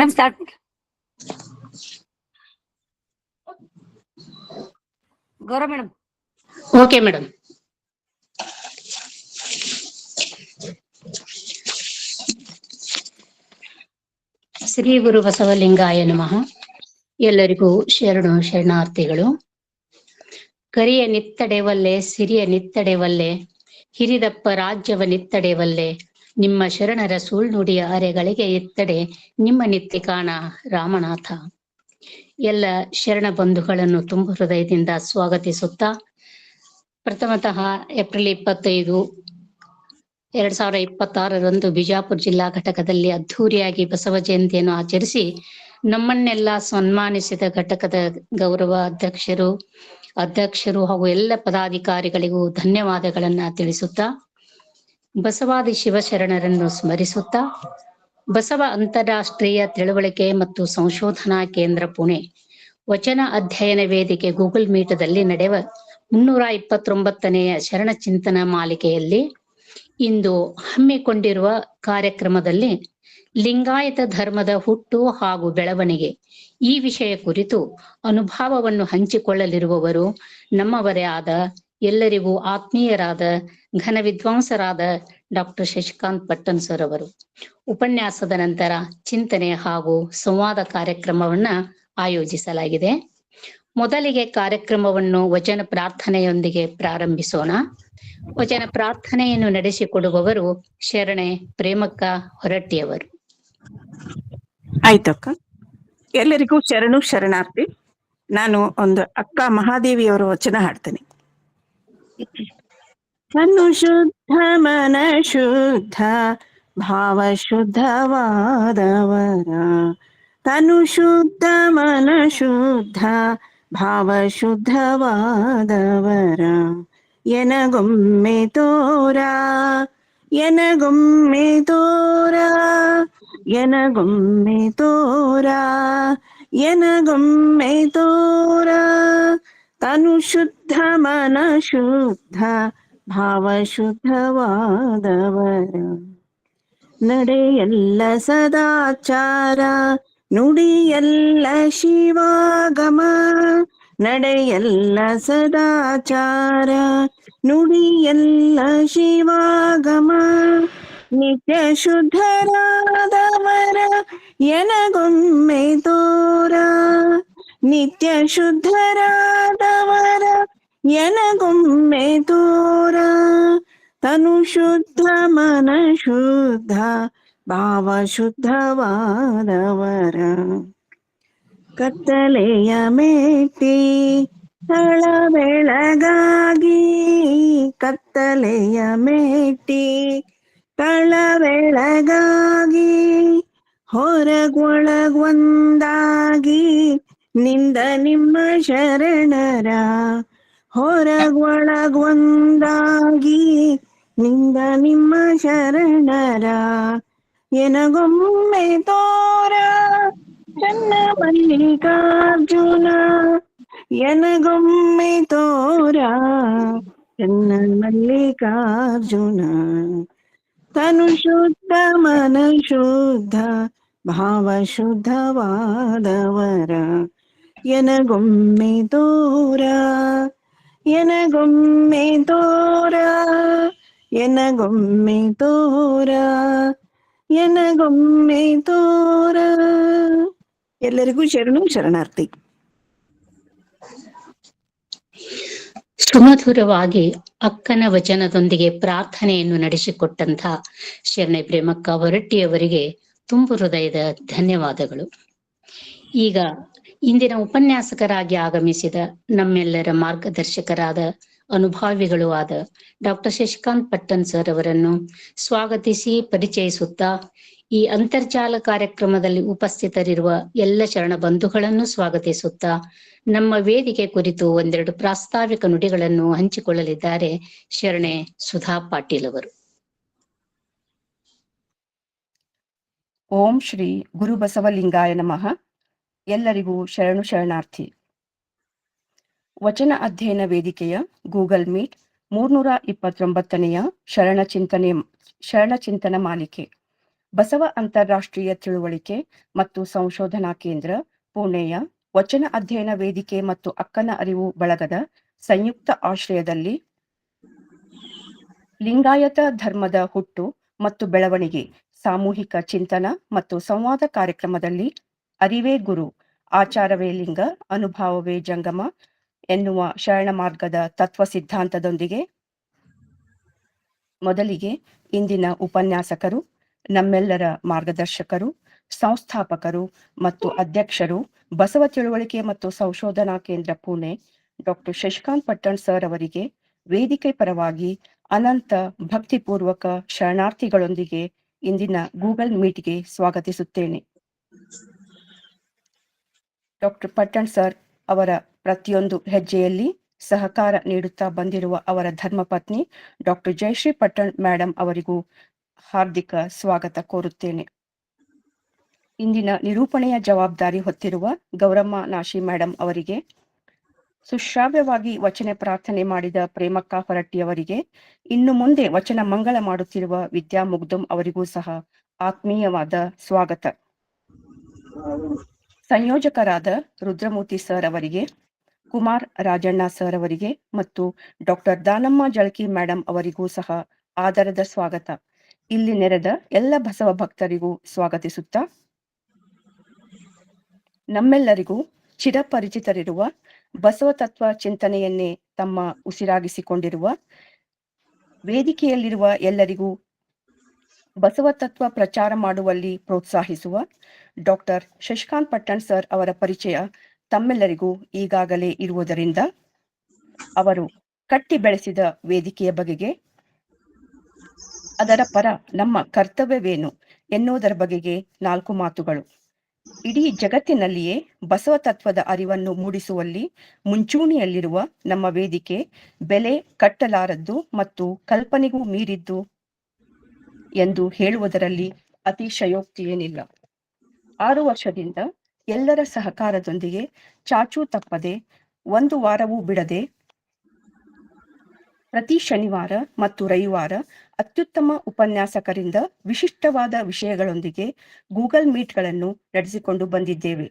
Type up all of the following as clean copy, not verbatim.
Madam start. Gaurav madam. Okay madam. Shri Guru Basavalingaya ನಮಃ. ಎಲ್ಲರಿಗೂ ಶರಣಾರ್ಥಿಗಳು. ಕರಿಯ ನಿತ್ತಡೆವಲ್ಲೆ ಸಿರಿಯ ನಿತ್ತಡೆವಲ್ಲೆ, ಹಿರಿದಪ್ಪ ರಾಜ್ಯವ ನಿತ್ತಡೆವಲ್ಲೆ, ನಿಮ್ಮ ಶರಣರ ಸುಳ್ನುಡಿಯ ಅರೆಗಳಿಗೆ ಇತ್ತಡೆ ನಿಮ್ಮ ನಿತ್ಯ ಕಾಣ ರಾಮನಾಥ. ಎಲ್ಲ ಶರಣ ಬಂಧುಗಳನ್ನು ತುಂಬ ಹೃದಯದಿಂದ ಸ್ವಾಗತಿಸುತ್ತಾ, ಪ್ರಥಮತಃ ಏಪ್ರಿಲ್ 25, 2026 ಬಿಜಾಪುರ ಜಿಲ್ಲಾ ಘಟಕದಲ್ಲಿ ಅದ್ಧೂರಿಯಾಗಿ ಬಸವ ಜಯಂತಿಯನ್ನು ಆಚರಿಸಿ ನಮ್ಮನ್ನೆಲ್ಲ ಸನ್ಮಾನಿಸಿದ ಘಟಕದ ಗೌರವ ಅಧ್ಯಕ್ಷರು ಹಾಗೂ ಎಲ್ಲ ಪದಾಧಿಕಾರಿಗಳಿಗೂ ಧನ್ಯವಾದಗಳನ್ನ ತಿಳಿಸುತ್ತಾ, ಬಸವಾದಿ ಶಿವಶರಣರನ್ನು ಸ್ಮರಿಸುತ್ತಾ, ಬಸವ ಅಂತಾರಾಷ್ಟ್ರೀಯ ತಿಳುವಳಿಕೆ ಮತ್ತು ಸಂಶೋಧನಾ ಕೇಂದ್ರ ಪುಣೆ ವಚನ ಅಧ್ಯಯನ ವೇದಿಕೆ ಗೂಗಲ್ ಮೀಟದಲ್ಲಿ ನಡೆವ 329ನೇ ಶರಣ ಚಿಂತನ ಮಾಲಿಕೆಯಲ್ಲಿ ಇಂದು ಹಮ್ಮಿಕೊಂಡಿರುವ ಕಾರ್ಯಕ್ರಮದಲ್ಲಿ ಲಿಂಗಾಯತ ಧರ್ಮದ ಹುಟ್ಟು ಹಾಗೂ ಬೆಳವಣಿಗೆ ಈ ವಿಷಯ ಕುರಿತು ಅನುಭವವನ್ನು ಹಂಚಿಕೊಳ್ಳಲಿರುವವರು ನಮ್ಮವರೇ ಆದ, ಎಲ್ಲರಿಗೂ ಆತ್ಮೀಯರಾದ, ಘನ ವಿದ್ವಾಂಸರಾದ ಡಾಕ್ಟರ್ ಶಶಿಕಾಂತ್ ಪಟ್ಟಣ್ ಸರ್ ಅವರು. ಉಪನ್ಯಾಸದ ನಂತರ ಚಿಂತನೆ ಹಾಗೂ ಸಂವಾದ ಕಾರ್ಯಕ್ರಮವನ್ನ ಆಯೋಜಿಸಲಾಗಿದೆ. ಮೊದಲಿಗೆ ಕಾರ್ಯಕ್ರಮವನ್ನು ವಚನ ಪ್ರಾರ್ಥನೆಯೊಂದಿಗೆ ಪ್ರಾರಂಭಿಸೋಣ. ವಚನ ಪ್ರಾರ್ಥನೆಯನ್ನು ನಡೆಸಿಕೊಡುವವರು ಶರಣೆ ಪ್ರೇಮಕ್ಕ ಹೊರಟ್ಟಿಯವರು. ಆಯ್ತಕ್ಕ. ಎಲ್ಲರಿಗೂ ಶರಣಾರ್ಥಿ. ನಾನು ಒಂದು ಅಕ್ಕ ಮಹಾದೇವಿಯವರ ವಚನ ಹಾಡ್ತೇನೆ. ಕಣ್ಣು ಶುದ್ಧ ಮನ ಶುದ್ಧ ಭಾವ ಶುದ್ಧವಾದವರ, ತನು ಶುದ್ಧ ಮನ ಶುದ್ಧ ಭಾವ ಶುದ್ಧವಾದವರ, ಎನಗೊಮ್ಮೆ ತೋರ ಎನಗೊಮ್ಮೆ ತೋರ ಎನಗೊಮ್ಮೆ ತೋರ ಎನಗೊಮ್ಮೆ ತೋರ, ತನು ಶುದ್ಧ ಮನ ಶುದ್ಧ ಭಾವ ಶುದ್ಧವಾದವರ, ನಡೆಯಲ್ಲ ಸದಾಚಾರ ನುಡಿಯಲ್ಲ ಶಿವಾಗಮ, ನಡೆಯಲ್ಲ ಸದಾಚಾರ ನುಡಿಯಲ್ಲ ಶಿವಾಗಮ, ನಿತ್ಯ ಶುದ್ಧರಾದವರ ಎನಗೊಮ್ಮೆ ತೋರ, ನಿತ್ಯ ಶುದ್ಧರಾದವರ ಎನಗೊಮ್ಮೆ ತೋರ, ತನು ಶುದ್ಧ ಮನ ಶುದ್ಧ ಭಾವ ಶುದ್ಧವಾದವರ, ಕತ್ತಲೆಯ ಮೆಟ್ಟಿ ತಳ ಬೆಳಗಾಗಿ, ಕತ್ತಲೆಯ ಮೆಟ್ಟಿ ತಳ ಬೆಳಗಾಗಿ, ಹೊರಗೊಳಗೊಂದಾಗಿ ನಿಂದ ನಿಮ್ಮ ಶರಣರ, ಹೊರಗೊಳಗೊಂದಾಗಿ ನಿಂದ ನಿಮ್ಮ ಶರಣರ, ಎನಗೊಮ್ಮೆ ತೋರ ಚನ್ನ ಮಲ್ಲಿಕಾರ್ಜುನ, ಎನಗೊಮ್ಮೆ ತೋರ ಚನ್ನ ಮಲ್ಲಿಕಾರ್ಜುನ, ತನು ಶುದ್ಧ ಮನ ಶುದ್ಧ ಭಾವ ಶುದ್ಧವಾದವರ, ಎನಗೊಮ್ಮೆ ತೋರ ಎನಗೊಮ್ಮೆ ತೋರ ಎನಗೊಮ್ಮೆ ತೋರ ಎನಗೊಮ್ಮೆ ತೋರ. ಎಲ್ಲರಿಗೂ ಶರಣಾರ್ಥಿ. ಸುಮಧುರವಾಗಿ ಅಕ್ಕನ ವಚನದೊಂದಿಗೆ ಪ್ರಾರ್ಥನೆಯನ್ನು ನಡೆಸಿಕೊಟ್ಟಂತಹ ಶರಣೆ ಪ್ರೇಮಕ್ಕ ಹೊರಟ್ಟಿಯವರಿಗೆ ತುಂಬು ಹೃದಯದ ಧನ್ಯವಾದಗಳು. ಈಗ ಇಂದಿನ ಉಪನ್ಯಾಸಕರಾಗಿ ಆಗಮಿಸಿದ ನಮ್ಮೆಲ್ಲರ ಮಾರ್ಗದರ್ಶಕರಾದ ಅನುಭಾವಿಗಳು ಆದ ಡಾಕ್ಟರ್ ಶಶಿಕಾಂತ್ ಪಟ್ಟಣ್ ಸರ್ ಅವರನ್ನು ಸ್ವಾಗತಿಸಿ ಪರಿಚಯಿಸುತ್ತಾ, ಈ ಅಂತರ್ಜಾಲ ಕಾರ್ಯಕ್ರಮದಲ್ಲಿ ಉಪಸ್ಥಿತರಿರುವ ಎಲ್ಲ ಶರಣ ಬಂಧುಗಳನ್ನು ಸ್ವಾಗತಿಸುತ್ತಾ, ನಮ್ಮ ವೇದಿಕೆ ಕುರಿತು ಒಂದೆರಡು ಪ್ರಾಸ್ತಾವಿಕ ನುಡಿಗಳನ್ನು ಹಂಚಿಕೊಳ್ಳಲಿದ್ದಾರೆ ಶರಣೆ ಸುಧಾ ಪಾಟೀಲ್ ಅವರು. ಓಂ ಶ್ರೀ ಗುರು ಬಸವಲಿಂಗಾಯ ನಮಃ. ಎಲ್ಲರಿಗೂ ಶರಣಾರ್ಥಿ. ವಚನ ಅಧ್ಯಯನ ವೇದಿಕೆಯ ಗೂಗಲ್ ಮೀಟ್ 329ನೆಯ ಶರಣ ಚಿಂತನ ಮಾಲಿಕೆ ಬಸವ ಅಂತಾರಾಷ್ಟ್ರೀಯ ತಿಳುವಳಿಕೆ ಮತ್ತು ಸಂಶೋಧನಾ ಕೇಂದ್ರ ಪುಣೆಯ ವಚನ ಅಧ್ಯಯನ ವೇದಿಕೆ ಮತ್ತು ಅಕ್ಕನ ಅರಿವು ಬಳಗದ ಸಂಯುಕ್ತ ಆಶ್ರಯದಲ್ಲಿ ಲಿಂಗಾಯತ ಧರ್ಮದ ಹುಟ್ಟು ಮತ್ತು ಬೆಳವಣಿಗೆ ಸಾಮೂಹಿಕ ಚಿಂತನ ಮತ್ತು ಸಂವಾದ ಕಾರ್ಯಕ್ರಮದಲ್ಲಿ ಅರಿವೇ ಗುರು, ಆಚಾರವೇ ಲಿಂಗ, ಅನುಭಾವವೇ ಜಂಗಮ ಎನ್ನುವ ಶರಣ ಮಾರ್ಗದ ತತ್ವ ಸಿದ್ಧಾಂತದೊಂದಿಗೆ ಮೊದಲಿಗೆ ಇಂದಿನ ಉಪನ್ಯಾಸಕರು, ನಮ್ಮೆಲ್ಲರ ಮಾರ್ಗದರ್ಶಕರು, ಸಂಸ್ಥಾಪಕರು ಮತ್ತು ಅಧ್ಯಕ್ಷರು, ಬಸವ ತಿಳುವಳಿಕೆ ಮತ್ತು ಸಂಶೋಧನಾ ಕೇಂದ್ರ ಪುಣೆ ಡಾಕ್ಟರ್ ಶಶಿಕಾಂತ್ ಪಟ್ಟಣ್ ಸರ್ ಅವರಿಗೆ ವೇದಿಕೆ ಪರವಾಗಿ ಅನಂತ ಭಕ್ತಿಪೂರ್ವಕ ಶರಣಾರ್ಥಿಗಳೊಂದಿಗೆ ಇಂದಿನ ಗೂಗಲ್ ಮೀಟ್ಗೆ ಸ್ವಾಗತಿಸುತ್ತೇನೆ. ಡಾಕ್ಟರ್ ಪಟ್ಟಣ್ ಸರ್ ಅವರ ಪ್ರತಿಯೊಂದು ಹೆಜ್ಜೆಯಲ್ಲಿ ಸಹಕಾರ ನೀಡುತ್ತಾ ಬಂದಿರುವ ಅವರ ಧರ್ಮಪತ್ನಿ ಡಾಕ್ಟರ್ ಜಯಶ್ರೀ ಪಟ್ಟಣ್ ಮೇಡಮ್ ಅವರಿಗೂ ಹಾರ್ದಿಕ ಸ್ವಾಗತ ಕೋರುತ್ತೇನೆ. ಇಂದಿನ ನಿರೂಪಣೆಯ ಜವಾಬ್ದಾರಿ ಹೊತ್ತಿರುವ ಗೌರಮ್ಮ ನಾಶಿ ಮೇಡಮ್ ಅವರಿಗೆ, ಸುಶ್ರಾವ್ಯವಾಗಿ ವಚನ ಪ್ರಾರ್ಥನೆ ಮಾಡಿದ ಪ್ರೇಮಕ್ಕ ಹೊರಟ್ಟಿಯವರಿಗೆ, ಇನ್ನು ಮುಂದೆ ವಚನ ಮಂಗಳ ಮಾಡುತ್ತಿರುವ ವಿದ್ಯಾ ಮುಗ್ದುಂ ಅವರಿಗೂ ಸಹ ಆತ್ಮೀಯವಾದ ಸ್ವಾಗತ. ಸಂಯೋಜಕರಾದ ರುದ್ರಮೂರ್ತಿ ಸರ್ ಅವರಿಗೆ, ಕುಮಾರ್ ರಾಜಣ್ಣ ಸರ್ ಅವರಿಗೆ ಮತ್ತು ಡಾಕ್ಟರ್ ದಾನಮ್ಮ ಜಳಕಿ ಮೇಡಮ್ ಅವರಿಗೂ ಸಹ ಆದರದ ಸ್ವಾಗತ. ಇಲ್ಲಿ ನೆರೆದ ಎಲ್ಲ ಬಸವ ಭಕ್ತರಿಗೂ ಸ್ವಾಗತಿಸುತ್ತಾ, ನಮ್ಮೆಲ್ಲರಿಗೂ ಚಿರಪರಿಚಿತರಿರುವ ಬಸವ ತತ್ವ ಚಿಂತನೆಯನ್ನೇ ತಮ್ಮ ಉಸಿರಾಗಿಸಿಕೊಂಡಿರುವ, ವೇದಿಕೆಯಲ್ಲಿರುವ ಎಲ್ಲರಿಗೂ ಬಸವ ತತ್ವ ಪ್ರಚಾರ ಮಾಡುವಲ್ಲಿ ಪ್ರೋತ್ಸಾಹಿಸುವ ಡಾಕ್ಟರ್ ಶಶಿಕಾಂತ್ ಪಟ್ಟಣ್ ಸರ್ ಅವರ ಪರಿಚಯ ತಮ್ಮೆಲ್ಲರಿಗೂ ಈಗಾಗಲೇ ಇರುವುದರಿಂದ ಅವರು ಕಟ್ಟಿ ಬೆಳೆಸಿದ ವೇದಿಕೆಯ ಬಗೆಗೆ, ಅದರ ಪರ ನಮ್ಮ ಕರ್ತವ್ಯವೇನು ಎನ್ನುವುದರ ಬಗೆಗೆ 4 ಮಾತುಗಳು. ಇಡೀ ಜಗತ್ತಿನಲ್ಲಿಯೇ ಬಸವ ತತ್ವದ ಅರಿವನ್ನು ಮೂಡಿಸುವಲ್ಲಿ ಮುಂಚೂಣಿಯಲ್ಲಿರುವ ನಮ್ಮ ವೇದಿಕೆ ಬೆಲೆ ಕಟ್ಟಲಾರದ್ದು ಮತ್ತು ಕಲ್ಪನೆಗೂ ಮೀರಿದ್ದು ಎಂದು ಹೇಳುವುದರಲ್ಲಿ ಅತಿಶಯೋಕ್ತಿಯೇನಿಲ್ಲ. 6 ವರ್ಷದಿಂದ ಎಲ್ಲರ ಸಹಕಾರದೊಂದಿಗೆ ಚಾಚೂ ತಪ್ಪದೆ 1 ವಾರವೂ ಬಿಡದೆ ಪ್ರತಿ ಶನಿವಾರ ಮತ್ತು ರವಿವಾರ ಅತ್ಯುತ್ತಮ ಉಪನ್ಯಾಸಕರಿಂದ ವಿಶಿಷ್ಟವಾದ ವಿಷಯಗಳೊಂದಿಗೆ ಗೂಗಲ್ ಮೀಟ್ಗಳನ್ನು ನಡೆಸಿಕೊಂಡು ಬಂದಿದ್ದೇವೆ.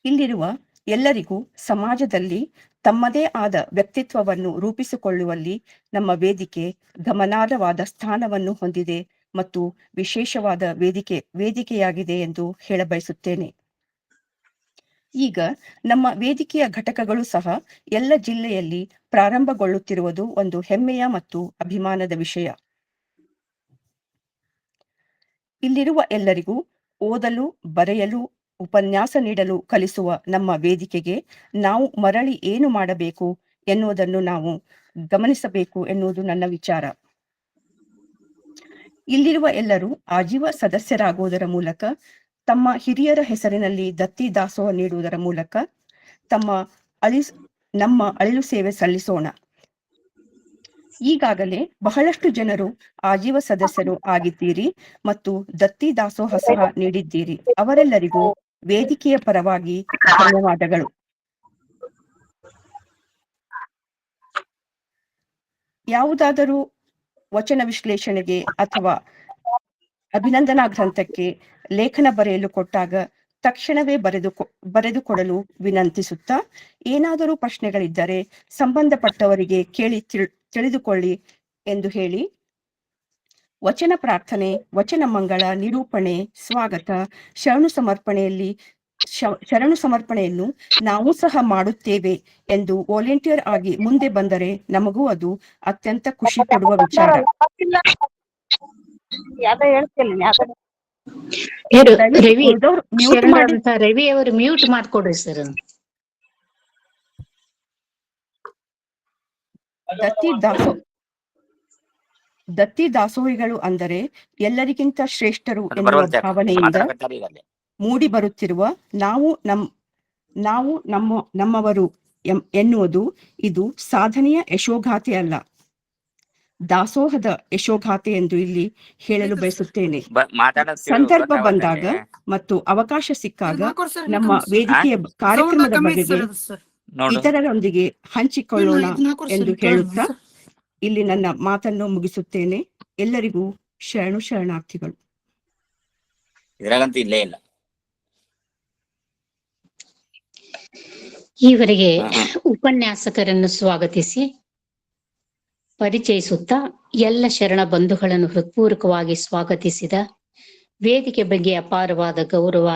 ಇಲ್ಲಿರುವ ಎಲ್ಲರಿಗೂ ಸಮಾಜದಲ್ಲಿ ತಮ್ಮದೇ ಆದ ವ್ಯಕ್ತಿತ್ವವನ್ನು ರೂಪಿಸಿಕೊಳ್ಳುವಲ್ಲಿ ನಮ್ಮ ವೇದಿಕೆ ಗಮನಾರ್ಹವಾದ ಸ್ಥಾನವನ್ನು ಹೊಂದಿದೆ ಮತ್ತು ವಿಶೇಷವಾದ ವೇದಿಕೆಯಾಗಿದೆ ಎಂದು ಹೇಳಬಯಸುತ್ತೇನೆ. ಈಗ ನಮ್ಮ ವೇದಿಕೆಯ ಘಟಕಗಳು ಸಹ ಎಲ್ಲ ಜಿಲ್ಲೆಯಲ್ಲಿ ಪ್ರಾರಂಭಗೊಳ್ಳುತ್ತಿರುವುದು ಒಂದು ಹೆಮ್ಮೆಯ ಮತ್ತು ಅಭಿಮಾನದ ವಿಷಯ. ಇಲ್ಲಿರುವ ಎಲ್ಲರಿಗೂ ಓದಲು, ಬರೆಯಲು, ಉಪನ್ಯಾಸ ನೀಡಲು ಕಲಿಸುವ ನಮ್ಮ ವೇದಿಕೆಗೆ ನಾವು ಮರಳಿ ಏನು ಮಾಡಬೇಕು ಎನ್ನುವುದನ್ನು ನಾವು ಗಮನಿಸಬೇಕು ಎನ್ನುವುದು ನನ್ನ ವಿಚಾರ. ಇಲ್ಲಿರುವ ಎಲ್ಲರೂ ಆಜೀವ ಸದಸ್ಯರಾಗುವುದರ ಮೂಲಕ, ತಮ್ಮ ಹಿರಿಯರ ಹೆಸರಿನಲ್ಲಿ ದತ್ತಿ ದಾಸೋಹ ನೀಡುವುದರ ಮೂಲಕ ನಮ್ಮ ಅಳಿಲು ಸೇವೆ ಸಲ್ಲಿಸೋಣ. ಈಗಾಗಲೇ ಬಹಳಷ್ಟು ಜನರು ಆಜೀವ ಸದಸ್ಯರು ಆಗಿದ್ದೀರಿ ಮತ್ತು ದತ್ತಿ ದಾಸೋಹ ಸಹ ನೀಡಿದ್ದೀರಿ. ಅವರೆಲ್ಲರಿಗೂ ವೇದಿಕೆಯ ಪರವಾಗಿ ಧನ್ಯವಾದಗಳು. ಯಾವುದಾದರೂ ವಚನ ವಿಶ್ಲೇಷಣೆಗೆ ಅಥವಾ ಅಭಿನಂದನಾ ಗ್ರಂಥಕ್ಕೆ ಲೇಖನ ಬರೆಯಲು ಕೊಟ್ಟಾಗ ತಕ್ಷಣವೇ ಬರೆದುಕೊಡಲು ವಿನಂತಿಸುತ್ತಾ, ಏನಾದರೂ ಪ್ರಶ್ನೆಗಳಿದ್ದರೆ ಸಂಬಂಧಪಟ್ಟವರಿಗೆ ಕೇಳಿ ತಿಳಿದುಕೊಳ್ಳಿ ಎಂದು ಹೇಳಿ, ವಚನ ಪ್ರಾರ್ಥನೆ, ವಚನ ಮಂಗಳ, ನಿರೂಪಣೆ, ಸ್ವಾಗತ, ಶರಣು ಸಮರ್ಪಣೆಯನ್ನು ನಾವು ಸಹ ಮಾಡುತ್ತೇವೆ ಎಂದು ವಾಲಂಟಿಯರ್ ಆಗಿ ಮುಂದೆ ಬಂದರೆ ನಮಗೂ ಅದು ಅತ್ಯಂತ ಖುಷಿ ಕೊಡುವ ವಿಚಾರ. ರವಿ ಅವರು ಮ್ಯೂಟ್ ಮಾಡ್ಕೊಡ್ರಿ ಸರ್. ದತ್ತಿ ದಾಸೋಹಿಗಳು ಅಂದರೆ ಎಲ್ಲರಿಗಿಂತ ಶ್ರೇಷ್ಠರು ಎನ್ನುವ ಭಾವನೆಯಿಂದ ಮೂಡಿ ಬರುತ್ತಿರುವ ನಾವು ನಮ್ಮವರು ಎನ್ನುವುದು ಇದು ಸಾಧನೆಯ ಯಶೋಗಾಥೆ ಅಲ್ಲ, ದಾಸೋಹದ ಯಶೋಗಾಥೆ ಎಂದು ಇಲ್ಲಿ ಹೇಳಲು ಬಯಸುತ್ತೇನೆ. ಸಂದರ್ಭ ಬಂದಾಗ ಮತ್ತು ಅವಕಾಶ ಸಿಕ್ಕಾಗ ನಮ್ಮ ವೇದಿಕೆಯ ಕಾರ್ಯಕ್ರಮದ ಬಗೆಗೆ ಇತರರೊಂದಿಗೆ ಹಂಚಿಕೊಳ್ಳೋಣ ಎಂದು ಹೇಳುತ್ತಾ ಇಲ್ಲಿ ನನ್ನ ಮಾತನ್ನು ಮುಗಿಸುತ್ತೇನೆ. ಎಲ್ಲರಿಗೂ ಶರಣಾರ್ಥಿಗಳು. ಇದ್ರಾಗಂತೂ ಇಲ್ಲೇ ಇಲ್ಲ. ಈವರೆಗೆ ಉಪನ್ಯಾಸಕರನ್ನು ಸ್ವಾಗತಿಸಿ ಪರಿಚಯಿಸುತ್ತಾ ಎಲ್ಲ ಶರಣ ಬಂಧುಗಳನ್ನು ಹೃತ್ಪೂರ್ವಕವಾಗಿ ಸ್ವಾಗತಿಸಿದ ವೇದಿಕೆ ಬಗ್ಗೆ ಅಪಾರವಾದ ಗೌರವ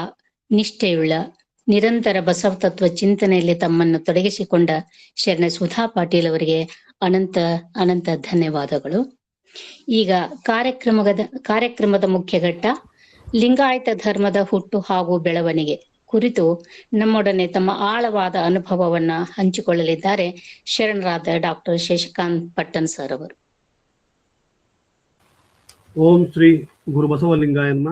ನಿಷ್ಠೆಯುಳ್ಳ ನಿರಂತರ ಬಸವ ತತ್ವ ಚಿಂತನೆಯಲ್ಲಿ ತಮ್ಮನ್ನು ತೊಡಗಿಸಿಕೊಂಡ ಶರಣ ಸುಧಾ ಪಾಟೀಲ್ ಅವರಿಗೆ ಅನಂತ ಅನಂತ ಧನ್ಯವಾದಗಳು. ಈಗ ಕಾರ್ಯಕ್ರಮದ ಮುಖ್ಯ ಘಟ್ಟ ಲಿಂಗಾಯತ ಧರ್ಮದ ಹುಟ್ಟು ಹಾಗೂ ಬೆಳವಣಿಗೆ ಕುರಿತು ನಮ್ಮೊಡನೆ ತಮ್ಮ ಆಳವಾದ ಅನುಭವವನ್ನ ಹಂಚಿಕೊಳ್ಳಲಿದ್ದಾರೆ ಶರಣರಾದ ಡಾಕ್ಟರ್ ಶಶಿಕಾಂತ್ ಪಟ್ಟಣ್ ಸರ್ ಅವರು. ಓಂ ಶ್ರೀ ಗುರು ಬಸವಲಿಂಗಾಯನ್ಮ.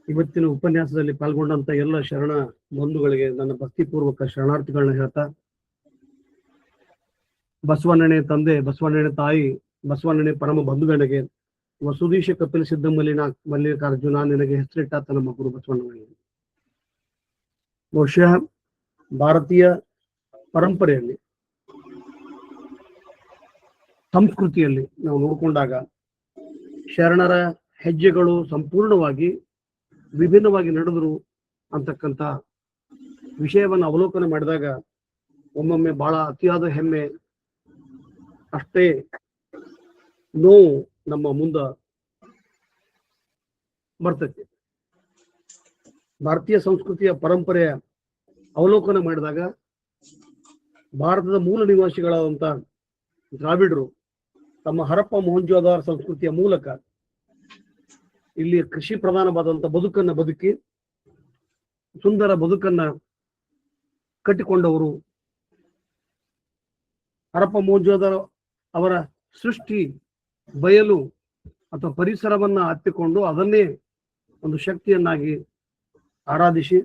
ಇವತ್ತಿನ ಉಪನ್ಯಾಸದಲ್ಲಿ ಪಾಲ್ಗೊಂಡಂತ ಎಲ್ಲ ಶರಣ ಬಂಧುಗಳಿಗೆ ನನ್ನ ಭಕ್ತಿಪೂರ್ವಕ ಶರಣಾರ್ಥಿಗಳನ್ನ ಹೇಳ್ತಾ, ಬಸವಣ್ಣನೆ ತಂದೆ, ಬಸವಣ್ಣನೆ ತಾಯಿ, ಬಸವಣ್ಣನೆ ಪರಮ ಬಂಧುಗಳಿಗೆ ವಸುದೀಶ ಕಪಿಲ ಸಿದ್ಧ ಮಲ್ಲಿಕಾರ್ಜುನ ನಿನಗೆ ಹೆಸರಿಟ್ಟಾತ ನಮ್ಮ ಗುರು ಬಸವಣ್ಣನಿಗೆ. ಬಹುಶಃ ಭಾರತೀಯ ಪರಂಪರೆಯಲ್ಲಿ, ಸಂಸ್ಕೃತಿಯಲ್ಲಿ ನಾವು ನೋಡಿಕೊಂಡಾಗ ಶರಣರ ಹೆಜ್ಜೆಗಳು ಸಂಪೂರ್ಣವಾಗಿ ವಿಭಿನ್ನವಾಗಿ ನಡೆದರು ಅಂತಕ್ಕಂಥ ವಿಷಯವನ್ನು ಅವಲೋಕನ ಮಾಡಿದಾಗ ಒಮ್ಮೊಮ್ಮೆ ಬಹಳ ಅತಿಯಾದ ಹೆಮ್ಮೆ, ಅಷ್ಟೇ ನೋವು ನಮ್ಮ ಮುಂದ ಬರ್ತೈತಿ. ಭಾರತೀಯ ಸಂಸ್ಕೃತಿಯ ಪರಂಪರೆಯ ಅವಲೋಕನ ಮಾಡಿದಾಗ ಭಾರತದ ಮೂಲ ನಿವಾಸಿಗಳಾದಂಥ ದ್ರಾವಿಡರು ತಮ್ಮ ಹರಪ್ಪ ಮೊಹೆಂಜೊದಾರೋ ಸಂಸ್ಕೃತಿಯ ಮೂಲಕ ಇಲ್ಲಿ ಕೃಷಿ ಪ್ರಧಾನವಾದಂಥ ಬದುಕನ್ನ ಬದುಕಿ ಸುಂದರ ಬದುಕನ್ನ ಕಟ್ಟಿಕೊಂಡವರು. ಹರಪ್ಪ ಮೊಹೆಂಜೊದಾರೋ ಅವರ ಸೃಷ್ಟಿ ಬಯಲು ಅಥವಾ ಪರಿಸರವನ್ನ ಅಪ್ಪಿಕೊಂಡು ಅದನ್ನೇ ಒಂದು ಶಕ್ತಿಯನ್ನಾಗಿ ಆರಾಧಿಸಿ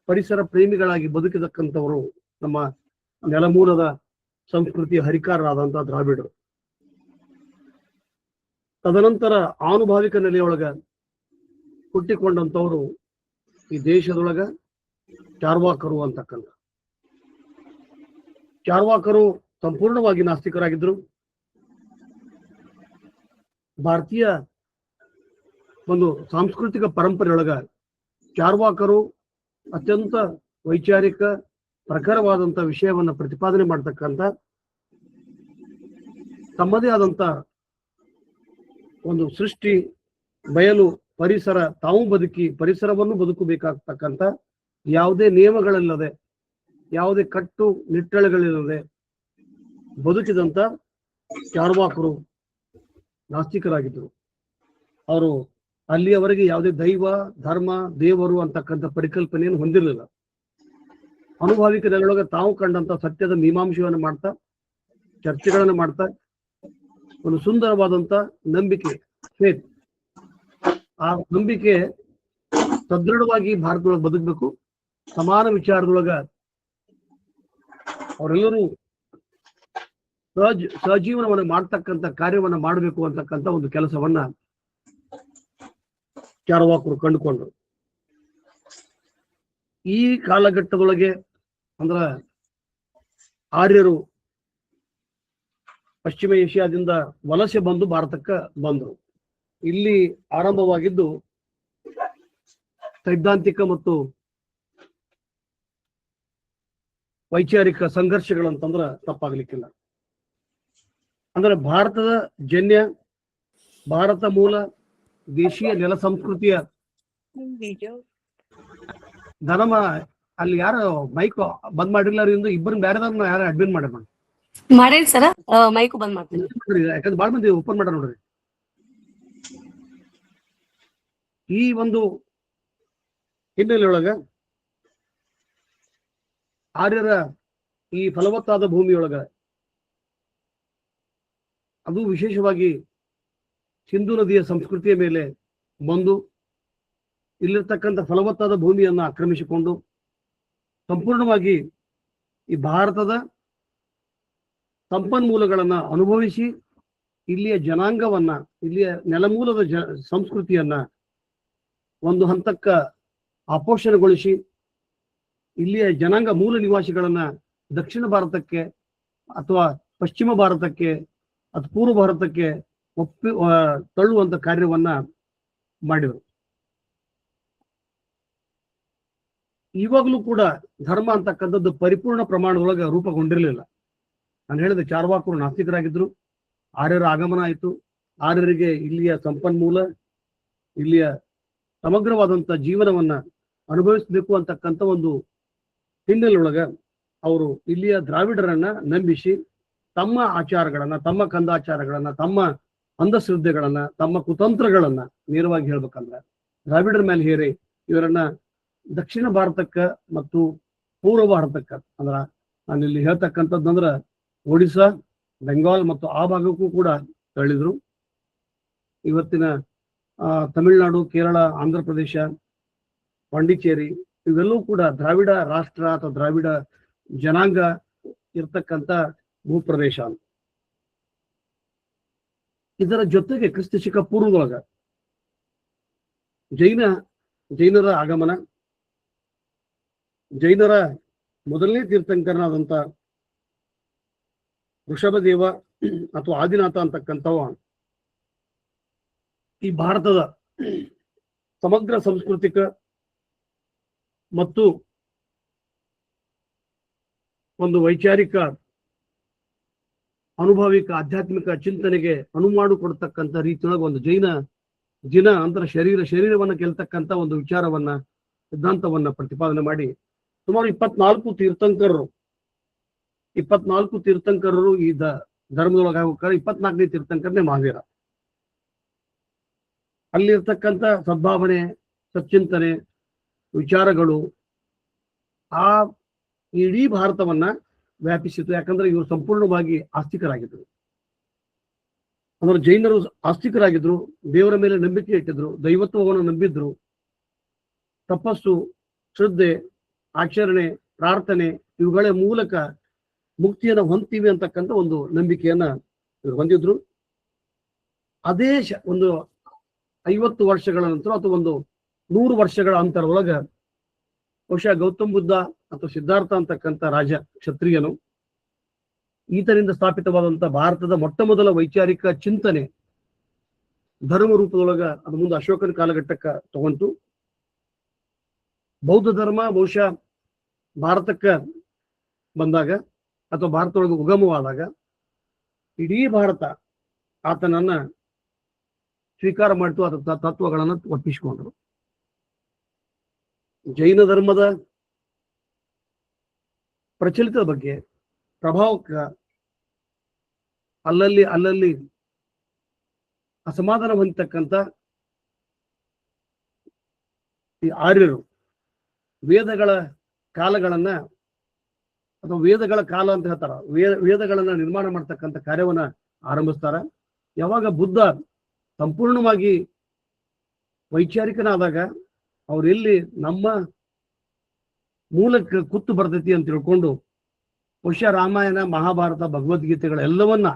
ಪರಿಸರ ಪ್ರೇಮಿಗಳಾಗಿ ಬದುಕಿದಕ್ಕಂಥವರು ನಮ್ಮ ನೆಲಮೂಲದ ಸಂಸ್ಕೃತಿಯ ಹರಿಕಾರರಾದಂತಹ ದ್ರಾವಿಡರು. ತದನಂತರ ಆನುಭಾವಿಕ ನೆಲೆಯೊಳಗ ಹುಟ್ಟಿಕೊಂಡಂಥವರು ಈ ದೇಶದೊಳಗ ಚಾರ್ವಾಕರು ಅಂತಕ್ಕಂಥ. ಚಾರ್ವಾಕರು ಸಂಪೂರ್ಣವಾಗಿ ನಾಸ್ತಿಕರಾಗಿದ್ರು. ಭಾರತೀಯ ಒಂದು ಸಾಂಸ್ಕೃತಿಕ ಪರಂಪರೆಯೊಳಗ ಚಾರ್ವಾಕರು ಅತ್ಯಂತ ವೈಚಾರಿಕ ಪ್ರಖರವಾದಂಥ ವಿಷಯವನ್ನ ಪ್ರತಿಪಾದನೆ ಮಾಡ್ತಕ್ಕಂಥ ತಮ್ಮದೇ ಆದಂತ ಒಂದು ಸೃಷ್ಟಿ ಬಯಲು ಪರಿಸರ ತಾವು ಬದುಕಿ ಪರಿಸರವನ್ನು ಬದುಕಬೇಕಾಗ್ತಕ್ಕಂಥ ಯಾವುದೇ ನಿಯಮಗಳಿಲ್ಲದೆ ಯಾವುದೇ ಕಟ್ಟು ನಿಟ್ಟಳೆಗಳಿಲ್ಲದೆ ಬದುಕಿದಂತ ಚಾರ್ವಾಕರು ನಾಸ್ತಿಕರಾಗಿದ್ದರು. ಅವರು ಅಲ್ಲಿಯವರೆಗೆ ಯಾವುದೇ ದೈವ ಧರ್ಮ ದೇವರು ಅಂತಕ್ಕಂಥ ಪರಿಕಲ್ಪನೆಯನ್ನು ಹೊಂದಿರಲಿಲ್ಲ. ಅನುಭಾವಿಕ ನೆಲೆಯೊಳಗೆ ತಾವು ಕಂಡಂತ ಸತ್ಯದ ಮೀಮಾಂಸೆಯನ್ನು ಮಾಡ್ತಾ ಚರ್ಚೆಗಳನ್ನು ಮಾಡ್ತಾ ಒಂದು ಸುಂದರವಾದಂತ ನಂಬಿಕೆ, ಫೇತ್, ಆ ನಂಬಿಕೆ ಸದೃಢವಾಗಿ ಭಾರತದೊಳಗೆ ಬದುಕಬೇಕು. ಸಮಾನ ವಿಚಾರದೊಳಗ ಅವರೆಲ್ಲರೂ ಸಹಜೀವನವನ್ನು ಮಾಡ್ತಕ್ಕಂಥ ಕಾರ್ಯವನ್ನ ಮಾಡಬೇಕು ಅಂತಕ್ಕಂಥ ಒಂದು ಕೆಲಸವನ್ನ ಚಾರ್ವಾಕರು ಕಂಡುಕೊಂಡ್ರು. ಈ ಕಾಲಘಟ್ಟದೊಳಗೆ ಅಂದ್ರ ಆರ್ಯರು ಪಶ್ಚಿಮ ಏಷ್ಯಾದಿಂದ ವಲಸೆ ಬಂದು ಭಾರತಕ್ಕೆ ಬಂದರು. ಇಲ್ಲಿ ಆರಂಭವಾಗಿದ್ದು ಸೈದ್ಧಾಂತಿಕ ಮತ್ತು ವೈಚಾರಿಕ ಸಂಘರ್ಷಗಳಂತಂದ್ರ ತಪ್ಪಾಗ್ಲಿಕ್ಕಿಲ್ಲ. ಅಂದ್ರೆ ಭಾರತದ ಜನ್ಯ, ಭಾರತ ಮೂಲ, ದೇಶೀಯ ನೆಲ ಸಂಸ್ಕೃತಿಯ ಧರ್ಮ. ಅಲ್ಲಿ ಯಾರು ಮೈಕ್ ಬಂದ್ ಮಾಡಿಲ್ಲ, ಇಬ್ಬರು ಬೇರೆದವ್ರನ್ನ ಯಾರು ಅಡ್ಮಿನ್ ಮಾಡ್ಯಾರ ಮಾಡೇನ್ ಸರ, ಮೈಕು ಬಂದ್ ಮಾಡ್ತೀನಿ. ಯಾಕಂದ್ರೆ ಬಾಳ್ ಮಂದಿ ಓಪನ್ ಮಾಡ್ಯಾರ ನೋಡ್ರಿ. ಈ ಒಂದು ಹಿನ್ನೆಲೆಯೊಳಗ ಆರ್ಯರ ಈ ಫಲವತ್ತಾದ ಭೂಮಿಯೊಳಗ, ಅದು ವಿಶೇಷವಾಗಿ ಸಿಂಧು ನದಿಯ ಸಂಸ್ಕೃತಿಯ ಮೇಲೆ ಬಂದು ಇಲ್ಲಿರ್ತಕ್ಕಂಥ ಫಲವತ್ತಾದ ಭೂಮಿಯನ್ನು ಆಕ್ರಮಿಸಿಕೊಂಡು ಸಂಪೂರ್ಣವಾಗಿ ಈ ಭಾರತದ ಸಂಪನ್ಮೂಲಗಳನ್ನ ಅನುಭವಿಸಿ ಇಲ್ಲಿಯ ಜನಾಂಗವನ್ನ, ಇಲ್ಲಿಯ ನೆಲಮೂಲದ ಸಂಸ್ಕೃತಿಯನ್ನ ಒಂದು ಹಂತಕ್ಕ ಅಪೋಷಣಗೊಳಿಸಿ ಇಲ್ಲಿಯ ಜನಾಂಗ ಮೂಲ ನಿವಾಸಿಗಳನ್ನ ದಕ್ಷಿಣ ಭಾರತಕ್ಕೆ ಅಥವಾ ಪಶ್ಚಿಮ ಭಾರತಕ್ಕೆ ಅಥವಾ ಪೂರ್ವ ಭಾರತಕ್ಕೆ ತಳ್ಳುವಂತ ಕಾರ್ಯವನ್ನ ಮಾಡಿದರು. ಇವಾಗಲೂ ಕೂಡ ಧರ್ಮ ಅಂತಕ್ಕಂಥದ್ದು ಪರಿಪೂರ್ಣ ಪ್ರಮಾಣದೊಳಗೆ ರೂಪುಗೊಂಡಿರಲಿಲ್ಲ. ನಾನು ಹೇಳಿದ ಚಾರ್ವಾಕರು ನಾಸ್ತಿಕರಾಗಿದ್ರು. ಆರ್ಯರ ಆಗಮನ ಆಯಿತು. ಆರ್ಯರಿಗೆ ಇಲ್ಲಿಯ ಸಂಪನ್ಮೂಲ, ಇಲ್ಲಿಯ ಸಮಗ್ರವಾದಂಥ ಜೀವನವನ್ನ ಅನುಭವಿಸಬೇಕು ಅಂತಕ್ಕಂಥ ಒಂದು ಹಿನ್ನೆಲೆಯೊಳಗ ಅವರು ಇಲ್ಲಿಯ ದ್ರಾವಿಡರನ್ನ ನಂಬಿಸಿ ತಮ್ಮ ಆಚಾರಗಳನ್ನ, ತಮ್ಮ ಕಂದಾಚಾರಗಳನ್ನ, ತಮ್ಮ ಅಂಧಶ್ರದ್ಧೆಗಳನ್ನ, ತಮ್ಮ ಕುತಂತ್ರಗಳನ್ನ ನೇರವಾಗಿ ಹೇಳ್ಬೇಕಂದ್ರೆ ದ್ರಾವಿಡರ ಮೇಲೆ ಹೇರಿ ಇವರನ್ನ ದಕ್ಷಿಣ ಭಾರತಕ್ಕ ಮತ್ತು ಪೂರ್ವ ಭಾರತಕ್ಕ, ಅಂದ್ರ ನಾನಿಲ್ಲಿ ಹೇಳ್ತಕ್ಕಂಥದ್ದಂದ್ರ ಒಡಿಶಾ, ಬೆಂಗಾಲ್ ಮತ್ತು ಆ ಭಾಗಕ್ಕೂ ಕೂಡ ತಳ್ಳಿದ್ರು. ಇವತ್ತಿನ ತಮಿಳುನಾಡು, ಕೇರಳ, ಆಂಧ್ರ ಪ್ರದೇಶ, ಪಾಂಡಿಚೇರಿ ಇವೆಲ್ಲವೂ ಕೂಡ ದ್ರಾವಿಡ ರಾಷ್ಟ್ರ ಅಥವಾ ದ್ರಾವಿಡ ಜನಾಂಗ ಇರ್ತಕ್ಕಂಥ ಭೂಪ್ರದೇಶ. ಇದರ ಜೊತೆಗೆ ಕ್ರಿಸ್ತ ಶಕ ಪೂರ್ವದೊಳಗ ಜೈನರ ಆಗಮನ, ಜೈನರ ಮೊದಲನೇ ತೀರ್ಥಂಕರನಾದಂಥ ವೃಷಭದೇವ ಅಥವಾ ಆದಿನಾಥ ಅಂತಕ್ಕಂಥವ ಈ ಭಾರತದ ಸಮಗ್ರ ಸಾಂಸ್ಕೃತಿಕ ಮತ್ತು ಒಂದು ವೈಚಾರಿಕ ಅನುಭವಿಕ ಆಧ್ಯಾತ್ಮಿಕ ಚಿಂತನೆಗೆ ಅನುಮಾಡು ಕೊಡ್ತಕ್ಕಂಥ ರೀತಿಯೊಳಗೆ ಒಂದು ಜಿನ ಅಂತರ ಶರೀರವನ್ನ ಗೆಲ್ತಕ್ಕಂಥ ಒಂದು ವಿಚಾರವನ್ನ, ಸಿದ್ಧಾಂತವನ್ನ ಪ್ರತಿಪಾದನೆ ಮಾಡಿ ಸುಮಾರು 24 ತೀರ್ಥಂಕರರು ಈ ಧರ್ಮದೊಳಗೆ ಆಗ್ಬೇಕಾದ್ರೆ 24ನೇ ತೀರ್ಥಂಕರನೇ ಮಹಾವೀರ. ಅಲ್ಲಿರ್ತಕ್ಕಂಥ ಸದ್ಭಾವನೆ, ಸಚ್ಚಿಂತನೆ, ವಿಚಾರಗಳು ಆ ಇಡೀ ಭಾರತವನ್ನ ವ್ಯಾಪಿಸಿತು. ಯಾಕಂದ್ರೆ ಇವರು ಸಂಪೂರ್ಣವಾಗಿ ಆಸ್ತಿಕರಾಗಿದ್ರು. ಅಂದ್ರೆ ಜೈನರು ಆಸ್ತಿಕರಾಗಿದ್ರು, ದೇವರ ಮೇಲೆ ನಂಬಿಕೆ ಇಟ್ಟಿದ್ರು, ದೈವತ್ವವನ್ನು ನಂಬಿದ್ರು, ತಪಸ್ಸು, ಶ್ರದ್ಧೆ, ಆಚರಣೆ, ಪ್ರಾರ್ಥನೆ ಇವುಗಳ ಮೂಲಕ ಮುಕ್ತಿಯನ್ನು ಹೊಂದ್ತೀವಿ ಅಂತಕ್ಕಂಥ ಒಂದು ನಂಬಿಕೆಯನ್ನ ಇವರು ಹೊಂದಿದ್ರು. ಅದೇ ಒಂದು 50 ವರ್ಷಗಳ ನಂತರ ಅಥವಾ ಒಂದು 100 ವರ್ಷಗಳ ಅಂತರದೊಳಗ ಬಹುಶಃ ಗೌತಮ್ ಬುದ್ಧ ಅಥವಾ ಸಿದ್ಧಾರ್ಥ ಅಂತಕ್ಕಂಥ ರಾಜ ಕ್ಷತ್ರಿಯನು, ಈತನಿಂದ ಸ್ಥಾಪಿತವಾದಂಥ ಭಾರತದ ಮೊಟ್ಟ ಮೊದಲ ವೈಚಾರಿಕ ಚಿಂತನೆ ಧರ್ಮ ರೂಪದೊಳಗ ಅದು ಮುಂದೆ ಅಶೋಕನ ಕಾಲಘಟ್ಟಕ್ಕ ತಗೊಂತು. ಬೌದ್ಧ ಧರ್ಮ ಬಹುಶಃ ಭಾರತಕ್ಕ ಬಂದಾಗ ಅಥವಾ ಭಾರತದೊಳಗೆ ಉಗಮವಾದಾಗ ಇಡೀ ಭಾರತ ಆತನನ್ನ ಸ್ವೀಕಾರ ಮಾಡಿತು, ಆತ ತತ್ವಗಳನ್ನು ಒಪ್ಪಿಸಿಕೊಂಡ್ರು. ಜೈನ ಧರ್ಮದ ಪ್ರಚಲಿತದ ಬಗ್ಗೆ ಪ್ರಭಾವಕ್ಕ ಅಲ್ಲಲ್ಲಿ ಅಸಮಾಧಾನ ಹೊಂದತಕ್ಕಂಥ ಈ ಆರ್ಯರು ವೇದಗಳ ಕಾಲಗಳನ್ನ ಅಥವಾ ವೇದಗಳ ಕಾಲ ಅಂತ ಹೇಳ್ತಾರ, ವೇದಗಳನ್ನ ನಿರ್ಮಾಣ ಮಾಡ್ತಕ್ಕಂಥ ಕಾರ್ಯವನ್ನ ಆರಂಭಿಸ್ತಾರ. ಯಾವಾಗ ಬುದ್ಧ ಸಂಪೂರ್ಣವಾಗಿ ವೈಚಾರಿಕನಾದಾಗ ಅವ್ರೆಲ್ಲಿ ನಮ್ಮ ಮೂಲಕ್ಕೆ ಕುತ್ತು ಬರ್ತೈತಿ ಅಂತ ತಿಳ್ಕೊಂಡು ಬಹುಶಃ ರಾಮಾಯಣ, ಮಹಾಭಾರತ, ಭಗವದ್ಗೀತೆಗಳೆಲ್ಲವನ್ನ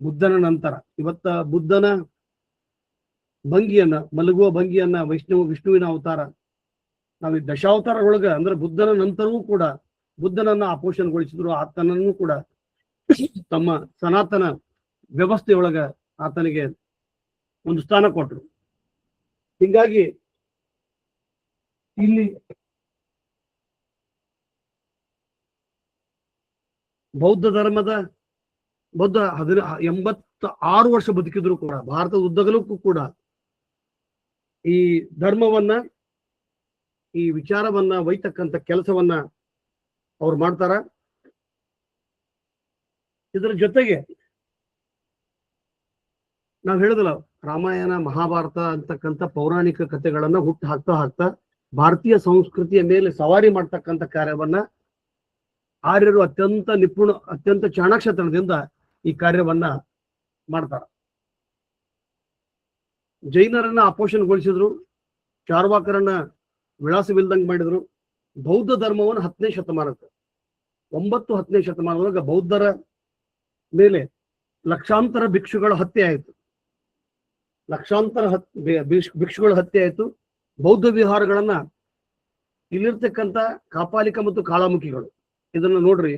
ಬುದ್ಧನ ನಂತರ ಇವತ್ತ ಬುದ್ಧನ ಭಂಗಿಯನ್ನ, ಮಲಗುವ ಭಂಗಿಯನ್ನ ವಿಷ್ಣುವಿನ ಅವತಾರ, ನಾವು ಈ ದಶಾವತಾರಗಳೊಳಗ ಅಂದ್ರೆ ಬುದ್ಧನ ನಂತರವೂ ಕೂಡ ಬುದ್ಧನನ್ನ ಅಪೋಷಣಗೊಳಿಸಿದ್ರು. ಆತನನ್ನು ಕೂಡ ತಮ್ಮ ಸನಾತನ ವ್ಯವಸ್ಥೆಯೊಳಗ ಆತನಿಗೆ ಒಂದು ಸ್ಥಾನ ಕೊಟ್ಟರು. ಹೀಗಾಗಿ ಇಲ್ಲಿ ಬೌದ್ಧ 86 ವರ್ಷ ಬದುಕಿದ್ರು ಕೂಡ ಭಾರತದ ಉದ್ದಗಲಕ್ಕೂ ಕೂಡ ಈ ಧರ್ಮವನ್ನ, ಈ ವಿಚಾರವನ್ನ ಒಯ್ತಕ್ಕಂಥ ಕೆಲಸವನ್ನ ಅವ್ರು ಮಾಡ್ತಾರ. ಇದರ ಜೊತೆಗೆ ನಾವು ಹೇಳಿದಲ್ಲ, ರಾಮಾಯಣ, ಮಹಾಭಾರತ ಅಂತಕ್ಕಂಥ ಪೌರಾಣಿಕ ಕಥೆಗಳನ್ನ ಹುಟ್ಟು ಹಾಕ್ತಾ ಭಾರತೀಯ ಸಂಸ್ಕೃತಿಯ ಮೇಲೆ ಸವಾರಿ ಮಾಡ್ತಕ್ಕಂಥ ಕಾರ್ಯವನ್ನ ಆರ್ಯರು ಅತ್ಯಂತ ಚಾಣಾಕ್ಷತನದಿಂದ ಈ ಕಾರ್ಯವನ್ನ ಮಾಡ್ತಾರ. ಜೈನರನ್ನ ಅಪೋಷಣಗೊಳಿಸಿದ್ರು, ಚಾರ್ವಾಕರನ್ನ ವಿಳಾಸವಿಲ್ದಂಗೆ ಮಾಡಿದ್ರು. ಬೌದ್ಧ ಧರ್ಮವನ್ನು 10ನೇ ಶತಮಾನಕ್ಕೆ 10ನೇ ಶತಮಾನದೊಳಗ ಬೌದ್ಧರ ಮೇಲೆ ಲಕ್ಷಾಂತರ ಭಿಕ್ಷುಗಳ ಹತ್ಯೆ ಆಯಿತು. ಭಿಕ್ಷುಗಳ ಹತ್ಯೆ ಆಯಿತು. ಬೌದ್ಧ ವಿಹಾರಗಳನ್ನ ಇಲ್ಲಿರ್ತಕ್ಕಂಥ ಕಾಪಾಲಿಕ ಮತ್ತು ಕಾಳಾಮುಖಿಗಳು, ಇದನ್ನ ನೋಡ್ರಿ,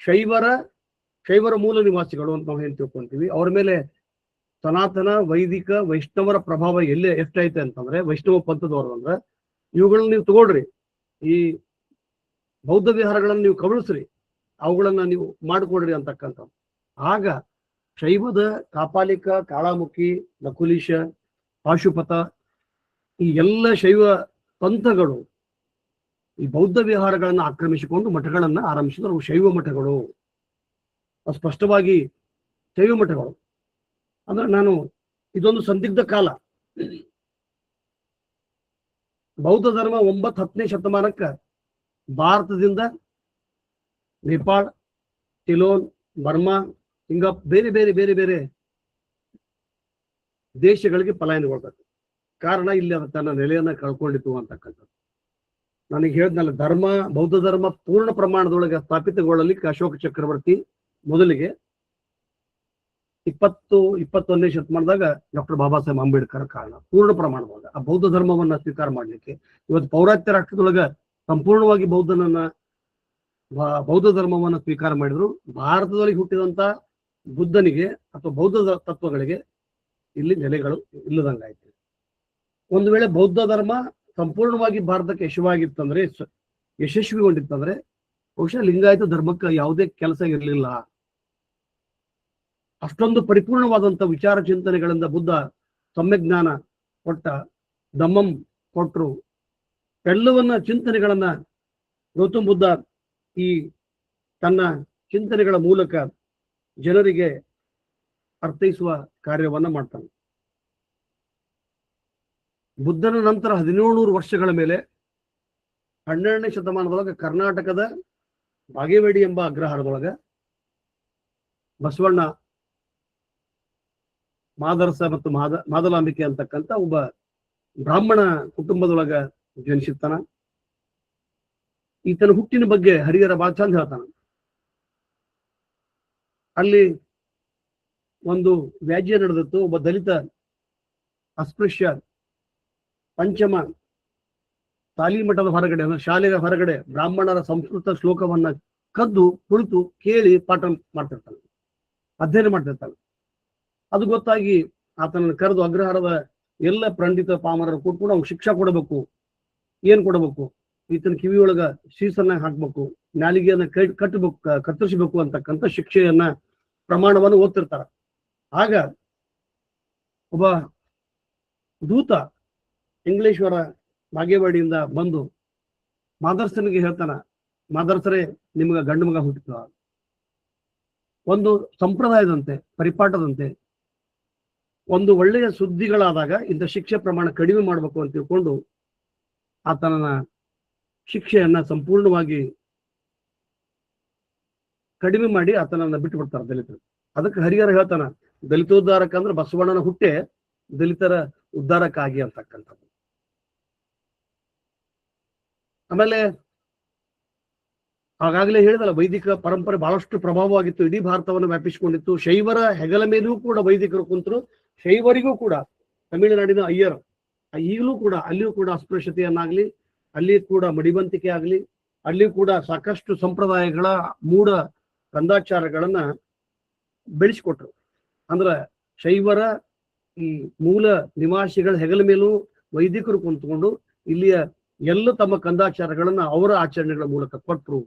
ಶೈವರ ಮೂಲ ನಿವಾಸಿಗಳು ಅಂತ ನಾವು ಏನ್ ತಿಳ್ಕೊಂತೀವಿ, ಅವ್ರ ಮೇಲೆ ಸನಾತನ ವೈದಿಕ ವೈಷ್ಣವರ ಪ್ರಭಾವ ಎಲ್ಲಿ ಎಷ್ಟೈತೆ ಅಂತಂದ್ರೆ ವೈಷ್ಣವ ಪಂಥದವರು ಅಂದ್ರೆ ಇವುಗಳನ್ನ ನೀವು ತಗೊಳ್ರಿ, ಈ ಬೌದ್ಧ ವಿಹಾರಗಳನ್ನು ನೀವು ಕವಳಿಸ್ರಿ, ಅವುಗಳನ್ನ ನೀವು ಮಾಡಿಕೊಡ್ರಿ ಅಂತಕ್ಕಂಥ. ಆಗ ಶೈವದ ಕಾಪಾಲಿಕ, ಕಾಳಾಮುಖಿ, ನಕುಲೀಶ, ಪಾಶುಪತ ಈ ಎಲ್ಲ ಶೈವ ಪಂಥಗಳು ಈ ಬೌದ್ಧ ವಿಹಾರಗಳನ್ನ ಆಕ್ರಮಿಸಿಕೊಂಡು ಮಠಗಳನ್ನ ಆರಂಭಿಸಿದ್ರು. ಶೈವ ಮಠಗಳು ಸ್ಪಷ್ಟವಾಗಿ ಶೈವ ಮಠಗಳು ಅಂದ್ರೆ ನಾನು ಇದೊಂದು ಸಂದಿಗ್ಧ ಕಾಲ. ಬೌದ್ಧ ಧರ್ಮ 9-10ನೇ ಶತಮಾನಕ್ಕ ಭಾರತದಿಂದ ನೇಪಾಳ, ಸಿಲೋನ್, ಬರ್ಮಾ, ಬೇರೆ ಬೇರೆ ಬೇರೆ ಬೇರೆ ದೇಶಗಳಿಗೆ ಪಲಾಯನಗೊಳ್ಬೇಕು. ಕಾರಣ ಇಲ್ಲಿ ಅದು ತನ್ನ ನೆಲೆಯನ್ನ ಕಳ್ಕೊಂಡಿತ್ತು ಅಂತಕ್ಕಂಥದ್ದು. ನನಗೆ ಹೇಳಿದ್ನಲ್ಲ, ಬೌದ್ಧ ಧರ್ಮ ಪೂರ್ಣ ಪ್ರಮಾಣದೊಳಗೆ ಸ್ಥಾಪಿತಗೊಳ್ಳಲಿಕ್ಕೆ ಅಶೋಕ ಚಕ್ರವರ್ತಿ ಮೊದಲಿಗೆ 20-21ನೇ ಶತಮಾನದಾಗ ಡಾಕ್ಟರ್ ಬಾಬಾ ಸಾಹೇಬ್ ಅಂಬೇಡ್ಕರ್ ಕಾರಣ. ಪೂರ್ಣ ಪ್ರಮಾಣದೊಳಗೆ ಆ ಬೌದ್ಧ ಧರ್ಮವನ್ನ ಸ್ವೀಕಾರ ಮಾಡ್ಲಿಕ್ಕೆ ಇವತ್ತು ಪೌರಾತ್ಯ ರಾಷ್ಟ್ರದೊಳಗ ಸಂಪೂರ್ಣವಾಗಿ ಬೌದ್ಧ ಧರ್ಮವನ್ನ ಸ್ವೀಕಾರ ಮಾಡಿದ್ರು. ಭಾರತದಲ್ಲಿ ಹುಟ್ಟಿದಂತ ಬುದ್ಧನಿಗೆ ಅಥವಾ ಬೌದ್ಧ ತತ್ವಗಳಿಗೆ ಇಲ್ಲಿ ನೆಲೆಗಳು ಇಲ್ಲದಂಗಾಯ್ತು. ಒಂದು ವೇಳೆ ಬೌದ್ಧ ಧರ್ಮ ಸಂಪೂರ್ಣವಾಗಿ ಭಾರತಕ್ಕೆ ಯಶಸ್ವಿಗೊಂಡಿತ್ತಂದ್ರೆ ಬಹುಶಃ ಲಿಂಗಾಯತ ಧರ್ಮಕ್ಕೆ ಯಾವುದೇ ಕೆಲಸ ಇರಲಿಲ್ಲ. ಅಷ್ಟೊಂದು ಪರಿಪೂರ್ಣವಾದಂತ ವಿಚಾರ ಚಿಂತನೆಗಳಿಂದ ಬುದ್ಧ ಸಮ್ಯಜ್ಞಾನ ಕೊಟ್ಟ, ದಮ್ಮಂ ಕೊಟ್ರು. ಎಲ್ಲವನ್ನ ಚಿಂತನೆಗಳನ್ನ ಗೌತಮ ಬುದ್ಧ ಈ ತನ್ನ ಚಿಂತನೆಗಳ ಮೂಲಕ ಜನರಿಗೆ ಅರ್ಥೈಸುವ ಕಾರ್ಯವನ್ನ ಮಾಡ್ತಾನೆ. ಬುದ್ಧನ ನಂತರ 1700 ವರ್ಷಗಳ ಮೇಲೆ 12ನೇ ಶತಮಾನದೊಳಗೆ ಕರ್ನಾಟಕದ ಬಾಗೇವಾಡಿ ಎಂಬ ಅಗ್ರಹಾರದೊಳಗ ಬಸವಣ್ಣ ಮಾದರಸ ಮತ್ತು ಮಾದಲಾಂಬಿಕೆ ಅಂತಕ್ಕಂಥ ಒಬ್ಬ ಬ್ರಾಹ್ಮಣ ಕುಟುಂಬದೊಳಗ ಜನಿಸಿರ್ತಾನ. ಈತನ ಹುಟ್ಟಿನ ಬಗ್ಗೆ ಹರಿಹರ ಬಾಳ ಚಂದ ಹೇಳ್ತಾನ. ಅಲ್ಲಿ ಒಂದು ವ್ಯಾಜ್ಯ ನಡೆದಿತ್ತು. ಒಬ್ಬ ದಲಿತ ಅಸ್ಪೃಶ್ಯ ಪಂಚಮ ತಾಲಿಮಠದ ಹೊರಗಡೆ ಅಂದ್ರೆ ಶಾಲೆಯ ಹೊರಗಡೆ ಬ್ರಾಹ್ಮಣರ ಸಂಸ್ಕೃತ ಶ್ಲೋಕವನ್ನ ಕದ್ದು ಕುಳಿತು ಕೇಳಿ ಪಾಠ ಮಾಡ್ತಿರ್ತಾನೆ, ಅಧ್ಯಯನ ಮಾಡ್ತಿರ್ತಾನೆ. ಅದು ಗೊತ್ತಾಗಿ ಆತನನ್ನು ಕರೆದು ಅಗ್ರಹಾರದ ಎಲ್ಲ ಪಂಡಿತ ಪಾಮರರು ಕೂತ್ಕೊಂಡು ಅವ್ನಿಗೆ ಶಿಕ್ಷಾ ಕೊಡಬೇಕು. ಏನ್ ಕೊಡಬೇಕು? ಈತನ ಕಿವಿಯೊಳಗ ಶೀಸನ್ನ ಹಾಕ್ಬೇಕು, ನಾಲಿಗೆಯನ್ನ ಕಟ್ಟಬೇಕು, ಕತ್ತರಿಸಬೇಕು ಅಂತಕ್ಕಂಥ ಶಿಕ್ಷೆಯನ್ನ ಪ್ರಮಾಣವನ್ನು ಓದ್ತಿರ್ತಾರ. ಆಗ ಒಬ್ಬ ದೂತ ಇಂಗ್ಲೇಶ್ವರ ಬಾಗೇವಾಡಿಯಿಂದ ಬಂದು ಮಾದರ್ಸನಿಗೆ ಹೇಳ್ತಾನ, ಮಾದರ್ಸರೇ ನಿಮ್ಗ ಗಂಡು ಮಗ ಹುಟ್ಟಿದ. ಒಂದು ಸಂಪ್ರದಾಯದಂತೆ, ಪರಿಪಾಠದಂತೆ ಒಂದು ಒಳ್ಳೆಯ ಸುದ್ದಿಗಳಾದಾಗ ಇಂಥ ಶಿಕ್ಷೆ ಪ್ರಮಾಣ ಕಡಿಮೆ ಮಾಡಬೇಕು ಅಂತ ತಿಳ್ಕೊಂಡು ಆತನ ಶಿಕ್ಷೆಯನ್ನ ಸಂಪೂರ್ಣವಾಗಿ ಕಡಿಮೆ ಮಾಡಿ ಆತನನ್ನ ಬಿಟ್ಟು ಬಿಡ್ತಾರೆ ದಲಿತರು. ಅದಕ್ಕೆ ಹರಿಹರ ಹೇಳ್ತಾನ, ದಲಿತೋದ್ಧಾರಕ ಅಂದ್ರೆ ಬಸವಣ್ಣನ ಹುಟ್ಟೆ ದಲಿತರ ಉದ್ಧಾರಕ್ಕಾಗಿ ಅಂತಕ್ಕಂಥದ್ದು. ಆಮೇಲೆ ಆಗಾಗಲೇ ಹೇಳಿದಲ್ಲ, ವೈದಿಕ ಪರಂಪರೆ ಬಹಳಷ್ಟು ಪ್ರಭಾವವಾಗಿತ್ತು, ಇಡೀ ಭಾರತವನ್ನು ವ್ಯಾಪಿಸಿಕೊಂಡಿತ್ತು. ಶೈವರ ಹೆಗಲ ಮೇಲೂ ಕೂಡ ವೈದಿಕರು ಕುಂತರು. ಶೈವರಿಗೂ ಕೂಡ ತಮಿಳುನಾಡಿನ ಅಯ್ಯರ್ ಈಗಲೂ ಕೂಡ ಅಲ್ಲಿಯೂ ಕೂಡ ಅಸ್ಪೃಶ್ಯತೆಯನ್ನಾಗ್ಲಿ, ಅಲ್ಲಿ ಕೂಡ ಮಡಿವಂತಿಕೆ ಆಗ್ಲಿ, ಅಲ್ಲಿ ಕೂಡ ಸಾಕಷ್ಟು ಸಂಪ್ರದಾಯಗಳ ಮೂಢ ಕಂದಾಚಾರಗಳನ್ನ ಬೆಳೆಸಿಕೊಟ್ರು. ಅಂದ್ರ ಶೈವರ ಈ ಮೂಲ ನಿವಾಸಿಗಳ ಹೆಗಲ ಮೇಲೂ ವೈದಿಕರು ಕುಂತ್ಕೊಂಡು ಇಲ್ಲಿಯ ಎಲ್ಲ ತಮ್ಮ ಕಂದಾಚಾರಗಳನ್ನ ಅವರ ಆಚರಣೆಗಳ ಮೂಲಕ ಕೊಟ್ಟರು.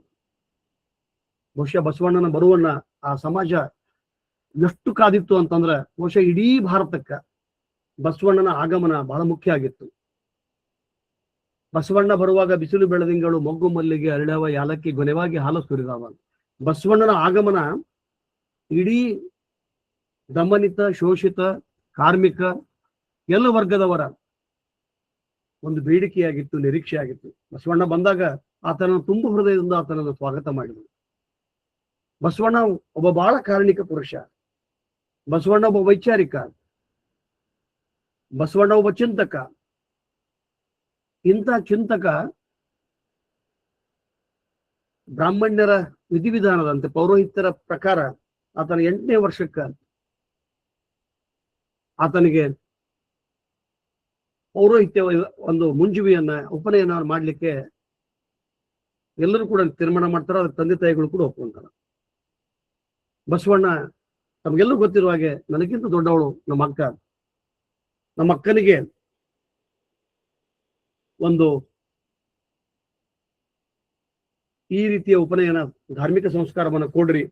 ಬಹುಶಃ ಬಸವಣ್ಣನ ಬರುವನ್ನ ಆ ಸಮಾಜ ಎಷ್ಟು ಕಾದಿತ್ತು ಅಂತಂದ್ರ ಬಹುಶಃ ಇಡೀ ಭಾರತಕ್ಕ ಬಸವಣ್ಣನ ಆಗಮನ ಬಹಳ ಮುಖ್ಯ ಆಗಿತ್ತು. ಬಸವಣ್ಣ ಬರುವಾಗ ಬಿಸಿಲು ಬೆಳದಿಂಗಳು, ಮೊಗ್ಗು ಮಲ್ಲಿಗೆ, ಅರಳವ ಯಾಲಕ್ಕಿ, ಗೊನೆವಾಗಿ ಹಾಲು ಸುರಿದಾವ. ಬಸವಣ್ಣನ ಆಗಮನ ಇಡೀ ದಮನಿತ, ಶೋಷಿತ, ಕಾರ್ಮಿಕ ಎಲ್ಲ ವರ್ಗದವರ ಒಂದು ಬೇಡಿಕೆಯಾಗಿತ್ತು, ನಿರೀಕ್ಷೆ ಆಗಿತ್ತು. ಬಸವಣ್ಣ ಬಂದಾಗ ಆತನ ತುಂಬ ಹೃದಯದಿಂದ ಆತನನ್ನು ಸ್ವಾಗತ ಮಾಡಿದರು. ಬಸವಣ್ಣ ಒಬ್ಬ ಬಹಳ ಕಾರಣಿಕ ಪುರುಷ. ಬಸವಣ್ಣ ಒಬ್ಬ ವೈಚಾರಿಕ, ಬಸವಣ್ಣ ಒಬ್ಬ ಚಿಂತಕ. ಇಂಥ ಚಿಂತಕ ಬ್ರಾಹ್ಮಣ್ಯರ ವಿಧಿವಿಧಾನದಂತೆ ಪೌರೋಹಿತ್ಯರ ಪ್ರಕಾರ ಆತನ 8ನೇ ವರ್ಷಕ್ಕ ಆತನಿಗೆ ಪೌರೋಹಿತ್ಯ ಒಂದು ಮುಂಜುವಿಯನ್ನ ಉಪನಯನ ಮಾಡ್ಲಿಕ್ಕೆ ಎಲ್ಲರೂ ಕೂಡ ತೀರ್ಮಾನ ಮಾಡ್ತಾರೆ. ಅದಕ್ಕೆ ತಂದೆ ತಾಯಿಗಳು ಕೂಡ ಒಪ್ಕೊಂತಾರ. ಬಸವಣ್ಣ ತಮಗೆಲ್ಲೂ ಗೊತ್ತಿರುವ ಹಾಗೆ ನನಗಿಂತ ದೊಡ್ಡವಳು ನಮ್ಮ ಅಕ್ಕ. ನಮ್ಮ ಅಕ್ಕನಿಗೆ ಒಂದು ಈ ರೀತಿಯ ಉಪನಯನ ಧಾರ್ಮಿಕ ಸಂಸ್ಕಾರವನ್ನು ಕೊಡ್ರಿ.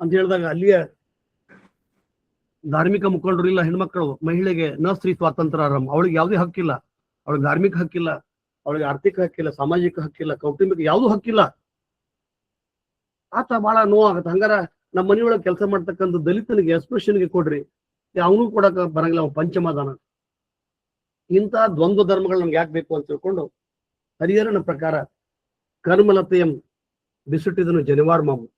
ಅಂತ ಹೇಳಿದಾಗ ಅಲ್ಲಿಯ ಧಾರ್ಮಿಕ ಮುಖಂಡರು ಇಲ್ಲ, ಹೆಣ್ಮಕ್ಳು, ಮಹಿಳೆಗೆ ನ ಸ್ತ್ರೀ ಸ್ವಾತಂತ್ರ್ಯ ಆರಂಭ, ಅವಳಿಗೆ ಯಾವುದೇ ಹಕ್ಕಿಲ್ಲ, ಅವಳಿಗೆ ಧಾರ್ಮಿಕ ಹಕ್ಕಿಲ್ಲ, ಅವಳಿಗೆ ಆರ್ಥಿಕ ಹಕ್ಕಿಲ್ಲ, ಸಾಮಾಜಿಕ ಹಕ್ಕಿಲ್ಲ, ಕೌಟುಂಬಿಕ ಯಾವುದೂ ಹಕ್ಕಿಲ್ಲ. ಆತ ಬಹಳ ನೋವಾಗತ್ತೆ. ಹಂಗಾರ ನಮ್ಮ ಮನೆಯೊಳಗೆ ಕೆಲಸ ಮಾಡ್ತಕ್ಕಂಥ ದಲಿತನಿಗೆ ಎಸ್ಪೆಷನ್ಗೆ ಕೊಡ್ರಿ, ಅವನು ಕೊಡಕ ಬರಂಗಿಲ್ಲ, ಅವನು ಪಂಚಮದಾನ. ಇಂಥ ದ್ವಂದ್ವ ಧರ್ಮಗಳು ನಮ್ಗೆ ಯಾಕೆ ಬೇಕು ಅಂತ ತಿಳ್ಕೊಂಡು ಹರಿಹರನ ಪ್ರಕಾರ ಕರ್ಮಲತೆಯಂ ಬಿಸುಟಿದನು ಜನಿವಾರ್ ಮಾಮು,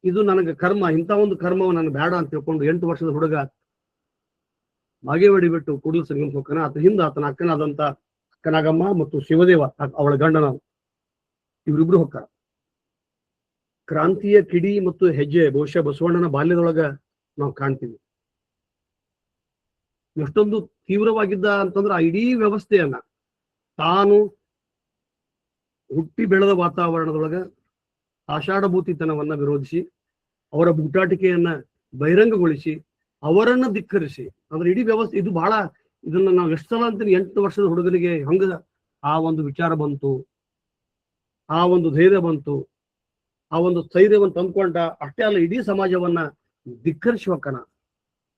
ಇದು ನನಗೆ ಕರ್ಮ, ಇಂಥ ಒಂದು ಕರ್ಮವ ನನಗೆ ಬೇಡ ಅಂತ ತಿಳ್ಕೊಂಡು 8 ವರ್ಷದ ಹುಡುಗ ಮಾಗೇವಾಡಿ ಬಿಟ್ಟು ಕೂಡಲ ಸಂಗಮಕ್ಕೆ ಹೋಗ್ತಾನೆ. ಆತ ಹಿಂದೆ ಆತನ ಅಕ್ಕನಾದಂತ ಅಕ್ಕನಾಗಮ್ಮ ಮತ್ತು ಶಿವದೇವ ಅವಳ ಗಂಡನ ಇವರಿಬ್ರು ಹೋಗ್ತಾರ. ಕ್ರಾಂತಿಯ ಕಿಡಿ ಮತ್ತು ಹೆಜ್ಜೆ ಬಹುಶಃ ಬಸವಣ್ಣನ ಬಾಲ್ಯದೊಳಗ ನಾವು ಕಾಣ್ತೀವಿ. ಎಷ್ಟೊಂದು ತೀವ್ರವಾಗಿದ್ದ ಅಂತಂದ್ರೆ ಆ ಇಡೀ ವ್ಯವಸ್ಥೆಯನ್ನ ತಾನು ಹುಟ್ಟಿ ಬೆಳೆದ ವಾತಾವರಣದೊಳಗ ಆಷಾಢಭೂತಿತನವನ್ನ ವಿರೋಧಿಸಿ, ಅವರ ಬೂಟಾಟಿಕೆಯನ್ನ ಬಹಿರಂಗಗೊಳಿಸಿ, ಅವರನ್ನ ಧಿಕ್ಕರಿಸಿ, ಅಂದ್ರೆ ಇಡೀ ವ್ಯವಸ್ಥೆ ಇದು ಬಹಳ, ಇದನ್ನ ನಾವು ಎಷ್ಟು ಸಲ ಅಂತೀನಿ, 8 ವರ್ಷದ ಹುಡುಗನಿಗೆ ಹಂಗ ಆ ಒಂದು ವಿಚಾರ ಬಂತು, ಆ ಒಂದು ಧೈರ್ಯ ಬಂತು, ಆ ಒಂದು ಸ್ಥೈರ್ಯವನ್ನು ತಂದ್ಕೊಂಡ. ಅಷ್ಟೇ ಅಲ್ಲ, ಇಡೀ ಸಮಾಜವನ್ನ ಧಿಕ್ಕರಿಸುವಕ್ಕನ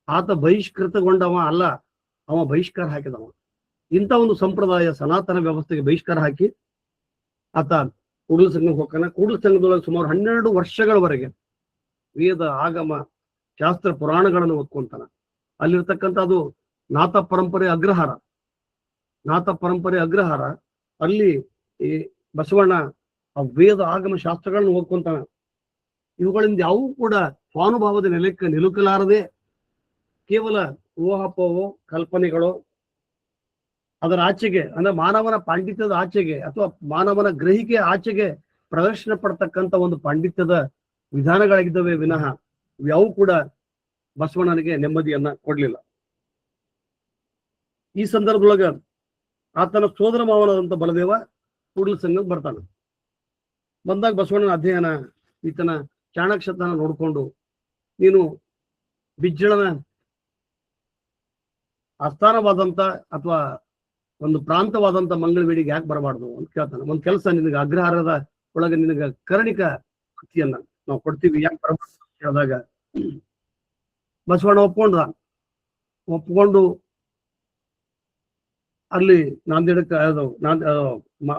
ಆತ ಬಹಿಷ್ಕೃತಗೊಂಡವ ಅಲ್ಲ, ಅವ ಬಹಿಷ್ಕಾರ ಹಾಕಿದವ. ಇಂಥ ಒಂದು ಸಂಪ್ರದಾಯ ಸನಾತನ ವ್ಯವಸ್ಥೆಗೆ ಬಹಿಷ್ಕಾರ ಹಾಕಿ ಆತ ಕೂಡಲ ಸಂಘಕ್ಕೆ ಹೋಗ್ತಾನೆ. ಕೂಡಲ ಸಂಘದೊಳಗೆ ಸುಮಾರು 12 ವರ್ಷಗಳವರೆಗೆ ವೇದ ಆಗಮ ಶಾಸ್ತ್ರ ಪುರಾಣಗಳನ್ನು ಓದ್ಕೊಂತಾನ. ಅಲ್ಲಿರ್ತಕ್ಕಂಥ ಅದು ನಾಥ ಪರಂಪರೆ ಅಗ್ರಹಾರ, ನಾಥ ಪರಂಪರೆ ಅಗ್ರಹಾರ. ಅಲ್ಲಿ ಈ ಬಸವಣ್ಣ ಆ ವೇದ ಆಗಮ ಶಾಸ್ತ್ರಗಳನ್ನು ಓದ್ಕೊಂತಾನ. ಇವುಗಳಿಂದ ಯಾವೂ ಕೂಡ ಸ್ವಾನುಭಾವದ ನೆಲಕ್ಕೆ ನಿಲುಕಲಾರದೆ ಕೇವಲ ಊಹಾಪೋಹೋ ಕಲ್ಪನೆಗಳು, ಅದರ ಆಚೆಗೆ ಅಂದ್ರೆ ಮಾನವನ ಪಾಂಡಿತ್ಯದ ಆಚೆಗೆ ಅಥವಾ ಮಾನವನ ಗ್ರಹಿಕೆ ಆಚೆಗೆ ಪ್ರದರ್ಶನ ಪಡ್ತಕ್ಕಂಥ ಒಂದು ಪಾಂಡಿತ್ಯದ ವಿಧಾನಗಳಾಗಿದ್ದಾವೆ ವಿನಃ ಯಾವೂ ಕೂಡ ಬಸವಣ್ಣನಿಗೆ ನೆಮ್ಮದಿಯನ್ನ ಕೊಡ್ಲಿಲ್ಲ. ಈ ಸಂದರ್ಭದೊಳಗ ಆತನ ಸೋದರ ಮಾವನಾದಂತ ಬಲದೇವ ಕೂಡಲ ಸಂಘಕ್ಕೆ ಬರ್ತಾನೆ. ಬಂದಾಗ ಬಸವಣ್ಣನ ಅಧ್ಯಯನ, ಈತನ ಚಾಣಾಕ್ಷತನ ನೋಡ್ಕೊಂಡು, ನೀನು ಬಿಜ್ಜಳನ ಆಸ್ಥಾನವಾದಂತ ಅಥವಾ ಒಂದು ಪ್ರಾಂತವಾದಂತ ಮಂಗಳವೇಡಿಗೆ ಯಾಕೆ ಬರಬಾರ್ದು ಅಂತ ಕೇಳ್ತಾನೆ. ಒಂದ್ ಕೆಲಸ, ನಿನಗೆ ಅಗ್ರಹಾರದ ಒಳಗೆ ನಿನಗೆ ಕರ್ಣಿಕ ಕೃತಿಯನ್ನ ನಾವು ಕೊಡ್ತೀವಿ, ಯಾಕೆ ಬರಬಾರ್ದು ಅಂತ ಹೇಳಿದಾಗ ಬಸವಣ್ಣ ಒಪ್ಕೊಂಡು ಅಲ್ಲಿ ನಾಂದೇಡಕ್ಕೆ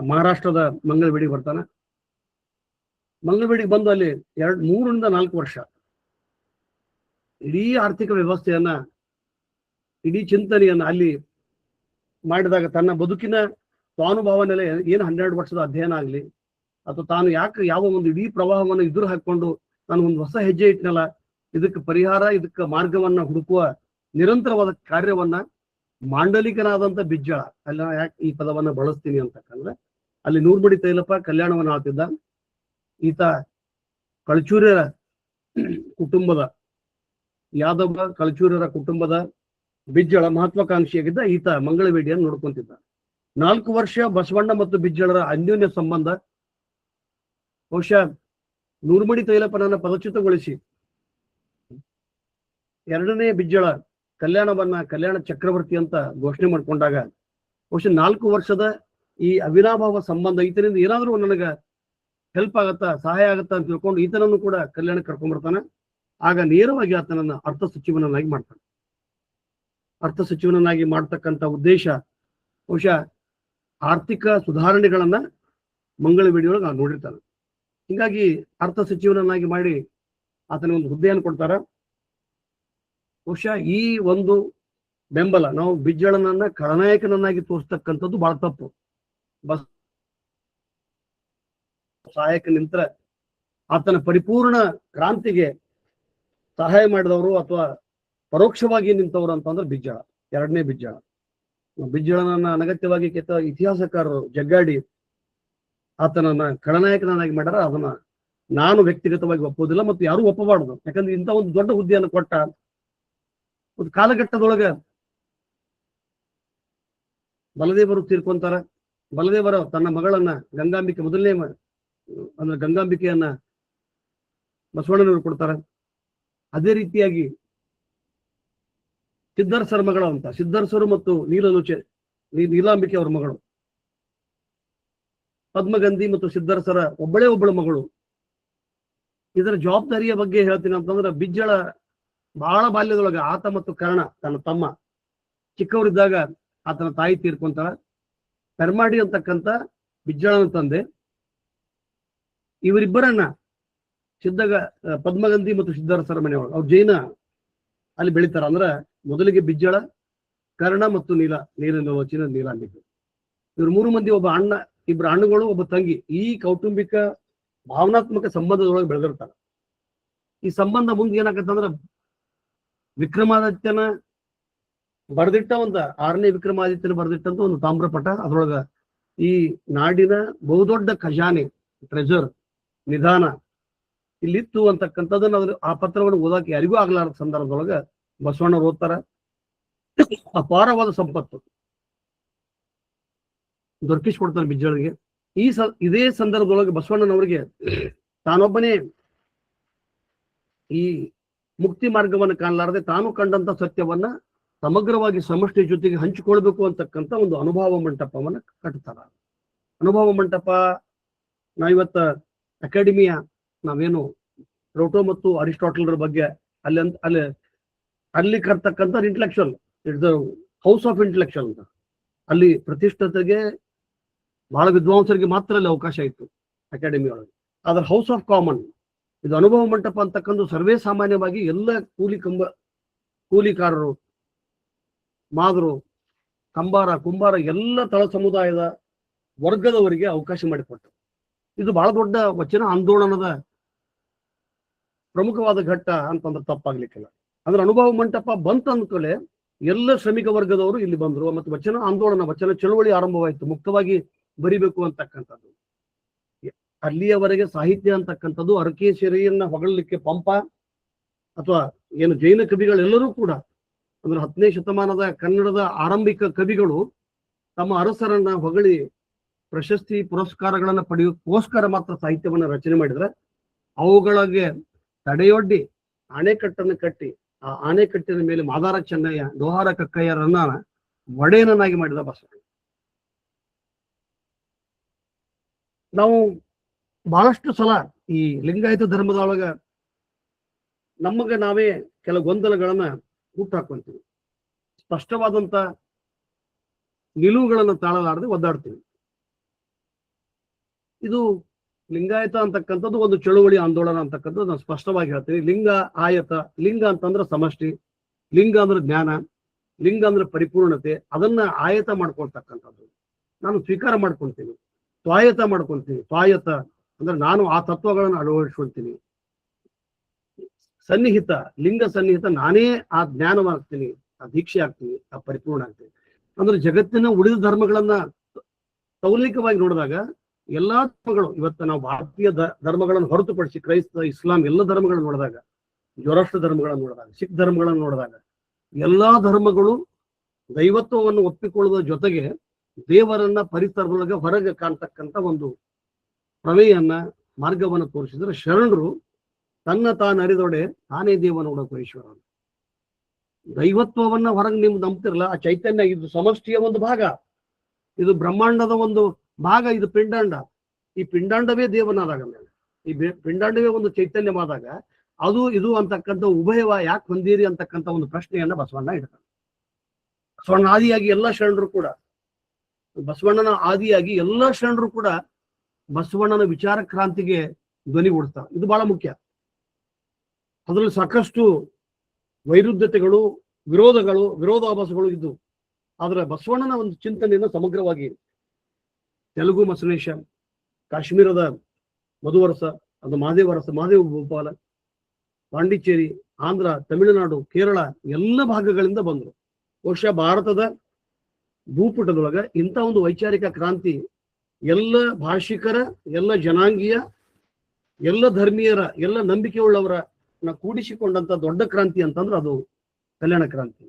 ಮಹಾರಾಷ್ಟ್ರದ ಮಂಗಳವೇಡಿಗೆ ಬರ್ತಾನೆ. ಮಂಗಳವೇಡಿಗೆ ಬಂದು ಅಲ್ಲಿ 3 ರಿಂದ 4 ವರ್ಷ ಇಡೀ ಆರ್ಥಿಕ ವ್ಯವಸ್ಥೆಯನ್ನ, ಇಡೀ ಚಿಂತನೆಯನ್ನ ಅಲ್ಲಿ ಮಾಡಿದಾಗ ತನ್ನ ಬದುಕಿನ ಸ್ವಾನುಭಾವ ನೆಲೆ ಏನು 12 ವರ್ಷದ ಅಧ್ಯಯನ ಆಗ್ಲಿ ಅಥವಾ ತಾನು ಯಾಕೆ ಯಾವ ಒಂದು ಇಡೀ ಪ್ರವಾಹವನ್ನು ಎದುರು ಹಾಕೊಂಡು ನಾನು ಒಂದು ಹೊಸ ಹೆಜ್ಜೆ ಇಟ್ನಲ್ಲ, ಇದಕ್ಕೆ ಪರಿಹಾರ, ಇದಕ್ಕೆ ಮಾರ್ಗವನ್ನ ಹುಡುಕುವ ನಿರಂತರವಾದ ಕಾರ್ಯವನ್ನ ಮಾಂಡಲಿಕನಾದಂತ ಬಿಜ್ಜಳ, ಅಲ್ಲ ಯಾಕೆ ಈ ಪದವನ್ನ ಬಳಸ್ತೀನಿ ಅಂತಕ್ಕಂದ್ರೆ ಅಲ್ಲಿ ನೂರ್ಮಡಿ ತೈಲಪ್ಪ ಕಲ್ಯಾಣವನ್ನ ಆಳ್ತಿದ್ದ. ಈತ ಕಳಚೂರ್ಯರ ಕುಟುಂಬದ, ಯಾದವ ಕಳಚೂರ್ಯರ ಕುಟುಂಬದ ಬಿಜ್ಜಳ ಮಹತ್ವಾಕಾಂಕ್ಷಿಯಾಗಿದ್ದ. ಈತ ಮಂಗಳವೇಡಿಯನ್ನು ನೋಡ್ಕೊಂತಿದ್ದ. 4 ವರ್ಷ ಬಸವಣ್ಣ ಮತ್ತು ಬಿಜ್ಜಳರ ಅನ್ಯೋನ್ಯ ಸಂಬಂಧ ಬಹುಶಃ ನೂರ್ಮಡಿ ತೈಲಪ್ಪನನ್ನ ಪದಚ್ಯುತಗೊಳಿಸಿ 2ನೇ ಬಿಜ್ಜಳ ಕಲ್ಯಾಣ ಚಕ್ರವರ್ತಿ ಅಂತ ಘೋಷಣೆ ಮಾಡ್ಕೊಂಡಾಗ ಬಹುಶಃ 4 ವರ್ಷದ ಈ ಅವಿನಾಭಾವ ಸಂಬಂಧ, ಈತನಿಂದ ಏನಾದ್ರೂ ನನಗ ಹೆಲ್ಪ್ ಆಗತ್ತಾ, ಸಹಾಯ ಆಗತ್ತಾ ಅಂತ ತಿಳ್ಕೊಂಡು ಈತನನ್ನು ಕೂಡ ಕಲ್ಯಾಣಕ್ಕೆ ಕರ್ಕೊಂಡ್ಬರ್ತಾನೆ. ಆಗ ನೇರವಾಗಿ ಆತನನ್ನ ಅರ್ಥ ಸಚಿವನನ್ನಾಗಿ ಮಾಡ್ತಾನೆ. ಅರ್ಥ ಸಚಿವನನ್ನಾಗಿ ಮಾಡ್ತಕ್ಕಂಥ ಉದ್ದೇಶ ಬಹುಶಃ ಆರ್ಥಿಕ ಸುಧಾರಣೆಗಳನ್ನ ಮಂಗಳವೇಡಿಯೊಳಗೆ ನಾವು ನೋಡಿರ್ತಾನೆ. ಹೀಗಾಗಿ ಅರ್ಥ ಸಚಿವನನ್ನಾಗಿ ಮಾಡಿ ಆತನ ಒಂದು ಹುದ್ದೆಯನ್ನು ಕೊಡ್ತಾರ. ಬಹುಶಃ ಈ ಒಂದು ಬೆಂಬಲ ನಾವು ಬಿಜ್ಜಳನನ್ನ ಖಳನಾಯಕನನ್ನಾಗಿ ತೋರಿಸ್ತಕ್ಕಂಥದ್ದು ಬಹಳ ತಪ್ಪು. ಸಹಾಯಕ ನಿಂತರ ಆತನ ಪರಿಪೂರ್ಣ ಕ್ರಾಂತಿಗೆ ಸಹಾಯ ಮಾಡಿದವರು ಅಥವಾ ಪರೋಕ್ಷವಾಗಿ ನಿಂತವರು ಅಂತಂದ್ರೆ ಬಿಜ್ಜಳ, 2ನೇ ಬಿಜ್ಜಳ. ಬಿಜ್ಜಳನನ್ನ ಅನಗತ್ಯವಾಗಿ ಇತಿಹಾಸಕಾರರು ಜಗ್ಗಾಡಿ ಆತನನ್ನ ಖಳನಾಯಕನನ್ನಾಗಿ ಮಾಡ್ಯಾರ. ಅದನ್ನ ನಾನು ವ್ಯಕ್ತಿಗತವಾಗಿ ಒಪ್ಪೋದಿಲ್ಲ ಮತ್ತು ಯಾರು ಒಪ್ಪಬಾರ್ದು. ಯಾಕಂದ್ರೆ ಇಂಥ ಒಂದು ದೊಡ್ಡ ಹುದ್ದೆಯನ್ನು ಕೊಟ್ಟ ಒಂದು ಕಾಲಘಟ್ಟದೊಳಗ ಬಲದೇವರು ತೀರ್ಕೊಂತಾರ. ಬಲದೇವರ ತನ್ನ ಮಗಳನ್ನ ಗಂಗಾಂಬಿಕೆ ಮೊದಲನೇ ಅಂದ್ರೆ ಗಂಗಾಂಬಿಕೆಯನ್ನ ಬಸವಣ್ಣನವರು ಕೊಡ್ತಾರ. ಅದೇ ರೀತಿಯಾಗಿ ಸಿದ್ಧರ್ಸರ ಮಗಳ ಅಂತ ಸಿದ್ಧರ್ಸರು ಮತ್ತು ನೀಲಾಂಬಿಕೆ ಅವರ ಮಗಳು ಪದ್ಮಗಂಧಿ ಮತ್ತು ಸಿದ್ಧರ್ಸರ ಒಬ್ಬಳು ಮಗಳು. ಇದರ ಜವಾಬ್ದಾರಿಯ ಬಗ್ಗೆ ಹೇಳ್ತೀನಿ ಅಂತಂದ್ರೆ ಬಿಜ್ಜಳ ಬಹಳ ಬಾಲ್ಯದೊಳಗ ಆತ ಮತ್ತು ಕರ್ಣ ತನ್ನ ತಮ್ಮ ಚಿಕ್ಕವರಿದ್ದಾಗ ಆತನ ತಾಯಿ ತೀರ್ಕೊಂತಾಳ. ಪೆರ್ಮಾಡಿ ಅಂತಕ್ಕಂಥ ಬಿಜ್ಜಳನ ತಂದೆ ಇವರಿಬ್ಬರನ್ನ ಪದ್ಮಗಂಧಿ ಮತ್ತು ಸಿದ್ಧರಸರ ಮನೆಯೊಳಗೆ ಅವ್ರು ಜೈನ ಅಲ್ಲಿ ಬೆಳಿತಾರ. ಅಂದ್ರ ಮೊದಲಿಗೆ ಬಿಜ್ಜಳ, ಕರ್ಣ ಮತ್ತು ನೀಲಾಂಬಿಕೆ ಇವ್ರು 3 ಮಂದಿ, ಒಬ್ಬ ಅಣ್ಣ, ಇಬ್ರು ಹಣ್ಣುಗಳು, ಒಬ್ಬ ತಂಗಿ. ಈ ಕೌಟುಂಬಿಕ ಭಾವನಾತ್ಮಕ ಸಂಬಂಧದೊಳಗೆ ಬೆಳೆದಿರ್ತಾರ. ಈ ಸಂಬಂಧ ಮುಂದೆ ಏನಾಗತ್ತಂದ್ರ ವಿಕ್ರಮಾದಿತ್ಯನ ಬರೆದಿಟ್ಟ ಒಂದು 6ನೇ ವಿಕ್ರಮಾದಿತ್ಯನ ಬರೆದಿಟ್ಟಂತ ಒಂದು ತಾಮ್ರಪಟ. ಅದ್ರೊಳಗ ಈ ನಾಡಿನ ಬಹುದೊಡ್ಡ ಖಜಾನೆ, ಟ್ರೆಜರ್, ನಿಧಾನ ಇಲ್ಲಿತ್ತು ಅಂತಕ್ಕಂಥದ್ದನ್ನ ಆ ಪತ್ರವನ್ನು ಓದಾಕ ಯಾರಿಗೂ ಆಗ್ಲಾರದ ಸಂದರ್ಭದೊಳಗ ಬಸವಣ್ಣವ್ರು ಓದ್ತಾರ. ಅಪಾರವಾದ ಸಂಪತ್ತು ದೊರಕಿಸ್ಕೊಡ್ತಾನೆ ಬಿಜ್ಜಳಿಗೆ. ಇದೇ ಸಂದರ್ಭದೊಳಗೆ ಬಸವಣ್ಣನವರಿಗೆ ತಾನೊಬ್ಬನೇ ಈ ಮುಕ್ತಿ ಮಾರ್ಗವನ್ನು ಕಾಣಲಾರದೆ ತಾನು ಕಂಡಂತ ಸತ್ಯವನ್ನ ಸಮಗ್ರವಾಗಿ ಸಮಷ್ಟಿ ಜೊತೆಗೆ ಹಂಚಿಕೊಳ್ಬೇಕು ಅಂತಕ್ಕಂಥ ಒಂದು ಅನುಭವ ಮಂಟಪವನ್ನ ಕಟ್ತಾರ. ಅನುಭವ ಮಂಟಪ ನಾವಿವತ್ತ ಅಕಾಡೆಮಿಯ ನಾವೇನು ಪ್ಲೂಟೋ ಮತ್ತು ಅರಿಸ್ಟಾಟಲ್ರ ಬಗ್ಗೆ ಅಲ್ಲಿ ಕರ್ತಕ್ಕಂಥ intellectual, it's the house of intellectual ಅಂತ. ಅಲ್ಲಿ ಪ್ರತಿಷ್ಠತೆಗೆ ಬಹಳ ವಿದ್ವಾಂಸರಿಗೆ ಮಾತ್ರ ಅಲ್ಲಿ ಅವಕಾಶ ಇತ್ತು ಅಕಾಡೆಮಿ ಒಳಗೆ. ಆದ್ರೆ ಹೌಸ್ ಆಫ್ ಕಾಮನ್, ಇದು ಅನುಭವ ಮಂಟಪ ಅಂತಕ್ಕಂಥ ಸರ್ವೇ ಸಾಮಾನ್ಯವಾಗಿ ಎಲ್ಲ ಕೂಲಿಕಾರರು, ಮಾದರು, ಕುಂಬಾರ ಎಲ್ಲ ತಳ ಸಮುದಾಯದ ವರ್ಗದವರಿಗೆ ಅವಕಾಶ ಮಾಡಿಕೊಟ್ಟು. ಇದು ಬಹಳ ದೊಡ್ಡ ವಚನ ಆಂದೋಲನದ ಪ್ರಮುಖವಾದ ಘಟ್ಟ ಅಂತಂದ್ರೆ ತಪ್ಪಾಗ್ಲಿಕ್ಕಿಲ್ಲ. ಅಂದ್ರೆ ಅನುಭವ ಮಂಟಪ ಬಂತ ಅಂದ್ಕೊಳ್ಳೆ ಎಲ್ಲ ಶ್ರಮಿಕ ವರ್ಗದವರು ಇಲ್ಲಿ ಬಂದ್ರು ಮತ್ತು ವಚನ ಆಂದೋಲನ, ವಚನ ಚಳುವಳಿ ಆರಂಭವಾಯಿತು. ಮುಕ್ತವಾಗಿ ಬರಿಬೇಕು ಅಂತಕ್ಕಂಥದ್ದು. ಅಲ್ಲಿಯವರೆಗೆ ಸಾಹಿತ್ಯ ಅಂತಕ್ಕಂಥದ್ದು ಅರಕೇಶ್ವರಿಯನ್ನ ಹೊಗಳಲಿಕ್ಕೆ ಪಂಪ ಅಥವಾ ಏನು ಜೈನ ಕವಿಗಳೆಲ್ಲರೂ ಕೂಡ ಅಂದ್ರೆ 10ನೇ ಶತಮಾನದ ಕನ್ನಡದ ಆರಂಭಿಕ ಕವಿಗಳು ತಮ್ಮ ಅರಸರನ್ನ ಹೊಗಳಿ ಪ್ರಶಸ್ತಿ ಪುರಸ್ಕಾರಗಳನ್ನ ಪಡೆಯೋಕ್ಕೋಸ್ಕರ ಮಾತ್ರ ಸಾಹಿತ್ಯವನ್ನ ರಚನೆ ಮಾಡಿದ್ರೆ, ಅವುಗಳಿಗೆ ತಡೆಯೊಡ್ಡಿ ಅಣೆಕಟ್ಟನ್ನು ಕಟ್ಟಿ ಆ ಅಣೆಕಟ್ಟಿನ ಮೇಲೆ ಮಾದಾರ ಚೆನ್ನಯ್ಯ, ದೋಹಾರ ಕಕ್ಕಯ್ಯರನ್ನ ಒಡೆಯನನ್ನಾಗಿ ಮಾಡಿದ ಬಸವಣ್ಣ. ನಾವು ಬಹಳಷ್ಟು ಸಲ ಈ ಲಿಂಗಾಯತ ಧರ್ಮದೊಳಗ ನಮಗೆ ನಾವೇ ಕೆಲ ಗೊಂದಲಗಳನ್ನ ಹುಟ್ಟಾಕೊಂತೀವಿ. ಸ್ಪಷ್ಟವಾದಂತ ನಿಲುವುಗಳನ್ನು ತಾಳಲಾರದೆ ಒದ್ದಾಡ್ತೀವಿ. ಇದು ಲಿಂಗಾಯತ ಅಂತಕ್ಕಂಥದ್ದು ಒಂದು ಚಳುವಳಿ ಆಂದೋಲನ ಅಂತಕ್ಕಂಥದ್ದು ನಾನು ಸ್ಪಷ್ಟವಾಗಿ ಹೇಳ್ತೀನಿ. ಲಿಂಗ ಆಯತ, ಲಿಂಗ ಅಂತಂದ್ರೆ ಸಮಷ್ಟಿ, ಲಿಂಗ ಅಂದ್ರೆ ಜ್ಞಾನ, ಲಿಂಗ ಅಂದ್ರೆ ಪರಿಪೂರ್ಣತೆ. ಅದನ್ನ ಆಯತ ಮಾಡ್ಕೊಳ್ತಕ್ಕಂಥದ್ದು ನಾನು ಸ್ವೀಕಾರ ಮಾಡ್ಕೊಳ್ತೀನಿ. ಸ್ವಾಯತ ಮಾಡ್ಕೊಳ್ತೀನಿ. ಸ್ವಾಯತ ಅಂದ್ರೆ ನಾನು ಆ ತತ್ವಗಳನ್ನು ಅಳವಡಿಸ್ಕೊಳ್ತೀನಿ. ಸನ್ನಿಹಿತ, ಲಿಂಗ ಸನ್ನಿಹಿತ, ನಾನೇ ಆ ಜ್ಞಾನವಾಗ್ತೀನಿ, ಆ ದೀಕ್ಷೆ ಆಗ್ತೀನಿ, ಆ ಪರಿಪೂರ್ಣ ಆಗ್ತೀನಿ. ಅಂದ್ರೆ ಜಗತ್ತಿನ ಉಳಿದ ಧರ್ಮಗಳನ್ನ ತೌಲಿಕವಾಗಿ ನೋಡಿದಾಗ ಎಲ್ಲಾ ಧರ್ಮಗಳು, ಇವತ್ತು ನಾವು ಭಾರತೀಯ ಧರ್ಮಗಳನ್ನು ಹೊರತುಪಡಿಸಿ ಕ್ರೈಸ್ತ, ಇಸ್ಲಾಂ ಎಲ್ಲ ಧರ್ಮಗಳನ್ನು ನೋಡಿದಾಗ, ಜೊರಾಷ್ಟ್ರ ಧರ್ಮಗಳನ್ನು ನೋಡಿದಾಗ, ಸಿಖ್ ಧರ್ಮಗಳನ್ನು ನೋಡಿದಾಗ, ಎಲ್ಲಾ ಧರ್ಮಗಳು ದೈವತ್ವವನ್ನು ಒಪ್ಪಿಕೊಳ್ಳುವ ಜೊತೆಗೆ ದೇವರನ್ನ ಪರಿಸರದೊಳಗೆ ಹೊರಗೆ ಕಾಣ್ತಕ್ಕಂಥ ಒಂದು ಪ್ರಮೇಯನ್ನ, ಮಾರ್ಗವನ್ನು ತೋರಿಸಿದ್ರೆ ಶರಣರು ತನ್ನ ತಾನು ಅರಿದೊಡೆ ತಾನೇ ದೇವ ನೋಡೋಕೆ ಈಶ್ವರ. ದೈವತ್ವವನ್ನ ಹೊರಗೆ ನೀವು ನಂಬ್ತಿರಲ್ಲ, ಆ ಚೈತನ್ಯ ಇದು ಸಮಷ್ಟಿಯ ಒಂದು ಭಾಗ, ಇದು ಬ್ರಹ್ಮಾಂಡದ ಒಂದು ಭಾಗ, ಇದು ಪಿಂಡಾಂಡ. ಈ ಪಿಂಡಾಂಡವೇ ದೇವನಾದಾಗ ಮೇಲೆ, ಈ ಪಿಂಡಾಂಡವೇ ಒಂದು ಚೈತನ್ಯವಾದಾಗ ಅದು ಇದು ಅಂತಕ್ಕಂಥ ಉಭಯವ ಯಾಕೆ ಹೊಂದಿರಿ ಅಂತಕ್ಕಂಥ ಒಂದು ಪ್ರಶ್ನೆಯನ್ನ ಬಸವಣ್ಣ ಇಡ್ತಾನೆ. ಬಸವಣ್ಣ ಆದಿಯಾಗಿ ಎಲ್ಲ ಶರಣರು ಕೂಡ, ಬಸವಣ್ಣನ ಆದಿಯಾಗಿ ಎಲ್ಲ ಶರಣರು ಕೂಡ ಬಸವಣ್ಣನ ವಿಚಾರ ಕ್ರಾಂತಿಗೆ ಧ್ವನಿ ಓಡಿಸ್ತಾರೆ. ಇದು ಬಹಳ ಮುಖ್ಯ. ಅದರಲ್ಲಿ ಸಾಕಷ್ಟು ವೈರುಧ್ಯತೆಗಳು, ವಿರೋಧಾಭಾಸಗಳು ಇದ್ದು, ಆದ್ರೆ ಬಸವಣ್ಣನ ಒಂದು ಚಿಂತನೆಯನ್ನು ಸಮಗ್ರವಾಗಿ ತೆಲುಗು ಮಸನೇಶ, ಕಾಶ್ಮೀರದ ಮಧುವರಸ, ಅದು ಮಹಾದೇವ ಗೋಪಾಲ, ಪಾಂಡಿಚೇರಿ, ಆಂಧ್ರ, ತಮಿಳುನಾಡು, ಕೇರಳ ಎಲ್ಲ ಭಾಗಗಳಿಂದ ಬಂದರು. ಬಹುಶಃ ಭಾರತದ ಭೂಪಟದೊಳಗ ಇಂಥ ಒಂದು ವೈಚಾರಿಕ ಕ್ರಾಂತಿ ಎಲ್ಲ ಭಾಷಿಕರ, ಎಲ್ಲ ಜನಾಂಗೀಯ ಎಲ್ಲ ಧರ್ಮೀಯರ ಎಲ್ಲ ನಂಬಿಕೆ ಉಳ್ಳವರನ್ನ ಕೂಡಿಸಿಕೊಂಡಂತ ದೊಡ್ಡ ಕ್ರಾಂತಿ ಅಂತಂದ್ರೆ ಅದು ಕಲ್ಯಾಣ ಕ್ರಾಂತಿ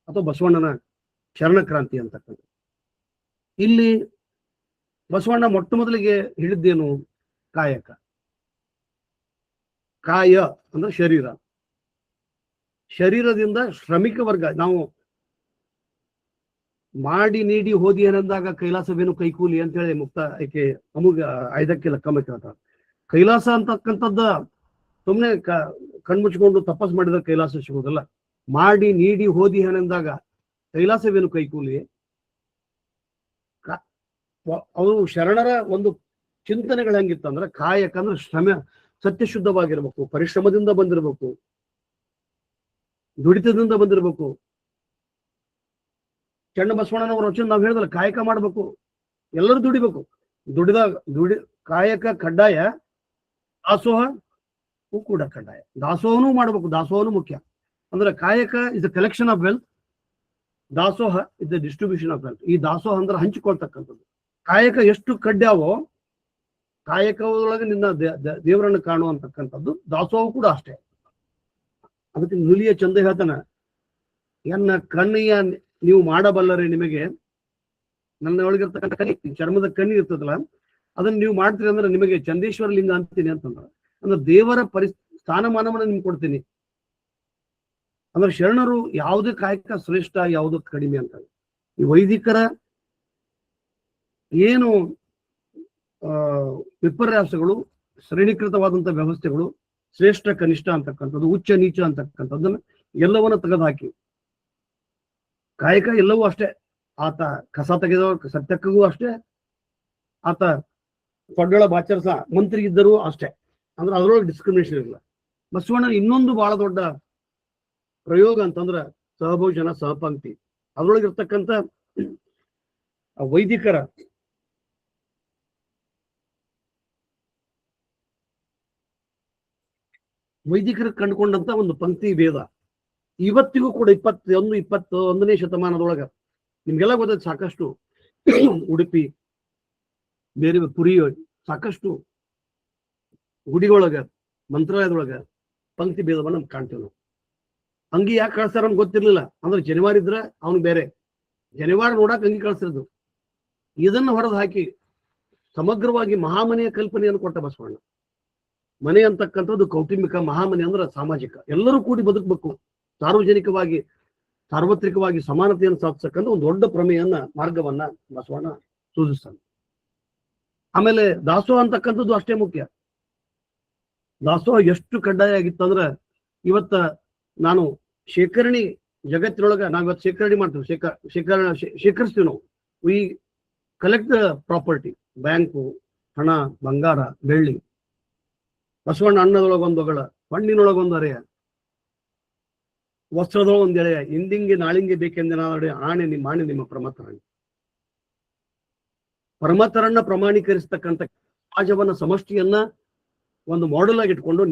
ಅಥವಾ ಬಸವಣ್ಣನ ಶರಣ ಕ್ರಾಂತಿ ಅಂತಕ್ಕಂಥ. ಇಲ್ಲಿ ಬಸವಣ್ಣ ಮೊಟ್ಟ ಮೊದಲಿಗೆ ಹೇಳಿದ್ದೇನು? ಕಾಯಕ. ಕಾಯ ಅಂದ್ರೆ ಶರೀರ. ಶರೀರದಿಂದ ಶ್ರಮಿಕ ವರ್ಗ. ನಾವು ಮಾಡಿ ನೀಡಿ ಹೋದಿ ಏನಂದಾಗ ಕೈಲಾಸವೇನು ಕೈಕೂಲಿ ಅಂತ ಹೇಳಿ ಮುಕ್ತ ಆಯ್ಕೆ ಅಮುಗ 5ಕ್ಕೆ ಲೆಕ್ಕ ಕೇಳ್ತಾರೆ. ಕೈಲಾಸ ಅಂತಕ್ಕಂಥದ್ದ ಸುಮ್ಮನೆ ಕಣ್ಮುಚ್ಕೊಂಡು ತಪಸ್ ಮಾಡಿದ್ರೆ ಕೈಲಾಸ ಸಿಗೋದಿಲ್ಲ. ಮಾಡಿ ನೀಡಿ ಹೋದಿ ಏನಂದಾಗ ಕೈಲಾಸವೇನು ಕೈಕೂಲಿ. ಅವರು ಶರಣರ ಒಂದು ಚಿಂತನೆಗಳು ಹೆಂಗಿತ್ತಂದ್ರೆ ಕಾಯಕ ಅಂದ್ರೆ ಶ್ರಮ, ಸತ್ಯಶುದ್ಧವಾಗಿರ್ಬೇಕು, ಪರಿಶ್ರಮದಿಂದ ಬಂದಿರ್ಬೇಕು, ದುಡಿತದಿಂದ ಬಂದಿರ್ಬೇಕು. ಚಣ್ಣ ಬಸವಣ್ಣನವರ ವಚನ ನಾವು ಹೇಳಿದ್ರೆ ಕಾಯಕ ಮಾಡ್ಬೇಕು, ಎಲ್ಲರೂ ದುಡಿಬೇಕು. ಕಾಯಕ ಕಡ್ಡಾಯ, ದಾಸೋಹವೂ ಕೂಡ ಕಡ್ಡಾಯ. ದಾಸೋಹನೂ ಮಾಡ್ಬೇಕು, ದಾಸೋಹನೂ ಮುಖ್ಯ. ಅಂದ್ರೆ ಕಾಯಕ is the collection of wealth, ದಾಸೋಹ is the distribution of wealth. ಈ ದಾಸೋಹ ಅಂದ್ರೆ ಹಂಚಿಕೊಳ್ತಕ್ಕಂಥದ್ದು. ಕಾಯಕ ಎಷ್ಟು ಕಡ್ಡಾಯವೋ ಕಾಯಕದೊಳಗೆ ನಿನ್ನ ದೇವರನ್ನು ಕಾಣುವಂತಕ್ಕಂಥದ್ದು ದಾಸೋಹ ಕೂಡ ಅಷ್ಟೇ. ಅದಕ್ಕೆ ನುಲಿಯ ಚಂದ ಹೇಳ್ತಾನ, ಎನ್ನ ಕಣ್ಣಿಯ ನೀವು ಮಾಡಬಲ್ಲರೆ ನಿಮಗೆ, ನನ್ನ ಒಳಗಿರ್ತಕ್ಕಂಥ ಕಣ್ಣಿ, ಚರ್ಮದ ಕಣ್ಣಿ ಇರ್ತದಲ್ಲ, ಅದನ್ನ ನೀವು ಮಾಡ್ತೀರಿ ಅಂದ್ರೆ ನಿಮಗೆ ಚಂದೇಶ್ವರ ಲಿಂಗ ಅಂತೀನಿ ಅಂತಂದ್ರೆ, ಅಂದ್ರೆ ದೇವರ ಸ್ಥಾನಮಾನವನ್ನು ನಿಮ್ಗೆ ಕೊಡ್ತೀನಿ. ಅಂದ್ರೆ ಶರಣರು ಯಾವುದೇ ಕಾಯಕ ಶ್ರೇಷ್ಠ, ಯಾವುದು ಕಡಿಮೆ ಅಂತ. ಈ ವೈದಿಕರ ಏನು ವಿಪರ್ಯಾಸಗಳು, ಶ್ರೇಣೀಕೃತವಾದಂಥ ವ್ಯವಸ್ಥೆಗಳು, ಶ್ರೇಷ್ಠ ಕನಿಷ್ಠ ಅಂತಕ್ಕಂಥದ್ದು, ಉಚ್ಚ ನೀಚ ಅಂತಕ್ಕಂಥದ್ದನ್ನ ಎಲ್ಲವನ್ನ ತೆಗೆದುಹಾಕಿ ಕಾಯಕ ಎಲ್ಲವೂ ಅಷ್ಟೇ. ಆತ ಕಸ ತೆಗೆದವ ಸತ್ಯಕ್ಕೂ ಅಷ್ಟೇ, ಆತ ಪಡ್ಡಳ ಬಾಚರಸ ಮಂತ್ರಿ ಇದ್ದರೂ ಅಷ್ಟೇ. ಅಂದ್ರೆ ಅದರೊಳಗೆ ಡಿಸ್ಕ್ರಿಮಿನೇಷನ್ ಇಲ್ಲ. ಬಸವಣ್ಣ ಇನ್ನೊಂದು ಬಹಳ ದೊಡ್ಡ ಪ್ರಯೋಗ ಅಂತಂದ್ರೆ ಸಹಭೋಜನ ಸಹಪಂಕ್ತಿ. ಅದರೊಳಗಿರ್ತಕ್ಕಂಥ ವೈದಿಕರ ಕಂಡುಕೊಂಡಂತ ಒಂದು ಪಂಕ್ತಿ ಭೇದ ಇವತ್ತಿಗೂ ಕೂಡ 21ನೇ ಶತಮಾನದೊಳಗ ನಿಮ್ಗೆಲ್ಲ ಗೊತ್ತೈತೆ. ಸಾಕಷ್ಟು ಉಡುಪಿ, ಬೇರೆ ಪುರಿ, ಸಾಕಷ್ಟು ಗುಡಿಗಳೊಳಗ, ಮಂತ್ರಾಲಯದೊಳಗ ಪಂಕ್ತಿ ಭೇದವನ್ನ ನಮ್ಗೆ ಕಾಣ್ತೇವೆ ನಾವು. ಅಂಗಿ ಯಾಕೆ ಕಳ್ಸ್ತಾರ ಅಂತ ಗೊತ್ತಿರ್ಲಿಲ್ಲ. ಅಂದ್ರೆ ಜನಿವಾರ ಇದ್ರೆ ಅವ್ನು ಬೇರೆ, ಜನಿವಾರ ನೋಡಕ್ ಅಂಗಿ ಕಳ್ಸಿರೋದು. ಇದನ್ನು ಹೊರದು ಹಾಕಿ ಸಮಗ್ರವಾಗಿ ಮಹಾಮನೆಯ ಕಲ್ಪನೆಯನ್ನು ಕೊಟ್ಟ ಬಸವಣ್ಣ. ಮನೆ ಅಂತಕ್ಕಂಥದ್ದು ಕೌಟುಂಬಿಕ, ಮಹಾಮನೆ ಅಂದ್ರೆ ಸಾಮಾಜಿಕ, ಎಲ್ಲರೂ ಕೂಡಿ ಬದುಕಬೇಕು, ಸಾರ್ವಜನಿಕವಾಗಿ ಸಾರ್ವತ್ರಿಕವಾಗಿ ಸಮಾನತೆಯನ್ನು ಸಾಧಿಸಕ್ಕಂಥ ಒಂದು ದೊಡ್ಡ ಪ್ರಮೇಯನ್ನ, ಮಾರ್ಗವನ್ನ ಬಸವಣ್ಣ ಸೂಚಿಸ್ತಾನೆ. ಆಮೇಲೆ ದಾಸೋಹ ಅಂತಕ್ಕಂಥದ್ದು ಅಷ್ಟೇ ಮುಖ್ಯ. ದಾಸೋಹ ಎಷ್ಟು ಕಡ್ಡಾಯ ಆಗಿತ್ತಂದ್ರೆ ಇವತ್ತ ನಾನು ಶೇಖರಣಿ ಜಗತ್ತಿನೊಳಗ ನಾವಿವತ್ತು ಶೇಖರಣೆ ಮಾಡ್ತೀವಿ, ಶೇಖರಿಸ್ತೀವಿ ನಾವು. We collect the property. Bank, ಹಣ, ಬಂಗಾರ, ಬೆಳ್ಳಿ. ಬಸವಣ್ಣ ಅನ್ನದೊಳಗೊಂದು ಒಗಳ, ಮಣ್ಣಿನೊಳಗೊಂದು ಅರೆಯ, ವಸ್ತ್ರದೊಳಗೊಂದು ಎಳೆಯ, ಇಂದಿಂಗೆ ನಾಳಿಂಗೆ ಬೇಕೆಂದ ಆಣೆ ನಿಮ್ಮ ಪರಮತರನ್ನ ಪ್ರಮಾಣೀಕರಿಸ್ತಕ್ಕಂಥ ಸಮಾಜವನ್ನ, ಸಮಷ್ಟಿಯನ್ನ ಒಂದು ಮಾಡೆಲ್ ಆಗಿ ಇಟ್ಕೊಂಡು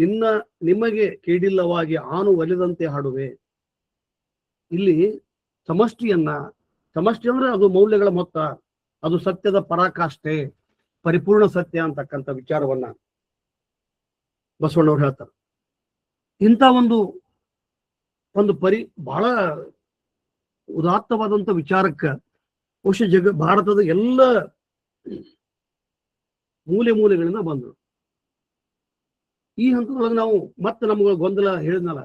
ನಿಮಗೆ ಕೇಡಿಲ್ಲವಾಗಿ ಆನು ಒಲಿದಂತೆ ಹಾಡುವೆ. ಇಲ್ಲಿ ಸಮಷ್ಟಿ ಅಂದ್ರೆ ಅದು ಮೌಲ್ಯಗಳ ಮೊತ್ತ, ಅದು ಸತ್ಯದ ಪರಾಕಾಷ್ಠೆ, ಪರಿಪೂರ್ಣ ಸತ್ಯ ಅಂತಕ್ಕಂಥ ವಿಚಾರವನ್ನ ಬಸವಣ್ಣವ್ರು ಹೇಳ್ತಾರೆ. ಇಂಥ ಒಂದು ಬಹಳ ಉದಾತ್ತವಾದಂಥ ವಿಚಾರಕ್ಕೆ ಬಹುಶಃ ಭಾರತದ ಎಲ್ಲ ಮೂಲೆಗಳಿಂದ ಬಂದರು. ಈ ಹಂತದೊಳಗೆ ನಾವು ಮತ್ತೆ ನಮ್ಗಳ ಗೊಂದಲ ಹೇಳಿದ್ನಲ್ಲ,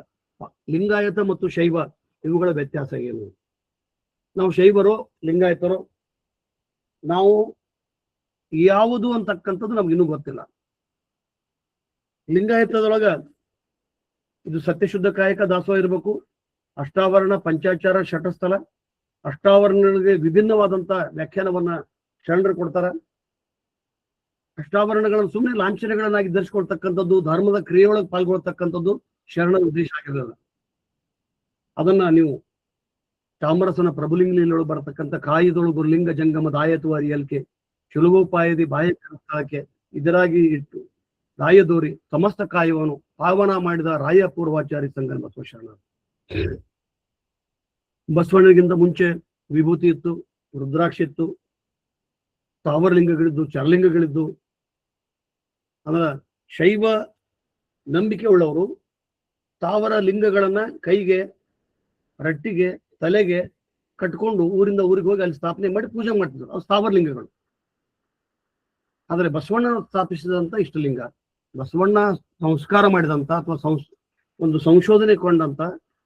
ಲಿಂಗಾಯತ ಮತ್ತು ಶೈವ ಇವುಗಳ ವ್ಯತ್ಯಾಸ ಏನು? ನಾವು ಶೈವರೋ ಲಿಂಗಾಯತರೋ ನಾವು ಯಾವುದು ಅಂತಕ್ಕಂಥದ್ದು ನಮ್ಗೆ ಇನ್ನೂ ಗೊತ್ತಿಲ್ಲ. ಲಿಂಗಾಯತದೊಳಗ ಇದು ಸತ್ಯಶುದ್ಧ ಕಾಯಕ ದಾಸೋಹ ಇರಬೇಕು, ಅಷ್ಟಾವರಣ, ಪಂಚಾಚಾರ, ಷಟಸ್ಥಲ, ಅಷ್ಟಾವರಣಗಳಿಗೆ ವಿಭಿನ್ನವಾದಂತ ವ್ಯಾಖ್ಯಾನವನ್ನ ಶರಣರು ಕೊಡ್ತಾರ. ಅಷ್ಟಾವರಣಗಳನ್ನು ಸುಮ್ಮನೆ ಲಾಂಛನಗಳನ್ನಾಗಿ ಧರಿಸ್ಕೊಳ್ತಕ್ಕಂಥದ್ದು, ಧರ್ಮದ ಕ್ರಿಯೆಯೊಳಗೆ ಪಾಲ್ಗೊಳ್ತಕ್ಕಂಥದ್ದು ಶರಣರ ಉದ್ದೇಶ ಆಗಿರಲಿಲ್ಲ. ಅದನ್ನ ನೀವು ಚಾಮರಸನ ಪ್ರಭುಲಿಂಗಲೊಳಗೆ ಬರತಕ್ಕಂಥ ಕಾಯದೊಳಗು ಲಿಂಗ ಜಂಗಮ ದಾಯತು ಅರಿಯಲ್ಕೆ ಸುಲಭೋಪಾಯದಿ ಬಾಯಕ್ಕೆ ಇದರಾಗಿ ಇಟ್ಟು ರಾಯದೋರಿ ಸಮಸ್ತ ಕಾಯವನ್ನು ಪಾವನ ಮಾಡಿದ ರಾಯ ಪೂರ್ವಾಚಾರಿ ಸಂಗನ ಬಸವ ಶರಣ. ಬಸವಣ್ಣಗಿಂತ ಮುಂಚೆ ವಿಭೂತಿ ಇತ್ತು, ರುದ್ರಾಕ್ಷಿ ಇತ್ತು, ತಾವರಲಿಂಗಗಳಿದ್ದು, ಚರಲಿಂಗಗಳಿದ್ದು. ಅಂದ್ರ ಶೈವ ನಂಬಿಕೆ ಉಳ್ಳವರು ಸ್ಥಾವರ ಲಿಂಗಗಳನ್ನ ಕೈಗೆ, ರಟ್ಟಿಗೆ, ತಲೆಗೆ ಕಟ್ಕೊಂಡು ಊರಿಂದ ಊರಿಗೆ ಹೋಗಿ ಅಲ್ಲಿ ಸ್ಥಾಪನೆ ಮಾಡಿ ಪೂಜೆ ಮಾಡ್ತಿದ್ರು. ಅವು ಸ್ಥಾವರ ಲಿಂಗಗಳು. ಆದರೆ ಬಸವಣ್ಣ ಸ್ಥಾಪಿಸಿದಂತ ಇಷ್ಟಲಿಂಗ, ಬಸವಣ್ಣ ಸಂಸ್ಕಾರ ಮಾಡಿದಂತ ಅಥವಾ ಒಂದು ಸಂಶೋಧನೆ ಕೊಂಡಂತ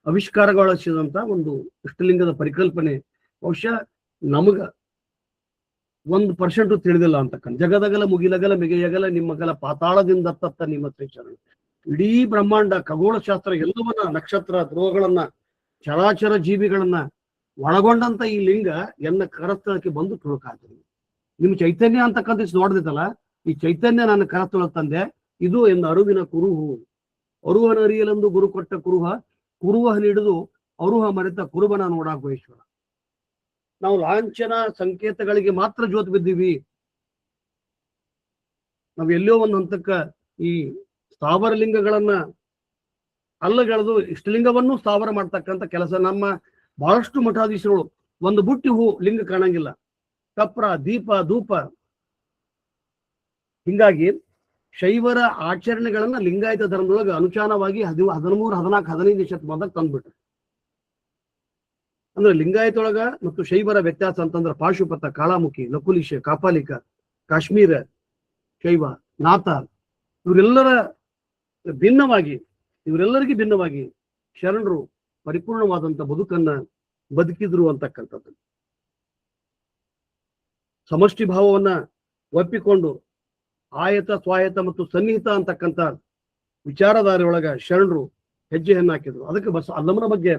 ಆವಿಷ್ಕಾರಗೊಳಿಸಿದಂತ ಒಂದು ಇಷ್ಟಲಿಂಗದ ಪರಿಕಲ್ಪನೆ ಬಹುಶಃ ನಮಗ 1% ತಿಳಿದಿಲ್ಲ ಅಂತಕ್ಕಂಥ. ಜಗದಗಲ ಮುಗಿಲಗಲ ಮಿಗೆಯಗಲ ನಿಮ್ಮಗಲ ಪಾತಾಳದಿಂದ ತತ್ತ ನಿಮ್ಮ ಶ್ರೀಚರಣ. ಇಡೀ ಬ್ರಹ್ಮಾಂಡ, ಖಗೋಳಶಾಸ್ತ್ರ ಎಲ್ಲವನ್ನ, ನಕ್ಷತ್ರ, ಧ್ರುವಗಳನ್ನ, ಚರಾಚರ ಜೀವಿಗಳನ್ನ ಒಳಗೊಂಡಂತ ಈ ಲಿಂಗ ಎನ್ನ ಕರಸ್ಥಳಕ್ಕೆ ಬಂದು ತುಳುಕಾಗ್ತದೆ. ನಿಮ್ ಚೈತನ್ಯ ಅಂತಕ್ಕಂಥ ನೋಡ್ದೈತಲ್ಲ, ಈ ಚೈತನ್ಯ ನನ್ನ ಕರಸ್ಥಳ ತಂದೆ. ಇದು ಎನ್ನ ಅರುವಿನ ಕುರುಹು. ಅರುಹನ ಅರಿಯಲೆಂದು ಗುರು ಕೊಟ್ಟ ಕುರುಹ, ಕುರುಹ ಹಿಡಿದು ಅರುಹ ಮರೆತ ಕುರುಬನ ನೋಡಾಕೋ ಈಶ್ವರ. ನಾವು ಲಾಂಛನ ಸಂಕೇತಗಳಿಗೆ ಮಾತ್ರ ಜೋತ್ ಬಿದ್ದೀವಿ. ನಾವ್ ಎಲ್ಲೋ ಒಂದು ಹಂತಕ್ಕ ಈ ಸ್ಥಾವರ ಲಿಂಗಗಳನ್ನ ಅಲ್ಲಗೆಳೆದು ಇಷ್ಟಲಿಂಗವನ್ನು ಸ್ಥಾವರ ಮಾಡ್ತಕ್ಕಂಥ ಕೆಲಸ ನಮ್ಮ ಬಹಳಷ್ಟು ಮಠಾಧೀಶರುಗಳು. ಒಂದು ಬುಟ್ಟಿ ಹೂ ಲಿಂಗ ಕಾಣಂಗಿಲ್ಲ, ಕಪ್ರ, ದೀಪ, ಧೂಪ. ಹಿಂಗಾಗಿ ಶೈವರ ಆಚರಣೆಗಳನ್ನ ಲಿಂಗಾಯತ ಧರ್ಮದೊಳಗೆ ಅನುಚಾನವಾಗಿ 13, 14, 15 ಶತಮಾನದಾಗ ತಂದ್ಬಿಟ್ರು. ಅಂದ್ರೆ ಲಿಂಗಾಯತೊಳಗ ಮತ್ತು ಶೈವರ ವ್ಯತ್ಯಾಸ ಅಂತಂದ್ರೆ ಪಾಶುಪತ, ಕಾಳಾಮುಖಿ, ಲಕುಲಿಶ, ಕಾಪಾಲಿಕ, ಕಾಶ್ಮೀರ ಶೈವ, ನಾಥ, ಇವರೆಲ್ಲರಿಗೆ ಭಿನ್ನವಾಗಿ ಶರಣರು ಪರಿಪೂರ್ಣವಾದಂತ ಬದುಕನ್ನ ಬದುಕಿದ್ರು ಅಂತಕ್ಕಂಥದ್ದು. ಸಮಷ್ಟಿ ಭಾವವನ್ನ ಒಪ್ಪಿಕೊಂಡು ಆಯತ, ಸ್ವಾಯತ ಮತ್ತು ಸನ್ನಿಹಿತ ಅಂತಕ್ಕಂಥ ವಿಚಾರಧಾರೆ ಒಳಗ ಶರಣರು ಹೆಜ್ಜೆಯನ್ನ ಹಾಕಿದ್ರು. ಅದಕ್ಕೆ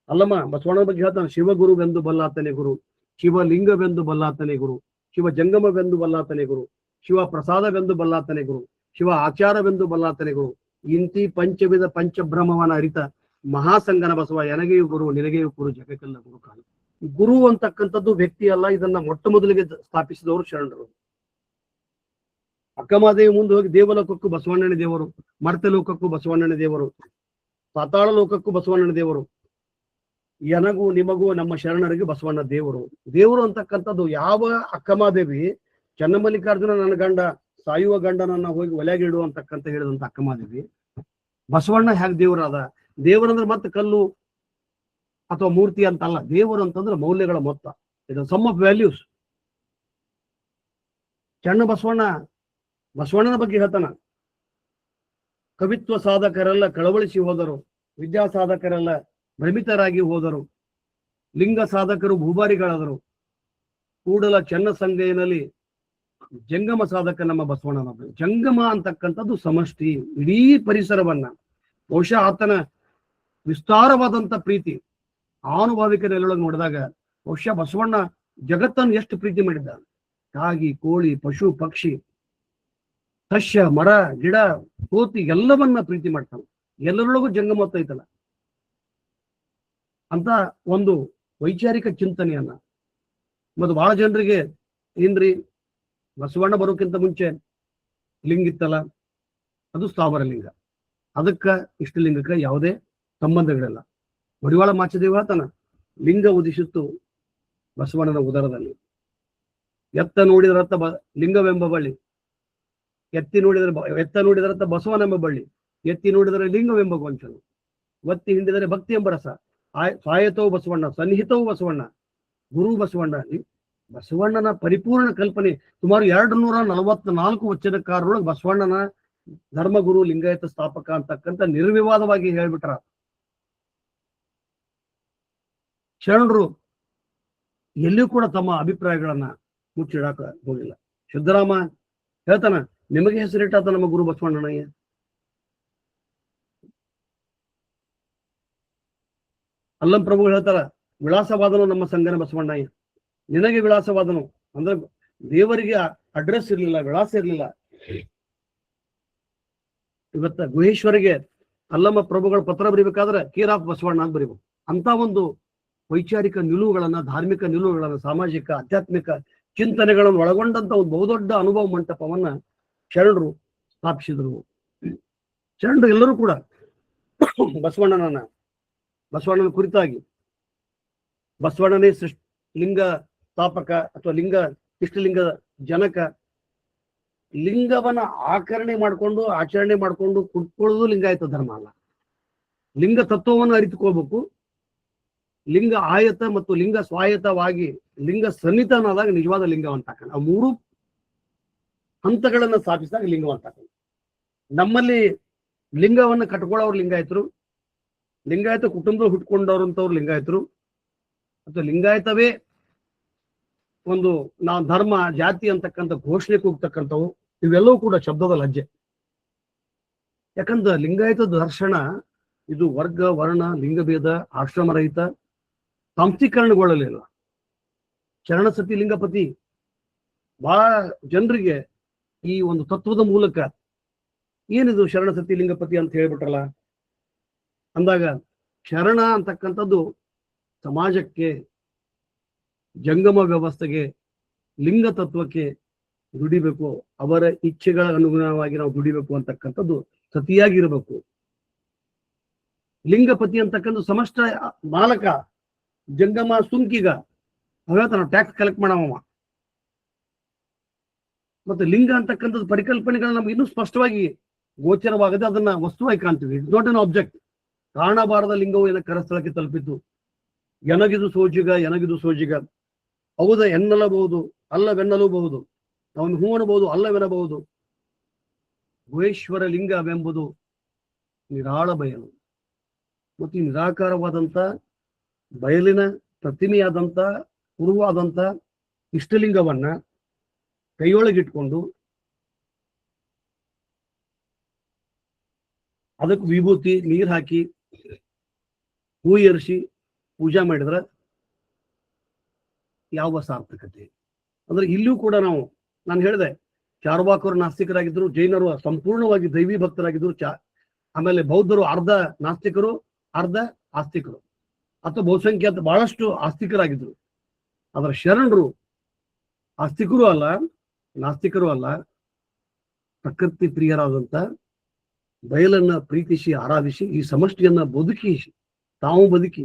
ಅಲ್ಲಮ್ಮ ಬಸವಣ್ಣನ ಬಗ್ಗೆ ಹೇಳ್ತಾನೆ, ಶಿವಗುರುವೆಂದು ಬಲ್ಲಾತನೇ ಗುರು, ಶಿವಲಿಂಗವೆಂದು ಬಲ್ಲಾತನೇ ಗುರು, ಶಿವ ಜಂಗಮವೆಂದು ಬಲ್ಲಾತನೇ ಗುರು, ಶಿವ ಪ್ರಸಾದವೆಂದು ಬಲ್ಲಾತನೇ ಗುರು, ಶಿವ ಆಚಾರವೆಂದು ಬಲ್ಲಾತನೇ ಗುರು. ಇಂತಿ ಪಂಚವಿಧ ಪಂಚಬ್ರಹ್ಮವನ ಅರಿತ ಮಹಾಸಂಗನ ಬಸವ ಎನಗೆಯು ಗುರು ನಿನಗೆಯು ಗುರು ಜಗಕ್ಕೆಲ್ಲ ಗುರು ಕಾಲ. ಗುರು ಅಂತಕ್ಕಂಥದ್ದು ವ್ಯಕ್ತಿ ಅಲ್ಲ. ಇದನ್ನ ಮೊಟ್ಟ ಮೊದಲಿಗೆ ಸ್ಥಾಪಿಸಿದವರು ಶರಣರು. ಅಕ್ಕಮಹಾದೇವಿ ಮುಂದೆ ಹೋಗಿ ದೇವಲೋಕಕ್ಕೂ ಬಸವಣ್ಣನ ದೇವರು, ಮರ್ತ್ಯ ಲೋಕಕ್ಕೂ ಬಸವಣ್ಣನ ದೇವರು, ಪಾತಾಳ ಲೋಕಕ್ಕೂ ಬಸವಣ್ಣನ ದೇವರು. ಎನಗೂ ನಿಮಗೂ ನಮ್ಮ ಶರಣರಿಗೆ ಬಸವಣ್ಣ ದೇವರು ಅಂತಕ್ಕಂಥದ್ದು. ಯಾವ ಅಕ್ಕಮಹಾದೇವಿ ಚನ್ನಮಲ್ಲಿಕಾರ್ಜುನ ನನ್ನ ಗಂಡ, ಸಾಯುವ ಗಂಡನನ್ನ ಹೋಗಿ ಒಲೆಗಿಡು ಅಂತಕ್ಕಂಥ ಹೇಳಿದಂತ ಅಕ್ಕಮಹಾದೇವಿ, ಬಸವಣ್ಣ ಹೇಗೆ ದೇವರಾದ? ದೇವರಂದ್ರೆ ಮತ್ತೆ ಕಲ್ಲು ಅಥವಾ ಮೂರ್ತಿ ಅಂತಲ್ಲ. ದೇವರು ಅಂತಂದ್ರೆ ಮೌಲ್ಯಗಳ ಮೊತ್ತ, ಇದು ಸಮ್ ಆಫ್ ವ್ಯಾಲ್ಯೂಸ್. ಬಸವಣ್ಣನ ಬಗ್ಗೆ ಹೇಳ್ತಾನ, ಕವಿತ್ವ ಸಾಧಕರೆಲ್ಲ ಕಳವಳಿಸಿ ಹೋದರು, ವಿದ್ಯಾ ಸಾಧಕರೆಲ್ಲ ಭ್ರಮಿತರಾಗಿ ಹೋದರು, ಲಿಂಗ ಸಾಧಕರು ಭೂಭಾರಿಗಳಾದರು, ಕೂಡಲ ಚೆನ್ನ ಸಂಗಯ್ಯನಲ್ಲಿ ಜಂಗಮ ಸಾಧಕ ನಮ್ಮ ಬಸವಣ್ಣನ. ಜಂಗಮ ಅಂತಕ್ಕಂಥದ್ದು ಸಮಷ್ಟಿ, ಇಡೀ ಪರಿಸರವನ್ನ. ಬಹುಶಃ ಆತನ ವಿಸ್ತಾರವಾದಂತ ಪ್ರೀತಿ ಆನುಭಾವಿಕ ನೆಲೆಯೊಳಗೆ ನೋಡಿದಾಗ ಬಹುಶಃ ಬಸವಣ್ಣ ಜಗತ್ತನ್ನು ಎಷ್ಟು ಪ್ರೀತಿ ಮಾಡಿದ್ದ. ಕಾಗಿ, ಕೋಳಿ, ಪಶು, ಪಕ್ಷಿ, ಸಸ್ಯ, ಮರ, ಗಿಡ, ಕೋತಿ ಎಲ್ಲವನ್ನ ಪ್ರೀತಿ ಮಾಡ್ತಾನೆ. ಎಲ್ಲರೊಳಗೂ ಜಂಗಮತ್ವ ಐತಲ್ಲ ಅಂತ ಒಂದು ವೈಚಾರಿಕ ಚಿಂತನೆಯನ್ನ. ಮತ್ತು ಬಹಳ ಜನರಿಗೆ ಏನ್ರಿ ಬಸವಣ್ಣ ಬರೋಕ್ಕಿಂತ ಮುಂಚೆ ಲಿಂಗ ಇತ್ತಲ್ಲ, ಅದು ಸ್ಥಾವರ ಲಿಂಗ, ಅದಕ್ಕ ಇಷ್ಟಲಿಂಗಕ್ಕೆ ಯಾವುದೇ ಸಂಬಂಧಗಳಿಲ್ಲ. ಮಡಿವಾಳ ಮಾಚದೇವ ತನ ಲಿಂಗ ಉದಿಸಿತ್ತು ಬಸವಣ್ಣನ ಉದರದಲ್ಲಿ. ಎತ್ತ ನೋಡಿದರತ್ತ ಲಿಂಗವೆಂಬ ಬಳ್ಳಿ, ಎತ್ತ ನೋಡಿದರತ್ತ ಬಸವನೆಂಬ ಬಳ್ಳಿ, ಎತ್ತಿ ನೋಡಿದರೆ ಲಿಂಗವೆಂಬ ಗೊಂಚಲು, ಒತ್ತಿ ಹಿಂಡಿದರೆ ಭಕ್ತಿ ಎಂಬ ರಸ, ಸಾಯತವು ಬಸವಣ್ಣ, ಸನ್ನಿಹಿತವು ಬಸವಣ್ಣ, ಗುರು ಬಸವಣ್ಣ. ಬಸವಣ್ಣನ ಪರಿಪೂರ್ಣ ಕಲ್ಪನೆ. ಸುಮಾರು 244 ವಚನಕಾರರೊಳಗೆ ಬಸವಣ್ಣನ ಧರ್ಮಗುರು, ಲಿಂಗಾಯತ ಸ್ಥಾಪಕ ಅಂತಕ್ಕಂಥ ನಿರ್ವಿವಾದವಾಗಿ ಹೇಳ್ಬಿಟ್ರ. ಶರಣರು ಎಲ್ಲಿಯೂ ಕೂಡ ತಮ್ಮ ಅಭಿಪ್ರಾಯಗಳನ್ನ ಮುಚ್ಚಿಡಾಕ ಹೋಗಿಲ್ಲ. ಸಿದ್ದರಾಮ ಹೇಳ್ತಾನ, ನಿಮಗೆ ಹೆಸರಿಟ್ಟಾತ ನಮ್ಮ ಗುರು ಬಸವಣ್ಣನಯ್ಯ. ಅಲ್ಲಂ ಪ್ರಭುಗಳು ಹೇಳ್ತಾರ, ವಿಳಾಸವಾದನು ನಮ್ಮ ಸಂಗನ ಬಸವಣ್ಣಯ್ಯ. ನಿನಗೆ ವಿಳಾಸವಾದನು ಅಂದ್ರೆ ದೇವರಿಗೆ ಅಡ್ರೆಸ್ ಇರ್ಲಿಲ್ಲ, ವಿಳಾಸ ಇರ್ಲಿಲ್ಲ. ಇವತ್ತ ಗುಹೇಶ್ವರಿಗೆ ಅಲ್ಲಮ್ಮ ಪ್ರಭುಗಳ ಪತ್ರ ಬರಿಬೇಕಾದ್ರೆ ಕೇರ್ ಆಫ್ ಬಸವಣ್ಣ ಅಂತ ಬರಿಬೇಕು. ಅಂತ ಒಂದು ವೈಚಾರಿಕ ನಿಲುವುಗಳನ್ನ, ಧಾರ್ಮಿಕ ನಿಲುವುಗಳನ್ನ, ಸಾಮಾಜಿಕ ಆಧ್ಯಾತ್ಮಿಕ ಚಿಂತನೆಗಳನ್ನು ಒಳಗೊಂಡಂತ ಒಂದು ಬಹುದೊಡ್ಡ ಅನುಭವ ಮಂಟಪವನ್ನ ಶರಣರು ಸ್ಥಾಪಿಸಿದ್ರು. ಶರಣರು ಎಲ್ಲರೂ ಕೂಡ ಬಸವಣ್ಣನ ಕುರಿತಾಗಿ ಬಸವಣ್ಣನೇ ಲಿಂಗ ಸ್ಥಾಪಕ ಅಥವಾ ಇಷ್ಟಲಿಂಗ ಜನಕ, ಲಿಂಗವನ್ನ ಆಚರಣೆ ಮಾಡ್ಕೊಂಡು ಕುಟ್ಕೊಳ್ಳೋದು ಲಿಂಗಾಯತ ಧರ್ಮ ಅಲ್ಲ. ಲಿಂಗ ತತ್ವವನ್ನು ಅರಿತುಕೋಬೇಕು. ಲಿಂಗ ಆಯತ ಮತ್ತು ಲಿಂಗ ಸ್ವಾಯತವಾಗಿ ಲಿಂಗ ಸನ್ನಿಧಾನದಾಗ ನಿಜವಾದ ಲಿಂಗವಂತ ಹಾಕೋಣ. ಆ 3 ಹಂತಗಳನ್ನ ಸ್ಥಾಪಿಸಿದಾಗ ಲಿಂಗವಂತ ಹಾಕೋಣ. ನಮ್ಮಲ್ಲಿ ಲಿಂಗವನ್ನು ಕಟ್ಕೊಳ್ಳೋರು ಲಿಂಗಾಯತರು, ಲಿಂಗಾಯತ ಕುಟುಂಬದಲ್ಲಿ ಹುಟ್ಕೊಂಡವ್ರಂಥವ್ರು ಲಿಂಗಾಯತರು, ಅಥವಾ ಲಿಂಗಾಯತವೇ ಒಂದು ನಾವು ಧರ್ಮ ಜಾತಿ ಅಂತಕ್ಕಂಥ ಘೋಷಣೆ ಕೂಗ್ತಕ್ಕಂಥವು, ಇವೆಲ್ಲವೂ ಕೂಡ ಶಬ್ದದ ಲಜ್ಜೆ. ಯಾಕಂದ್ರೆ ಲಿಂಗಾಯತ ದರ್ಶನ ಇದು ವರ್ಗ ವರ್ಣ ಲಿಂಗಭೇದ ಆಶ್ರಮರಹಿತ ಸಂಸ್ಥೀಕರಣಗೊಳ್ಳಲಿಲ್ಲ. ಶರಣಸತಿ ಲಿಂಗಪತಿ ಬಹಳ ಜನರಿಗೆ ಈ ಒಂದು ತತ್ವದ ಮೂಲಕ ಏನಿದು ಶರಣಸತಿ ಲಿಂಗಪತಿ ಅಂತ ಹೇಳ್ಬಿಟ್ರಲ್ಲ ಅಂದಾಗ, ಶರಣ ಅಂತಕ್ಕಂಥದ್ದು ಸಮಾಜಕ್ಕೆ, ಜಂಗಮ ವ್ಯವಸ್ಥೆಗೆ, ಲಿಂಗ ತತ್ವಕ್ಕೆ ದುಡಿಬೇಕು. ಅವರ ಇಚ್ಛೆಗಳ ಅನುಗುಣವಾಗಿ ನಾವು ದುಡಿಬೇಕು ಅಂತಕ್ಕಂಥದ್ದು ಸತಿಯಾಗಿರ್ಬೇಕು. ಲಿಂಗಪತಿ ಅಂತಕ್ಕಂಥ ಸಮಷ್ಟ ಮಾಲಕ, ಜಂಗಮ ಸುಂಕಿಗ, ನಾವು ಟ್ಯಾಕ್ಸ್ ಕಲೆಕ್ಟ್ ಮಾಡವ. ಮತ್ತೆ ಲಿಂಗ ಅಂತಕ್ಕಂಥದ್ದು ಪರಿಕಲ್ಪನೆಗಳನ್ನ ನಮ್ಗೆ ಇನ್ನೂ ಸ್ಪಷ್ಟವಾಗಿ ಗೋಚರವಾಗದೆ ಅದನ್ನ ವಸ್ತುವಾಗಿ ಕಾಣ್ತೀವಿ. It's not an object. ಕಾಣಬಾರದ ಲಿಂಗವು ಏನ ಕರಸ್ಥಳಕ್ಕೆ ತಲುಪಿತು. ಎನಗಿದು ಸೋಜಿಗ ಹೌದ ಎನ್ನಲಬಹುದು ಅಲ್ಲವೆನ್ನಲೂಬಹುದು, ಅವನು ಹೂ ಅನ್ನಬಹುದು ಅಲ್ಲವೆನ್ನಬಹುದು. ಗುಹೇಶ್ವರ ಲಿಂಗವೆಂಬುದು ನಿರಾಳ ಬಯಲು. ಮತ್ತು ಈ ನಿರಾಕಾರವಾದಂಥ ಬಯಲಿನ ಪ್ರತಿಮೆಯಾದಂಥ ಕುರುವಾದಂಥ ಇಷ್ಟಲಿಂಗವನ್ನ ಕೈಯೊಳಗಿಟ್ಕೊಂಡು ಅದಕ್ಕೆ ವಿಭೂತಿ ನೀರು ಹಾಕಿ ಹೂ ಏರಿಸಿ ಪೂಜೆ ಮಾಡಿದ್ರೆ ಯಾವ ಸಾರ್ಥಕತೆ? ಅಂದ್ರೆ ಇಲ್ಲಿಯೂ ಕೂಡ ನಾನು ಹೇಳಿದೆ, ಚಾರ್ವಾಕರು ನಾಸ್ತಿಕರಾಗಿದ್ರು, ಜೈನರು ಸಂಪೂರ್ಣವಾಗಿ ದೈವಿ ಭಕ್ತರಾಗಿದ್ರು, ಆಮೇಲೆ ಬೌದ್ಧರು ಅರ್ಧ ನಾಸ್ತಿಕರು ಅರ್ಧ ಆಸ್ತಿಕರು, ಅಥವಾ ಬಹುಸಂಖ್ಯಾತ ಬಹಳಷ್ಟು ಆಸ್ತಿಕರಾಗಿದ್ರು. ಅದರ ಶರಣರು ಆಸ್ತಿಕರು ಅಲ್ಲ, ನಾಸ್ತಿಕರು ಅಲ್ಲ, ಪ್ರಕೃತಿ ಪ್ರಿಯರಾದಂಥ ಬಯಲನ್ನ ಪ್ರೀತಿಸಿ ಆರಾಧಿಸಿ ಈ ಸಮಷ್ಟಿಯನ್ನ ತಾವು ಬದುಕಿ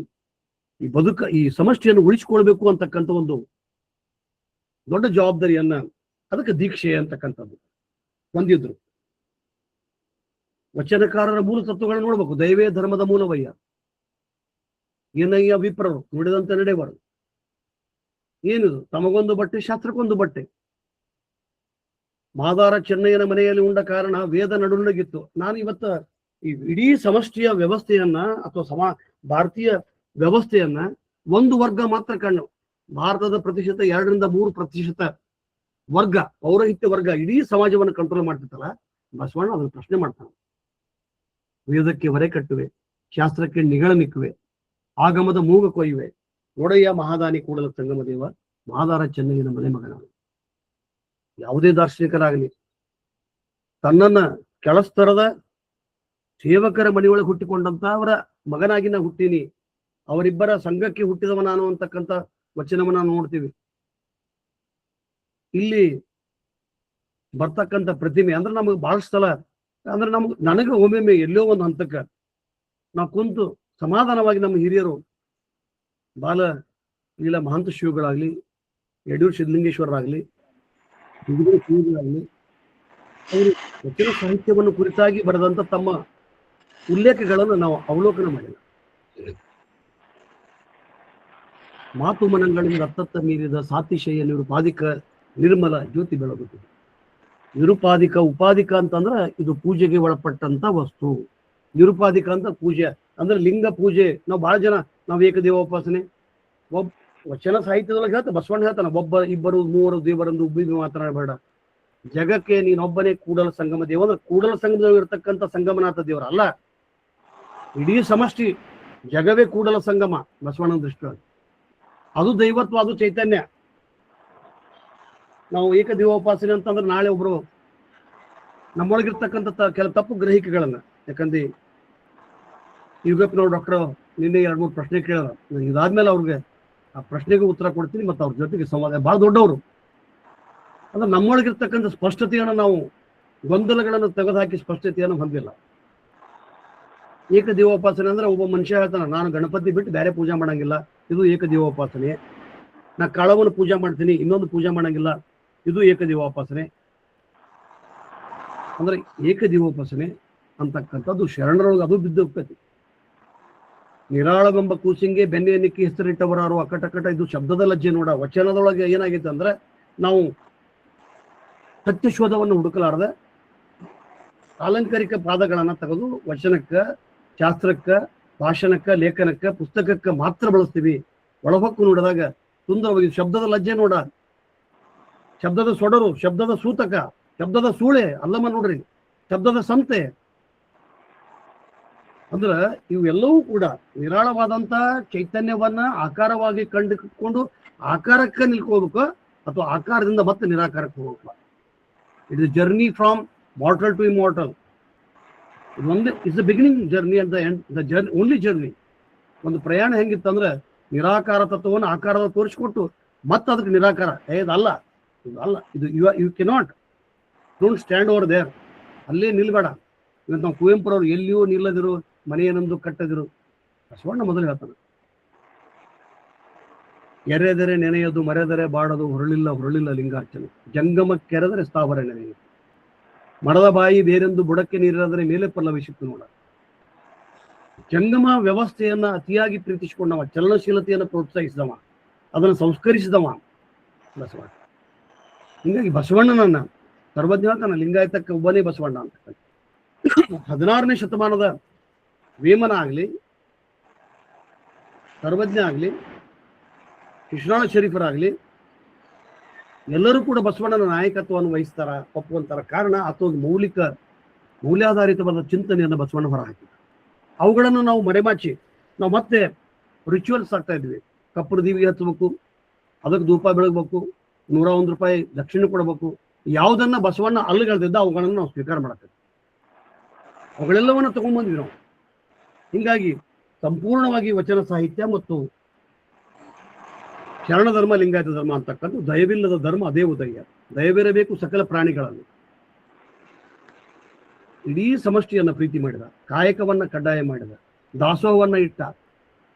ಈ ಸಮಷ್ಟಿಯನ್ನು ಉಳಿಸಿಕೊಳ್ಬೇಕು ಅಂತಕ್ಕಂಥ ಒಂದು ದೊಡ್ಡ ಜವಾಬ್ದಾರಿಯನ್ನ, ಅದಕ್ಕೆ ದೀಕ್ಷೆ ಅಂತಕ್ಕಂಥದ್ದು ಹೊಂದಿದ್ರು. ವಚನಕಾರರ ಮೂಲ ತತ್ವಗಳನ್ನ ನೋಡ್ಬೇಕು. ದೈವೇ ಧರ್ಮದ ಮೂಲವಯ್ಯ, ಏನಯ್ಯ ವಿಪ್ರರು ನುಡಿದಂತೆ ನಡೆವರು. ಏನಿದು? ತಮಗೊಂದು ಬಟ್ಟೆ ಶಾಸ್ತ್ರಕ್ಕೊಂದು ಬಟ್ಟೆ. ಮಾದಾರ ಚೆನ್ನಯ್ಯನ ಮನೆಯಲ್ಲಿ ಉಂಡ ಕಾರಣ ವೇದ ನಡುನಗಿತ್ತು. ನಾನು ಇವತ್ತ ಈ ಇಡೀ ಸಮಷ್ಟಿಯ ವ್ಯವಸ್ಥೆಯನ್ನ ಅಥವಾ ಭಾರತೀಯ ವ್ಯವಸ್ಥೆಯನ್ನ ಒಂದು ವರ್ಗ ಮಾತ್ರ ಕಣ್ಣು. ಭಾರತದ ಪ್ರತಿಶತ 2-3% ವರ್ಗ, ಪೌರಹಿತ್ಯ ವರ್ಗ ಇಡೀ ಸಮಾಜವನ್ನು ಕಂಟ್ರೋಲ್ ಮಾಡ್ತಿತ್ತಲ್ಲ, ಬಸವಣ್ಣ ಅದನ್ನು ಪ್ರಶ್ನೆ ಮಾಡ್ತಾನೆ. ವೇದಕ್ಕೆ ಹೊರೆ ಕಟ್ಟುವೆ, ಶಾಸ್ತ್ರಕ್ಕೆ ನಿಗಳ ನಿಕ್ಕುವೆ, ಆಗಮದ ಮೂಗ ಕೊಯ್ಯುವೆ, ಒಡೆಯ ಮಹಾದಾನಿ ಕೂಡಲ ಸಂಗಮ ದೇವ, ಮಾದಾರ ಚೆನ್ನಯ್ಯನ ಮನೆ ಮಗನ. ಯಾವುದೇ ದಾರ್ಶನಿಕರಾಗಲಿ ತನ್ನನ್ನ ಕೆಳಸ್ತರದ ಸೇವಕರ ಮನೆಯೊಳಗೆ ಹುಟ್ಟಿಕೊಂಡಂತ ಅವರ ಮಗನಾಗಿ ನಾ ಹುಟ್ಟೀನಿ, ಅವರಿಬ್ಬರ ಸಂಘಕ್ಕೆ ಹುಟ್ಟಿದವ ನಾನು ಅಂತಕ್ಕಂಥ ವಚನವನ್ನ ನೋಡ್ತೀವಿ. ಇಲ್ಲಿ ಬರ್ತಕ್ಕಂಥ ಪ್ರತಿಮೆ ಅಂದ್ರೆ ನಮಗೆ ಬಹಳ ಸ್ಥಳ ಅಂದ್ರೆ ನನಗೆ ಒಮ್ಮೆ ಎಲ್ಲೋ ಒಂದು ಹಂತಕ್ಕೆ ನಾವು ಕುಂತು ಸಮಾಧಾನವಾಗಿ ನಮ್ಮ ಹಿರಿಯರು ಬಾಲ ಇಲ್ಲ ಮಹಂತ ಶಿವಗಳಾಗ್ಲಿ, ಯಡೂರು ಸಿದ್ಧಲಿಂಗೇಶ್ವರರಾಗ್ಲಿ, ಅವರು ವಚನ ಸಾಹಿತ್ಯವನ್ನು ಕುರಿತಾಗಿ ಬರೆದಂತ ತಮ್ಮ ಉಲ್ಲೇಖಗಳನ್ನು ನಾವು ಅವಲೋಕನ ಮಾಡಿಲ್ಲ. ಮಾತು ಮನಗಳಿಂದ ಅತ್ತತ್ತ ಮೀರಿದ ಸಾತಿಶಯ ನಿರುಪಾದಿಕ ನಿರ್ಮಲ ಜ್ಯೋತಿ ಬೆಳಗುತ್ತದೆ. ನಿರುಪಾದಿಕ ಉಪಾದಿಕ ಅಂತಂದ್ರ ಇದು ಪೂಜೆಗೆ ಒಳಪಟ್ಟಂತ ವಸ್ತು. ನಿರುಪಾದಿಕ ಅಂತ ಪೂಜೆ ಅಂದ್ರೆ ಲಿಂಗ ಪೂಜೆ. ನಾವು ಬಹಳ ಜನ ನಾವು ಏಕದೇವೋಪಾಸನೆ ವಚನ ಸಾಹಿತ್ಯದೊಳಗೆ ಹೇಳ್ತಾ ಬಸವಣ್ಣ ಹೇಳ್ತಾನ, ಒಬ್ಬ ಇಬ್ಬರು ಮೂವರು ದೇವರಂದು ಉಬ್ಬಿಗೆ ಮಾತನಾಡಬೇಡ, ಜಗಕ್ಕೆ ನೀನೊಬ್ಬನೇ ಕೂಡಲ ಸಂಗಮ ದೇವ. ಅಂದ್ರೆ ಕೂಡಲ ಸಂಗಮದಲ್ಲಿ ಇರ್ತಕ್ಕಂಥ ಸಂಗಮನಾಥ ದೇವರ ಅಲ್ಲ, ಇಡೀ ಸಮಷ್ಟಿ ಜಗವೇ ಕೂಡಲ ಸಂಗಮ ಬಸವಣ್ಣನ ದೃಷ್ಟಿಯೊಳಗೆ. ಅದು ದೈವತ್ವ, ಅದು ಚೈತನ್ಯ. ನಾವು ಏಕದೇವೋಪಾಸನೆ ಅಂತಂದ್ರೆ ನಾಳೆ ಒಬ್ರು ನಮ್ಮೊಳಗಿರ್ತಕ್ಕಂಥ ಕೆಲ ತಪ್ಪು ಗ್ರಹಿಕೆಗಳನ್ನ, ಯಾಕಂದ್ರೆ ಯುಗಪ್ನವ್ರು ಡಾಕ್ಟರ್ ನಿನ್ನೆ 2-3 ಪ್ರಶ್ನೆ ಕೇಳಿದ್ರು. ಇದಾದ್ಮೇಲೆ ಅವ್ರಿಗೆ ಆ ಪ್ರಶ್ನೆಗೆ ಉತ್ತರ ಕೊಡ್ತೀನಿ, ಮತ್ತು ಅವ್ರ ಜೊತೆಗೆ ಸಂವಾದ. ಬಹಳ ದೊಡ್ಡವರು ಅಂದ್ರೆ ನಮ್ಮೊಳಗಿರ್ತಕ್ಕಂಥ ಸ್ಪಷ್ಟತೆಯನ್ನು ನಾವು ಗೊಂದಲಗಳನ್ನು ತೆಗೆದುಹಾಕಿ ಸ್ಪಷ್ಟತೆಯನ್ನು ಹೊಂದಿಲ್ಲ. ಏಕದೇವೋಪಾಸನೆ ಅಂದ್ರೆ ಒಬ್ಬ ಮನುಷ್ಯ ಹೇಳ್ತಾನೆ, ನಾನು ಗಣಪತಿ ಬಿಟ್ಟು ಬೇರೆ ಪೂಜೆ ಮಾಡಂಗಿಲ್ಲ, ಇದು ಏಕದೇವೋಪಾಸನೆ. ನಾ ಕಾಳವನ್ನು ಪೂಜೆ ಮಾಡ್ತೀನಿ, ಇನ್ನೊಂದು ಪೂಜೆ ಮಾಡಂಗಿಲ್ಲ, ಇದು ಏಕದೇವೋಪಾಸನೆ. ಅಂದ್ರೆ ಏಕದೇವೋಪಾಸನೆ ಅಂತಕ್ಕಂಥದ್ದು ಶರಣರೊಳಗೆ ಅದು ಬಿದ್ದು ಹೋಗ್ತೈತಿ. ನಿರಾಳವೆಂಬ ಕೂಸಿಂಗೆ ಬೆನ್ನೆ ನಿಕ್ಕಿ ಹೆಸರಿಟ್ಟವರಾರು ಅಕಟಕಟ, ಇದು ಶಬ್ದದ ಲಜ್ಜೆ ನೋಡ. ವಚನದೊಳಗೆ ಏನಾಗೈತೆ ಅಂದ್ರೆ ನಾವು ಸತ್ಯಶೋಧವನ್ನು ಹುಡುಕಲಾರದೆ ಆಲಂಕಾರಿಕ ಪಾದಗಳನ್ನ ತೆಗೆದು ವಚನಕ್ಕ, ಶಾಸ್ತ್ರಕ್ಕ, ಭಾಷಣಕ್ಕ, ಲೇಖನಕ್ಕ, ಪುಸ್ತಕಕ್ಕ ಮಾತ್ರ ಬಳಸ್ತೀವಿ. ಒಳಹೊಕ್ಕು ನೋಡಿದಾಗ ಸುಂದರವಾಗಿ ಶಬ್ದದ ಲಜ್ಜೆ ನೋಡ, ಶಬ್ದದ ಸೊಡರು, ಶಬ್ದದ ಸೂತಕ, ಶಬ್ದದ ಸೂಳೆ ಅಲ್ಲಮ್ಮ ನೋಡ್ರಿ, ಶಬ್ದದ ಸಂತೆ. ಅಂದ್ರ ಇವೆಲ್ಲವೂ ಕೂಡ ನಿರಾಳವಾದಂತ ಚೈತನ್ಯವನ್ನ ಆಕಾರವಾಗಿ ಕಂಡುಕೊಂಡು ಆಕಾರಕ್ಕೆ ನಿಲ್ಕೋಬೇಕು ಅಥವಾ ಆಕಾರದಿಂದ ಮತ್ತೆ ನಿರಾಕಾರಕ್ಕೆ ಹೋಗ್ಬೇಕು. It is journey from mortal to immortal. ಇದೊಂದು ಇಸ್ ದ ಬಿಗಿನಿಂಗ್ ಜರ್ನಿ ಅಂತ ದ ಜರ್ನಿ, ಓನ್ಲಿ ಜರ್ನಿ. ಒಂದು ಪ್ರಯಾಣ ಹೆಂಗಿತ್ತಂದ್ರೆ ನಿರಾಕಾರ ತತ್ವವನ್ನು ಆಕಾರದ ತೋರಿಸ್ಕೊಟ್ಟು ಮತ್ತೆ ಅದಕ್ಕೆ ನಿರಾಕಾರ ಇದಲ್ಲ, ಇದು ಅಲ್ಲ, ಇದು you cannot, don't stand over there, ಅಲ್ಲೇ ನಿಲ್ಬೇಡ. ಇವತ್ತು ನಾವು ಕುವೆಂಪುರವ್ರು ಎಲ್ಲಿಯೂ ನಿಲ್ಲದಿರು, ಮನೆಯನ್ನೊಂದು ಕಟ್ಟದಿರು. ಬಸವಣ್ಣ ಮೊದಲು ಹೇಳ್ತಾನೆ, ಎರೆದರೆ ನೆನೆಯದು, ಮರೆದರೆ ಬಾಡದು, ಹೊರಳಿಲ್ಲ ಲಿಂಗಾರ್ಚನೆ, ಜಂಗಮ ಕೆರೆದರೆ ಸ್ಥಾವರ ನೆನೆಯದು, ಮರದ ಬಾಯಿ ಬೇರೆಂದು ಬುಡಕ್ಕೆ ನೀರಿರದರೆ ಮೇಲೆ ಪಲ್ಲವಿಸಿತ್ತು ನೋಡ. ಜಂಗಮ ವ್ಯವಸ್ಥೆಯನ್ನ ಅತಿಯಾಗಿ ಪ್ರೀತಿಸಿಕೊಂಡವ, ಚಲನಶೀಲತೆಯನ್ನು ಪ್ರೋತ್ಸಾಹಿಸಿದವ, ಅದನ್ನು ಸಂಸ್ಕರಿಸಿದವ ಬಸವಣ್ಣ. ಹಿಂಗಾಗಿ ಬಸವಣ್ಣನನ್ನ ಸರ್ವಜ್ಞ ಲಿಂಗಾಯತಕ್ಕೆ ಒಬ್ಬನೇ ಬಸವಣ್ಣ ಅಂತ. 16ನೇ ಶತಮಾನದ ವೇಮನ ಆಗ್ಲಿ, ಸರ್ವಜ್ಞ ಆಗ್ಲಿ, ಕೃಷ್ಣಾಳ ಶರೀಫರಾಗ್ಲಿ ಎಲ್ಲರೂ ಕೂಡ ಬಸವಣ್ಣನ ನಾಯಕತ್ವವನ್ನು ವಹಿಸ್ತಾರ, ಒಪ್ಪುವಂತಾರ. ಕಾರಣ ಅಥವಾ ಮೌಲ್ಯಾಧಾರಿತವಾದ ಚಿಂತನೆಯನ್ನು ಬಸವಣ್ಣ ಹೊರ ಹಾಕಿದ. ಅವುಗಳನ್ನು ನಾವು ಮರೆಮಾಚಿ ನಾವು ಮತ್ತೆ ರಿಚುವಲ್ಸ್ ಆಗ್ತಾ ಇದ್ವಿ. ಕಪ್ಪು ದೀವಿಗೆ ಹಚ್ಚಬೇಕು, ಅದಕ್ಕೆ ಧೂಪ ಬೆಳಗಬೇಕು, 101 ರೂಪಾಯಿ ದಕ್ಷಿಣ ಕೊಡಬೇಕು. ಯಾವುದನ್ನ ಬಸವಣ್ಣ ಅಲ್ಲುಗಳ್ದಿದ್ದ ಅವುಗಳನ್ನು ನಾವು ಸ್ವೀಕಾರ ಮಾಡತ್ತೇವೆ. ಅವುಗಳೆಲ್ಲವನ್ನ ತಗೊಂಡ್ಬಂದ್ವಿ ನಾವು. ಹಿಂಗಾಗಿ ಸಂಪೂರ್ಣವಾಗಿ ವಚನ ಸಾಹಿತ್ಯ ಮತ್ತು ಶರಣ ಧರ್ಮ, ಲಿಂಗಾಯತ ಧರ್ಮ ಅಂತಕ್ಕಂಥ ದಯವಿಲ್ಲದ ಧರ್ಮ ಅದೇ ಉದಯ. ದಯವಿರಬೇಕು ಸಕಲ ಪ್ರಾಣಿಗಳಲ್ಲಿ. ಇಡೀ ಸಮಷ್ಟಿಯನ್ನ ಪ್ರೀತಿ ಮಾಡಿದ, ಕಾಯಕವನ್ನ ಕಡ್ಡಾಯ ಮಾಡಿದ, ದಾಸೋಹವನ್ನ ಇಟ್ಟ,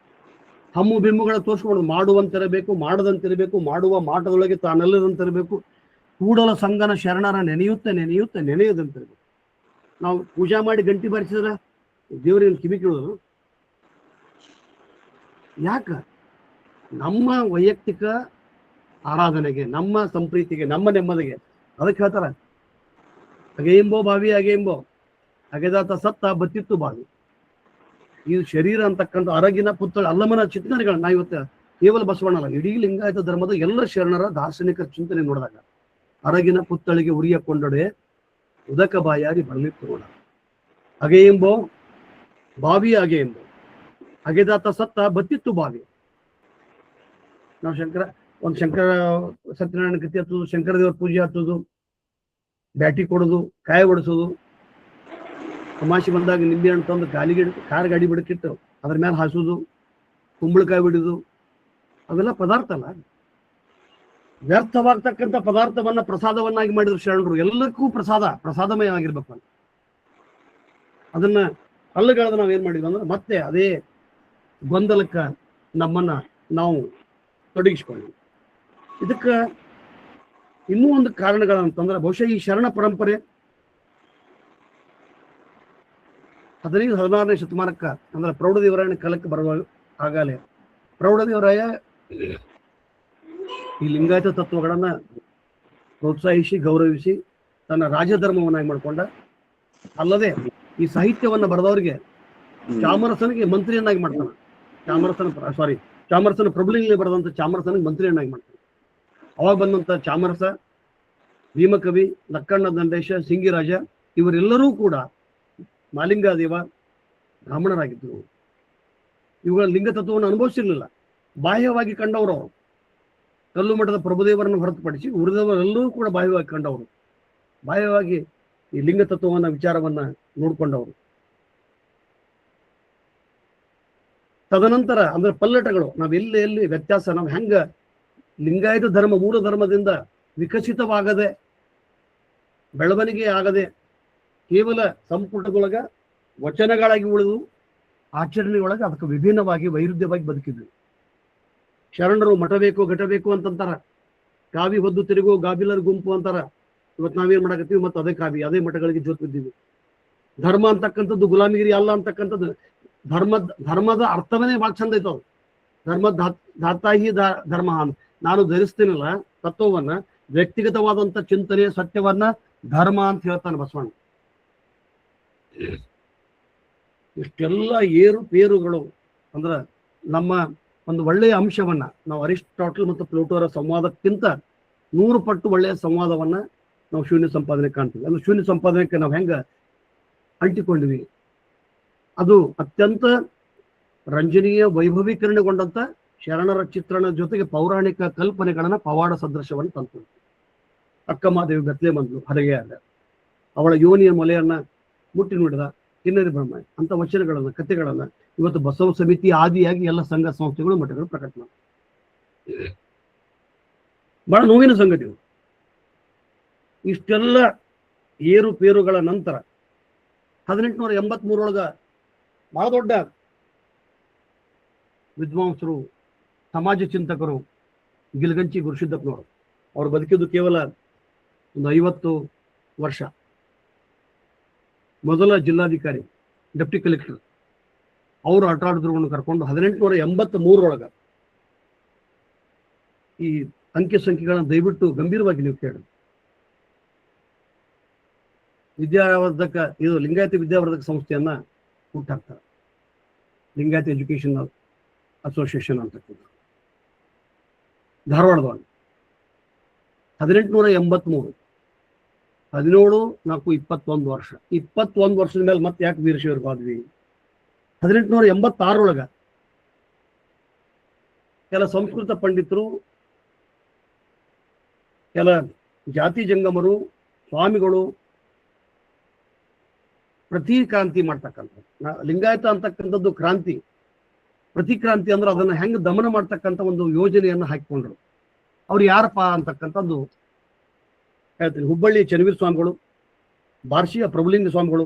ಹಮ್ಮು ಬಿಮ್ಮುಗಳ ತೋರಿಸ್ಕೊಂಡು ಮಾಡುವಂತಿರಬೇಕು, ಮಾಡದಂತಿರಬೇಕು, ಮಾಡುವ ಮಾಟದೊಳಗೆ ತಾನೆಲ್ಲದಂತಿರಬೇಕು, ಕೂಡಲ ಸಂಗನ ಶರಣರ ನೆನೆಯದಂತಿರಬೇಕು. ನಾವು ಪೂಜಾ ಮಾಡಿ ಗಂಟಿ ಬಾರಿಸಿದ್ರ ದೇವರಿಗೆ ಕಿವಿ ಕೇಳೋದು ಯಾಕ? ನಮ್ಮ ವೈಯಕ್ತಿಕ ಆರಾಧನೆಗೆ, ನಮ್ಮ ಸಂಪ್ರೀತಿಗೆ, ನಮ್ಮ ನೆಮ್ಮದಿಗೆ. ಅದಕ್ಕೆ ಹೇಳ್ತಾರ, ಅಗೆಯೆಂಬೋ ಬಾವಿ ಅಗೆಯೆಂಬೋ, ಅಗೆದಾತ ಸತ್ತ ಬತ್ತಿತ್ತು ಬಾವಿ. ಈ ಶರೀರ ಅಂತಕ್ಕಂಥ ಅರಗಿನ ಪುತ್ಥಳಿ ಅಲ್ಲಮನ ಚಿಂತನೆಗಳನ್ನ ಇವತ್ತು ಕೇವಲ ಬಸವಣ್ಣ ಅಲ್ಲ, ಇಡೀ ಲಿಂಗಾಯತ ಧರ್ಮದ ಎಲ್ಲ ಶರಣರ ದಾರ್ಶನಿಕ ಚಿಂತನೆ ನೋಡಿದಾಗ ಅರಗಿನ ಪುತ್ಥಳಿಗೆ ಉರಿಯ ಕೊಂಡೊಡೆ ಉದಕ ಬಾಯಾರಿ ಬರಲಿತ್ತು ನೋಡ. ಅಗೆಯೆಂಬೋ ಬಾವಿ ಅಗೆಯೆಂಬೋ, ಅಗೆದಾತ ಸತ್ತ ಬತ್ತಿತ್ತು ಬಾವಿ. ನಾವು ಶಂಕರ ಸತ್ಯನಾರಾಯಣ ಕೃತಿ ಹತ್ತೋದು, ಶಂಕರ ದೇವರ ಪೂಜೆ ಹತ್ತೋದು, ಬ್ಯಾಟಿ ಕೊಡೋದು, ಕಾಯಿ ಹೊಡಿಸೋದು, ತಮಾಷೆ ಬಂದಾಗ ನಿಂಬೆ ಹಣ್ಣು ತಂದು ಕಾರ್ ಗಾಡಿ ಬಿಡಕ್ಕಿಟ್ಟು ಅದ್ರ ಮೇಲೆ ಹಾಸೋದು, ಕುಂಬಳಕಾಯಿ ಬಿಡೋದು, ಅವೆಲ್ಲ ಪದಾರ್ಥ ಅಲ್ಲ. ವ್ಯರ್ಥವಾಗ್ತಕ್ಕಂಥ ಪದಾರ್ಥವನ್ನ ಪ್ರಸಾದವನ್ನಾಗಿ ಮಾಡಿದ್ರು ಶರಣರು. ಎಲ್ಲಕ್ಕೂ ಪ್ರಸಾದಮಯವಾಗಿರ್ಬೇಕು ಅಂತ. ಅದನ್ನ ಅಲ್ಲುಗಳದ ನಾವ್ ಏನ್ ಮಾಡಿದ್ವಿ ಅಂದ್ರೆ ಮತ್ತೆ ಅದೇ ಗೊಂದಲಕ್ಕ ನಮ್ಮನ್ನ ನಾವು ತೊಡಗಿಸ್ಕೊಂಡ್ವಿ. ಇದಕ್ಕ ಇನ್ನೂ ಒಂದು ಕಾರಣಗಳಂತಂದ್ರೆ ಬಹುಶಃ ಈ ಶರಣ ಪರಂಪರೆ 15-16ನೇ ಶತಮಾನಕ್ಕ ಅಂದ್ರೆ ಪ್ರೌಢದೇವರಾಯನ ಕಾಲಕ್ಕೆ ಬರುವ ಆಗಲೇ ಪ್ರೌಢದೇವರಾಯ ಈ ಲಿಂಗಾಯತ ತತ್ವಗಳನ್ನ ಪ್ರೋತ್ಸಾಹಿಸಿ ಗೌರವಿಸಿ ತನ್ನ ರಾಜಧರ್ಮವನ್ನಾಗಿ ಮಾಡ್ಕೊಂಡ. ಅಲ್ಲದೆ ಈ ಸಾಹಿತ್ಯವನ್ನ ಬರೆದವರಿಗೆ ಚಾಮರಸನಿಗೆ ಮಂತ್ರಿಯನ್ನಾಗಿ ಮಾಡ್ತಾನ. ಚಾಮರಸನ ಪ್ರಭುಲಿಂಗಲ್ಲಿ ಬರೆದಂತ ಚಾಮರಸನಿಗೆ ಮಂತ್ರಿಯನ್ನಾಗಿ ಮಾಡ್ತಾನೆ. ಅವಾಗ ಬಂದಂತ ಚಾಮರಸ, ಭೀಮಕವಿ, ಲಕ್ಕಣ್ಣ ದಂಡೇಶ, ಸಿಂಗಿರಾಜ ಇವರೆಲ್ಲರೂ ಕೂಡ ಮಾಲಿಂಗಾದೇವ ಬ್ರಾಹ್ಮಣರಾಗಿದ್ದರು. ಇವುಗಳ ಲಿಂಗ ತತ್ವವನ್ನು ಅನುಭವಿಸಿರ್ಲಿಲ್ಲ, ಬಾಹ್ಯವಾಗಿ ಕಂಡವರು. ಅವರು ಕಲ್ಲು ಮಠದ ಪ್ರಭುದೇವರನ್ನು ಹೊರತುಪಡಿಸಿ ಉಳಿದವರೆಲ್ಲರೂ ಕೂಡ ಬಾಹ್ಯವಾಗಿ ಕಂಡವರು, ಬಾಹ್ಯವಾಗಿ ಈ ಲಿಂಗ ತತ್ವವನ್ನ ವಿಚಾರವನ್ನ ನೋಡ್ಕೊಂಡವರು. ತದನಂತರ ಅಂದ್ರೆ ಪಲ್ಲಟಗಳು, ನಾವೆಲ್ಲಿ ವ್ಯತ್ಯಾಸ, ನಾವು ಹೆಂಗ ಲಿಂಗಾಯತ ಧರ್ಮ ಮೂಲ ಧರ್ಮದಿಂದ ವಿಕಸಿತವಾಗದೆ ಬೆಳವಣಿಗೆ ಆಗದೆ ಕೇವಲ ಸಂಪುಟದೊಳಗ ವಚನಗಳಾಗಿ ಉಳಿದು ಆಚರಣೆಯೊಳಗೆ ಅದಕ್ಕೆ ವಿಭಿನ್ನವಾಗಿ ವೈರುಧ್ಯವಾಗಿ ಬದುಕಿದ್ವಿ. ಶರಣರು ಮಠ ಬೇಕು ಘಟ ಬೇಕು ಅಂತಂತಾರ, ಕಾವಿ ಹೊದ್ದು ತಿರುಗೋ ಗಾಬಿಲರ ಗುಂಪು ಅಂತಾರ, ಇವತ್ತು ನಾವೇನ್ ಮಾಡಕತ್ತೀವಿ, ಮತ್ತೆ ಅದೇ ಕಾವಿ ಅದೇ ಮಠಗಳಿಗೆ ಜೊತೆ ಬಿದ್ದೀವಿ. ಧರ್ಮ ಅಂತಕ್ಕಂಥದ್ದು ಗುಲಾಮಿಗಿರಿ ಅಲ್ಲ ಅಂತಕ್ಕಂಥದ್ದು ಧರ್ಮದ ಅರ್ಥವೇ ಬಹಳ ಚಂದ ಐತವ್. ಧರ್ಮ ಧಾತಾಹಿ ಧರ್ಮ. ನಾನು ಧರಿಸ್ತೀನಲ್ಲ ತತ್ವವನ್ನ, ವ್ಯಕ್ತಿಗತವಾದಂತ ಚಿಂತನೆ ಸತ್ಯವನ್ನ ಧರ್ಮ ಅಂತ ಹೇಳ್ತಾನೆ ಬಸವಣ್ಣ. ಇಷ್ಟೆಲ್ಲ ಏರುಪೇರುಗಳು ಅಂದ್ರ ನಮ್ಮ ಒಂದು ಒಳ್ಳೆಯ ಅಂಶವನ್ನ ನಾವು ಅರಿಸ್ಟಾಟಲ್ ಮತ್ತು ಪ್ಲೂಟೋರ ಸಂವಾದಕ್ಕಿಂತ 100 ಪಟ್ಟು ಒಳ್ಳೆಯ ಸಂವಾದವನ್ನ ನಾವು ಶೂನ್ಯ ಸಂಪಾದನೆ ಕಾಣ್ತೀವಿ. ಅದು ಶೂನ್ಯ ಸಂಪಾದನೆಗೆ ನಾವು ಹೆಂಗ ಅಂಟಿಕೊಂಡಿವಿ, ಅದು ಅತ್ಯಂತ ರಂಜನೀಯ ವೈಭವೀಕರಣಗೊಂಡಂತ ಶರಣರ ಚಿತ್ರಣ ಜೊತೆಗೆ ಪೌರಾಣಿಕ ಕಲ್ಪನೆಗಳನ್ನ ಪವಾಡ ಸದೃಶವನ್ನು ತಂತು. ಅಕ್ಕಮಹಾದೇವಿ ಗತ್ಲೆ ಬಂದ್ಲು, ಹರಗೆ ಆದ, ಅವಳ ಯೋನಿಯ ಮೊಲೆಯನ್ನ ಮುಟ್ಟಿ ನೋಡಿದ ಕಿನ್ನರಿ ಬ್ರಹ್ಮ ಅಂತ ವಚನಗಳನ್ನ ಕಥೆಗಳನ್ನ ಇವತ್ತು ಬಸವ ಸಮಿತಿ ಆದಿಯಾಗಿ ಎಲ್ಲ ಸಂಘ ಸಂಸ್ಥೆಗಳು ಮಠಗಳು ಪ್ರಕಟ ಮಾಡಿ ಬಹಳ ನೋವಿನ ಸಂಗತಿಗಳು. ಇಷ್ಟೆಲ್ಲ ಏರುಪೇರುಗಳ ನಂತರ 1883 ಬಹಳ ದೊಡ್ಡ ವಿದ್ವಾಂಸರು, ಸಮಾಜ ಚಿಂತಕರು ಗಿಲ್ಗಂಚಿ ಗುರುಸಿದ್ದಪ್ಪನವರು. ಅವರು ಬದುಕಿದ್ದು ಕೇವಲ ಒಂದು 50 ವರ್ಷ. ಮೊದಲ ಜಿಲ್ಲಾಧಿಕಾರಿ, ಡೆಪ್ಟಿ ಕಲೆಕ್ಟರ್, ಅವರು ಆಟಾಡಿದ್ರುಗಳನ್ನು ಕರ್ಕೊಂಡು 1883 ಈ ಅಂಕೆ ಸಂಖ್ಯೆಗಳನ್ನ ದಯವಿಟ್ಟು ಗಂಭೀರವಾಗಿ ನೀವು ಕೇಳಿ. ವಿದ್ಯಾವರ್ಧಕ, ಇದು ಲಿಂಗಾಯತ ವಿದ್ಯಾವರ್ಧಕ ಸಂಸ್ಥೆಯನ್ನ ಹುಟ್ಟಾಕ್ತಾರೆ, ಲಿಂಗಾಯತ ಎಜುಕೇಶನಲ್ ಅಸೋಸಿಯೇಷನ್ ಅಂತಕ್ಕಂಥ ಧಾರವಾಡದೊಳಗೆ 1883. 17/4/21 ವರ್ಷ. 21 ವರ್ಷದ ಮೇಲೆ ಮತ್ತೆ ಯಾಕೆ ವೀರಶೈವರಿಗೆ ಹೋದ್ವಿ? 1886 ಕೆಲ ಸಂಸ್ಕೃತ ಪಂಡಿತರು, ಕೆಲ ಜಾತಿ ಜಂಗಮರು, ಸ್ವಾಮಿಗಳು ಪ್ರತಿಕ್ರಾಂತಿ ಮಾಡ್ತಕ್ಕಂಥ. ಲಿಂಗಾಯತ ಅಂತಕ್ಕಂಥದ್ದು ಕ್ರಾಂತಿ, ಪ್ರತಿಕ್ರಾಂತಿ ಅಂದ್ರೆ ಅದನ್ನ ಹೆಂಗ್ ದಮನ ಮಾಡ್ತಕ್ಕಂಥ ಒಂದು ಯೋಜನೆಯನ್ನು ಹಾಕಿಕೊಂಡ್ರು. ಅವ್ರು ಯಾರಪ್ಪ ಅಂತಕ್ಕಂಥದ್ದು ಹೇಳ್ತೀನಿ. ಹುಬ್ಬಳ್ಳಿ ಚನ್ನವೀರ ಸ್ವಾಮಿಗಳು, ಬಾರ್ಷಿಯ ಪ್ರಭುಲಿಂಗ ಸ್ವಾಮಿಗಳು,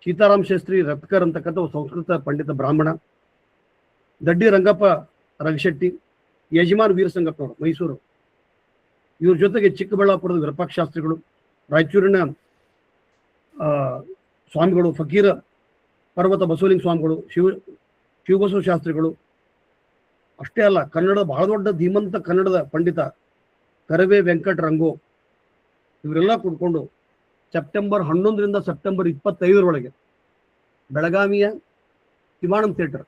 ಸೀತಾರಾಮ್ ಶಾಸ್ತ್ರಿ ರತ್ಕರ್ ಅಂತಕ್ಕಂಥ ಸಂಸ್ಕೃತ ಪಂಡಿತ ಬ್ರಾಹ್ಮಣ, ದಡ್ಡಿ ರಂಗಪ್ಪ ರಗಶೆಟ್ಟಿ, ಯಜಮಾನ್ ವೀರಸಂಗಪ್ಪನವರು ಮೈಸೂರು, ಇವ್ರ ಜೊತೆಗೆ ಚಿಕ್ಕಬಳ್ಳಾಪುರದ ವಿರೂಪಾಕ್ಷಶಾಸ್ತ್ರಿಗಳು, ರಾಯಚೂರಿನ ಸ್ವಾಮಿಗಳು, ಫಕೀರ ಪರ್ವತ ಬಸವಲಿಂಗ ಸ್ವಾಮಿಗಳು, ಶಿವಬಸವ ಶಾಸ್ತ್ರಿಗಳು. ಅಷ್ಟೇ ಅಲ್ಲ, ಕನ್ನಡದ ಬಹಳ ದೊಡ್ಡ ಧೀಮಂತ ಕನ್ನಡದ ಪಂಡಿತ ಕರವೇ ವೆಂಕಟ ರಂಗೋ, ಇವರೆಲ್ಲ ಕೂಡ್ಕೊಂಡು ಸೆಪ್ಟೆಂಬರ್ 11 ಸೆಪ್ಟೆಂಬರ್ 25 ಬೆಳಗಾವಿಯ ಶಿವಾನಂದ್ ಥಿಯೇಟರ್,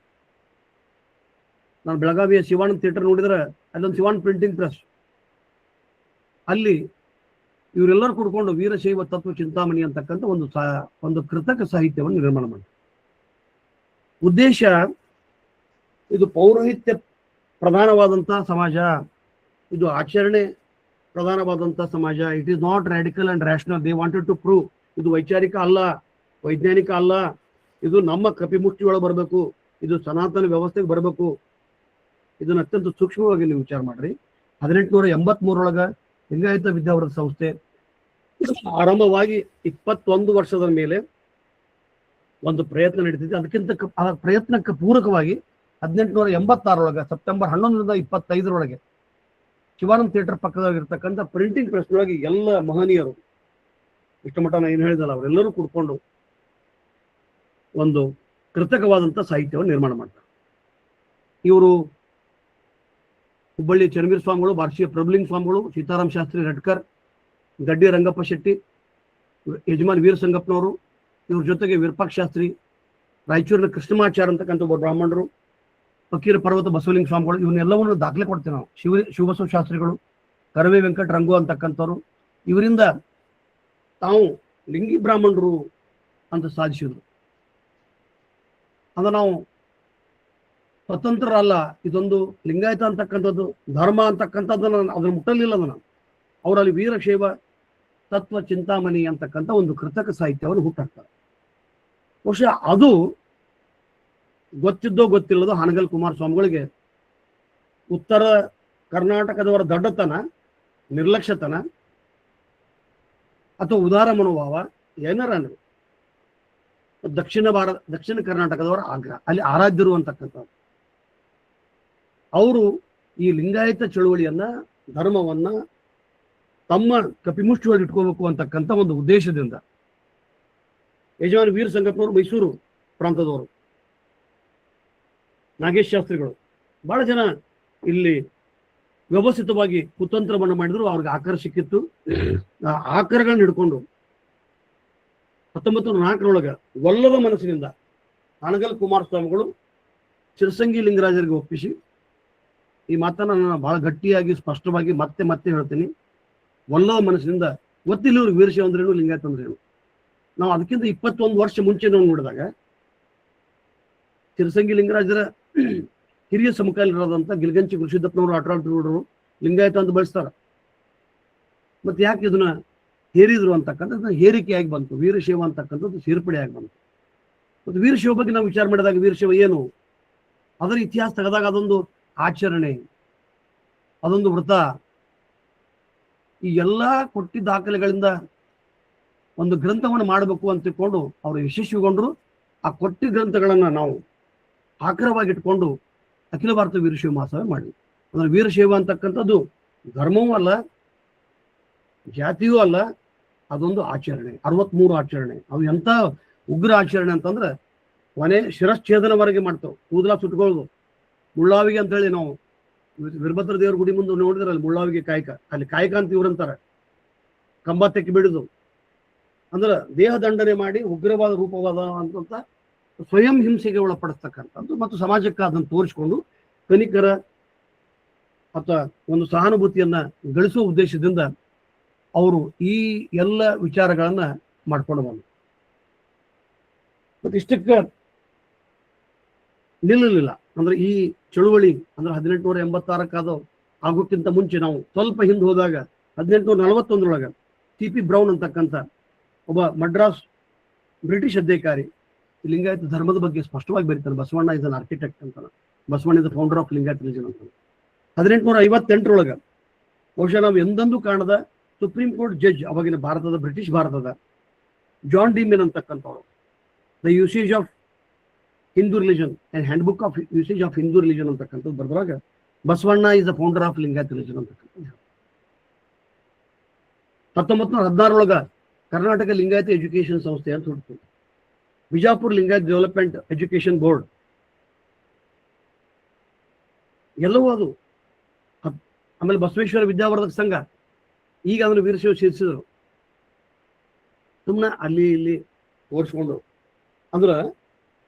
ನಾನು ಬೆಳಗಾವಿಯ ಶಿವಾನಂದ್ ಥಿಯೇಟರ್ ನೋಡಿದ್ರೆ ಅಲ್ಲೊಂದು ಶಿವಾನ್ ಪ್ರಿಂಟಿಂಗ್ ಪ್ರೆಸ್, ಅಲ್ಲಿ ಇವರೆಲ್ಲರೂ ಕೂಡ್ಕೊಂಡು ವೀರಶೈವ ತತ್ವ ಚಿಂತಾಮಣಿ ಅಂತಕ್ಕಂಥ ಒಂದು ಕೃತಕ ಸಾಹಿತ್ಯವನ್ನು ನಿರ್ಮಾಣ ಮಾಡಿ. ಉದ್ದೇಶ ಇದು ಪೌರೋಹಿತ್ಯ ಪ್ರಧಾನವಾದಂತಹ ಸಮಾಜ, ಇದು ಆಚರಣೆ ಪ್ರಧಾನವಾದಂತಹ ಸಮಾಜ. It is not radical and rational. They wanted to prove ಇದು ವೈಚಾರಿಕ ಅಲ್ಲ, ವೈಜ್ಞಾನಿಕ ಅಲ್ಲ, ಇದು ನಮ್ಮ ಕಪಿಮುಷ್ಟಿ ಒಳಗೆ ಬರಬೇಕು, ಇದು ಸನಾತನ ವ್ಯವಸ್ಥೆಗೆ ಬರಬೇಕು. ಇದನ್ನ ಅತ್ಯಂತ ಸೂಕ್ಷ್ಮವಾಗಿ ನೀವು ವಿಚಾರ ಮಾಡ್ರಿ. 1883 ಲಿಂಗಾಯತ ವಿದ್ಯಾವರ್ಧಕ ಸಂಸ್ಥೆ ಆರಂಭವಾಗಿ 21 ವರ್ಷದ ಮೇಲೆ ಒಂದು ಪ್ರಯತ್ನ ನಡೀತಿದೆ. ಅದಕ್ಕಿಂತ ಆ ಪ್ರಯತ್ನಕ್ಕೆ ಪೂರಕವಾಗಿ 1886 ಸೆಪ್ಟೆಂಬರ್ 11 25 ಶಿವಾನಂದ್ ಥಿಯೇಟರ್ ಪಕ್ಕದಾಗಿರ್ತಕ್ಕಂಥ ಪ್ರಿಂಟಿಂಗ್ ಪ್ರೆಸ್ನೊಳಗೆ ಎಲ್ಲ ಮಹನೀಯರು, ಇಷ್ಟ ಮಟ್ಟ ನಾನು ಏನು ಹೇಳಿದಲ್ಲ, ಅವರೆಲ್ಲರೂ ಕೂಡ್ಕೊಂಡು ಒಂದು ಕೃತಕವಾದಂಥ ಸಾಹಿತ್ಯವನ್ನು ನಿರ್ಮಾಣ ಮಾಡ್ತಾರೆ. ಇವರು ಹುಬ್ಬಳ್ಳಿ ಚನ್ನವೀರ ಸ್ವಾಮಿಗಳು, ಬಾರ್ಷಿಯ ಪ್ರಭುಲಿಂಗ ಸ್ವಾಮಿಗಳು, ಸೀತಾರಾಮ್ ಶಾಸ್ತ್ರಿ ರಟ್ಕರ್, ಗಡ್ಡಿ ರಂಗಪ್ಪ ಶೆಟ್ಟಿ, ಯಜಮಾನ್ ವೀರಸಂಗಪ್ಪನವರು, ಇವ್ರ ಜೊತೆಗೆ ವಿರೂಪಾಕ್ಷಶಾಸ್ತ್ರಿ, ರಾಯಚೂರಿನ ಕೃಷ್ಣಮಾಚಾರ್ ಅಂತಕ್ಕಂಥ ಒಬ್ಬ ಬ್ರಾಹ್ಮಣರು, ಫಕೀರ ಪರ್ವತ ಬಸವಲಿಂಗ ಸ್ವಾಮಿಗಳು, ಇವನ್ನೆಲ್ಲವನ್ನು ದಾಖಲೆ ಕೊಡ್ತೇವೆ ನಾವು. ಶಿವಬಸವ ಶಾಸ್ತ್ರಿಗಳು, ಕರವೇ ವೆಂಕಟ ರಂಗು ಅಂತಕ್ಕಂಥವ್ರು, ಇವರಿಂದ ತಾವು ಲಿಂಗಿ ಬ್ರಾಹ್ಮಣರು ಅಂತ ಸಾಧಿಸಿದ್ರು. ಅದ ನಾವು ಸ್ವತಂತ್ರ ಅಲ್ಲ, ಇದೊಂದು ಲಿಂಗಾಯತ ಅಂತಕ್ಕಂಥದ್ದು ಧರ್ಮ ಅಂತಕ್ಕಂಥದ್ದನ್ನ ಅದನ್ನ ಮುಟ್ಟಲಿಲ್ಲ. ಅದನ್ನ ಅವರಲ್ಲಿ ವೀರಶೈವ ತತ್ವ ಚಿಂತಾಮಣಿ ಅಂತಕ್ಕಂಥ ಒಂದು ಕೃತಕ ಸಾಹಿತ್ಯವನ್ನು ಹುಟ್ಟಾಕ್ತಾರೆ. ಬಹುಶಃ ಅದು ಗೊತ್ತಿದ್ದೋ ಗೊತ್ತಿಲ್ಲದೋ ಹಾನಗಲ್ ಕುಮಾರಸ್ವಾಮಿಗಳಿಗೆ ಉತ್ತರ ಕರ್ನಾಟಕದವರ ದಡ್ಡತನ, ನಿರ್ಲಕ್ಷ್ಯತನ ಅಥವಾ ಉದಾರ ಮನೋಭಾವ ಏನಾರ ದಕ್ಷಿಣ ಕರ್ನಾಟಕದವರ ಆಗ್ರಹ, ಅಲ್ಲಿ ಆರಾಧ್ಯರು ಅಂತಕ್ಕಂಥದ್ದು. ಅವರು ಈ ಲಿಂಗಾಯತ ಚಳುವಳಿಯನ್ನ, ಧರ್ಮವನ್ನ ತಮ್ಮ ಕಪಿಮುಷ್ಟಿಯಲ್ಲಿ ಇಟ್ಕೋಬೇಕು ಅಂತಕ್ಕಂಥ ಒಂದು ಉದ್ದೇಶದಿಂದ ಯಜಮಾನ ವೀರ ಸಂಗಪ್ಪನವರು ಮೈಸೂರು ಪ್ರಾಂತದವರು, ನಾಗೇಶ್ ಶಾಸ್ತ್ರಿಗಳು, ಬಹಳ ಜನ ಇಲ್ಲಿ ವ್ಯವಸ್ಥಿತವಾಗಿ ಕುತಂತ್ರವನ್ನು ಮಾಡಿದ್ರು. ಅವ್ರಿಗೆ ಆಕಾರ ಸಿಕ್ಕಿತ್ತು. ಆ ಆಕಾರಗಳನ್ನ ಹಿಡ್ಕೊಂಡು 1904 ಒಲ್ಲದ ಮನಸ್ಸಿನಿಂದ ಅಣಗಲ್ ಕುಮಾರಸ್ವಾಮಿಗಳು ಚಿರಸಂಗಿ ಲಿಂಗರಾಜರಿಗೆ ಒಪ್ಪಿಸಿ, ಈ ಮಾತನ್ನ ನಾನು ಬಹಳ ಗಟ್ಟಿಯಾಗಿ ಸ್ಪಷ್ಟವಾಗಿ ಮತ್ತೆ ಮತ್ತೆ ಹೇಳ್ತೀನಿ, ಒಲ್ಲದ ಮನಸ್ಸಿನಿಂದ ಗೊತ್ತಿಲ್ಲ ಇವ್ರಿಗೆ ವೀರಶೈವ ಅಂದ್ರೇನು, ಲಿಂಗಾಯತ ಅಂದ್ರೇನು. ನಾವು ಅದಕ್ಕಿಂತ 21 ವರ್ಷ ಮುಂಚೆ ನಾವು ನೋಡಿದಾಗ ಚಿರಸಂಗಿ ಲಿಂಗರಾಜರ ಹಿರಿಯ ಸಮಕಾಲೀನರಾದಂಥ ಗಿಲ್ಗಂಚಿ ಗುರುಸಿದ್ದಪ್ಪನವರು, ಆಟರಾಟರು ಲಿಂಗಾಯತ ಅಂತ ಬಳಸ್ತಾರ. ಮತ್ತೆ ಯಾಕೆ ಇದನ್ನ ಹೇರಿದ್ರು ಅಂತಕ್ಕಂಥದ್ದು ಹೇರಿಕೆಯಾಗಿ ಬಂತು, ವೀರಶೈವ ಅಂತಕ್ಕಂಥದ್ದು ಸೇರ್ಪಡೆಯಾಗಿ ಬಂತು. ಮತ್ತು ವೀರಶೈವ ಬಗ್ಗೆ ನಾವು ವಿಚಾರ ಮಾಡಿದಾಗ ವೀರಶೈವ ಏನು, ಅದರ ಇತಿಹಾಸ ತೆಗೆದಾಗ ಅದೊಂದು ಆಚರಣೆ, ಅದೊಂದು ವ್ರತ, ಈ ಎಲ್ಲ ಕೊಟ್ಟಿದ್ದ ದಾಖಲೆಗಳಿಂದ ಒಂದು ಗ್ರಂಥವನ್ನು ಮಾಡಬೇಕು ಅಂತ ತಿಳ್ಕೊಂಡು ಅವರು ಯಶಸ್ವಿಗೊಂಡ್ರು. ಆ ಕೊಟ್ಟಿ ಗ್ರಂಥಗಳನ್ನ ನಾವು ಆಕರವಾಗಿಟ್ಕೊಂಡು ಅಖಿಲ ಭಾರತ ವೀರಶೈವ ಮಹಾಸಭೆ ಮಾಡಿದ್ವಿ. ಅಂದ್ರೆ ವೀರಶೈವ ಅಂತಕ್ಕಂಥದ್ದು ಧರ್ಮವೂ ಅಲ್ಲ, ಜಾತಿಯೂ ಅಲ್ಲ, ಅದೊಂದು ಆಚರಣೆ. 63 ಆಚರಣೆ. ಅವು ಎಂಥ ಉಗ್ರ ಆಚರಣೆ ಅಂತಂದ್ರೆ ಕೊನೆ ಶಿರಶ್ಛೇದನವರೆಗೆ ಮಾಡ್ತಾವೆ. ಕೂದಲ ಸುಟ್ಕೊಳ್ಳೋದು, ಮುಳ್ಳಾವಿಗೆ ಅಂತ ಹೇಳಿ ನಾವು ವೀರಭದ್ರ ದೇವರ ಗುಡಿ ಮುಂದೆ ನೋಡಿದ್ರಲ್ಲಿ ಮುಳ್ಳಾವಿಗೆ ಕಾಯಕ, ಅಲ್ಲಿ ಕಾಯಕ ಅಂತ ಇವ್ರಂತಾರೆ. ಕಂಬ ತೆಕ್ಕಿ ಬಿಡುದು ಅಂದ್ರೆ ದೇಹ ದಂಡನೆ ಮಾಡಿ ಉಗ್ರವಾದ ರೂಪವಾದ ಅಂತ ಸ್ವಯಂ ಹಿಂಸೆಗೆ ಒಳಪಡಿಸ್ತಕ್ಕಂಥದ್ದು ಮತ್ತು ಸಮಾಜಕ್ಕೆ ಅದನ್ನು ತೋರಿಸಿಕೊಂಡು ಕನಿಕರ ಅಥವಾ ಒಂದು ಸಹಾನುಭೂತಿಯನ್ನ ಗಳಿಸುವ ಉದ್ದೇಶದಿಂದ ಅವರು ಈ ಎಲ್ಲ ವಿಚಾರಗಳನ್ನ ಮಾಡ್ಕೊಂಡು ಬಂದರು. ಮತ್ತೆ ಇಷ್ಟಕ್ಕೆ ನಿಲ್ಲಲಿಲ್ಲ. ಅಂದ್ರೆ ಈ ಚಳುವಳಿ ಅಂದ್ರೆ 1886 ಆಗೋಕ್ಕಿಂತ ಮುಂಚೆ ನಾವು ಸ್ವಲ್ಪ ಹಿಂದೆ ಹೋದಾಗ 1841 ಟಿ.ಪಿ. ಬ್ರೌನ್ ಅಂತಕ್ಕಂಥ ಒಬ್ಬ ಮಡ್ರಾಸ್ ಬ್ರಿಟಿಷ್ ಅಧಿಕಾರಿ ಲಿಂಗಾಯತ ಧರ್ಮದ ಬಗ್ಗೆ ಸ್ಪಷ್ಟವಾಗಿ ಬರೀತಾನೆ. ಬಸವಣ್ಣ ಇಸ್ ಅನ್ ಆರ್ಕಿಟೆಕ್ಟ್ ಅಂತಾನೆ. Basavanna is the founder of Lingayat religion ಅಂತ. 1858 ಬಹುಶಃ ನಾವು ಎಂದೆಂದೂ ಕಾಣದ ಸುಪ್ರೀಂ ಕೋರ್ಟ್ ಜಡ್ಜ್, ಅವಾಗಿನ ಭಾರತದ ಬ್ರಿಟಿಷ್ ಭಾರತದ ಜಾನ್ ಡಿ ಮಿನ್ ಅಂತಕ್ಕಂಥವ್ರು, the usage of Hindu religion and handbook of usage of Hindu religion ಅಂತಕ್ಕಂಥದ್ದು ಬರೆದಾಗ Basavanna is the founder of Lingayat religion ಅಂತಕ್ಕಂಥದ್ದು. 1916 ಕರ್ನಾಟಕ ಲಿಂಗಾಯತ ಎಜುಕೇಶನ್ ಸಂಸ್ಥೆ ಅಂತ ಹುಟ್ಟಿತು. Bijapur Lingayat development education board, ಎಲ್ಲವೂ ಅದು. ಆಮೇಲೆ ಬಸವೇಶ್ವರ ವಿದ್ಯಾವರ್ಧಕ ಸಂಘ, ಈಗ ಅದನ್ನು ವೀರಶೈವ ಸೇರಿಸಿದ್ರು. ಸುಮ್ಮನೆ ಅಲ್ಲಿ ಇಲ್ಲಿ ಓಡಿಸ್ಕೊಂಡು ಅಂದ್ರೆ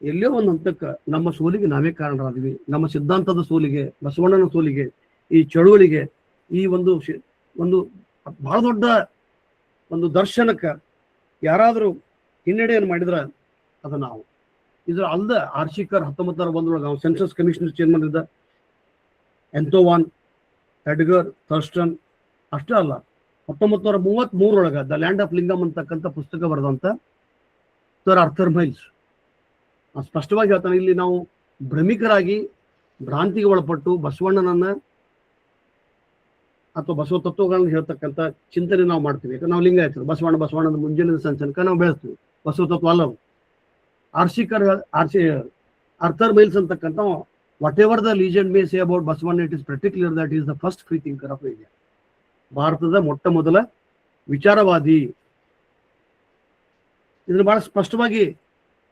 ಎಲ್ಲೋ ಒಂದು ಹಂತಕ್ಕೆ ನಮ್ಮ ಸೋಲಿಗೆ ನಾವೇ ಕಾರಣರಾದ್ವಿ. ನಮ್ಮ ಸಿದ್ಧಾಂತದ ಸೋಲಿಗೆ, ಬಸವಣ್ಣನ ಸೋಲಿಗೆ, ಈ ಚಳುವಳಿಗೆ, ಈ ಒಂದು ಬಹಳ ದೊಡ್ಡ ಒಂದು ದರ್ಶನಕ್ಕೆ ಯಾರಾದರೂ ಹಿನ್ನಡೆಯನ್ನು ಮಾಡಿದ್ರೆ ಅದು ನಾವು. ಇದ್ರ ಅಲ್ಲದೆ ಆರ್ಶಿಕರ್ 1901 ನಾವು ಸೆನ್ಸಸ್ ಕಮಿಷನರ್ ಚೇರ್ಮನ್ ಇದ್ದ ಎಂಥೋವಾನ್, ಎಡ್ಗರ್, ಥರ್ಸ್ಟನ್, ಅಷ್ಟೇ ಅಲ್ಲ 1933 ದ ಲ್ಯಾಂಡ್ ಆಫ್ ಲಿಂಗಮ್ ಅಂತಕ್ಕಂಥ ಪುಸ್ತಕ ಬರೆದಂತ ಸರ್ ಆರ್ಥರ್ ಮೈಲ್ಸ್ ಸ್ಪಷ್ಟವಾಗಿ ಹೇಳ್ತಾನೆ, ಇಲ್ಲಿ ನಾವು ಭ್ರಮಿಕರಾಗಿ ಭ್ರಾಂತಿಗೆ ಒಳಪಟ್ಟು ಬಸವಣ್ಣನನ್ನ ಅಥವಾ ಬಸವ ತತ್ವಗಳನ್ನ ಹೇಳ್ತಕ್ಕಂಥ ಚಿಂತನೆ ನಾವು ಮಾಡ್ತೀವಿ. ಯಾಕಂದ್ರೆ ನಾವು ಲಿಂಗಾಯತರು, ಬಸವಣ್ಣನ ಮುಂಜಾನೆ ಸಂಚನಕ ನಾವು ಬೆಳೆಸ್ತೀವಿ. ಬಸವ ತತ್ವ ಅಲ್ಲವು. ಆರ್ಥರ್ ಮೈಲ್ಸ್ ಅಂತಕ್ಕಂಥ whatever the legend may say about Basavanna, it is pretty clear that he is the first free thinker of India. ಭಾರತದ ಮೊಟ್ಟ ಮೊದಲ ವಿಚಾರವಾದಿ. ಇದನ್ನು ಬಹಳ ಸ್ಪಷ್ಟವಾಗಿ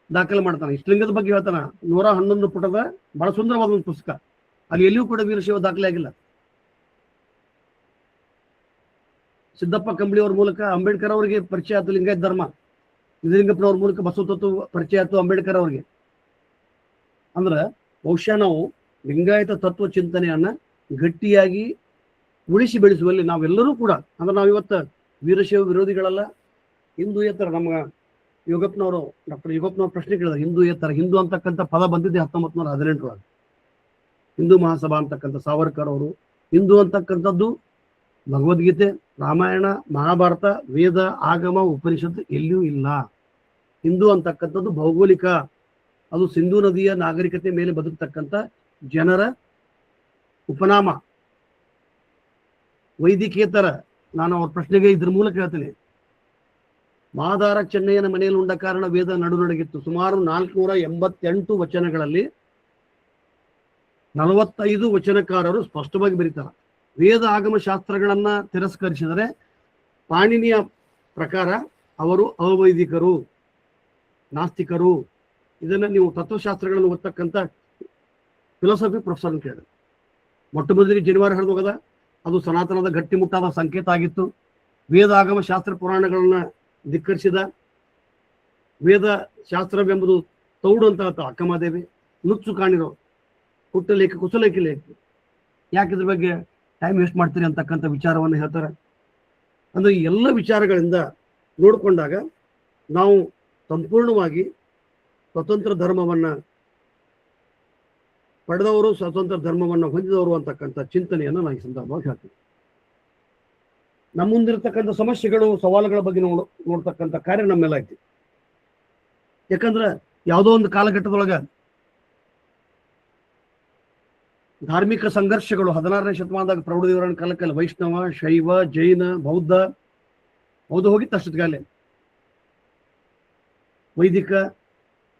ದಾಖಲೆ ಮಾಡ್ತಾನೆ. ಇಷ್ಟಲಿಂಗದ ಬಗ್ಗೆ ಹೇಳ್ತಾನ. 111 ಪುಟದ ಬಹಳ ಸುಂದರವಾದ ಒಂದು ಪುಸ್ತಕ. ಅಲ್ಲಿ ಎಲ್ಲಿಯೂ ಕೂಡ ವೀರಶೈವ ದಾಖಲೆ ಆಗಿಲ್ಲ. ಸಿದ್ದಪ್ಪ ಕಂಬಳಿ ಅವ್ರ ಮೂಲಕ ಅಂಬೇಡ್ಕರ್ ಅವರಿಗೆ ಪರಿಚಯ ಆಯ್ತು ಲಿಂಗಾಯತ ಧರ್ಮ. ನಿಜಲಿಂಗಪ್ಪನವ್ರ ಮೂಲಕ ಬಸವ ತತ್ವ ಪರಿಚಯ ಆಯ್ತು ಅಂಬೇಡ್ಕರ್ ಅವ್ರಿಗೆ. ಅಂದ್ರೆ ಬಹುಶಃ ನಾವು ಲಿಂಗಾಯತ ತತ್ವ ಚಿಂತನೆಯನ್ನ ಗಟ್ಟಿಯಾಗಿ ಉಳಿಸಿ ಬೆಳೆಸುವಲ್ಲಿ ನಾವೆಲ್ಲರೂ ಕೂಡ, ಅಂದ್ರೆ ನಾವು ಇವತ್ತು ವೀರಶೈವ ವಿರೋಧಿಗಳಲ್ಲ, ಹಿಂದೂಯೇತರ. ನಮ್ಮ ಯೋಗಪ್ಪನವರು, ಡಾಕ್ಟರ್ ಯೋಗಪ್ಪನವ್ರ ಪ್ರಶ್ನೆ ಕೇಳಿದ, ಹಿಂದೂಯೇತರ. ಹಿಂದೂ ಅಂತಕ್ಕಂಥ ಪದ ಬಂದಿದ್ದೆ 1918 ಹಿಂದೂ ಮಹಾಸಭಾ ಅಂತಕ್ಕಂಥ ಸಾವರ್ಕರ್ ಅವರು. ಹಿಂದೂ ಅಂತಕ್ಕಂಥದ್ದು ಭಗವದ್ಗೀತೆ, ರಾಮಾಯಣ, ಮಹಾಭಾರತ, ವೇದ, ಆಗಮ, ಉಪನಿಷತ್ತು ಎಲ್ಲಿಯೂ ಇಲ್ಲ. ಹಿಂದೂ ಅಂತಕ್ಕಂಥದ್ದು ಭೌಗೋಳಿಕ, ಅದು ಸಿಂಧೂ ನದಿಯ ನಾಗರಿಕತೆ ಮೇಲೆ ಬದುಕ್ತಕ್ಕಂಥ ಜನರ ಉಪನಾಮ. ವೈದಿಕೇತರ. ನಾನು ಅವ್ರ ಪ್ರಶ್ನೆಗೆ ಇದ್ರ ಮೂಲಕ ಹೇಳ್ತೇನೆ. ಮಾದಾರ ಚೆನ್ನಯ್ಯನ ಮನೆಯಲ್ಲಿ ಉಂಡ ಕಾರಣ ವೇದ ನಡುನಡಗಿತ್ತು. ಸುಮಾರು 488 ವಚನಗಳಲ್ಲಿ 45 ವಚನಕಾರರು ಸ್ಪಷ್ಟವಾಗಿ ಬರೀತಾರೆ. ವೇದ ಆಗಮ ಶಾಸ್ತ್ರಗಳನ್ನ ತಿರಸ್ಕರಿಸಿದರೆ ಪಾಣಿನಿಯ ಪ್ರಕಾರ ಅವರು ಅವೈದಿಕರು, ನಾಸ್ತಿಕರು. ಇದನ್ನ ನೀವು ತತ್ವಶಾಸ್ತ್ರಗಳನ್ನು ಓದ್ತಕ್ಕಂಥ ಫಿಲಾಸಫಿ ಪ್ರೊಫೆಸರ್ ಅಂತ ಹೇಳಿದ್ರು. ಮೊಟ್ಟ ಮೊದಲಿಗೆ ಜನವರಿ ಹರಿದು ಹೋಗದ ಅದು ಸನಾತನದ ಗಟ್ಟಿಮುಟ್ಟಾದ ಸಂಕೇತ ಆಗಿತ್ತು. ವೇದ ಆಗಮ ಶಾಸ್ತ್ರ ಪುರಾಣಗಳನ್ನ ಧಿಕ್ಕರಿಸಿದ, ವೇದ ಶಾಸ್ತ್ರವೆಂಬುದು ತೌಡು ಅಂತ ಹೇಳ್ತಾವ ಅಕ್ಕಮಹಾದೇವಿ. ನುಚ್ಚು ಕಾಣಿರೋ ಹುಟ್ಟಲೇಖ ಕುಸಲೇಖಿ ಲೇಖ, ಯಾಕೆ ಇದ್ರ ಬಗ್ಗೆ ಟೈಮ್ ವೇಸ್ಟ್ ಮಾಡ್ತೀರಿ ಅಂತಕ್ಕಂಥ ವಿಚಾರವನ್ನು ಹೇಳ್ತಾರೆ. ಅಂದ್ರೆ ಈ ಎಲ್ಲ ವಿಚಾರಗಳಿಂದ ನೋಡಿಕೊಂಡಾಗ ನಾವು ಸಂಪೂರ್ಣವಾಗಿ ಸ್ವತಂತ್ರ ಧರ್ಮವನ್ನ ಪಡೆದವರು, ಸ್ವತಂತ್ರ ಧರ್ಮವನ್ನು ಹೊಂದಿದವರು ಅಂತಕ್ಕಂಥ ಚಿಂತನೆಯನ್ನು ನಾನು ಈ ಸಂದರ್ಭವಾಗಿ ಹೇಳ್ತೀನಿ. ನಮ್ಮ ಮುಂದಿರತಕ್ಕಂಥ ಸಮಸ್ಯೆಗಳು, ಸವಾಲುಗಳ ಬಗ್ಗೆ ನೋಡ್ತಕ್ಕಂಥ ಕಾರ್ಯ ನಮ್ಮೆಲ್ಲ ಐತಿ. ಯಾಕಂದ್ರೆ ಯಾವುದೋ ಒಂದು ಕಾಲಘಟ್ಟದೊಳಗ ಧಾರ್ಮಿಕ ಸಂಘರ್ಷಗಳು 16ನೇ ಶತಮಾನದಾಗ ಪ್ರೌಢದೇವರನ್ನ ಕಾಲಕ್ಕಲ್ಲಿ ವೈಷ್ಣವ, ಶೈವ, ಜೈನ, ಬೌದ್ಧ ಹೋಗಿತ್ತು ಅಷ್ಟೊತ್ತಿಗಾಲೆ. ವೈದಿಕ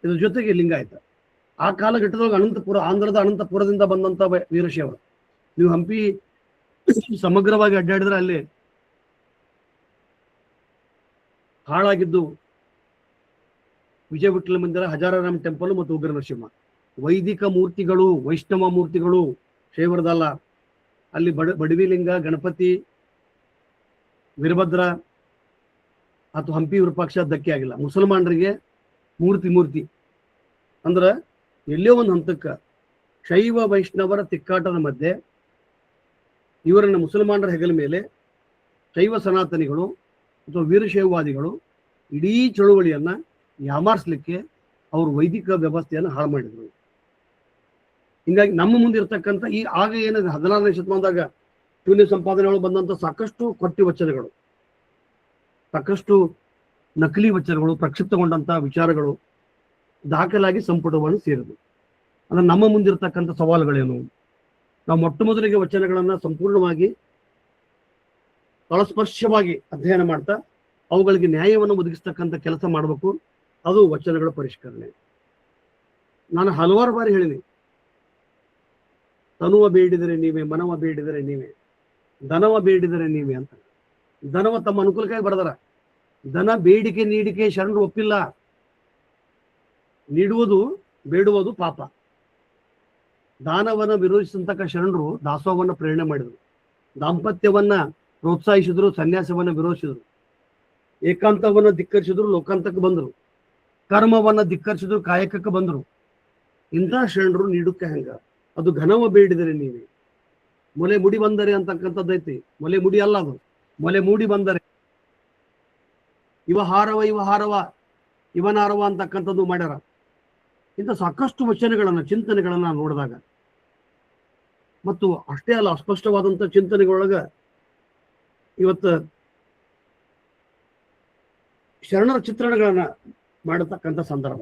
ಇದ್ರ ಜೊತೆಗೆ ಲಿಂಗಾಯತ. ಆ ಕಾಲಘಟ್ಟದೊಳಗೆ ಅನಂತಪುರ, ಆಂಧ್ರದ ಅನಂತಪುರದಿಂದ ಬಂದಂತ ವೀರಶೈವರು. ನೀವು ಹಂಪಿ ಸಮಗ್ರವಾಗಿ ಅಡ್ಡಾಡಿದ್ರೆ ಅಲ್ಲಿ ಹಾಳಾಗಿದ್ದು ವಿಜಯ ವಿಠಲ ಮಂದಿರ, ಹಜಾರಾರಾಮ್ ಟೆಂಪಲ್ ಮತ್ತು ಉಗ್ರ ನರಸಿಂಹ. ವೈದಿಕ ಮೂರ್ತಿಗಳು, ವೈಷ್ಣವ ಮೂರ್ತಿಗಳು, ಶೈವರದಲ್ಲ. ಅಲ್ಲಿ ಬಡವಿಲಿಂಗ, ಗಣಪತಿ, ವೀರಭದ್ರ ಅಥವಾ ಹಂಪಿ ವಿರೂಪಾಕ್ಷ ಧಕ್ಕೆ ಆಗಿಲ್ಲ. ಮುಸಲ್ಮಾನರಿಗೆ ಮೂರ್ತಿ ಅಂದ್ರ ಎಲ್ಲೋ ಒಂದು ಹಂತಕ್ಕ ಶೈವ ವೈಷ್ಣವರ ತಿಕ್ಕಾಟದ ಮಧ್ಯೆ ಇವರನ್ನ ಮುಸಲ್ಮಾನರ ಹೆಗಲ ಮೇಲೆ ಶೈವ ಸನಾತನಿಗಳು ಅಥವಾ ವೀರಶೈವವಾದಿಗಳು ಇಡೀ ಚಳುವಳಿಯನ್ನ ಯಾಮಾರಿಸ್ಲಿಕ್ಕೆ ಅವರು ವೈದಿಕ ವ್ಯವಸ್ಥೆಯನ್ನು ಹಾಳು ಮಾಡಿದ್ರು. ಹಿಂಗಾಗಿ ನಮ್ಮ ಮುಂದೆ ಇರ್ತಕ್ಕಂಥ ಈ ಆಗ ಏನಿದೆ 16ನೇ ಶತಮಾನದಾಗ ಶೂನ್ಯ ಸಂಪಾದನೆಗಳು ಬಂದಂತ ಸಾಕಷ್ಟು ಕೊಟ್ಟಿ ವಚನಗಳು, ಸಾಕಷ್ಟು ನಕಲಿ ವಚನಗಳು, ಪ್ರಕ್ಷಿಪ್ತಗೊಂಡಂತ ವಿಚಾರಗಳು ದಾಖಲಾಗಿ ಸಂಪುಟವನ್ನು ಸೇರಿದವು. ಅಂದ್ರೆ ನಮ್ಮ ಮುಂದಿರ್ತಕ್ಕಂಥ ಸವಾಲುಗಳೇನು? ನಾವು ಮೊಟ್ಟ ಮೊದಲಿಗೆ ವಚನಗಳನ್ನ ಸಂಪೂರ್ಣವಾಗಿ ತಳಸ್ಪರ್ಶವಾಗಿ ಅಧ್ಯಯನ ಮಾಡ್ತಾ ಅವುಗಳಿಗೆ ನ್ಯಾಯವನ್ನು ಒದಗಿಸ್ತಕ್ಕಂಥ ಕೆಲಸ ಮಾಡಬೇಕು. ಅದು ವಚನಗಳ ಪರಿಷ್ಕರಣೆ. ನಾನು ಹಲವಾರು ಬಾರಿ ಹೇಳಿನಿ, ತನುವ ಬೇಡಿದರೆ ನೀವೇ, ಮನವ ಬೇಡಿದರೆ ನೀವೇ, ಧನವ ಬೇಡಿದರೆ ನೀವೇ ಅಂತ. ಧನವ ತಮ್ಮ ಅನುಕೂಲಕ್ಕಾಗಿ ಬರೆದಾರ. ಧನ ಬೇಡಿಕೆ ನೀಡಿಕೆ ಶರಣರು ಒಪ್ಪಿಲ್ಲ. ನೀಡುವುದು ಬೇಡುವುದು ಪಾಪ. ದಾನವನ್ನ ವಿರೋಧಿಸಿದಂತಕ್ಕ ಶರಣರು ದಾಸೋಹವನ್ನ ಪ್ರೇರಣೆ ಮಾಡಿದರು. ದಾಂಪತ್ಯವನ್ನ ಪ್ರೋತ್ಸಾಹಿಸಿದ್ರು, ಸನ್ಯಾಸವನ್ನ ವಿರೋಧಿಸಿದ್ರು. ಏಕಾಂತವನ್ನ ಧಿಕ್ಕರಿಸಿದ್ರು, ಲೋಕಾಂತಕ್ಕೆ ಬಂದರು. ಕರ್ಮವನ್ನ ಧಿಕ್ಕರಿಸಿದ್ರು, ಕಾಯಕಕ್ಕೆ ಬಂದರು. ಇಂಥ ಶರಣರು ನೀಡುಕ್ಕೆ ಹೆಂಗ? ಅದು ಘನವ ಬೇಡಿದರೆ ನೀವೇ. ಮೊಲೆ ಮುಡಿ ಬಂದರೆ ಅಂತಕ್ಕಂಥದ್ದೈತಿ. ಮೊಲೆ ಮುಡಿ ಅಲ್ಲ, ಅದು ಮೊಲೆ ಮೂಡಿ ಬಂದರೆ. ಇವ ಹಾರವ ಇವನಾರವ ಅಂತಕ್ಕಂಥದ್ದು ಮಾಡ್ಯಾರ. ಇಂಥ ಸಾಕಷ್ಟು ವಚನಗಳನ್ನ, ಚಿಂತನೆಗಳನ್ನ ನೋಡಿದಾಗ, ಮತ್ತು ಅಷ್ಟೇ ಅಲ್ಲ, ಅಸ್ಪಷ್ಟವಾದಂಥ ಚಿಂತನೆಗಳೊಳಗ ಇವತ್ತು ಶರಣರ ಚಿತ್ರಣಗಳನ್ನ ಮಾಡತಕ್ಕಂಥ ಸಂದರ್ಭ.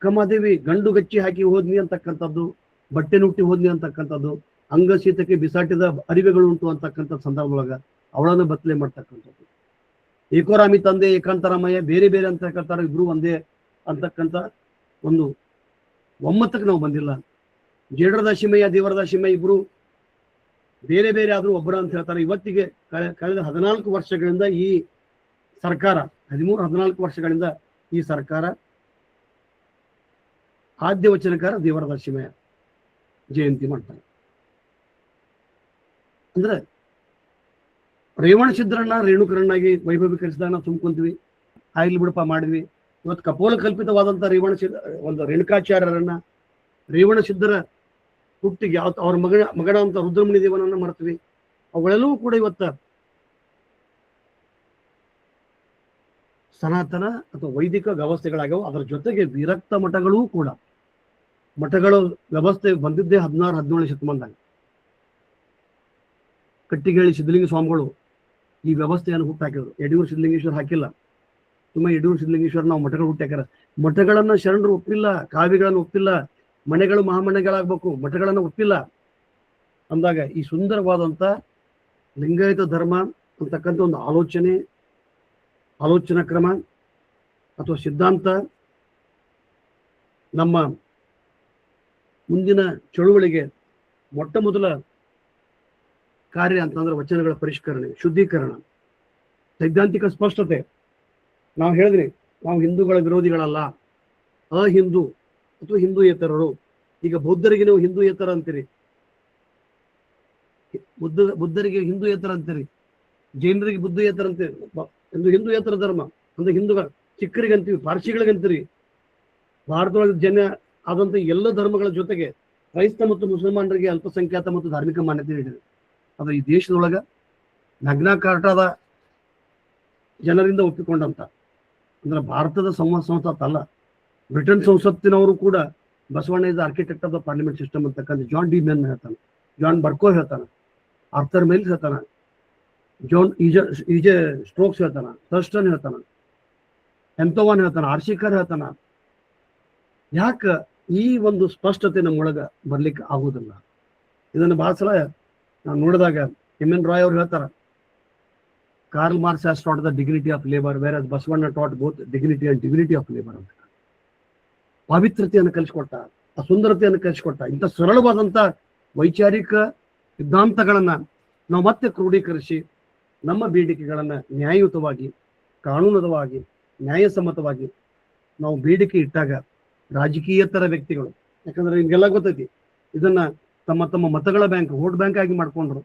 ಕಮದೇವಿ ಗಂಡು ಗಚ್ಚಿ ಹಾಕಿ ಹೋದ್ನಿ ಅಂತಕ್ಕಂಥದ್ದು, ಬಟ್ಟೆ ನುಟ್ಟಿ ಹೋದ್ನಿ ಅಂತಕ್ಕಂಥದ್ದು, ಅಂಗಶೀತಕ್ಕೆ ಬಿಸಾಟಿದ ಅರಿವೆಗಳು ಉಂಟು ಅಂತಕ್ಕಂಥ ಸಂದರ್ಭದೊಳಗ ಅವಳನ್ನು ಬತ್ತಲೆ ಮಾಡ್ತಕ್ಕಂಥದ್ದು. ಏಕೋರಾಮಿ ತಂದೆ ಏಕಾಂತರಾಮಯ್ಯ ಬೇರೆ ಬೇರೆ ಅಂತಕ್ಕಂಥ ಇಬ್ರು ಒಂದೇ ಅಂತಕ್ಕಂಥ ಒಂದು ಒಮ್ಮತಕ್ಕೆ ನಾವು ಬಂದಿಲ್ಲ. ಜೇಡರದಾಶಿಮಯ್ಯ, ದೇವರದಾಶಿಮಯ್ಯ ಇಬ್ರು ಬೇರೆ ಬೇರೆ ಆದ್ರೂ ಒಬ್ಬರ ಅಂತ ಹೇಳ್ತಾರೆ. ಇವತ್ತಿಗೆ ಕಳೆದ 14 ವರ್ಷಗಳಿಂದ ಈ ಸರ್ಕಾರ, 13-14 ವರ್ಷಗಳಿಂದ ಈ ಸರ್ಕಾರ ಆದ್ಯ ವಚನಕಾರ ದೇವರದಾಶಿಮಯ್ಯ ಜಯಂತಿ ಮಾಡ್ತಾರೆ. ಅಂದ್ರೆ ರೇವಣ ಸಿದ್ಧರನ್ನ ರೇಣುಕರನ್ನಾಗಿ ವೈಭವೀಕರಿಸಿದಾಗ ನಾವು ತುಂಬ್ಕೊಂತೀವಿ. ಆಗ್ಲಿ ಬಿಡಪ್ಪ ಮಾಡಿದ್ವಿ. ಇವತ್ತು ಕಪೋಲ ಕಲ್ಪಿತವಾದಂಥ ಒಂದು ರೇಣುಕಾಚಾರ್ಯರನ್ನ, ರೇವಣ ಸಿದ್ಧರ ಹುಟ್ಟಿಗೆ ಅವ್ರ ಮಗನ ಅಂತ ರುದ್ರಮುನಿ ದೇವನನ್ನ ಮಾಡ್ತೀವಿ. ಅವುಗಳೆಲ್ಲವೂ ಕೂಡ ಇವತ್ತ ಸನಾತನ ಅಥವಾ ವೈದಿಕ ವ್ಯವಸ್ಥೆಗಳಾಗ್ಯಾವ. ಅದರ ಜೊತೆಗೆ ವಿರಕ್ತ ಮಠಗಳೂ ಕೂಡ, ಮಠಗಳ ವ್ಯವಸ್ಥೆ ಬಂದಿದ್ದೇ 16-17 ಶತಮಾನದಾಗ. ಕಟ್ಟಿಗೇಳಿ ಸಿದ್ಧಲಿಂಗ ಸ್ವಾಮಿಗಳು ಈ ವ್ಯವಸ್ಥೆಯನ್ನು ಹುಟ್ಟಾಕಿದ್ರು. ಯಡಿಯೂರು ಸಿದ್ಧಲಿಂಗೇಶ್ವರ ಹಾಕಿಲ್ಲ. ತುಂಬ ಯಡಿಯೂರು ಸಿದ್ಧಲಿಂಗೇಶ್ವರ ನಾವು ಮಠಗಳು ಹುಟ್ಟಾಕ್ಯಾರ. ಮಠಗಳನ್ನ ಶರಣರು ಒಪ್ಪಿಲ್ಲ, ಕಾವ್ಯಗಳನ್ನು ಒಪ್ಪಿಲ್ಲ, ಮನೆಗಳು ಮಹಾಮನೆಗಳಾಗಬೇಕು, ಮಠಗಳನ್ನು ಒಪ್ಪಿಲ್ಲ ಅಂದಾಗ ಈ ಸುಂದರವಾದಂಥ ಲಿಂಗಾಯತ ಧರ್ಮ ಅಂತಕ್ಕಂಥ ಒಂದು ಆಲೋಚನಾ ಕ್ರಮ ಅಥವಾ ಸಿದ್ಧಾಂತ ನಮ್ಮ ಮುಂದಿನ ಚಳುವಳಿಗೆ ಮೊಟ್ಟ ಮೊದಲ ಕಾರ್ಯ ಅಂತಂದ್ರೆ ವಚನಗಳ ಪರಿಷ್ಕರಣೆ, ಶುದ್ಧೀಕರಣ. ಸೈದ್ಧಾಂತಿಕ ಸ್ಪಷ್ಟತೆ. ನಾವು ಹೇಳಿದ್ರಿ, ನಾವು ಹಿಂದೂಗಳ ವಿರೋಧಿಗಳಲ್ಲ, ಅಹಿಂದೂ ಅಥವಾ ಹಿಂದೂಯೇತರರು. ಈಗ ಬೌದ್ಧರಿಗೆ ನೀವು ಹಿಂದೂಯೇತರ ಅಂತೀರಿ, ಬುದ್ಧರಿಗೆ ಹಿಂದೂಯೇತರ ಅಂತೀರಿ, ಜೈನರಿಗೆ ಬುದ್ಧಯೇತರ ಅಂತೀರಿ. ಒಂದು ಹಿಂದೂಯೇತರ ಧರ್ಮ ಅಂದ್ರೆ ಹಿಂದೂಗಳ ಸಿಖ್ಖರಿಗೆ ಅಂತೀವಿ, ಪಾರ್ಸಿಗಳಿಗಂತೀರಿ. ಭಾರತದೊಳಗೆ ಜನ ಆದಂತ ಎಲ್ಲ ಧರ್ಮಗಳ ಜೊತೆಗೆ ಕ್ರೈಸ್ತ ಮತ್ತು ಮುಸಲ್ಮಾನರಿಗೆ ಅಲ್ಪಸಂಖ್ಯಾತ ಮತ್ತು ಧಾರ್ಮಿಕ ಮಾನ್ಯತೆ ನೀಡಿದೆ. ಅದು ಈ ದೇಶದೊಳಗ ನಗ್ನ ಕಾರ್ಟಾದ ಜನರಿಂದ ಒಪ್ಪಿಕೊಂಡಂತ, ಅಂದ್ರೆ ಭಾರತದ ಸಂಸತ್ ಅಲ್ಲ, ಬ್ರಿಟನ್ ಸಂಸತ್ತಿನವರು ಕೂಡ Basavanna is architect of the parliament system ಅಂತಕ್ಕಂಥ ಜಾನ್ ಡಿ ಮೆನ್ ಹೇಳ್ತಾನೆ, ಜಾನ್ ಬರ್ಕೋ ಹೇಳ್ತಾನೆ, ಆರ್ಥರ್ ಮಿಲ್ಸ್ ಹೇಳ್ತಾನ, ಜಾನ್ ಈಜೆ ಸ್ಟ್ರೋಕ್ಸ್ ಹೇಳ್ತಾನ, ಥರ್ಸ್ಟನ್ ಹೇಳ್ತಾನ, ಎಂತೋವಾನ್ ಹೇಳ್ತಾನ, ಆರ್ಶಿಕರ್ ಹೇಳ್ತಾನ. ಯಾಕ ಈ ಒಂದು ಸ್ಪಷ್ಟತೆ ನಮ್ಮೊಳಗ ಬರ್ಲಿಕ್ಕೆ ಆಗುದಿಲ್ಲ? ಇದನ್ನು ಬಹಳ ಸಲ ನಾವು ನೋಡಿದಾಗ ಎನ್ ರಾಯ್ ಅವ್ರು ಹೇಳ್ತಾರ, Karl Marx has taught the dignity of labour, whereas Basavanna taught both dignity and divinity of labour ಅಂತ. ಪಾವಿತ್ರತೆಯನ್ನು ಕಲಿಸ್ಕೊಟ್ಟ, ಆ ಸುಂದರತೆಯನ್ನು ಕಲಿಸ್ಕೊಟ್ಟ. ಇಂಥ ಸರಳವಾದಂತ ವೈಚಾರಿಕ ಸಿದ್ಧಾಂತಗಳನ್ನ ನಾವು ಮತ್ತೆ ಕ್ರೋಢೀಕರಿಸಿ ನಮ್ಮ ಬೇಡಿಕೆಗಳನ್ನ ನ್ಯಾಯಯುತವಾಗಿ, ಕಾನೂನುಬದ್ಧವಾಗಿ, ನ್ಯಾಯಸಮ್ಮತವಾಗಿ ನಾವು ಬೇಡಿಕೆ ಇಟ್ಟಾಗ ರಾಜಕೀಯೇತರ ವ್ಯಕ್ತಿಗಳು, ಯಾಕಂದ್ರೆ ನಿಮ್ಗೆಲ್ಲ ಗೊತ್ತೈತಿ, ಇದನ್ನ ತಮ್ಮ ತಮ್ಮ ಮತಗಳ ಬ್ಯಾಂಕ್, ವೋಟ್ ಬ್ಯಾಂಕ್ ಆಗಿ ಮಾಡ್ಕೊಂಡ್ರು.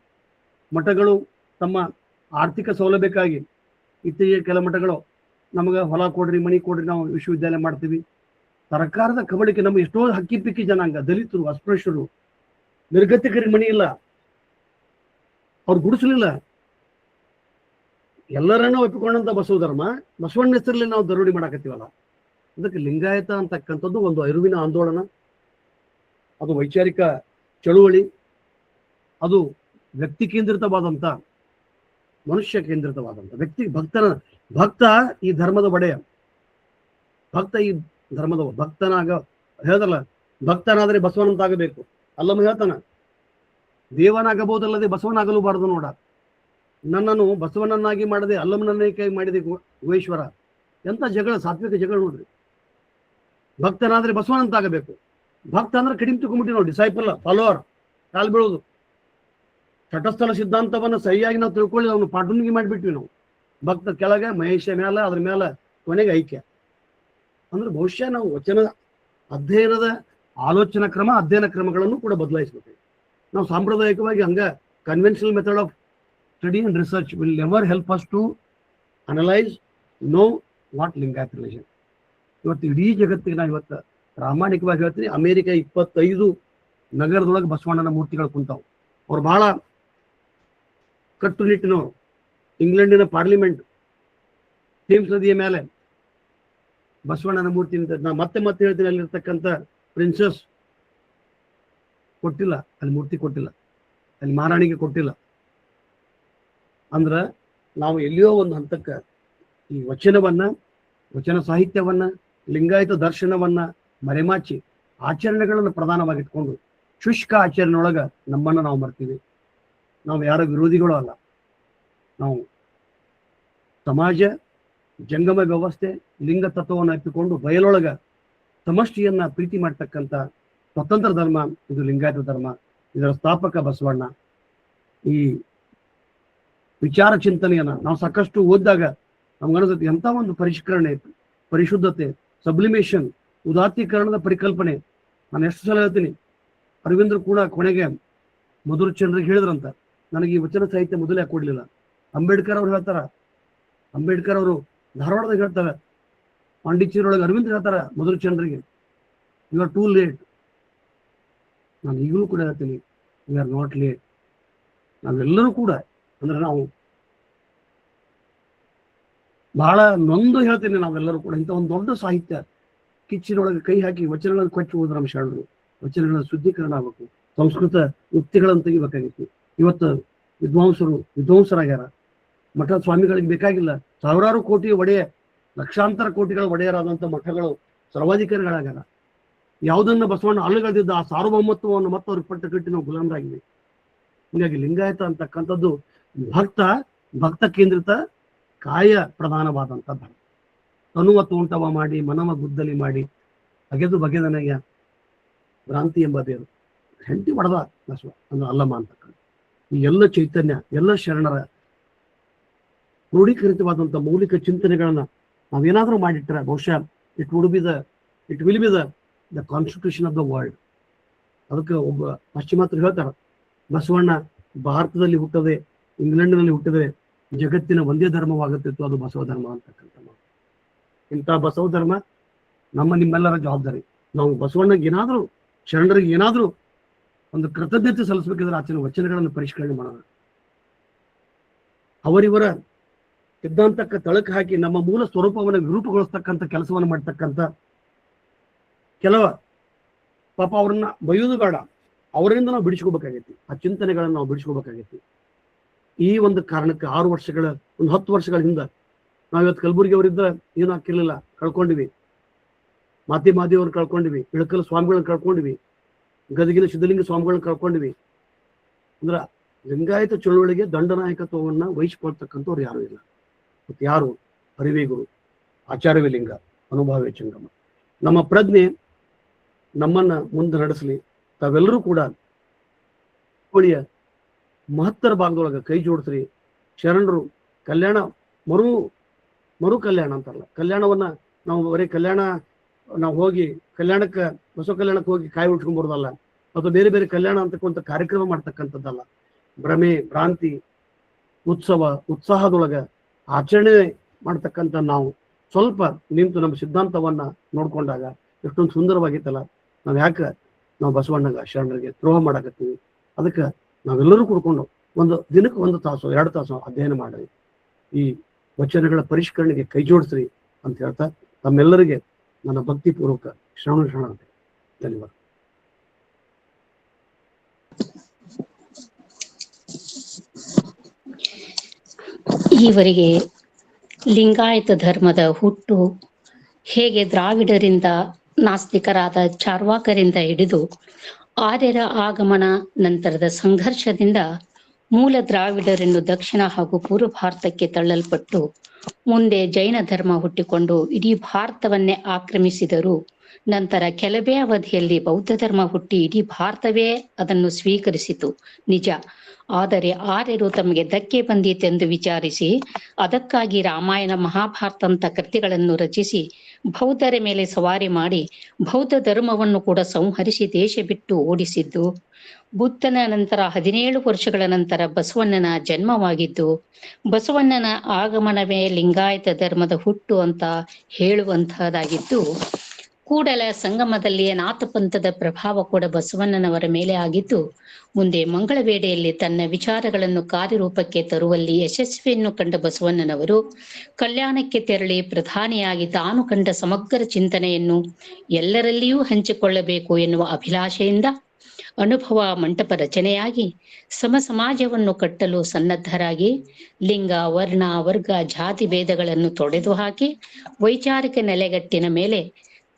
ಮಠಗಳು ತಮ್ಮ ಆರ್ಥಿಕ ಸೌಲಭ್ಯಕ್ಕಾಗಿ ಇತ್ತೀಚೆಗೆ ಕೆಲ ಮಠಗಳು ನಮಗೆ ಹೊಲ ಕೊಡ್ರಿ, ಮನಿ ಕೊಡ್ರಿ, ನಾವು ವಿಶ್ವವಿದ್ಯಾಲಯ ಮಾಡ್ತೀವಿ. ಸರ್ಕಾರದ ಕಬಳಿಕೆ ನಮ್ಮ ಎಷ್ಟೋ ಹಕ್ಕಿ ಪಿಕ್ಕಿ ಜನಾಂಗ, ದಲಿತರು, ಅಸ್ಪೃಶ್ಯರು, ನಿರ್ಗತಿಕರಿಗೆ ಮನಿ ಇಲ್ಲ, ಅವ್ರು ಗುಡಿಸಲಿಲ್ಲ. ಎಲ್ಲರನ್ನ ಒಪ್ಪಿಕೊಂಡಂತ ಬಸವ ಧರ್ಮ, ಬಸವಣ್ಣ ಹೆಸರಲ್ಲಿ ನಾವು ದರೋಡಿ ಮಾಡಾಕತ್ತೀವಲ್ಲ. ಅದಕ್ಕೆ ಲಿಂಗಾಯತ ಅಂತಕ್ಕಂಥದ್ದು ಒಂದು ಅರಿವಿನ ಆಂದೋಲನ, ಅದು ವೈಚಾರಿಕ ಚಳುವಳಿ, ಅದು ವ್ಯಕ್ತಿ ಕೇಂದ್ರಿತವಾದಂತ, ಮನುಷ್ಯ ಕೇಂದ್ರಿತವಾದಂತ, ವ್ಯಕ್ತಿ ಭಕ್ತ ಈ ಧರ್ಮದ ಒಡೆಯ, ಭಕ್ತ ಈ ಧರ್ಮದ ಭಕ್ತನಾಗ ಹೇಳ್ದಲ್ಲ, ಭಕ್ತನಾದ್ರೆ ಬಸವನಂತಾಗಬೇಕು. ಅಲ್ಲಮ್ಮ ಹೇಳ್ತಾನ, ದೇವನಾಗಬಹುದಲ್ಲದೆ ಬಸವನಾಗಲೂಬಾರದು ನೋಡ. ನನ್ನನ್ನು ಬಸವನನ್ನಾಗಿ ಮಾಡದೆ ಅಲ್ಲಮ್ಮನನ್ನಾಗಿ ಮಾಡಿದೆ ಗುಹೇಶ್ವರ. ಎಂತ ಜಗಳ, ಸಾತ್ವಿಕ ಜಗಳ ನೋಡ್ರಿ. ಭಕ್ತನಾದ್ರೆ ಬಸವನಂತಾಗಬೇಕು. ಭಕ್ತ ಅಂದ್ರೆ ಕಡಿಮೆ ತಗೊಂಡ್ಬಿಟ್ಟು ನೋಡಿ, ಡಿಸೈಪಲ್, ಫಾಲೋವರ್, ಕಾಲ್ ಬೀಳೋದು. ತಟಸ್ಥಲ ಸಿದ್ಧಾಂತವನ್ನ ಸರಿಯಾಗಿ ನಾವು ತಿಳ್ಕೊಳ್ಳಿ, ಅವನು ಪಾಟುನಿಗೆ ಮಾಡಿಬಿಟ್ವಿ ನಾವು. ಭಕ್ತ ಕೆಳಗೆ, ಮಹೇಶ ಮೇಲೆ, ಅದ್ರ ಮೇಲೆ ಕೊನೆಗೆ ಐಕ್ಯ. ಅಂದ್ರೆ ಬಹುಶಃ ನಾವು ವಚನ ಅಧ್ಯಯನದ ಆಲೋಚನಾ ಕ್ರಮ, ಅಧ್ಯಯನ ಕ್ರಮಗಳನ್ನು ಕೂಡ ಬದಲಾಯಿಸಬೇಕು. ನಾವು ಸಾಂಪ್ರದಾಯಿಕವಾಗಿ ಹಂಗ conventional method of study and research will never help us to analyse, know what Lingayat religion. ಇವತ್ತು ಇಡೀ ಜಗತ್ತಿಗೆ ನಾವು ಇವತ್ತು ಪ್ರಾಮಾಣಿಕವಾಗಿ ಹೇಳ್ತೀನಿ, ಅಮೆರಿಕ 25 ನಗರದೊಳಗೆ ಬಸವಣ್ಣನ ಮೂರ್ತಿಗಳು ಕುಂತಾವು. ಅವ್ರು ಬಹಳ ಕಟ್ಟುನಿಟ್ಟಿನವರು. ಇಂಗ್ಲೆಂಡಿನ ಪಾರ್ಲಿಮೆಂಟ್ ಥೇಮ್ಸ್ ನದಿಯ ಮೇಲೆ ಬಸವಣ್ಣನ ಮೂರ್ತಿ ನಿಂತ. ನಾ ಮತ್ತೆ ಹೇಳ್ತೀನಿ, ಅಲ್ಲಿರ್ತಕ್ಕಂಥ ಪ್ರಿನ್ಸಸ್ ಕೊಟ್ಟಿಲ್ಲ, ಅಲ್ಲಿ ಮೂರ್ತಿ ಕೊಟ್ಟಿಲ್ಲ, ಅಲ್ಲಿ ಮಹಾರಾಣಿಗೆ ಕೊಟ್ಟಿಲ್ಲ. ಅಂದ್ರ ನಾವು ಎಲ್ಲಿಯೋ ಒಂದು ಹಂತಕ್ಕೆ ಈ ವಚನವನ್ನ, ವಚನ ಸಾಹಿತ್ಯವನ್ನ, ಲಿಂಗಾಯತ ದರ್ಶನವನ್ನ ಮರೆಮಾಚಿ ಆಚರಣೆಗಳನ್ನು ಪ್ರಧಾನವಾಗಿಟ್ಕೊಂಡು ಶುಷ್ಕ ಆಚರಣೆಯೊಳಗ ನಮ್ಮನ್ನ ನಾವು ಮರ್ತೀವಿ. ನಾವು ಯಾರ ವಿರೋಧಿಗಳು ಅಲ್ಲ. ನಾವು ಸಮಾಜ, ಜಂಗಮ ವ್ಯವಸ್ಥೆ, ಲಿಂಗ ತತ್ವವನ್ನು ಅಪ್ಪಿಕೊಂಡು ಬಯಲೊಳಗ ಸಮಷ್ಟಿಯನ್ನ ಪ್ರೀತಿ ಮಾಡ್ತಕ್ಕಂಥ ಸ್ವತಂತ್ರ ಧರ್ಮ ಇದು ಲಿಂಗಾಯತ ಧರ್ಮ. ಇದರ ಸ್ಥಾಪಕ ಬಸವಣ್ಣ. ಈ ವಿಚಾರ ಚಿಂತನೆಯನ್ನ ನಾವು ಸಾಕಷ್ಟು ಓದಿದಾಗ ನಮ್ಗನ್ಸುತ್ತೆ, ಎಂಥ ಒಂದು ಪರಿಷ್ಕರಣೆ, ಪರಿಶುದ್ಧತೆ, ಸಬ್ಲಿಮೇಷನ್, ಉದಾತ್ತೀಕರಣದ ಪರಿಕಲ್ಪನೆ. ನಾನು ಎಷ್ಟು ಸಲ ಹೇಳ್ತೀನಿ, ಅರವಿಂದ್ರ ಕೂಡ ಕೊನೆಗೆ ಮಧುರಚಂದ್ರಿಗೆ ಹೇಳಿದ್ರಂತ, ನನಗೆ ಈ ವಚನ ಸಾಹಿತ್ಯ ಮೊದಲೇ ಕೊಡ್ಲಿಲ್ಲ. ಅಂಬೇಡ್ಕರ್ ಅವ್ರು ಹೇಳ್ತಾರ, ಅಂಬೇಡ್ಕರ್ ಅವರು ಧಾರವಾಡದಾಗ ಹೇಳ್ತಾರೆ, ಪಾಂಡಿಚೇರಿ ಒಳಗೆ ಅರವಿಂದ್ರ ಹೇಳ್ತಾರ ಮಧುರಚಂದ್ರಿಗೆ, ಯು ಆರ್ ಟೂ ಲೇಟ್. ನಾನು ಈಗಲೂ ಕೂಡ ಹೇಳ್ತೀನಿ, ವಿ ಆರ್ ನಾಟ್ ಲೇಟ್. ನಾವೆಲ್ಲರೂ ಕೂಡ, ಅಂದ್ರೆ ನಾವು ಬಹಳ ನೊಂದು ಹೇಳ್ತೀನಿ, ನಾವೆಲ್ಲರೂ ಕೂಡ ಇಂಥ ಒಂದು ದೊಡ್ಡ ಸಾಹಿತ್ಯ ಕಿಚ್ಚಿನೊಳಗೆ ಕೈ ಹಾಕಿ ವಚನಗಳನ್ನು ಕೊಚ್ಚಿ ಹೋದ್ರ ನಮ್ಮ ಶರಣರು. ವಚನಗಳ ಶುದ್ಧೀಕರಣ ಆಗಬೇಕು, ಸಂಸ್ಕೃತ ಯುಕ್ತಿಗಳನ್ನು ತೆಗಿಬೇಕಾಗಿತ್ತು. ಇವತ್ತು ವಿದ್ವಾಂಸರಾಗ್ಯಾರ. ಮಠ ಸ್ವಾಮಿಗಳಿಗೆ ಬೇಕಾಗಿಲ್ಲ, ಸಾವಿರಾರು ಕೋಟಿ ಒಡೆಯ, ಲಕ್ಷಾಂತರ ಕೋಟಿಗಳ ಒಡೆಯರಾದಂಥ ಮಠಗಳು ಸರ್ವಾಧಿಕಾರಿಗಳಾಗ್ಯಾರ. ಯಾವುದನ್ನ ಬಸವಣ್ಣ ಅಲ್ಲಗಳೆದಿದ್ದ ಆ ಸಾರ್ವಭೌಮತ್ವವನ್ನು ಮತ್ತೆ ಅವ್ರಿಗೆ ಪಟ್ಟ ಕಟ್ಟಿ ನಾವು ಗುಲಾಮರಾಗಿವೆ. ಹೀಗಾಗಿ ಲಿಂಗಾಯತ ಅಂತಕ್ಕಂಥದ್ದು ಭಕ್ತ ಕೇಂದ್ರಿತ, ಕಾಯ ಪ್ರಧಾನವಾದಂಥ ಧರ್ಮ. ತನುವ ತೋಂಟವ ಮಾಡಿ, ಮನವ ಗುದ್ದಲಿ ಮಾಡಿ, ಅಗೆದು ಬಗೆದನೆಯ ಭ್ರಾಂತಿ ಎಂಬ ದೇವರು ಹೆಂಡತಿ ಹೊಡೆದ ಬಸವ ಅಂದ್ರೆ ಅಲ್ಲಮ್ಮ ಅಂತಕ್ಕಂಥ. ಈ ಎಲ್ಲ ಚೈತನ್ಯ, ಎಲ್ಲ ಶರಣರ ಕ್ರೋಢೀಕರಿತವಾದಂತಹ ಮೌಲಿಕ ಚಿಂತನೆಗಳನ್ನ ನಾವೇನಾದ್ರೂ ಮಾಡಿಟ್ರೆ ಬಹುಶಃ it will be the constitution of the world. ಅದಕ್ಕೆ ಒಬ್ಬ ಪಾಶ್ಚಿಮಾತ್ಯರು ಹೇಳ್ತಾರ, ಬಸವಣ್ಣ ಭಾರತದಲ್ಲಿ ಹುಟ್ಟದೆ ಇಂಗ್ಲೆಂಡ್ನಲ್ಲಿ ಹುಟ್ಟಿದ್ರೆ ಜಗತ್ತಿನ ಒಂದೇ ಧರ್ಮವಾಗುತ್ತಿತ್ತು, ಅದು ಬಸವ ಧರ್ಮ ಅಂತಕ್ಕಂಥ ಮಾತು. ಇಂಥ ಬಸವ ಧರ್ಮ ನಿಮ್ಮೆಲ್ಲರ ಜವಾಬ್ದಾರಿ. ನಾವು ಬಸವಣ್ಣಗೆ ಏನಾದ್ರೂ, ಶರಣರಿಗೆ ಏನಾದ್ರೂ ಒಂದು ಕೃತಜ್ಞತೆ ಸಲ್ಲಿಸಬೇಕಿದ್ರೆ ಆಚಿನ ವಚನಗಳನ್ನು ಪರಿಷ್ಕರಣೆ ಮಾಡೋಣ. ಅವರಿವರ ಸಿದ್ಧಾಂತಕ್ಕೆ ತಳಕು ಹಾಕಿ ನಮ್ಮ ಮೂಲ ಸ್ವರೂಪವನ್ನು ವಿರೂಪಗೊಳಿಸ್ತಕ್ಕಂಥ ಕೆಲಸವನ್ನು ಮಾಡ್ತಕ್ಕಂಥ ಕೆಲವ ಪಾಪ ಅವ್ರನ್ನ ಬೈಯೋದು ಬೇಡ, ಅವರಿಂದ ನಾವು ಬಿಡಿಸ್ಕೋಬೇಕಾಗೈತಿ. ಆ ಚಿಂತನೆಗಳನ್ನು ನಾವು ಬಿಡಿಸ್ಕೋಬೇಕಾಗೈತಿ. ಈ ಒಂದು ಕಾರಣಕ್ಕೆ 10 ವರ್ಷಗಳ ಹಿಂದೆ ನಾವಿವತ್ತು ಕಲಬುರಗಿ ಅವರಿದ್ದ ಏನೂ ಹಾಕಿರ್ಲಿಲ್ಲ, ಕಳ್ಕೊಂಡಿವಿ. ಮಾದೇವ್ರನ್ನ ಕಳ್ಕೊಂಡಿವಿ, ಇಳಕಲ್ ಸ್ವಾಮಿಗಳನ್ನ ಕಳ್ಕೊಂಡಿವಿ, ಗದಗಿನ ಸಿದ್ಧಲಿಂಗ ಸ್ವಾಮಿಗಳನ್ನ ಕಳ್ಕೊಂಡಿವಿ. ಅಂದ್ರ ಲಿಂಗಾಯತ ಚಳುವಳಿಗೆ ದಂಡನಾಯಕತ್ವವನ್ನ ವಹಿಸಿಕೊಳ್ತಕ್ಕಂಥವ್ರು ಯಾರು ಇಲ್ಲ. ಮತ್ತು ಯಾರು? ಅರಿವೇಗುರು, ಆಚಾರ್ಯವೇ ಲಿಂಗ, ಅನುಭಾವೇ ಜಂಗಮ. ನಮ್ಮ ಪ್ರಜ್ಞೆ ನಮ್ಮನ್ನ ಮುಂದೆ ನಡೆಸಲಿ. ತಾವೆಲ್ಲರೂ ಕೂಡ ಹೋಳಿಯ ಮಹತ್ತರ ಭಾಗದೊಳಗೆ ಕೈ ಜೋಡಿಸ್ರಿ. ಶರಣರು ಕಲ್ಯಾಣ ಮರು ಕಲ್ಯಾಣ ಅಂತಾರಲ್ಲ, ಕಲ್ಯಾಣವನ್ನ ನಾವು ಬರೀ ನಾವು ಹೋಗಿ ಕಲ್ಯಾಣಕ್ಕೆ, ಬಸವ ಕಲ್ಯಾಣಕ್ಕೆ ಹೋಗಿ ಕಾಯಿ ಉಟ್ಕೊಂಡ್ಬರೋದಲ್ಲ, ಅಥವಾ ಬೇರೆ ಬೇರೆ ಕಲ್ಯಾಣ ಅಂತಕ್ಕಂಥ ಕಾರ್ಯಕ್ರಮ ಮಾಡ್ತಕ್ಕಂಥದ್ದಲ್ಲ. ಭ್ರಮೆ, ಭ್ರಾಂತಿ, ಉತ್ಸಾಹದೊಳಗೆ ಆಚರಣೆ ಮಾಡ್ತಕ್ಕಂಥ ನಾವು ಸ್ವಲ್ಪ ನಿಂತು ನಮ್ಮ ಸಿದ್ಧಾಂತವನ್ನ ನೋಡ್ಕೊಂಡಾಗ ಎಷ್ಟೊಂದು ಸುಂದರವಾಗಿತ್ತಲ್ಲ. ನಾವು ಬಸವಣ್ಣಗ ಶರಣರಿಗೆ ದ್ರೋಹ ಮಾಡಕತ್ತೀವಿ. ಅದಕ್ಕೆ ನಾವೆಲ್ಲರೂ ಕೂಡ್ಕೊಂಡು ಒಂದು ದಿನಕ್ಕೆ 1 ತಾಸು 2 ತಾಸು ಅಧ್ಯಯನ ಮಾಡ್ರಿ, ಈ ವಚನಗಳ ಪರಿಷ್ಕರಣೆಗೆ ಕೈ ಜೋಡಿಸ್ರಿ ಅಂತ ಹೇಳ್ತಾ ತಮ್ಮೆಲ್ಲರಿಗೆ ನನ್ನ ಭಕ್ತಿಪೂರ್ವಕ ಶರಣಾರ್ಥಿ. ಧನ್ಯವಾದ. ಈವರೆಗೆ ಲಿಂಗಾಯತ ಧರ್ಮದ ಹುಟ್ಟು ಹೇಗೆ ದ್ರಾವಿಡರಿಂದ, ನಾಸ್ತಿಕರಾದ ಚಾರ್ವಾಕರಿಂದ ಹಿಡಿದು ಆರ್ಯರ ಆಗಮನ ನಂತರದ ಸಂಘರ್ಷದಿಂದ ಮೂಲ ದ್ರಾವಿಡರೆಂದು ದಕ್ಷಿಣ ಹಾಗೂ ಪೂರ್ವ ಭಾರತಕ್ಕೆ ತಳ್ಳಲ್ಪಟ್ಟು ಮುಂದೆ ಜೈನ ಧರ್ಮ ಹುಟ್ಟಿಕೊಂಡು ಇಡೀ ಭಾರತವನ್ನೇ ಆಕ್ರಮಿಸಿದರು. ನಂತರ ಕೆಲವೇ ಅವಧಿಯಲ್ಲಿ ಬೌದ್ಧ ಧರ್ಮ ಹುಟ್ಟಿ ಇಡೀ ಭಾರತವೇ ಅದನ್ನು ಸ್ವೀಕರಿಸಿತು, ನಿಜ. ಆದರೆ ಆರ್ಯರು ತಮಗೆ ಧಕ್ಕೆ ಬಂದಿತೆಂದು ವಿಚಾರಿಸಿ ಅದಕ್ಕಾಗಿ ರಾಮಾಯಣ, ಮಹಾಭಾರತ ಅಂತ ಕೃತಿಗಳನ್ನು ರಚಿಸಿ ಬೌದ್ಧರ ಮೇಲೆ ಸವಾರಿ ಮಾಡಿ ಬೌದ್ಧ ಧರ್ಮವನ್ನು ಕೂಡ ಸಂಹರಿಸಿ ದೇಶ ಬಿಟ್ಟು ಓಡಿಸಿದ್ದು. ಬುದ್ಧನ ನಂತರ 17 ವರ್ಷಗಳ ನಂತರ ಬಸವಣ್ಣನ ಜನ್ಮವಾಗಿದ್ದು, ಬಸವಣ್ಣನ ಆಗಮನವೇ ಲಿಂಗಾಯತ ಧರ್ಮದ ಹುಟ್ಟು ಅಂತ ಹೇಳುವಂತಹದ್ದಾಗಿದ್ದು, ಕೂಡಲ ಸಂಗಮದಲ್ಲಿ ನಾಥ ಪಂಥದ ಪ್ರಭಾವ ಕೂಡ ಬಸವಣ್ಣನವರ ಮೇಲೆ ಆಗಿದ್ದು, ಮುಂದೆ ಮಂಗಳವೇಡೆಯಲ್ಲಿ ತನ್ನ ವಿಚಾರಗಳನ್ನು ಕಾರ್ಯರೂಪಕ್ಕೆ ತರುವಲ್ಲಿ ಯಶಸ್ವಿಯನ್ನು ಕಂಡ ಬಸವಣ್ಣನವರು ಕಲ್ಯಾಣಕ್ಕೆ ತೆರಳಿ ಪ್ರಧಾನಿಯಾಗಿ ತಾನು ಕಂಡ ಸಮಗ್ರ ಚಿಂತನೆಯನ್ನು ಎಲ್ಲರಲ್ಲಿಯೂ ಹಂಚಿಕೊಳ್ಳಬೇಕು ಎನ್ನುವ ಅಭಿಲಾಷೆಯಿಂದ ಅನುಭವ ಮಂಟಪ ರಚನೆಯಾಗಿ ಸಮಾಜವನ್ನು ಕಟ್ಟಲು ಸನ್ನದ್ಧರಾಗಿ ಲಿಂಗ, ವರ್ಣ, ವರ್ಗ, ಜಾತಿ ಭೇದಗಳನ್ನು ತೊಡೆದು ಹಾಕಿ ವೈಚಾರಿಕ ನೆಲೆಗಟ್ಟಿನ ಮೇಲೆ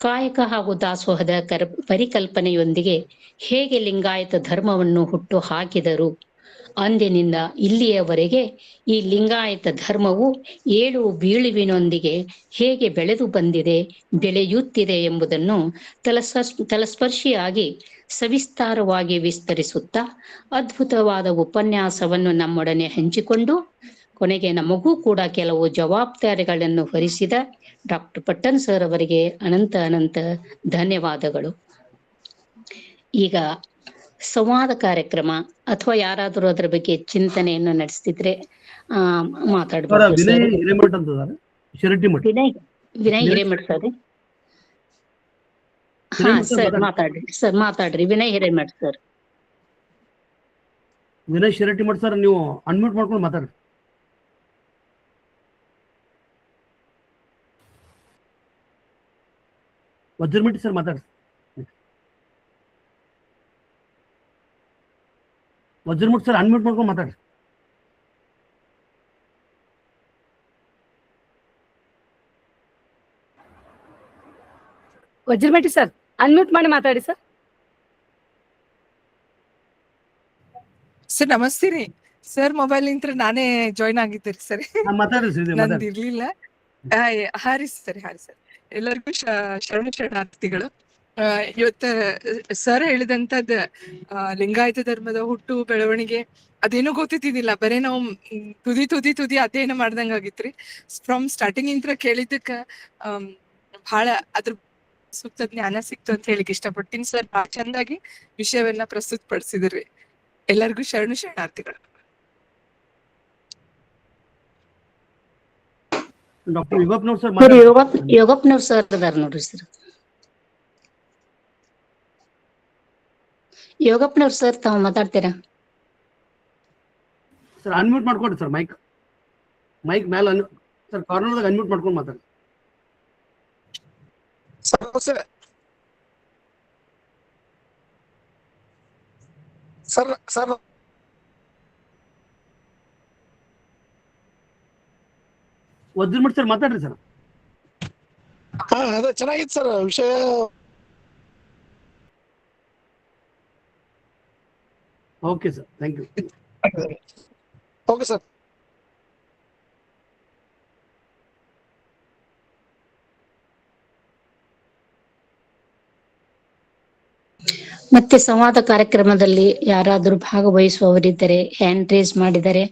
ಕಾಯಕ ಹಾಗೂ ದಾಸೋಹದ ಪರಿಕಲ್ಪನೆಯೊಂದಿಗೆ ಹೇಗೆ ಲಿಂಗಾಯತ ಧರ್ಮವನ್ನು ಹುಟ್ಟು ಹಾಕಿದರು. ಅಂದಿನಿಂದ ಇಲ್ಲಿಯವರೆಗೆ ಈ ಲಿಂಗಾಯತ ಧರ್ಮವು ಏಳು ಬೀಳುವಿನೊಂದಿಗೆ ಹೇಗೆ ಬೆಳೆದು ಬಂದಿದೆ, ಬೆಳೆಯುತ್ತಿದೆ ಎಂಬುದನ್ನು ತಲಸ್ಪರ್ಶಿಯಾಗಿ ಸವಿಸ್ತಾರವಾಗಿ ವಿಸ್ತರಿಸುತ್ತಾ ಅದ್ಭುತವಾದ ಉಪನ್ಯಾಸವನ್ನು ನಮ್ಮೊಡನೆ ಹಂಚಿಕೊಂಡು ಕೊನೆಗೆ ನಮಗೂ ಕೂಡ ಕೆಲವು ಜವಾಬ್ದಾರಿಗಳನ್ನು ಹೊರಿಸಿದ ಡಾಕ್ಟರ್ ಪಟ್ಟಣ್ ಸರ್ ಅವರಿಗೆ ಅನಂತ ಧನ್ಯವಾದಗಳು. ಈಗ ಸಂವಾದ ಕಾರ್ಯಕ್ರಮ ಅಥವಾ ಯಾರಾದರೂ ಅದರ ಬಗ್ಗೆ ಚಿಂತನೆಯನ್ನು ನಡೆಸ್ತಿದ್ರೆ ಮಾತಾಡ್ಬೋದು. ವಿನಯ್ ಹಿರೇಮಠ್ ಸರ್. ಹಾ ಸರ್ ಮಾತಾಡ್ರಿ ವಿನಯ್ ಹಿರೇಮಠ್ ಸರ್. ವಿನಯ್ ಶಿರಟ್ಟಿಮಠ್ ಸರ್, ನೀವು ಅನ್ಮ್ಯೂಟ್ ಮಾಡ್ಕೊಂಡು ಮಾತಾಡ್ರಿ. ವಜ್ರಮಿಟ್ಟಿ ಸರ್ ಮಾತಾಡ್ರಿ. ವಜ್ರಮುಟ್ ಸರ್ ಅನ್ಮ್ಯೂಟ್ ಮಾಡ್ಕೊಂಡು ಮಾತಾಡ್ರಿ. ವಜ್ರಮೆಟ್ಟಿ ಸರ್ ಅನ್ಮ್ಯೂಟ್ ಮಾಡಿ ಮಾತಾಡಿ ಸರ್. ಸರ್ ನಮಸ್ತೆ ರೀ ಸರ್. ಮೊಬೈಲ್ ನಿಂತ್ರ ನಾನೇ ಜಾಯ್ನ್ ಆಗಿದ್ದೀರಿ ಸರ್. ನಂದು ಇರ್ಲಿಲ್ಲ. ಹಾ ರೀ ಸರ್. ಎಲ್ಲರಿಗೂ ಶರಣಾರ್ಥಿಗಳು. ಇವತ್ತ ಸರ್ ಹೇಳಿದಂತದ್ ಲಿಂಗಾಯತ ಧರ್ಮದ ಹುಟ್ಟು ಬೆಳವಣಿಗೆ ಅದೇನೋ ಗೊತ್ತಿದ್ದಿಲ್ಲ, ಬರೇ ನಾವು ತುದಿ ಅಧ್ಯಯನ ಮಾಡ್ದಂಗ ಆಗಿತ್ರಿ. ಫ್ರಮ್ ಸ್ಟಾರ್ಟಿಂಗ್ ಇಂತ್ರ ಕೇಳಿದ್ದಕ್ಕ ಬಹಳ ಅದ್ರ ಸೂಕ್ತ ಜ್ಞಾನ ಸಿಕ್ತು ಅಂತ ಹೇಳಿಕ್ ಇಷ್ಟಪಡ್ತೀನಿ. ಸರ್ ಬಹಳ ಚಂದಾಗಿ ವಿಷಯವನ್ನ ಪ್ರಸ್ತುತ ಪಡಿಸಿದ್ರಿ. ಎಲ್ಲರಿಗೂ ಶರಣಾರ್ಥಿಗಳು. ಡಾಕ್ಟರ್ ಯುಗಪ್ನವ್ರು ಸರ್ ಯೋಗಪ್ಪನವ್ರು ಸರ್ ಅದಾರ ನೋಡ್ರಿ ಸರ್. ಯೋಗಪ್ಪನವ್ರು ಸರ್ ತಾವು ಮಾತಾಡ್ತೀರಾ? ಸರ್ ಅನ್ಮ್ಯೂಟ್ ಮಾಡ್ಕೊಡ್ರಿ ಸರ್, ಮೈಕ್ ಮೇಲೆ ಸರ್ ಕಾರ್ನರ್ದಾಗ ಅನ್ಮ್ಯೂಟ್ ಮಾಡ್ಕೊಂಡು ಮಾತಾಡಿ. ಸರ್ ವಜ್ರಮಠ ಸರ್ ಮಾತಾಡ್ರಿ ಸರ್. ಅದೇ ಚೆನ್ನಾಗಿತ್ತು ಸರ್ ವಿಷಯ. Okay sir, thank you. Okay sir. ಮತ್ತೆ ಸಂವಾದ ಕಾರ್ಯಕ್ರಮದಲ್ಲಿ ಯಾರಾದರೂ ಭಾಗವಹಿಸುವವರಿದ್ದರೆ ಹ್ಯಾಂಡ್ ರೇಸ್ ಮಾಡಿದರೆ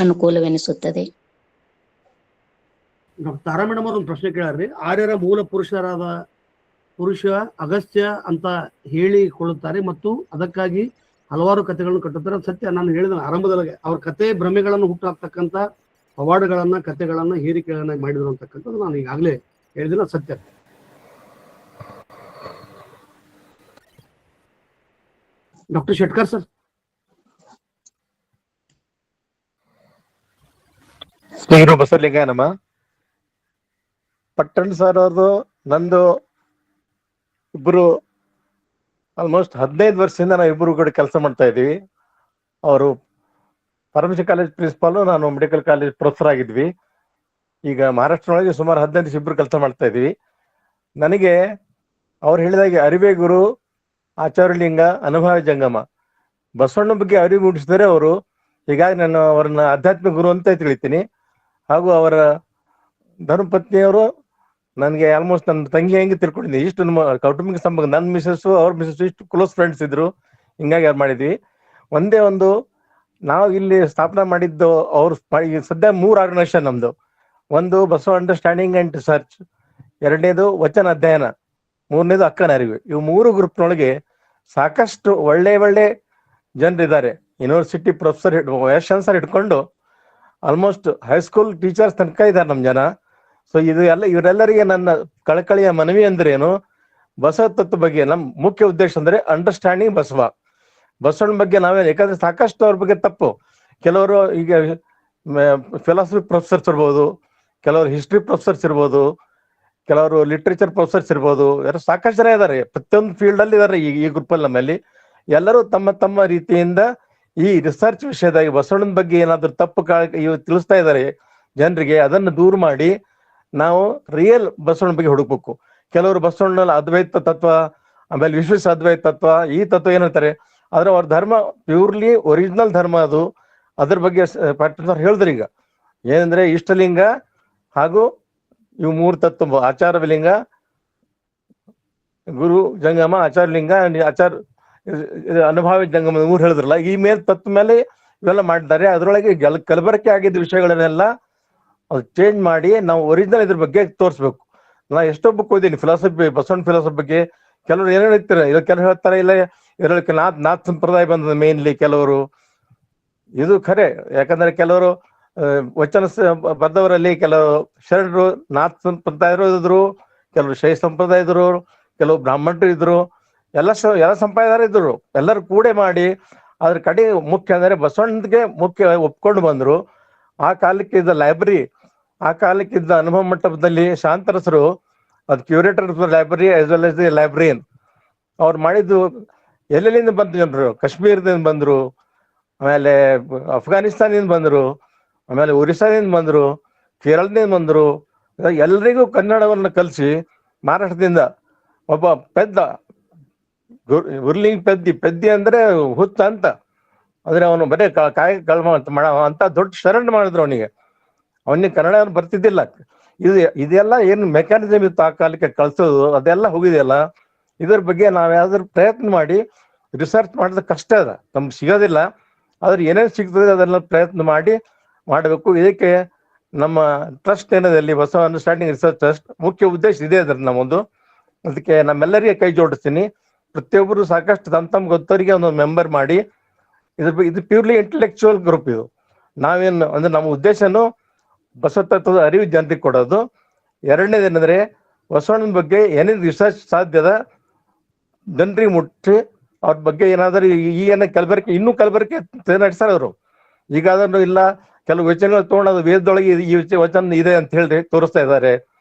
ಅನುಕೂಲವೆನಿಸುತ್ತದೆ. ಡಾಕ್ಟರ್ ತಾರಾ ಮೇಡಮ್ ಅವ್ರ ಒಂದು ಪ್ರಶ್ನೆ ಕೇಳಾರ್ರಿ. ಆರ್ಯರ ಮೂಲ ಪುರುಷ ಅಗಸ್ತ್ಯ ಅಂತ ಹೇಳಿಕೊಳ್ಳುತ್ತಾರೆ ಮತ್ತು ಅದಕ್ಕಾಗಿ ಹಲವಾರು ಕಥೆಗಳನ್ನು ಕಟ್ಟುತ್ತಾರೆ. ಸತ್ಯ, ನಾನು ಹೇಳಿದ ಆರಂಭದೊಳಗೆ ಅವ್ರ ಕತೆ ಭ್ರಮೆಗಳನ್ನು ಹುಟ್ಟಾಕ್ತಕ್ಕಂಥ ಪವಾಡಗಳನ್ನ ಕಥೆಗಳನ್ನ ಹೇರಿಕೆಗಳನ್ನ ಮಾಡಿದ್ರು ಅಂತಕ್ಕಂಥದ್ದು ನಾನು ಈಗಾಗಲೇ ಹೇಳಿದಿನ ಸತ್ಯ. Doctor Shetkar sir. ಶ್ರೀಗುರು ಬಸವಲಿಂಗಯ್ಯನಮ್ಮ. ಪಟ್ಟಣ್ ಸರ್ ಅವ್ರದ್ದು ನಂದು ಇಬ್ಬರು ಆಲ್ಮೋಸ್ಟ್ 15 ವರ್ಷದಿಂದ ನಾವು ಇಬ್ಬರು ಕೂಡ ಕೆಲಸ ಮಾಡ್ತಾ ಇದ್ದೀವಿ. ಅವರು ಫಾರ್ಮಸಿ ಕಾಲೇಜ್ ಪ್ರಿನ್ಸಿಪಾಲು, ನಾನು ಮೆಡಿಕಲ್ ಕಾಲೇಜ್ ಪ್ರೊಫೆಸರ್ ಆಗಿದ್ವಿ. ಈಗ ಮಹಾರಾಷ್ಟ್ರದೊಳಗೆ ಸುಮಾರು 15 ವರ್ಷ ಇಬ್ಬರು ಕೆಲಸ ಮಾಡ್ತಾ ಇದ್ವಿ. ನನಗೆ ಅವ್ರು ಹೇಳಿದಾಗೆ ಅರಿವೆ ಗುರು, ಆಚಾರ್ಯಲಿಂಗ, ಅನುಭವ ಜಂಗಮ, ಬಸವಣ್ಣ ಬಗ್ಗೆ ಅರಿವು ಮೂಡಿಸಿದರೆ ಅವರು. ಹೀಗಾಗಿ ನಾನು ಅವರನ್ನ ಆಧ್ಯಾತ್ಮಿಕ ಗುರು ಅಂತ ತಿಳಿತೀನಿ. ಹಾಗೂ ಅವರ ಧರ್ಮಪತ್ನಿಯವರು ನನಗೆ ಆಲ್ಮೋಸ್ಟ್ ನನ್ನ ತಂಗಿ ಹೆಂಗೆ ತಿಳ್ಕೊಂಡಿದ್ದೀನಿ. ಇಷ್ಟು ನಮ್ಮ ಕೌಟುಂಬಿಕ ಸಂಬಂಧ, ನನ್ನ ಮಿಸಸ್ಸು ಅವ್ರ ಮಿಸಸ್ಸು ಇಷ್ಟು ಕ್ಲೋಸ್ ಫ್ರೆಂಡ್ಸ್ ಇದ್ರು. ಹಿಂಗಾಗಿ ಯಾರು ಮಾಡಿದ್ವಿ. ಒಂದೇ ಒಂದು ನಾವು ಇಲ್ಲಿ ಸ್ಥಾಪನೆ ಮಾಡಿದ್ದು ಅವ್ರು ಸದ್ಯ 3 ಆರ್ಗನೈಸೇಷನ್ ನಮ್ದು. ಒಂದು ಬಸವ ಅಂಡರ್ಸ್ಟ್ಯಾಂಡಿಂಗ್ ಅಂಡ್ ರಿಸರ್ಚ್, ಎರಡನೇದು ವಚನ ಅಧ್ಯಯನ, ಮೂರನೇದು ಅಕ್ಕನ ಅರಿವು. ಇವು 3 ಗ್ರೂಪ್ನೊಳಗೆ ಸಾಕಷ್ಟು ಒಳ್ಳೆ ಜನರಿದ್ದಾರೆ. ಯೂನಿವರ್ಸಿಟಿ ಪ್ರೊಫೆಸರ್ ವೈಸ್ ಚಾನ್ಸಲರ್ ಹಿಡ್ಕೊಂಡು ಆಲ್ಮೋಸ್ಟ್ ಹೈಸ್ಕೂಲ್ ಟೀಚರ್ಸ್ ತನಕ ಇದ್ದಾರೆ ನಮ್ಮ ಜನ. ಸೊ ಇದು ಎಲ್ಲ ಇವರೆಲ್ಲರಿಗೆ ನನ್ನ ಕಳಕಳಿಯ ಮನವಿ ಅಂದ್ರೆ ಏನು, ಬಸವ ತತ್ವ ಬಗ್ಗೆ ನಮ್ಮ ಮುಖ್ಯ ಉದ್ದೇಶ ಅಂದ್ರೆ ಅಂಡರ್ಸ್ಟ್ಯಾಂಡಿಂಗ್ ಬಸವಣ್ಣ ಬಗ್ಗೆ ನಾವೇನು, ಯಾಕಂದ್ರೆ ಸಾಕಷ್ಟು ಅವ್ರ ಬಗ್ಗೆ ತಪ್ಪು. ಕೆಲವರು ಈಗ ಫಿಲಾಸಫಿ ಪ್ರೊಫೆಸರ್ಸ್ ಇರ್ಬೋದು, ಕೆಲವರು ಹಿಸ್ಟ್ರಿ ಪ್ರೊಫೆಸರ್ಸ್ ಇರ್ಬೋದು, ಕೆಲವರು ಲಿಟ್ರೇಚರ್ ಪ್ರೊಫೆಸರ್ಸ್ ಇರ್ಬೋದು, ಯಾರು ಸಾಕಷ್ಟು ಜನ ಇದ್ದಾರೆ. ಪ್ರತಿಯೊಂದು ಫೀಲ್ಡ್ ಅಲ್ಲಿ ಇದ್ದಾರೆ ಈ ಗ್ರೂಪ್ ಅಲ್ಲಿ. ನಮ್ಮಲ್ಲಿ ಎಲ್ಲರೂ ತಮ್ಮ ರೀತಿಯಿಂದ ಈ ರಿಸರ್ಚ್ ವಿಷಯದಾಗಿ ಬಸವಣ್ಣನ ಬಗ್ಗೆ ಏನಾದ್ರು ತಪ್ಪು ತಿಳಿಸ್ತಾ ಇದ್ದಾರೆ ಜನರಿಗೆ. ಅದನ್ನು ದೂರ ಮಾಡಿ ನಾವು ರಿಯಲ್ ಬಸವಣ್ಣ ಬಗ್ಗೆ ಹುಡುಕ್ಬೇಕು. ಕೆಲವರು ಬಸವಣ್ಣ ಅದ್ವೈತ ತತ್ವ, ಆಮೇಲೆ ವಿಶ್ವೇಶ ಅದ್ವೈತ ತತ್ವ, ಈ ತತ್ವ ಏನಂತಾರೆ, ಆದ್ರೆ ಅವ್ರ ಧರ್ಮ ಪ್ಯೂರ್ಲಿ ಒರಿಜಿನಲ್ ಧರ್ಮ ಅದು. ಅದ್ರ ಬಗ್ಗೆ ಪಾಠ ಹೇಳಿದ್ರು. ಈಗ ಏನಂದ್ರೆ ಇಷ್ಟಲಿಂಗ ಹಾಗೂ ಇವು 3 ತತ್ವ, ಆಚಾರಲಿಂಗ, ಗುರು ಜಂಗಮ, ಆಚಾರಲಿಂಗ, ಅನುಭಾವಿ ಜಂಗಮ 3 ಹೇಳಿದ್ರಲ್ಲ. ಈ ಮೇಲೆ ತತ್ವ ಮೇಲೆ ಇವೆಲ್ಲ ಮಾಡಿದ್ದಾರೆ. ಅದ್ರೊಳಗೆ ಕಲಬೆರಕೆ ಆಗಿದ್ದ ವಿಷಯಗಳನ್ನೆಲ್ಲ ಅದು ಚೇಂಜ್ ಮಾಡಿ ನಾವು ಒರಿಜಿನಲ್ ಇದ್ರ ಬಗ್ಗೆ ತೋರಿಸ್ಬೇಕು. ನಾ ಎಷ್ಟೋ ಬುಕ್ ಓದಿನಿ ಫಿಲಾಸಫಿ, ಬಸವಣ್ಣ ಫಿಲಾಸಫಿ ಬಗ್ಗೆ. ಕೆಲವರು ಏನೇನು ಹೇಳ್ತಾರೆ, ಇದು ಕೆಲವರು ಹೇಳ್ತಾರೆ ಇಲ್ಲ ಇದರೊಳಗೆ ನಾಥ್ ಸಂಪ್ರದಾಯ ಬಂದದ ಮೇನ್ಲಿ. ಕೆಲವರು ಇದು ಖರೆ, ಯಾಕಂದ್ರೆ ಕೆಲವರು ವಚನ ಬರೆದವರಲ್ಲಿ ಕೆಲವು ಶರಣರು ನಾಥ್ ಸಂಪ್ರದಾಯರು ಇದ್ರು, ಕೆಲವರು ಶೈವ ಸಂಪ್ರದಾಯ ಇದ್ರು, ಕೆಲವು ಬ್ರಾಹ್ಮಣರು ಇದ್ರು, ಎಲ್ಲ ಸಂಪ್ರದಾಯರು ಇದ್ರು. ಎಲ್ಲರೂ ಕೂಡೆ ಮಾಡಿ ಅದ್ರ ಕಡೆ ಮುಖ್ಯ ಅಂದ್ರೆ ಬಸವಣ್ಣಗೆ ಮುಖ್ಯ ಒಪ್ಕೊಂಡು ಬಂದ್ರು. ಆ ಕಾಲಕ್ಕಿದ್ದ ಲೈಬ್ರರಿ, ಆ ಕಾಲಕ್ಕಿದ್ದ ಅನುಭವ ಮಂಟಪದಲ್ಲಿ ಶಾಂತರಸರು ಅದು curator library as well as the librarian. ಅವ್ರು ಮಾಡಿದ್ದು ಎಲ್ಲೆಲ್ಲಿಂದ ಬಂದ್ರು ಜನರು, ಕಾಶ್ಮೀರದಿಂದ ಬಂದ್ರು, ಆಮೇಲೆ ಅಫ್ಘಾನಿಸ್ತಾನದಿಂದ ಬಂದ್ರು, ಆಮೇಲೆ ಒರಿಸ್ಸಾದಿಂದ ಬಂದ್ರು, ಕೇರಳದಿಂದ ಬಂದ್ರು. ಎಲ್ರಿಗೂ ಕನ್ನಡವನ್ನು ಕಲಿಸಿ ಮಹಾರಾಷ್ಟ್ರದಿಂದ ಒಬ್ಬ ಪೆದ್ದ ಉರ್ಲಿಂಗ್ ಪೆದ್ದಿ ಅಂದ್ರೆ ಹುತ್ತ ಅಂತ, ಅಂದ್ರೆ ಅವನು ಬರೇ ಕಾಯಿ ಕಳ್ಮ ಅಂತ ದೊಡ್ಡ ಶರಣ್ ಮಾಡಿದ್ರು ಅವನಿಗೆ ಕನ್ನಡ ಬರ್ತಿದ್ದಿಲ್ಲ. ಇದೆಲ್ಲ ಏನು ಮೆಕ್ಯಾನಿಸಮ್ ಇತ್ತು ಆ ಕಾಲಕ್ಕೆ ಕಳ್ಸೋದು, ಅದೆಲ್ಲ ಹೋಗಿದೆಯಲ್ಲ. ಇದ್ರ ಬಗ್ಗೆ ನಾವ್ ಯಾವ್ದಾದ್ರು ಪ್ರಯತ್ನ ಮಾಡಿ ರಿಸರ್ಚ್ ಮಾಡಿದ್ರೆ ಕಷ್ಟ ಅದ, ನಮ್ಗೆ ಸಿಗೋದಿಲ್ಲ. ಆದ್ರೆ ಏನೇನು ಸಿಗ್ತದೆ ಅದೆಲ್ಲ ಪ್ರಯತ್ನ ಮಾಡಿ ಮಾಡಬೇಕು. ಇದಕ್ಕೆ ನಮ್ಮ ಟ್ರಸ್ಟ್ ಏನಿದೆ ಬಸವ ಅಂಡರ್ಸ್ಟ್ಯಾಂಡಿಂಗ್ ರಿಸರ್ಚ್ ಟ್ರಸ್ಟ್ ಮುಖ್ಯ ಉದ್ದೇಶ ಇದೆ ಅದ್ರ ನಮ್ಮೊಂದು. ಅದಕ್ಕೆ ನಮ್ಮೆಲ್ಲರಿಗೆ ಕೈ ಜೋಡಿಸ್ತೀನಿ. ಪ್ರತಿಯೊಬ್ಬರು ಸಾಕಷ್ಟು ತಮ್ಮ ಗೊತ್ತವರಿಗೆ ಒಂದೊಂದು ಮೆಂಬರ್ ಮಾಡಿ ಇದು ಪ್ಯೂರ್ಲಿ ಇಂಟೆಲೆಕ್ಚುಯಲ್ ಗ್ರೂಪ್. ಇದು ನಾವೇನು ಅಂದ್ರೆ ನಮ್ಮ ಉದ್ದೇಶನು ಬಸವ ತತ್ವದ ಅರಿವು ಜನರಿಗೆ ಕೊಡೋದು. ಎರಡನೇದೇನಂದ್ರೆ ಬಸವಣ್ಣನ ಬಗ್ಗೆ ಏನೇನು ರಿಸರ್ಚ್ ಸಾಧ್ಯದ ಜನರಿಗೆ ಮುಟ್ಟಿ ಅವ್ರ ಬಗ್ಗೆ ಏನಾದರೂ ಈಗೇನ ಇನ್ನೂ ಕಲಬೆರಕೆ ನಡೆಸ್ತಾರೆ ಅವರು. ಈಗ ಅದನ್ನು ಇಲ್ಲ ಕೆಲವು ವಚನಗಳು ತಗೊಂಡು ಅದು ವೇದದೊಳಗೆ ಈ ವಚನ ಇದೆ ಅಂತ ಹೇಳಿ ತೋರಿಸ್ತಾ ಇದ್ದಾರೆ.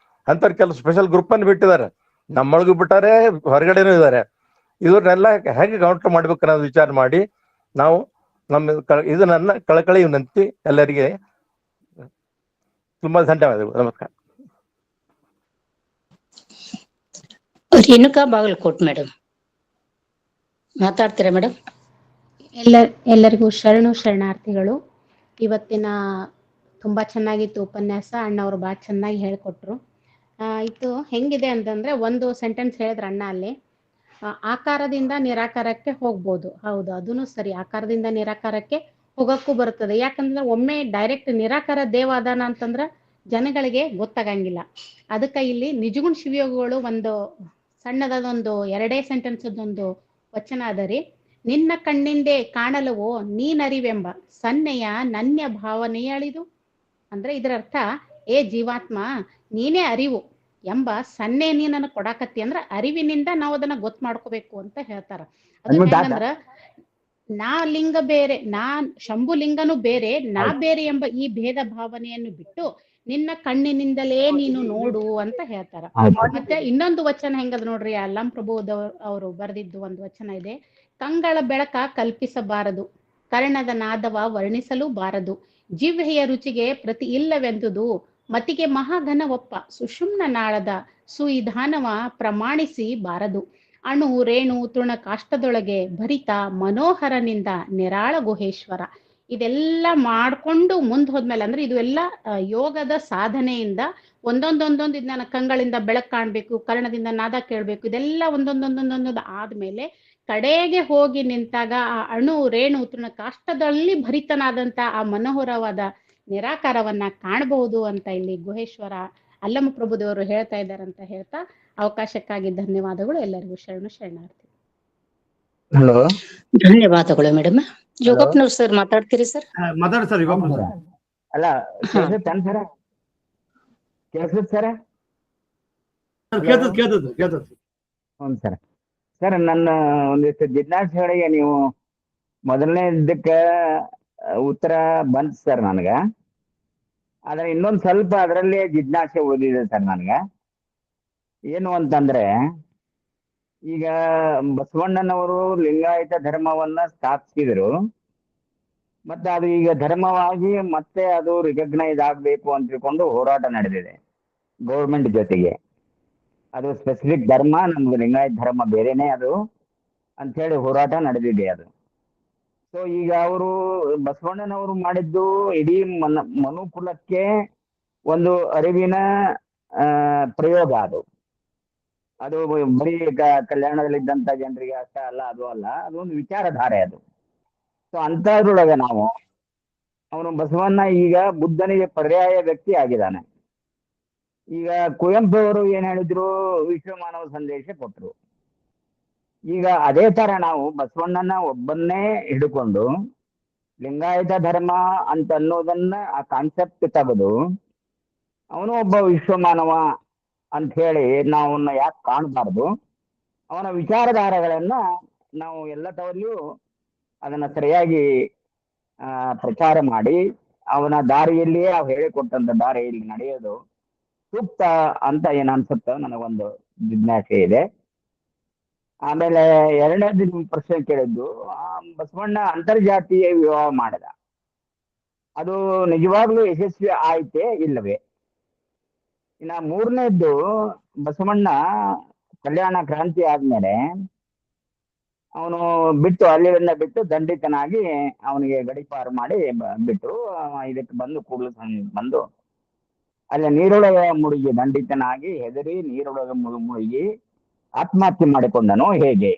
ಅಂಥವ್ರು ಕೆಲವು ಸ್ಪೆಷಲ್ ಗ್ರೂಪ್ ಅನ್ನು ಬಿಟ್ಟಿದ್ದಾರೆ, ನಮ್ಮೊಳಗೂ ಬಿಟ್ಟಾರೆ, ಹೊರಗಡೆನೂ ಇದ್ದಾರೆ. ಇವ್ರನ್ನೆಲ್ಲ ಹೇಗೆ ಕೌಂಟರ್ ಮಾಡ್ಬೇಕು ಅನ್ನೋದು ವಿಚಾರ ಮಾಡಿ ನಾವು ಇದು ನನ್ನ ಕಳಕಳಿ ವಿನಂತಿ. ಎಲ್ಲರಿಗೆ ತುಂಬಾ ಧನ್ಯವಾದಗಳು. ನಮಸ್ಕಾರ. ರೇಣುಕಾ ಬಾಗಲಕೋಟ್ ಮೇಡಮ್ ಮಾತಾಡ್ತೀರಾ ಮೇಡಮ್? ಎಲ್ಲರಿಗೂ ಶರಣಾರ್ಥಿಗಳು. ಇವತ್ತಿನ ತುಂಬಾ ಚೆನ್ನಾಗಿತ್ತು ಉಪನ್ಯಾಸ. ಅಣ್ಣವರು ಭಾಳ ಚೆನ್ನಾಗಿ ಹೇಳ್ಕೊಟ್ರು. ಇದು ಹೆಂಗಿದೆ ಅಂತಂದ್ರೆ ಒಂದು ಸೆಂಟೆನ್ಸ್ ಹೇಳಿದ್ರ ಅಣ್ಣ ಅಲ್ಲಿ, ಆಕಾರದಿಂದ ನಿರಾಕಾರಕ್ಕೆ ಹೋಗ್ಬೋದು. ಹೌದು, ಅದನ್ನು ಸರಿ. ಆಕಾರದಿಂದ ನಿರಾಕಾರಕ್ಕೆ ಹೋಗಕ್ಕೂ ಬರ್ತದೆ. ಯಾಕಂದ್ರೆ ಒಮ್ಮೆ ಡೈರೆಕ್ಟ್ ನಿರಾಕಾರ ದೇವ ಅದಾನ ಅಂತಂದ್ರ ಜನಗಳಿಗೆ ಗೊತ್ತಾಗಂಗಿಲ್ಲ. ಅದಕ್ಕೆ ಇಲ್ಲಿ ನಿಜಗುಣ ಶಿವಯೋಗಿಗಳು ಒಂದು ಸಣ್ಣದೊಂದು 2 ಸೆಂಟೆನ್ಸ್ ಒಂದು ವಚನ ಅದರಿ. ನಿನ್ನ ಕಣ್ಣಿಂದೆ ಕಾಣಲವೋ ನೀನರಿವೆಂಬ ಸನ್ನೆಯ ನನ್ಯ ಭಾವನೆಯ ಅಳಿದು. ಅಂದ್ರೆ ಇದರ ಅರ್ಥ, ಏ ಜೀವಾತ್ಮ ನೀನೇ ಅರಿವು ಎಂಬ ಸನ್ನೆ ನೀನನ್ನ ಕೊಡಾಕತ್ತಿ ಅಂದ್ರ ಅರಿವಿನಿಂದ ನಾವು ಅದನ್ನ ಗೊತ್ತು ಮಾಡ್ಕೋಬೇಕು ಅಂತ ಹೇಳ್ತಾರ. ಅದು ಹೆಂಗಂದ್ರ ನಾ ಲಿಂಗ ಬೇರೆ, ಶಂಭು ಲಿಂಗನು ಬೇರೆ, ನಾ ಬೇರೆ ಎಂಬ ಈ ಭೇದ ಭಾವನೆಯನ್ನು ಬಿಟ್ಟು ನಿನ್ನ ಕಣ್ಣಿನಿಂದಲೇ ನೀನು ನೋಡು ಅಂತ ಹೇಳ್ತಾರ. ಮತ್ತೆ ಇನ್ನೊಂದು ವಚನ ಹೆಂಗದ ನೋಡ್ರಿ, ಅಲ್ಲಂ ಪ್ರಭು ಅವರು ಬರೆದಿದ್ದು ಒಂದು ವಚನ ಇದೆ. ಕಂಗಳ ಬೆಳಕ ಕಲ್ಪಿಸಬಾರದು, ಕರ್ಣದ ನಾದವ ವರ್ಣಿಸಲು ಬಾರದು, ಜಿಹ್ವೆಯ ರುಚಿಗೆ ಪ್ರತಿ ಇಲ್ಲವೆಂದುದು, ಮತಿಗೆ ಮಹಾಘನ ಒಪ್ಪ ಸುಷುಮ್ನ ನಾಳದ ಸುವಿಧಾನವ ಪ್ರಮಾಣಿಸಿ ಬಾರದು, ಅಣು ರೇಣು ತೃಣ ಕಾಷ್ಟದೊಳಗೆ ಭರಿತ ಮನೋಹರನಿಂದ ನಿರಾಳ ಗುಹೇಶ್ವರ. ಇದೆಲ್ಲ ಮಾಡ್ಕೊಂಡು ಮುಂದ್ ಹೋದ್ಮೇಲೆ ಅಂದ್ರೆ ಇದು ಎಲ್ಲ ಯೋಗದ ಸಾಧನೆಯಿಂದ ಒಂದೊಂದೊಂದೊಂದು ಇದನ್ನ ಕಂಗಳಿಂದ ಬೆಳಕು ಕಾಣ್ಬೇಕು, ಕರ್ಣದಿಂದ ನಾದ ಕೇಳ್ಬೇಕು, ಇದೆಲ್ಲ ಒಂದೊಂದೊಂದೊಂದೊಂದು ಆದ್ಮೇಲೆ ಕಡೆಗೆ ಹೋಗಿ ನಿಂತಾಗ ಆ ಅಣು ರೇಣು ತೃಣ ಕಾಷ್ಟದಲ್ಲಿ ಭರಿತನಾದಂತ ಆ ಮನೋಹರವಾದ ನಿರಾಕಾರವನ್ನ ಕಾಣಬಹುದು ಅಂತ ಇಲ್ಲಿ ಗುಹೇಶ್ವರ ಅಲ್ಲಮ ಪ್ರಭುದೇವರು ಹೇಳ್ತಾ ಇದ್ದಾರಂತ ಹೇಳ್ತಾ ಅವಕಾಶಕ್ಕಾಗಿ ಧನ್ಯವಾದಗಳು. ಎಲ್ಲರಿಗೂ ಶರಣಾರ್ಥಿ. ಹಲೋ, ಧನ್ಯವಾದಗಳು ಮೇಡಮ್. ಯೋಗಪ್ಪನವ್ರು ಸರ್ ಮಾತಾಡ್ತೀರಿ ಸರ್? ಮಾತಾಡಿ ಸರ್. ಅಲ್ಲ ಕೇಳ್ತೇನೆ ಸರ, ಕೇಳ್ತದ ಸರ? ಕೇಳ್ತದ. ಹ್ಞೂ ಸರ್. ಸರ್, ನನ್ನ ಒಂದಿಷ್ಟು ಜಿಜ್ಞಾಸೆಗಳಿಗೆ ನೀವು ಮೊದಲನೇ ಇದಕ್ಕೆ ಉತ್ತರ ಬಂತು ಸರ್ ನನಗ. ಆದ್ರೆ ಇನ್ನೊಂದು ಸ್ವಲ್ಪ ಅದರಲ್ಲೇ ಜಿಜ್ಞಾಸೆ ಓದಿದೆ ಸರ್ ನನಗ. ಏನು ಅಂತಂದ್ರೆ, ಈಗ ಬಸವಣ್ಣನವರು ಲಿಂಗಾಯತ ಧರ್ಮವನ್ನ ಸ್ಥಾಪಿಸಿದ್ರು, ಮತ್ತೆ ಅದು ಈಗ ಧರ್ಮವಾಗಿ ಮತ್ತೆ ಅದು ರಿಕಗ್ನೈಸ್ ಆಗ್ಬೇಕು ಅಂತ ತಿಳ್ಕೊಂಡು ಹೋರಾಟ ನಡೆದಿದೆ ಗೌರ್ಮೆಂಟ್ ಜೊತೆಗೆ. ಅದು ಸ್ಪೆಸಿಫಿಕ್ ಧರ್ಮ, ನಮ್ದು ಲಿಂಗಾಯತ ಧರ್ಮ ಬೇರೆನೆ ಅದು ಅಂತ ಹೇಳಿ ಹೋರಾಟ ನಡೆದಿದೆ ಅದು. ಸೊ ಈಗ ಅವರು ಬಸವಣ್ಣನವರು ಮಾಡಿದ್ದು ಇಡೀ ಮನುಕುಲಕ್ಕೆ ಒಂದು ಅರಿವಿನ ಪ್ರಯೋಗ. ಅದು ಬರೀ ಕಲ್ಯಾಣದಲ್ಲಿದ್ದಂತ ಜನರಿಗೆ ಅಷ್ಟ ಅಲ್ಲ, ಅದು ಅಲ್ಲ, ಅದೊಂದು ವಿಚಾರಧಾರೆ ಅದು. ಸೊ ಅಂತದ್ರೊಳಗೆ ನಾವು ಅವನು ಬಸವಣ್ಣ ಈಗ ಬುದ್ಧನಿಗೆ ಪರ್ಯಾಯ ವ್ಯಕ್ತಿ ಆಗಿದ್ದಾನೆ. ಈಗ ಕುವೆಂಪು ಅವರು ಏನ್ ಹೇಳಿದ್ರು, ವಿಶ್ವ ಮಾನವ ಸಂದೇಶ ಕೊಟ್ರು. ಈಗ ಅದೇ ತರ ನಾವು ಬಸವಣ್ಣನ ಒಬ್ಬನ್ನೇ ಹಿಡ್ಕೊಂಡು ಲಿಂಗಾಯತ ಧರ್ಮ ಅಂತ ಅನ್ನೋದನ್ನ ಆ ಕಾನ್ಸೆಪ್ಟ್ ತೆಗೆದು ಅವನು ಒಬ್ಬ ವಿಶ್ವ ಮಾನವ ಅಂತ ಹೇಳಿ ನಾವು ಯಾಕೆ ಕಾಣಬಾರ್ದು? ಅವನ ವಿಚಾರಧಾರೆಗಳನ್ನ ನಾವು ಎಲ್ಲ ತವರಿಯೂ ಅದನ್ನ ಸರಿಯಾಗಿ ಪ್ರಚಾರ ಮಾಡಿ ಅವನ ದಾರಿಯಲ್ಲಿಯೇ ಅವ್ ಹೇಳಿಕೊಟ್ಟಂತ ದಾರಿಯಲ್ಲಿ ನಡೆಯೋದು ಸೂಕ್ತ ಅಂತ ಏನ್ ಅನ್ಸುತ್ತೋ ನನಗೊಂದು ಜಿಜ್ಞಾಸೆ ಇದೆ. ಆಮೇಲೆ ಎರಡನೇದು ಪ್ರಶ್ನೆ ಕೇಳಿದ್ದು, ಬಸವಣ್ಣ ಅಂತರ್ಜಾತೀಯ ವಿವಾಹ ಮಾಡಿದ, ಅದು ನಿಜವಾಗ್ಲೂ ಯಶಸ್ವಿ ಆಯ್ತೇ ಇಲ್ಲವೇ? ಇನ್ನ ಮೂರನೇದ್ದು, ಬಸವಣ್ಣ ಕಲ್ಯಾಣ ಕ್ರಾಂತಿ ಆದ್ಮೇಲೆ ಅವನು ಅಲ್ಲಿಂದ ಬಿಟ್ಟು ದಂಡಿತನಾಗಿ ಅವನಿಗೆ ಗಡಿಪಾರು ಮಾಡಿ ಬಿಟ್ಟು ಇದಕ್ಕೆ ಬಂದು ಬಂದು ಅಲ್ಲಿ ನೀರೊಳಗೆ ಮುಳುಗಿ ದಂಡಿತನಾಗಿ ಹೆದರಿ ನೀರೊಳಗೆ ಮುಳುಗಿ ಆತ್ಮಹತ್ಯೆ ಮಾಡಿಕೊಂಡನೋ ಹೇಗೆ?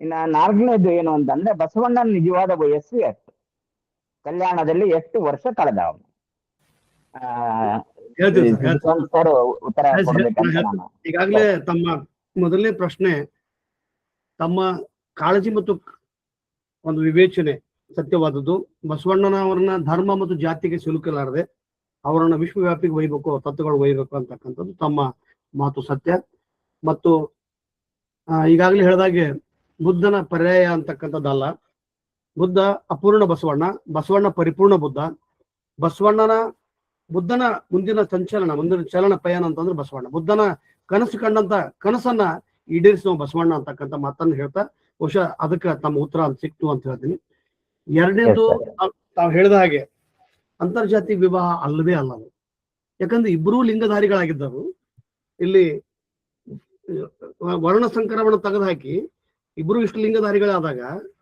ಇನ್ನ 4ನೇದು ಏನು ಅಂತಂದ್ರೆ ಬಸವಣ್ಣನ ನಿಜವಾದ ವಯಸ್ಸು ಎಷ್ಟು? ಕಲ್ಯಾಣದಲ್ಲಿ ಎಷ್ಟು ವರ್ಷ ಕಳೆದ ಅವನು? ಹೇಳ್ತೀನಿ ಸರ್, ಸರ್ ಉತ್ತರ ಕೊಡ್ಬೇಕಂತ ನಾನು. ಈಗಾಗಲೇ ತಮ್ಮ ಮೊದಲನೇ ಪ್ರಶ್ನೆ ತಮ್ಮ ಕಾಳಜಿ ಮತ್ತು ಒಂದು ವಿವೇಚನೆ ಸತ್ಯವಾದದ್ದು. ಬಸವಣ್ಣನವರನ್ನ ಧರ್ಮ ಮತ್ತು ಜಾತಿಗೆ ಸಿಲುಕಲಾರದೆ ಅವರನ್ನ ವಿಶ್ವವ್ಯಾಪಿಗೆ ಒಯ್ಯಬೇಕು, ತತ್ವಗಳು ಒಯ್ಯಬೇಕು ಅಂತಕ್ಕಂಥದ್ದು ತಮ್ಮ ಮಾತು ಸತ್ಯ. ಮತ್ತು ಈಗಾಗಲೇ ಹೇಳಿದಾಗೆ ಬುದ್ಧನ ಪರ್ಯಾಯ ಅಂತಕ್ಕಂಥದ್ದಲ್ಲ. ಬುದ್ಧ ಅಪೂರ್ಣ ಬಸವಣ್ಣ, ಬಸವಣ್ಣ ಪರಿಪೂರ್ಣ ಬುದ್ಧ. ಬುದ್ಧನ ಮುಂದಿನ ಮುಂದಿನ ಚಲನ ಪಯಣ ಅಂತಂದ್ರೆ ಬಸವಣ್ಣ. ಬುದ್ಧನ ಕನಸು ಕಂಡಂತ ಕನಸನ್ನ ಈಡೇರಿಸುವ ಬಸವಣ್ಣ ಅಂತಕ್ಕಂಥ ಮಾತನ್ನು ಹೇಳ್ತಾ ಬಹುಶಃ ಅದಕ್ಕೆ ತಮ್ಮ ಉತ್ತರ ಅಂತ ಸಿಕ್ತು ಅಂತ ಹೇಳ್ತೀನಿ. ಎರಡನೇದು ತಾವು ಹೇಳಿದ ಹಾಗೆ ಅಂತರ್ಜಾತಿ ವಿವಾಹ ಅಲ್ಲವೇ ಅಲ್ಲ. ಯಾಕಂದ್ರೆ ಇಬ್ಬರೂ ಲಿಂಗಧಾರಿಗಳಾಗಿದ್ದರು. ಇಲ್ಲಿ ವರ್ಣ ಸಂಕರವನ್ನು ತೆಗೆದುಹಾಕಿ ಇಬ್ಬರು ಇಷ್ಟು ಲಿಂಗಧಾರಿಗಳಾದಾಗ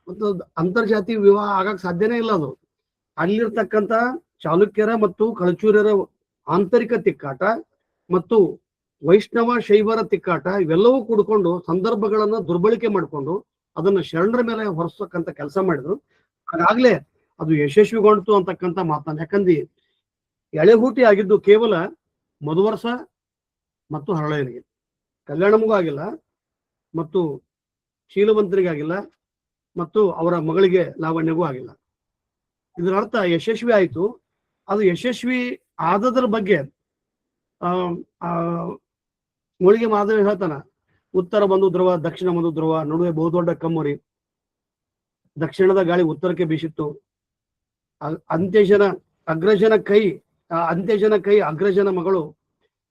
ಮತ್ತು ಅಂತರ್ಜಾತಿ ವಿವಾಹ ಆಗಕ್ ಸಾಧ್ಯನೇ ಇಲ್ಲ. ಅದು ಅಲ್ಲಿರ್ತಕ್ಕಂಥ ಚಾಲುಕ್ಯರ ಮತ್ತು ಕಳಚೂರ್ಯರ ಆಂತರಿಕ ತಿಕ್ಕಾಟ ಮತ್ತು ವೈಷ್ಣವ ಶೈವರ ತಿಕ್ಕಾಟ ಇವೆಲ್ಲವೂ ಕೂಡ್ಕೊಂಡು ಸಂದರ್ಭಗಳನ್ನ ದುರ್ಬಳಕೆ ಮಾಡಿಕೊಂಡು ಅದನ್ನ ಶರಣರ ಮೇಲೆ ಹೊರಸಕ್ಕಂತ ಕೆಲಸ ಮಾಡಿದ್ರು. ಹಾಗಾಗ್ಲೇ ಅದು ಯಶಸ್ವಿಗೊಂಡಿತು ಅಂತಕ್ಕಂಥ ಮಾತನ್ನ. ಯಾಕಂದ್ರೆ ಎಳೆಹೂಟಿ ಆಗಿದ್ದು ಕೇವಲ ಮಧುವರ್ಷ ಮತ್ತು ಹರಳೆಯರಿಗೆ, ಕಲ್ಯಾಣಮಗೂ ಆಗಿಲ್ಲ ಮತ್ತು ಶೀಲವಂತರಿಗಾಗಿಲ್ಲ ಮತ್ತು ಅವರ ಮಗಳಿಗೆ ಲಾವಣ್ಯಗೂ ಆಗಿಲ್ಲ. ಇದರ ಅರ್ಥ ಯಶಸ್ವಿ ಆಯಿತು. ಅದು ಯಶಸ್ವಿ ಆದದ್ರ ಬಗ್ಗೆ ಮುಳಿಗೆ ಮಾಧವ ಹೇಳ್ತಾನ, ಉತ್ತರ ಬಂದು ಧ್ರುವ, ದಕ್ಷಿಣ ಬಂದು ಧ್ರುವ, ನಡುವೆ ಬಹುದೊಡ್ಡ ಕಮ್ಮರಿ, ದಕ್ಷಿಣದ ಗಾಳಿ ಉತ್ತರಕ್ಕೆ ಬೀಸಿತ್ತು, ಅಂತ್ಯಜನ ಕೈ ಅಗ್ರಜನ ಮಗಳು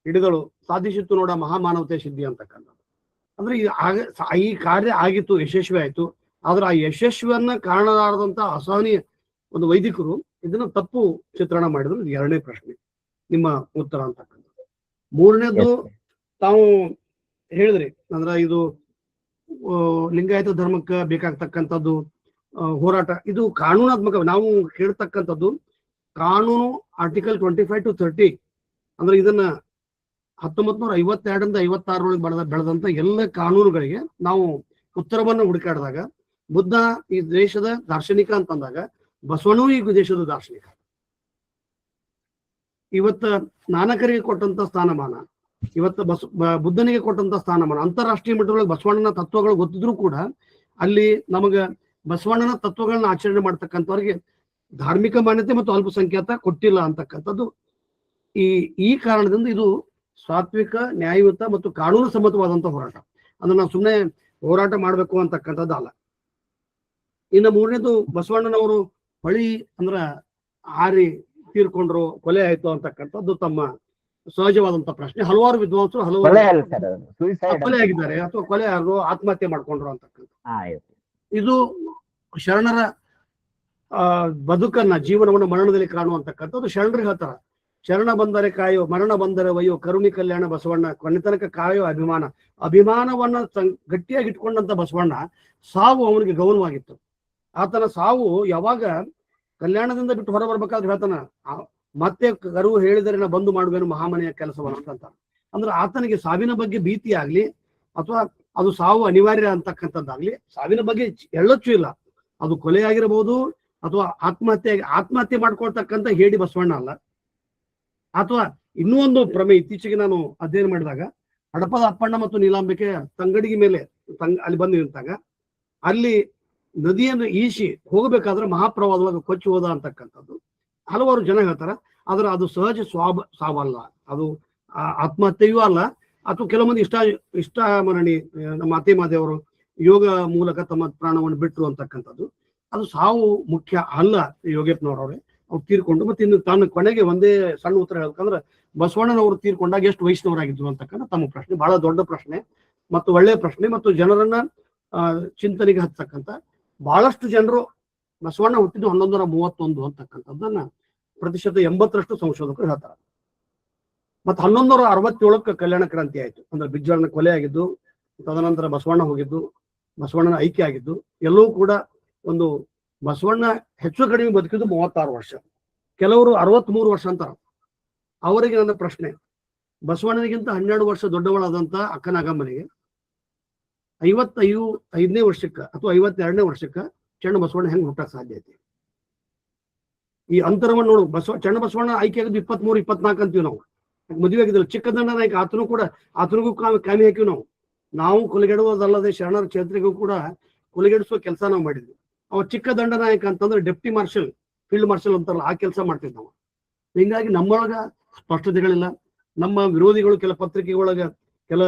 ಹಿಡಿದಳು, ಸಾಧಿಸಿತ್ತು ನೋಡ ಮಹಾಮಾನವತೆ ಸಿದ್ಧಿ ಅಂತಕ್ಕಂಥದ್ದು. ಅಂದ್ರೆ ಈ ಕಾರ್ಯ ಆಗಿತ್ತು, ಯಶಸ್ವಿ ಆಯ್ತು. ಆದ್ರೆ ಆ ಯಶಸ್ವಿಯನ್ನ ಕಾರಣಲಾರದಂತ ಅಸಹನೀಯ ಒಂದು ವೈದಿಕರು ಇದನ್ನ ತಪ್ಪು ಚಿತ್ರಣ ಮಾಡಿದ್ರು. ಇದು ಎರಡನೇ ಪ್ರಶ್ನೆ ನಿಮ್ಮ ಉತ್ತರ ಅಂತಕ್ಕಂಥದ್ದು. ಮೂರನೇದು ತಾವು ಹೇಳಿದ್ರಿ, ಅಂದ್ರ ಇದು ಲಿಂಗಾಯತ ಧರ್ಮಕ್ಕೆ ಬೇಕಾಗ್ತಕ್ಕಂಥದ್ದು ಹೋರಾಟ. ಇದು ಕಾನೂನಾತ್ಮಕ. ನಾವು ಕೇಳ್ತಕ್ಕಂಥದ್ದು ಕಾನೂನು ಆರ್ಟಿಕಲ್ 25 to 30. ಅಂದ್ರೆ ಇದನ್ನ 1952 56 ಬೆಳೆದಂತ ಎಲ್ಲ ಕಾನೂನುಗಳಿಗೆ ನಾವು ಉತ್ತರವನ್ನು ಹುಡುಕಾಡಿದಾಗ ಬುದ್ಧ ಈ ದೇಶದ ದಾರ್ಶನಿಕ ಅಂತಂದಾಗ ಬಸವಣ್ಣೂ ಈ ದೇಶದ ದಾರ್ಶನಿಕ. ಇವತ್ತ ನಾನಕರಿಗೆ ಕೊಟ್ಟಂತ ಸ್ಥಾನಮಾನ, ಇವತ್ತು ಬುದ್ಧನಿಗೆ ಕೊಟ್ಟಂತ ಸ್ಥಾನಮಾನ, ಅಂತಾರಾಷ್ಟ್ರೀಯ ಮಟ್ಟದೊಳಗೆ ಬಸವಣ್ಣನ ತತ್ವಗಳು ಗೊತ್ತಿದ್ರು ಕೂಡ ಅಲ್ಲಿ ನಮಗ ಬಸವಣ್ಣನ ತತ್ವಗಳನ್ನ ಆಚರಣೆ ಮಾಡ್ತಕ್ಕಂಥವ್ರಿಗೆ ಧಾರ್ಮಿಕ ಮಾನ್ಯತೆ ಮತ್ತು ಅಲ್ಪಸಂಖ್ಯಾತ ಕೊಟ್ಟಿಲ್ಲ ಅಂತಕ್ಕಂಥದ್ದು. ಈ ಕಾರಣದಿಂದ ಇದು ಸಾತ್ವಿಕ, ನ್ಯಾಯಯುತ ಮತ್ತು ಕಾನೂನು ಸಮ್ಮತವಾದಂತ ಹೋರಾಟ. ಅದನ್ನ ನಾವು ಸುಮ್ಮನೆ ಹೋರಾಟ ಮಾಡ್ಬೇಕು ಅಂತಕ್ಕಂಥದ್ದು ಅಲ್ಲ. ಇನ್ನು ಮೂರನೇದು ಬಸವಣ್ಣನವರು ಹೊಳಿ ಅಂದ್ರ ಹಾರಿ ತೀರ್ಕೊಂಡ್ರು, ಕೊಲೆ ಆಯ್ತು ಅಂತಕ್ಕಂಥದ್ದು ತಮ್ಮ ಸಹಜವಾದಂತ ಪ್ರಶ್ನೆ. ಹಲವಾರು ವಿದ್ವಾಂಸರು ಹಲವಾರು ಕೊಲೆ ಆಗಿದ್ದಾರೆ ಅಥವಾ ಕೊಲೆ ಆದ್ರು, ಆತ್ಮಹತ್ಯೆ ಮಾಡ್ಕೊಂಡ್ರು ಅಂತಕ್ಕಂಥ. ಇದು ಶರಣರ ಬದುಕನ್ನ, ಜೀವನವನ್ನು ಮರಣದಲ್ಲಿ ಕಾಣುವಂತಕ್ಕಂಥದ್ದು. ಶರಣರು ಹೇಳ್ತಾರ, ಶರಣ ಬಂದರೆ ಕಾಯೋ, ಮರಣ ಬಂದರೆ ವಯ್ಯೋ, ಕರುಣಿ ಕಲ್ಯಾಣ ಬಸವಣ್ಣ, ಕೊನೆತನಕ ಕಾಯೋ ಅಭಿಮಾನವನ್ನ ಗಟ್ಟಿಯಾಗಿ ಇಟ್ಕೊಂಡಂತ ಬಸವಣ್ಣ ಸಾವು ಅವನಿಗೆ ಗೌರವವಾಗಿತ್ತು. ಆತನ ಸಾವು ಯಾವಾಗ ಕಲ್ಯಾಣದಿಂದ ಬಿಟ್ಟು ಹೊರ ಬರ್ಬೇಕಾದ್ರೆ ಹೇಳ್ತಾನ, ಮತ್ತೆ ಕರು ಹೇಳಿದರೆ ನಾ ಬಂದು ಮಾಡುವೇನು ಮಹಾಮನೆಯ ಕೆಲಸವನ್ನ ಅಂತ. ಅಂದ್ರೆ ಆತನಿಗೆ ಸಾವಿನ ಬಗ್ಗೆ ಭೀತಿ ಆಗ್ಲಿ ಅಥವಾ ಅದು ಸಾವು ಅನಿವಾರ್ಯ ಅಂತಕ್ಕಂಥದ್ದಾಗ್ಲಿ ಸಾವಿನ ಬಗ್ಗೆ ಎಳ್ಳಚ್ಚು ಇಲ್ಲ. ಅದು ಕೊಲೆ ಆಗಿರಬಹುದು ಅಥವಾ ಆತ್ಮಹತ್ಯೆ ಮಾಡ್ಕೊಳ್ತಕ್ಕಂಥ ಹೇಡಿ ಬಸವಣ್ಣ ಅಲ್ಲ. ಅಥವಾ ಇನ್ನೂ ಒಂದು ಪ್ರಮೇ ಇತ್ತೀಚೆಗೆ ನಾನು ಅಧ್ಯಯನ ಮಾಡಿದಾಗ ಹಡಪದ ಅಪ್ಪಣ್ಣ ಮತ್ತು ನೀಲಾಂಬಿಕೆ ತಂಗಡಿಗೆ ಮೇಲೆ ಅಲ್ಲಿ ಬಂದು ನಿಂತಾಗ ಅಲ್ಲಿ ನದಿಯನ್ನು ಈಸಿ ಹೋಗಬೇಕಾದ್ರೆ ಮಹಾಪ್ರವಾದವಾಗಿ ಕೊಚ್ಚಿ ಹೋದ ಅಂತಕ್ಕಂಥದ್ದು ಹಲವಾರು ಜನ ಹೇಳ್ತಾರ. ಆದ್ರೆ ಅದು ಸಹಜ ಸಾವಲ್ಲ, ಅದು ಆತ್ಮಹತ್ಯೆಯೂ ಅಲ್ಲ. ಅಥವಾ ಕೆಲವೊಂದು ಇಷ್ಟಮರಣಿ ನಮ್ಮ ಅತ್ತೆ ಮಾದೇವರು ಯೋಗ ಮೂಲಕ ತಮ್ಮ ಪ್ರಾಣವನ್ನು ಬಿಟ್ಟರು ಅಂತಕ್ಕಂಥದ್ದು. ಅದು ಸಾವು ಮುಖ್ಯ ಅಲ್ಲ. ಯೋಗೇಪ್ನವ್ರವ್ರೆ ಅವ್ರು ತೀರ್ಕೊಂಡು ಮತ್ತೆ ಇನ್ನು ತಾನು ಕೊನೆಗೆ ಒಂದೇ ಸಣ್ಣ ಉತ್ತರ ಹೇಳ್ಬೇಕಂದ್ರೆ ಬಸವಣ್ಣನವರು ತೀರ್ಕೊಂಡಾಗ ಎಷ್ಟು ವಯಸ್ಸಿನವರಾಗಿದ್ರು ಅಂತಕ್ಕಂಥ ತಮ್ಮ ಪ್ರಶ್ನೆ ಬಹಳ ದೊಡ್ಡ ಪ್ರಶ್ನೆ ಮತ್ತು ಒಳ್ಳೆಯ ಪ್ರಶ್ನೆ. ಮತ್ತು ಜನರನ್ನ ಚಿಂತನೆಗೆ ಹಚ್ಚತಕ್ಕಂಥ ಬಹಳಷ್ಟು ಜನರು ಬಸವಣ್ಣ ಹುಟ್ಟಿದ್ದು 1131 ಅಂತಕ್ಕಂಥದ್ದನ್ನ ಪ್ರತಿಶತ 80% ಸಂಶೋಧಕರು ಹೇಳ್ತಾರೆ. ಮತ್ತೆ 1167 ಕಲ್ಯಾಣ ಕ್ರಾಂತಿ ಆಯ್ತು. ಅಂದ್ರೆ ಬಿಜ್ಜಳನ ಕೊಲೆ ಆಗಿದ್ದು, ತದನಂತರ ಬಸವಣ್ಣ ಹೋಗಿದ್ದು, ಬಸವಣ್ಣನ ಐಕ್ಯ ಆಗಿದ್ದು, ಎಲ್ಲವೂ ಕೂಡ ಒಂದು ಬಸವಣ್ಣ ಹೆಚ್ಚು ಕಡಿಮೆ ಬದುಕಿದ್ದು 36 ವರ್ಷ, ಕೆಲವರು 63 ವರ್ಷ ಅಂತಾರ. ಅವರಿಗೆ ನನ್ನ ಪ್ರಶ್ನೆ, ಬಸವಣ್ಣನಿಗಿಂತ 12 ವರ್ಷ ದೊಡ್ಡವಳಾದಂತ ಅಕ್ಕನಾಗಮ್ಮನಿಗೆ 55ನೇ ವರ್ಷಕ್ಕೆ ಅಥವಾ 52ನೇ ವರ್ಷಕ್ಕೆ ಚಣ್ಣ ಬಸವಣ್ಣ ಹೆಂಗ್ ಹುಟ್ಟಕ್ ಸಾಧ್ಯ ಐತಿ? ಈ ಅಂತರವನ್ನು ನೋಡು. ಚಣ್ಣ ಬಸವಣ್ಣ ಆಯ್ಕೆ ಆಗಿದ್ದು 23, 24 ಅಂತೀವಿ ನಾವು. ಮದುವೆ ಆಗಿದ್ದಿಲ್ಲ. ಚಿಕ್ಕದಂಡ ನಾಯಕ ಆತನಿಗೂ ಕಾಮಿ ಹಾಕಿವಿ ನಾವು ಕೊಲೆಗೆಡುವುದಲ್ಲದೆ ಶರಣರ ಕ್ಷೇತ್ರಿಗೂ ಕೂಡ ಕೊಲೆಗೆಡಿಸುವ ಕೆಲಸ ನಾವು ಮಾಡಿದ್ವಿ. ಅವ ಚಿಕ್ಕ ದಂಡ ನಾಯಕ ಅಂತಂದ್ರೆ ಡೆಪ್ಟಿ ಮಾರ್ಷಲ್, ಫೀಲ್ಡ್ ಮಾರ್ಷಲ್ ಅಂತಾರಲ್ಲ, ಆ ಕೆಲಸ ಮಾಡ್ತಿದ್ದ ನಾವು. ಹಿಂಗಾಗಿ ನಮ್ಮೊಳಗ ಸ್ಪಷ್ಟತೆಗಳಿಲ್ಲ. ನಮ್ಮ ವಿರೋಧಿಗಳು ಕೆಲ ಪತ್ರಿಕೆಗಳೊಳಗ ಕೆಲ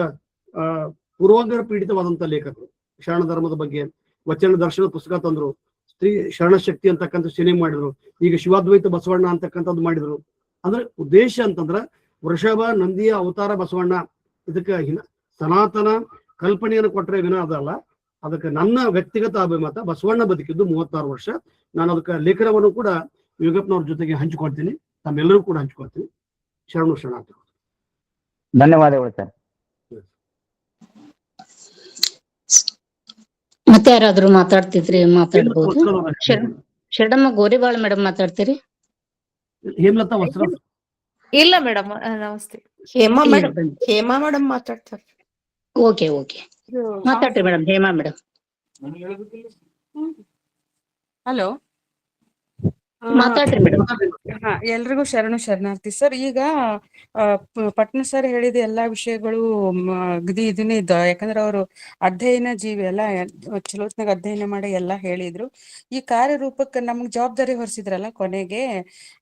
ಪೂರ್ವಾಗ್ರಹ ಪೀಡಿತವಾದಂತ ಲೇಖಕರು ಶರಣ ಧರ್ಮದ ಬಗ್ಗೆ ವಚನ ದರ್ಶನ ಪುಸ್ತಕ ತಂದ್ರು, ಸ್ತ್ರೀ ಶರಣ ಶಕ್ತಿ ಅಂತಕ್ಕಂಥ ಸಿನಿಮಾ ಮಾಡಿದ್ರು, ಈಗ ಶಿವಾದ್ವೈತ ಬಸವಣ್ಣ ಅಂತಕ್ಕಂಥದ್ದು ಮಾಡಿದ್ರು. ಅಂದ್ರೆ ಉದ್ದೇಶ ಅಂತಂದ್ರ ವೃಷಭ ನಂದಿಯ ಅವತಾರ ಬಸವಣ್ಣ, ಇದಕ್ಕೆ ಸನಾತನ ಕಲ್ಪನೆಯನ್ನು ಕೊಟ್ಟರೆ ವಿನ ಅದಲ್ಲ. ಅದಕ್ಕೆ ನನ್ನ ವ್ಯಕ್ತಿಗತ ಅಭಿಮತ, ಬಸವಣ್ಣ ಬದುಕಿದ್ದು 36 ವರ್ಷ. ನಾನು ಅದಕ್ಕೆ ಲೇಖನವನ್ನು ಕೂಡ ಯೋಗಪ್ಪನವ್ರ ಜೊತೆಗೆ ಹಂಚಿಕೊಳ್ತೀನಿ, ತಮ್ಮೆಲ್ಲರೂ ಕೂಡ ಹಂಚಿಕೊಳ್ತೀನಿ. ಶರಣು ಶರಣಾರ್ಥಿ. ಧನ್ಯವಾದಗಳು ಸರ್. ಮತ್ತೆ ಯಾರಾದ್ರೂ ಮಾತಾಡ್ತಿದ್ರಿ? ಮಾತಾಡ್ಬೋದು. ಶರಣಮ್ಮ ಗೋರಿಬಾಳ್ ಮೇಡಮ್ ಮಾತಾಡ್ತೀರಿ? ಹೇಮಲತಾ ವಸ್ತ್ರ. ಇಲ್ಲ ಮೇಡಮ್, ನಮಸ್ತೆ. ಹೇಮಾ ಮೇಡಮ್ ಮಾತಾಡ್ತಾರೆ. ಓಕೆ ಮಾತಾಡ್ರಿ ಮೇಡಮ್. ಹೇಮಾ ಮೇಡಮ್ ಹಲೋ, ಮಾತಾಡ್ರಿ ಮೇಡಮ್. ಎಲ್ರಿಗೂ ಶರಣು ಶರಣಾರ್ಥಿ ಸರ್. ಈಗ ಪಟ್ನ ಸರ್ ಹೇಳಿದ ಎಲ್ಲಾ ವಿಷಯಗಳು ಅಗದಿ ಇದನ್ನೇ ಇದ್ದ. ಯಾಕಂದ್ರೆ ಅವರು ಅಧ್ಯಯನ ಜೀವಿ ಎಲ್ಲ ಚಲೋತ್ನಾಗ ಅಧ್ಯಯನ ಮಾಡಿ ಎಲ್ಲಾ ಹೇಳಿದ್ರು. ಈ ಕಾರ್ಯರೂಪಕ್ಕೆ ನಮ್ಗ್ ಜವಾಬ್ದಾರಿ ಹೊರಿಸಿದ್ರಲ್ಲ ಕೊನೆಗೆ,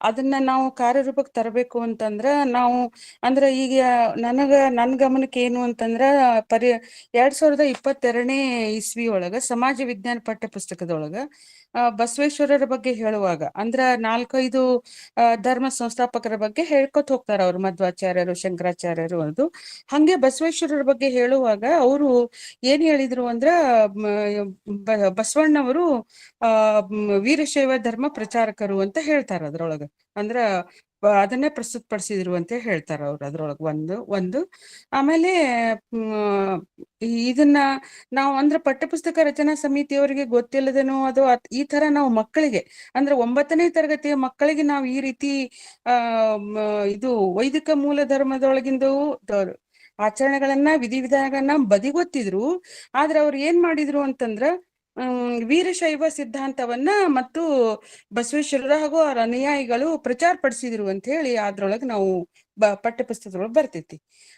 ಅದನ್ನ ನಾವು ಕಾರ್ಯರೂಪಕ್ಕೆ ತರಬೇಕು ಅಂತಂದ್ರ ನಾವು ಅಂದ್ರೆ ಈಗ ನನ್ ಗಮನಕ್ಕೆ ಏನು ಅಂತಂದ್ರ 2022ನೇ ಇಸ್ವಿ ಒಳಗ ಸಮಾಜ ವಿಜ್ಞಾನ ಪಠ್ಯ ಪುಸ್ತಕದೊಳಗ ಬಸವೇಶ್ವರರ ಬಗ್ಗೆ ಹೇಳುವಾಗ ಅಂದ್ರ 4-5 ಧರ್ಮ ಸಂಸ್ಥಾಪಕರ ಬಗ್ಗೆ ಹೇಳ್ಕೊತ ಹೋಗ್ತಾರ ಅವ್ರು, ಮಧ್ವಾಚಾರ್ಯರು, ಶಂಕರಾಚಾರ್ಯರು. ಅದು ಹಂಗೆ ಬಸವೇಶ್ವರರ ಬಗ್ಗೆ ಹೇಳುವಾಗ ಅವರು ಏನ್ ಹೇಳಿದ್ರು ಅಂದ್ರ ಬಸವಣ್ಣವರು ವೀರಶೈವ ಧರ್ಮ ಪ್ರಚಾರಕರು ಅಂತ ಹೇಳ್ತಾರ. ಅದ್ರೊಳಗ ಅಂದ್ರ ಅದನ್ನೇ ಪ್ರಸ್ತುತಪಡಿಸಿದ್ರು ಅಂತ ಹೇಳ್ತಾರ ಅವ್ರು. ಅದ್ರೊಳಗ ಒಂದು ಆಮೇಲೆ ಇದನ್ನ ನಾವು ಅಂದ್ರೆ ಪಠ್ಯಪುಸ್ತಕ ರಚನಾ ಸಮಿತಿಯವರಿಗೆ ಗೊತ್ತಿಲ್ಲದೇನೋ ಅದು ಈ ತರ ನಾವು ಮಕ್ಕಳಿಗೆ ಅಂದ್ರೆ 9ನೇ ತರಗತಿಯ ಮಕ್ಕಳಿಗೆ ನಾವು ಈ ರೀತಿ ಇದು ವೈದಿಕ ಮೂಲ ಧರ್ಮದೊಳಗಿಂದು ಆಚರಣೆಗಳನ್ನ ವಿಧಿವಿಧಾನಗಳನ್ನ ಬದಿಗೊತ್ತಿದ್ರು. ಆದ್ರೆ ಅವ್ರು ಏನ್ ಮಾಡಿದ್ರು ಅಂತಂದ್ರ ವೀರಶೈವ ಸಿದ್ಧಾಂತವನ್ನ ಮತ್ತು ಬಸವೇಶ್ವರರ ಹಾಗೂ ಅವರ ಅನುಯಾಯಿಗಳು ಪ್ರಚಾರ ಪಡಿಸಿದ್ರು ಅಂತ ಹೇಳಿ ಅದ್ರೊಳಗೆ ನಾವು ಪಠ್ಯಪುಸ್ತಕದೊಳಗೆ ಬರ್ತೈತಿ.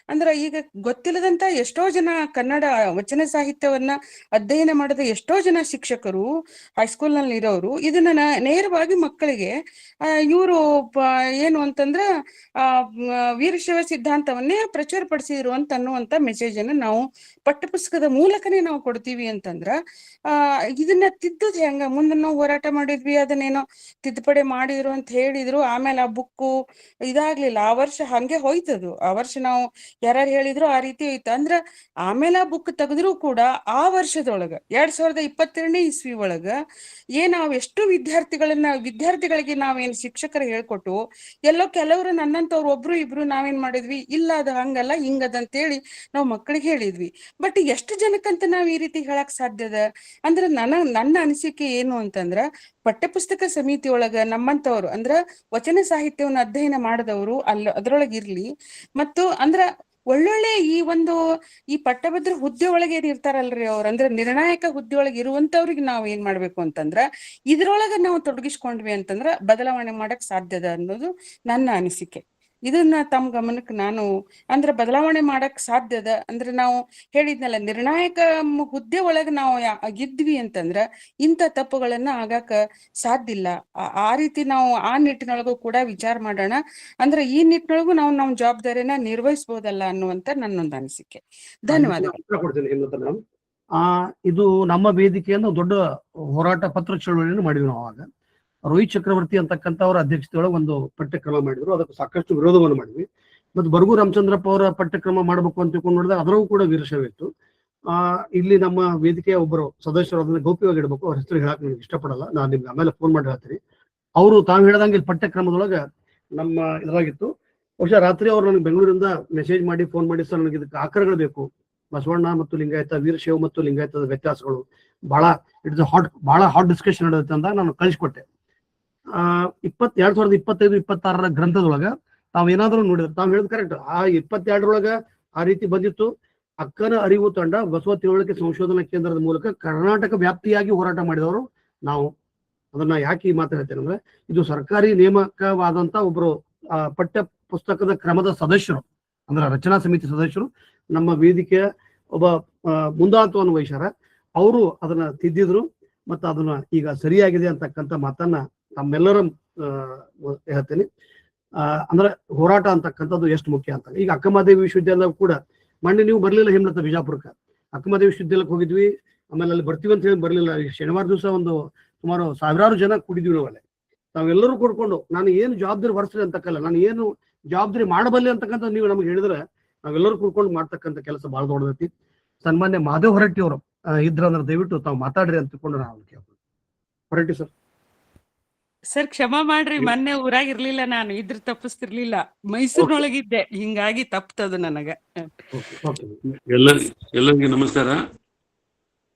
ಅಂದ್ರ ಈಗ ಗೊತ್ತಿಲ್ಲದಂತ ಎಷ್ಟೋ ಜನ ಕನ್ನಡ ವಚನ ಸಾಹಿತ್ಯವನ್ನ ಅಧ್ಯಯನ ಮಾಡಿದ ಎಷ್ಟೋ ಜನ ಶಿಕ್ಷಕರು, ಹೈಸ್ಕೂಲ್ ನಲ್ಲಿ ಇರೋರು ಇದನ್ನ ನೇರವಾಗಿ ಮಕ್ಕಳಿಗೆ ಇವರು ಏನು ಅಂತಂದ್ರ ವೀರಶೈವ ಸಿದ್ಧಾಂತವನ್ನೇ ಪ್ರಚಾರ ಪಡಿಸಿದ್ರು ಅಂತ ಅನ್ನುವಂತ ಮೆಸೇಜ್ ಅನ್ನ ನಾವು ಪಠ್ಯಪುಸ್ತಕದ ಮೂಲಕನೇ ನಾವು ಕೊಡ್ತೀವಿ ಅಂತಂದ್ರ ಇದನ್ನ ತಿದ್ದುದ್ ಹೆಂಗ? ಮುಂದೆ ನಾವು ಹೋರಾಟ ಮಾಡಿದ್ವಿ, ಅದನ್ನೇನೋ ತಿದ್ದುಪಡಿ ಮಾಡಿದ್ರು ಅಂತ ಹೇಳಿದ್ರು. ಆಮೇಲೆ ಆ ಬುಕ್ಕು ಇದಾಗ್ಲಿಲ್ಲ. ಆ ವರ್ಷ ಹಂಗೆ ಹೋಯ್ತದು. ಆ ವರ್ಷ ನಾವು ಯಾರು ಹೇಳಿದ್ರು ಆ ರೀತಿ ಹೋಯ್ತು. ಅಂದ್ರ ಆಮೇಲೆ ಆ ಬುಕ್ ತೆಗೆದ್ರು ಕೂಡ ಆ ವರ್ಷದೊಳಗ 2022ನೇ ಇಸ್ವಿ ಒಳಗ ನಾವ್ ಎಷ್ಟು ವಿದ್ಯಾರ್ಥಿಗಳಿಗೆ ನಾವೇನ್ ಶಿಕ್ಷಕರು ಹೇಳ್ಕೊಟ್ಟು ಎಲ್ಲೋ ಕೆಲವರು ನನ್ನಂತವ್ರು ಒಬ್ರು ಇಬ್ರು ನಾವೇನ್ ಮಾಡಿದ್ವಿ, ಇಲ್ಲ ಅದು ಹಂಗಲ್ಲ ಹಿಂಗದ ಅಂತೇಳಿ ನಾವು ಮಕ್ಕಳಿಗೆ ಹೇಳಿದ್ವಿ. ಬಟ್ ಎಷ್ಟು ಜನಕ್ಕಂತ ನಾವ್ ಈ ರೀತಿ ಹೇಳಕ್ ಸಾಧ್ಯದ? ಅಂದ್ರ ನನ್ನ ಅನಿಸಿಕೆ ಏನು ಅಂತಂದ್ರ ಪಠ್ಯಪುಸ್ತಕ ಸಮಿತಿ ಒಳಗ ನಮ್ಮಂತವ್ರು ಅಂದ್ರ ವಚನ ಸಾಹಿತ್ಯವನ್ನು ಅಧ್ಯಯನ ಮಾಡಿದವರು ಅದ್ರೊಳಗೆ ಇರ್ಲಿ. ಮತ್ತು ಅಂದ್ರ ಒಳ್ಳೊಳ್ಳೆ ಈ ಪಟ್ಟಭದ್ರ ಹುದ್ದೆ ಒಳಗೆ ಇರ್ತಾರಲ್ರಿ ಅವ್ರು, ಅಂದ್ರೆ ನಿರ್ಣಾಯಕ ಹುದ್ದೆ ಒಳಗೆ ಇರುವಂತವ್ರಿಗೆ ನಾವ್ ಏನ್ ಮಾಡ್ಬೇಕು ಅಂತಂದ್ರ ಇದ್ರೊಳಗ ನಾವು ತೊಡಗಿಸ್ಕೊಂಡ್ವಿ ಅಂತಂದ್ರ ಬದಲಾವಣೆ ಮಾಡಕ್ ಸಾಧ್ಯದ ಅನ್ನೋದು ನನ್ನ ಅನಿಸಿಕೆ. ಇದನ್ನ ತಮ್ಮ ಗಮನಕ್ಕೆ ನಾನು ಅಂದ್ರೆ ಬದಲಾವಣೆ ಮಾಡಕ್ ಸಾಧ್ಯದ ಅಂದ್ರೆ ನಾವು ಹೇಳಿದ್ನಲ್ಲ, ನಿರ್ಣಾಯಕ ಹುದ್ದೆ ಒಳಗೆ ನಾವು ಇದ್ವಿ ಅಂತಂದ್ರ ಇಂಥ ತಪ್ಪುಗಳನ್ನ ಆಗಾಕ ಸಾಧ್ಯ ಇಲ್ಲ. ಆ ರೀತಿ ನಾವು ಆ ನಿಟ್ಟಿನೊಳಗೂ ಕೂಡ ವಿಚಾರ ಮಾಡೋಣ. ಅಂದ್ರೆ ಈ ನಿಟ್ಟಿನೊಳಗೂ ನಾವು ನಮ್ಮ ಜವಾಬ್ದಾರಿಯನ್ನ ನಿರ್ವಹಿಸಬಹುದಲ್ಲ ಅನ್ನುವಂತ ನನ್ನೊಂದು ಅನಿಸಿಕೆ. ಧನ್ಯವಾದಗಳು. ಇದು ನಮ್ಮ ವೇದಿಕೆಯನ್ನು ದೊಡ್ಡ ಹೋರಾಟ ಪತ್ರ ಚಳವಳಿಯನ್ನು ಮಾಡಿದ್ವಿ ನಾವು. ಆವಾಗ ರೋಹಿತ್ ಚಕ್ರವರ್ತಿ ಅಂತಕ್ಕಂಥ ಅವರ ಅಧ್ಯಕ್ಷತೆಯೊಳಗೆ ಒಂದು ಪಠ್ಯಕ್ರಮ ಮಾಡಿದ್ರು. ಅದಕ್ಕೆ ಸಾಕಷ್ಟು ವಿರೋಧವನ್ನು ಮಾಡಿದ್ವಿ. ಮತ್ತು ಬರಗು ರಾಮಚಂದ್ರಪ್ಪ ಅವರ ಪಠ್ಯಕ್ರಮ ಮಾಡಬೇಕು ಅಂತ ತಿಳ್ಕೊಂಡು ನೋಡಿದಾಗ ಅದರಲ್ಲೂ ಕೂಡ ವೀರಶೈವ ಇತ್ತು. ಇಲ್ಲಿ ನಮ್ಮ ವೇದಿಕೆಯ ಒಬ್ಬರು ಸದಸ್ಯರು ಅದನ್ನ ಗೌಪ್ಯವಾಗಿ ಇಡಬೇಕು, ಅವ್ರ ಹೆಸರು ಹೇಳಕ್ ನನಗೆ ಇಷ್ಟಪಡಲ್ಲ, ನಾನು ನಿಮ್ಗೆ ಆಮೇಲೆ ಫೋನ್ ಮಾಡಿ ಹೇಳ್ತೀನಿ. ಅವರು ತಾವು ಹೇಳ್ದಂಗೆ ಇಲ್ಲಿ ಪಠ್ಯಕ್ರಮದೊಳಗೆ ನಮ್ಮ ಇದಾಗಿತ್ತು. ಬಹುಶಃ ರಾತ್ರಿ ಅವ್ರು ನನಗೆ ಬೆಂಗಳೂರಿಂದ ಮೆಸೇಜ್ ಮಾಡಿ ಫೋನ್ ಮಾಡಿ, ಸರ್ ನನಗೆ ಇದಕ್ಕೆ ಆಕರಗಳು ಬೇಕು, ಬಸವಣ್ಣ ಮತ್ತು ಲಿಂಗಾಯತ, ವೀರಶೈವ ಮತ್ತು ಲಿಂಗಾಯತದ ವ್ಯತ್ಯಾಸಗಳು ಬಹಳ ಬಹಳ ಹಾಟ್ ಡಿಸ್ಕಷನ್ ನಡೆಯುತ್ತೆ ಅಂತ ನಾನು ಕಳಿಸ್ಕೊಟ್ಟೆ. 2025-26 ಗ್ರಂಥದೊಳಗ ತಾವೇನಾದ್ರೂ ನೋಡಿದ್ರೆ ತಾವ್ ಹೇಳಿದ್ ಕರೆಕ್ಟ್. ಆ 22ರೊಳಗ ಆ ರೀತಿ ಬಂದಿತ್ತು. ಅಕ್ಕನ ಅರಿವು ತಂಡ ಬಸವ ತಿಳುವಳಿಕೆ ಸಂಶೋಧನಾ ಕೇಂದ್ರದ ಮೂಲಕ ಕರ್ನಾಟಕ ವ್ಯಾಪ್ತಿಯಾಗಿ ಹೋರಾಟ ಮಾಡಿದವರು ನಾವು. ಅದನ್ನ ಯಾಕೆ ಈ ಮಾತು ಹೇಳ್ತೇನೆ ಅಂದ್ರೆ, ಇದು ಸರ್ಕಾರಿ ನೇಮಕವಾದಂತ ಒಬ್ರು ಪಠ್ಯ ಪುಸ್ತಕದ ಕ್ರಮದ ಸದಸ್ಯರು, ಅಂದ್ರೆ ರಚನಾ ಸಮಿತಿ ಸದಸ್ಯರು, ನಮ್ಮ ವೇದಿಕೆಯ ಒಬ್ಬ ಮುಂದಾಳತ್ವವನ್ನು ವಹಿಸ್ಯಾರ. ಅವರು ಅದನ್ನ ತಿದ್ದಿದ್ರು ಮತ್ತು ಅದನ್ನ ಈಗ ಸರಿಯಾಗಿದೆ ಅಂತಕ್ಕಂಥ ಮಾತನ್ನ ತಮ್ಮೆಲ್ಲರ ಹೇಳ್ತೇನೆ. ಅಂದ್ರೆ ಹೋರಾಟ ಅಂತಕ್ಕಂಥದ್ದು ಎಷ್ಟು ಮುಖ್ಯ ಅಂತ. ಈಗ ಅಕ್ಕಮಹಾದೇವಿ ವಿಶ್ವವಿದ್ಯಾಲಯ ಕೂಡ ಮೊನ್ನೆ ನೀವು ಬರ್ಲಿಲ್ಲ ಹೇಮಲತಾ ಬಿಜಾಪುರಕ್ಕೆ, ಅಕ್ಕಮಹಾದೇವಿ ವಿಶ್ವವಿದ್ಯಾಲಯಕ್ಕೆ ಹೋಗಿದ್ವಿ. ಆಮೇಲೆ ಅಲ್ಲಿ ಬರ್ತೀವಿ ಅಂತ ಹೇಳಿ ಬರ್ಲಿಲ್ಲ. ಶನಿವಾರ ದಿವಸ ಒಂದು ಸುಮಾರು 1000 ಜನ ಕೂಡಿದ್ವಿ ನಾವಲ್ಲಿ. ನಾವೆಲ್ಲರೂ ಕೂಡ್ಕೊಂಡು ನಾನು ಏನು ಜವಾಬ್ದಾರಿ ಹೊರಿಸ್ರಿ ಅಂತಕ್ಕಲ್ಲ, ನಾನು ಏನು ಜವಾಬ್ದಾರಿ ಮಾಡಬಲ್ಲೆ ಅಂತಕ್ಕಂಥ ನೀವು ನಮ್ಗೆ ಹೇಳಿದ್ರೆ ನಾವೆಲ್ಲರೂ ಕೂಡ್ಕೊಂಡು ಮಾಡ್ತಕ್ಕಂಥ ಕೆಲಸ ಬಹಳ ದೊಡ್ಡದೈತಿ. ಸನ್ಮಾನ್ಯ ಮಾಧವ್ ಹೊರಟ್ಟಿ ಅವರು ಇದ್ರಂದ್ರೆ ದಯವಿಟ್ಟು ತಾವು ಮಾತಾಡ್ರಿ ಅಂತ ತಿಳ್ಕೊಂಡು ನಾವು ಕೇಳ್ಬೋದು. ಹೊರಟ್ಟಿ ಸರ್. ಸರ್ ಕ್ಷಮಾ ಮಾಡ್ರಿ, ಮೊನ್ನೆ ಊರಾಗಿರ್ಲಿಲ್ಲ, ನಾನು ಇದ್ರ ತಪ್ಪಿಸ್ತಿರ್ಲಿಲ್ಲ, ಮೈಸೂರಿನೊಳಗಿದ್ದೆ, ಹಿಂಗಾಗಿ ತಪ್ತದು ನನಗ. ಎಲ್ಲರಿಗೂ ನಮಸ್ಕಾರ.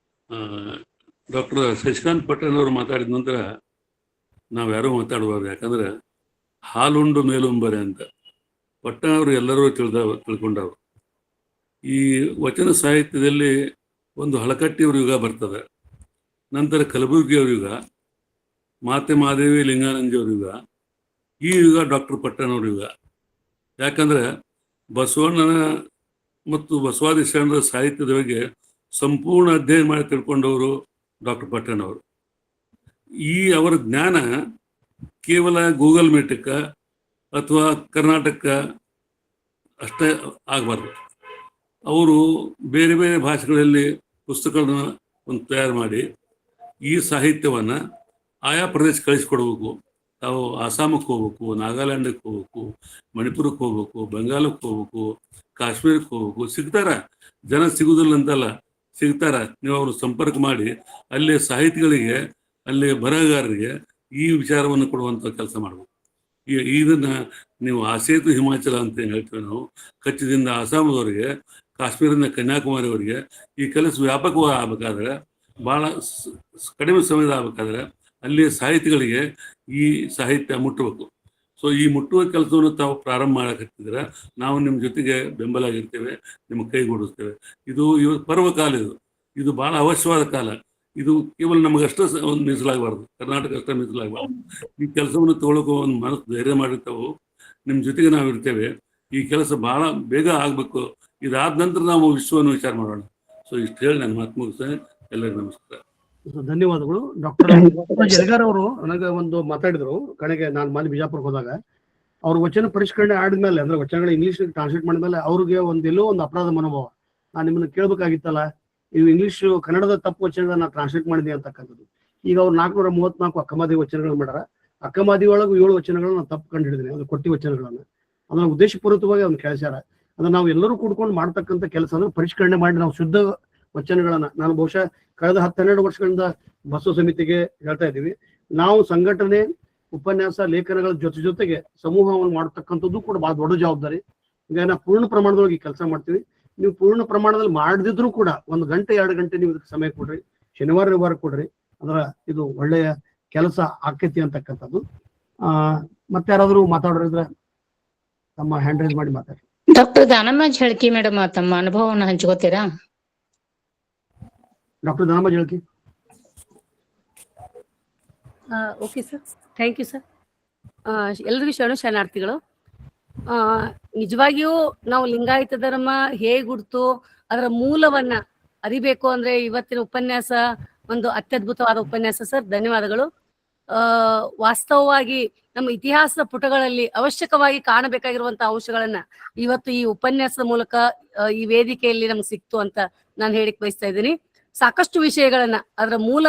ಡಾಕ್ಟರ್ ಶಶಿಕಾಂತ್ ಪಟ್ಟಣ್ ಅವರು ಮಾತಾಡಿದ ನಂತರ ನಾವು ಯಾರೂ ಮಾತಾಡಬಾರ್ದು. ಯಾಕಂದ್ರೆ ಹಾಲುಂಡು ಮೇಲುಂಬರೆ ಅಂತ ಪಟ್ಟಣ್ ಅವರು ಎಲ್ಲರೂ ತಿಳ್ಕೊಂಡವರು. ಈ ವಚನ ಸಾಹಿತ್ಯದಲ್ಲಿ ಒಂದು ಹಳಕಟ್ಟಿಯವ್ರ ಯುಗ ಬರ್ತದೆ, ನಂತರ ಕಲಬುರ್ಗಿಯವ್ರ ಯುಗ, ಮಾತೆ ಮಾದೇವಿ ಲಿಂಗಾನಂದಿಯವ್ರ ಯುಗ, ಈ ಯುಗ ಡಾಕ್ಟರ್ ಪಟ್ಟಣ್ ಅವ್ರ ಯುಗ. ಯಾಕಂದ್ರೆ ಬಸವಣ್ಣನ ಮತ್ತು ಬಸವಾದಿ ಶರಣರ ಸಾಹಿತ್ಯದ ಬಗ್ಗೆ ಸಂಪೂರ್ಣ ಅಧ್ಯಯನ ಮಾಡಿ ತಿಳ್ಕೊಂಡವರು ಡಾಕ್ಟರ್ ಪಟ್ಟಣ್ ಅವರು. ಈ ಅವರ ಜ್ಞಾನ ಕೇವಲ ಗೂಗಲ್ ಮೀಟಕ್ಕೆ ಅಥವಾ ಕರ್ನಾಟಕ ಅಷ್ಟೇ ಆಗಬಾರ್ದು. ಅವರು ಬೇರೆ ಬೇರೆ ಭಾಷೆಗಳಲ್ಲಿ ಪುಸ್ತಕಗಳನ್ನ ಒಂದು ತಯಾರು ಮಾಡಿ ಈ ಸಾಹಿತ್ಯವನ್ನು ಆಯಾ ಪ್ರದೇಶಕ್ಕೆ ಕಳಿಸ್ಕೊಡ್ಬೇಕು. ತಾವು ಆಸಾಮಕ್ಕೆ ಹೋಗ್ಬೇಕು, ನಾಗಾಲ್ಯಾಂಡಕ್ಕೆ ಹೋಗ್ಬೇಕು, ಮಣಿಪುರಕ್ಕೆ ಹೋಗ್ಬೇಕು, ಬೆಂಗಾಲಕ್ಕೆ ಹೋಗ್ಬೇಕು, ಕಾಶ್ಮೀರಕ್ಕೆ ಹೋಗ್ಬೇಕು. ಸಿಗ್ತಾರ ಜನ, ಸಿಗುದಿಲ್ಲ ಅಂತಲ್ಲ, ಸಿಗ್ತಾರ. ನೀವು ಅವರು ಸಂಪರ್ಕ ಮಾಡಿ ಅಲ್ಲಿ ಸಾಹಿತಿಗಳಿಗೆ, ಅಲ್ಲಿ ಬರಹಗಾರರಿಗೆ ಈ ವಿಚಾರವನ್ನು ಕೊಡುವಂಥ ಕೆಲಸ ಮಾಡ್ಬೇಕು. ಇದನ್ನ ನೀವು ಆಸೇತು ಹಿಮಾಚಲ ಅಂತ ಹೇಳ್ತೀವಿ ನಾವು. ಕಚ್ಚದಿಂದ ಆಸಾಮದವರಿಗೆ, ಕಾಶ್ಮೀರದಿಂದ ಕನ್ಯಾಕುಮಾರಿವರೆಗೆ ಈ ಕೆಲಸ ವ್ಯಾಪಕವಾಗಿ ಆಗ್ಬೇಕಾದ್ರೆ, ಭಾಳ ಕಡಿಮೆ ಸಮಯದ ಆಗ್ಬೇಕಾದ್ರೆ ಅಲ್ಲಿ ಸಾಹಿತಿಗಳಿಗೆ ಈ ಸಾಹಿತ್ಯ ಮುಟ್ಟಬೇಕು. ಸೊ ಈ ಮುಟ್ಟುವ ಕೆಲಸವನ್ನು ತಾವು ಪ್ರಾರಂಭ ಮಾಡಕತ್ತಿದ್ರೆ ನಾವು ನಿಮ್ಮ ಜೊತೆಗೆ ಬೆಂಬಲ ಆಗಿರ್ತೇವೆ, ನಿಮಗೆ ಕೈಗೂಡಿಸ್ತೇವೆ. ಇದು ಇವತ್ತು ಪರ್ವಕಾಲ, ಇದು ಭಾಳ ಅವಶ್ಯವಾದ ಕಾಲ. ಇದು ಕೇವಲ ನಮಗಷ್ಟೇ ಒಂದು ಮೀಸಲಾಗಬಾರ್ದು, ಕರ್ನಾಟಕ ಅಷ್ಟೇ ಮೀಸಲಾಗಬಾರ್ದು. ಈ ಕೆಲಸವನ್ನು ತಗೊಳ್ಳೋಕೆ ಒಂದು ಮನಸ್ಸು ಧೈರ್ಯ ಮಾಡಿರ್ತಾವೆ, ನಿಮ್ಮ ಜೊತೆಗೆ ನಾವು ಇರ್ತೇವೆ. ಈ ಕೆಲಸ ಭಾಳ ಬೇಗ ಆಗಬೇಕು. ಇದಾದ ನಂತರ ನಾವು ವಿಶ್ವವನ್ನು ವಿಚಾರ ಮಾಡೋಣ. ಸೊ ಇಷ್ಟು ಹೇಳಿ ನಾನು ಮಾತು ಮುಗಿಸ್ತೇನೆ. ಎಲ್ಲರಿಗೂ ನಮಸ್ಕಾರ, ಧನ್ಯವಾದಗಳು. ಡಾಕ್ಟರ್ ಯಲಗಾರ್ ಅವರು ನನಗೆ ಒಂದು ಮಾತಾಡಿದ್ರು ಕಡೆಗೆ. ನಾನು ಮೊನ್ನೆ ಬಿಜಾಪುರಕ್ಕೆ ಹೋದಾಗ ಅವ್ರ ವಚನ ಪರಿಷ್ಕರಣೆ ಆಡಿದ್ಮೇಲೆ, ಅಂದ್ರೆ ವಚನಗಳ ಇಂಗ್ಲಿಷ್ ಟ್ರಾನ್ಸ್ಲೇಟ್ ಮಾಡಿದ್ಮೇಲೆ ಅವ್ರಿಗೆ ಎಲ್ಲೋ ಒಂದು ಅಪರಾಧ ಮನೋಭಾವ. ನಾನು ನಿಮ್ಮನ್ನ ಕೇಳ್ಬೇಕಾಗಿತ್ತಲ್ಲ, ಇವು ಇಂಗ್ಲಿಷ್ ಕನ್ನಡದ ತಪ್ಪು ವಚನಗಳನ್ನ ನಾನು ಟ್ರಾನ್ಸ್ಲೇಟ್ ಮಾಡಿದೆ ಅಂತಕ್ಕಂಥದ್ದು. ಈಗ ಅವ್ರು 434 ಅಕ್ಕಮಹಾದೇವಿ ವಚನಗಳು ಮಾಡ್ಯಾರ. ಅಕ್ಕಮಹಾದೇವಿ ಒಳಗೆ 7 ವಚನಗಳನ್ನ ನಾನು ತಪ್ಪು ಕಂಡು ಹಿಡಿದಿನಿ, ಅದು ಕೊಟ್ಟಿ ವಚನಗಳನ್ನ. ಅದನ್ನ ಉದ್ದೇಶಪೂರ್ವಕವಾಗಿ ಅವ್ನು ಕೇಳಿಸ್ಯಾರ. ಅದನ್ನ ನಾವು ಎಲ್ಲರೂ ಕೂಡ್ಕೊಂಡು ಮಾಡ್ತಕ್ಕಂಥ ಕೆಲಸ ಅಂದ್ರೆ ಪರಿಷ್ಕರಣೆ ಮಾಡಿ ನಾವು ಶುದ್ಧ ವಚನಗಳನ್ನ, ನಾನು ಬಹುಶಃ ಕಳೆದ 10-12 ವರ್ಷಗಳಿಂದ ಬಸವ ಸಮಿತಿಗೆ ಹೇಳ್ತಾ ಇದ್ದೀವಿ, ನಾವು ಸಂಘಟನೆ, ಉಪನ್ಯಾಸ, ಲೇಖನಗಳ ಜೊತೆಗೆ ಸಮೂಹವನ್ನು ಮಾಡತಕ್ಕಂಥದ್ದು ಕೂಡ ಬಹಳ ದೊಡ್ಡ ಜವಾಬ್ದಾರಿ. ಈಗ ನಾವು ಪೂರ್ಣ ಪ್ರಮಾಣದೊಳಗೆ ಕೆಲಸ ಮಾಡ್ತೀವಿ. ನೀವು ಪೂರ್ಣ ಪ್ರಮಾಣದಲ್ಲಿ ಮಾಡದಿದ್ರು ಕೂಡ 1 ಗಂಟೆ 2 ಗಂಟೆ ನೀವು ಇದಕ್ಕೆ ಸಮಯ ಕೊಡ್ರಿ, ಶನಿವಾರ ರವಿವಾರ ಕೊಡ್ರಿ, ಅಂದ್ರೆ ಇದು ಒಳ್ಳೆಯ ಕೆಲಸ ಆಕೈತಿ ಅಂತಕ್ಕಂಥದ್ದು. ಮತ್ತೆ ಯಾರಾದ್ರೂ ಮಾತಾಡೋರಿದ್ರೆ ತಮ್ಮ ಹ್ಯಾಂಡ್ ರೈಸ್ ಮಾಡಿ ಮಾತಾಡಿ. ಡಾಕ್ಟರ್ ದಾನಮ್ಮ ಝಳಕಿ ಮೇಡಮ್ ತಮ್ಮ ಅನುಭವವನ್ನು ಹಂಚ್ಕೋತೀರಾ? Doctor Danamma Jhalaki. Okay sir, thank you sir. ಎಲ್ರಿಗೂ ಶರಣಾರ್ಥಿಗಳು. ನಿಜವಾಗಿಯೂ ನಾವು ಲಿಂಗಾಯತ ಧರ್ಮ ಹೇಗುಡ್ತು, ಅದರ ಮೂಲವನ್ನ ಅರಿಬೇಕು ಅಂದ್ರೆ ಇವತ್ತಿನ ಉಪನ್ಯಾಸ ಒಂದು ಅತ್ಯದ್ಭುತವಾದ ಉಪನ್ಯಾಸ ಸರ್, ಧನ್ಯವಾದಗಳು. ವಾಸ್ತವವಾಗಿ ನಮ್ಮ ಇತಿಹಾಸದ ಪುಟಗಳಲ್ಲಿ ಅವಶ್ಯಕವಾಗಿ ಕಾಣಬೇಕಾಗಿರುವಂತಹ ಅಂಶಗಳನ್ನ ಇವತ್ತು ಈ ಉಪನ್ಯಾಸದ ಮೂಲಕ ಈ ವೇದಿಕೆಯಲ್ಲಿ ನಮ್ಗೆ ಸಿಕ್ತು ಅಂತ ನಾನು ಹೇಳಿಕ್ ಬಯಸ್ತಾ ಇದ್ದೀನಿ. ಸಾಕಷ್ಟು ವಿಷಯಗಳನ್ನ, ಅದರ ಮೂಲ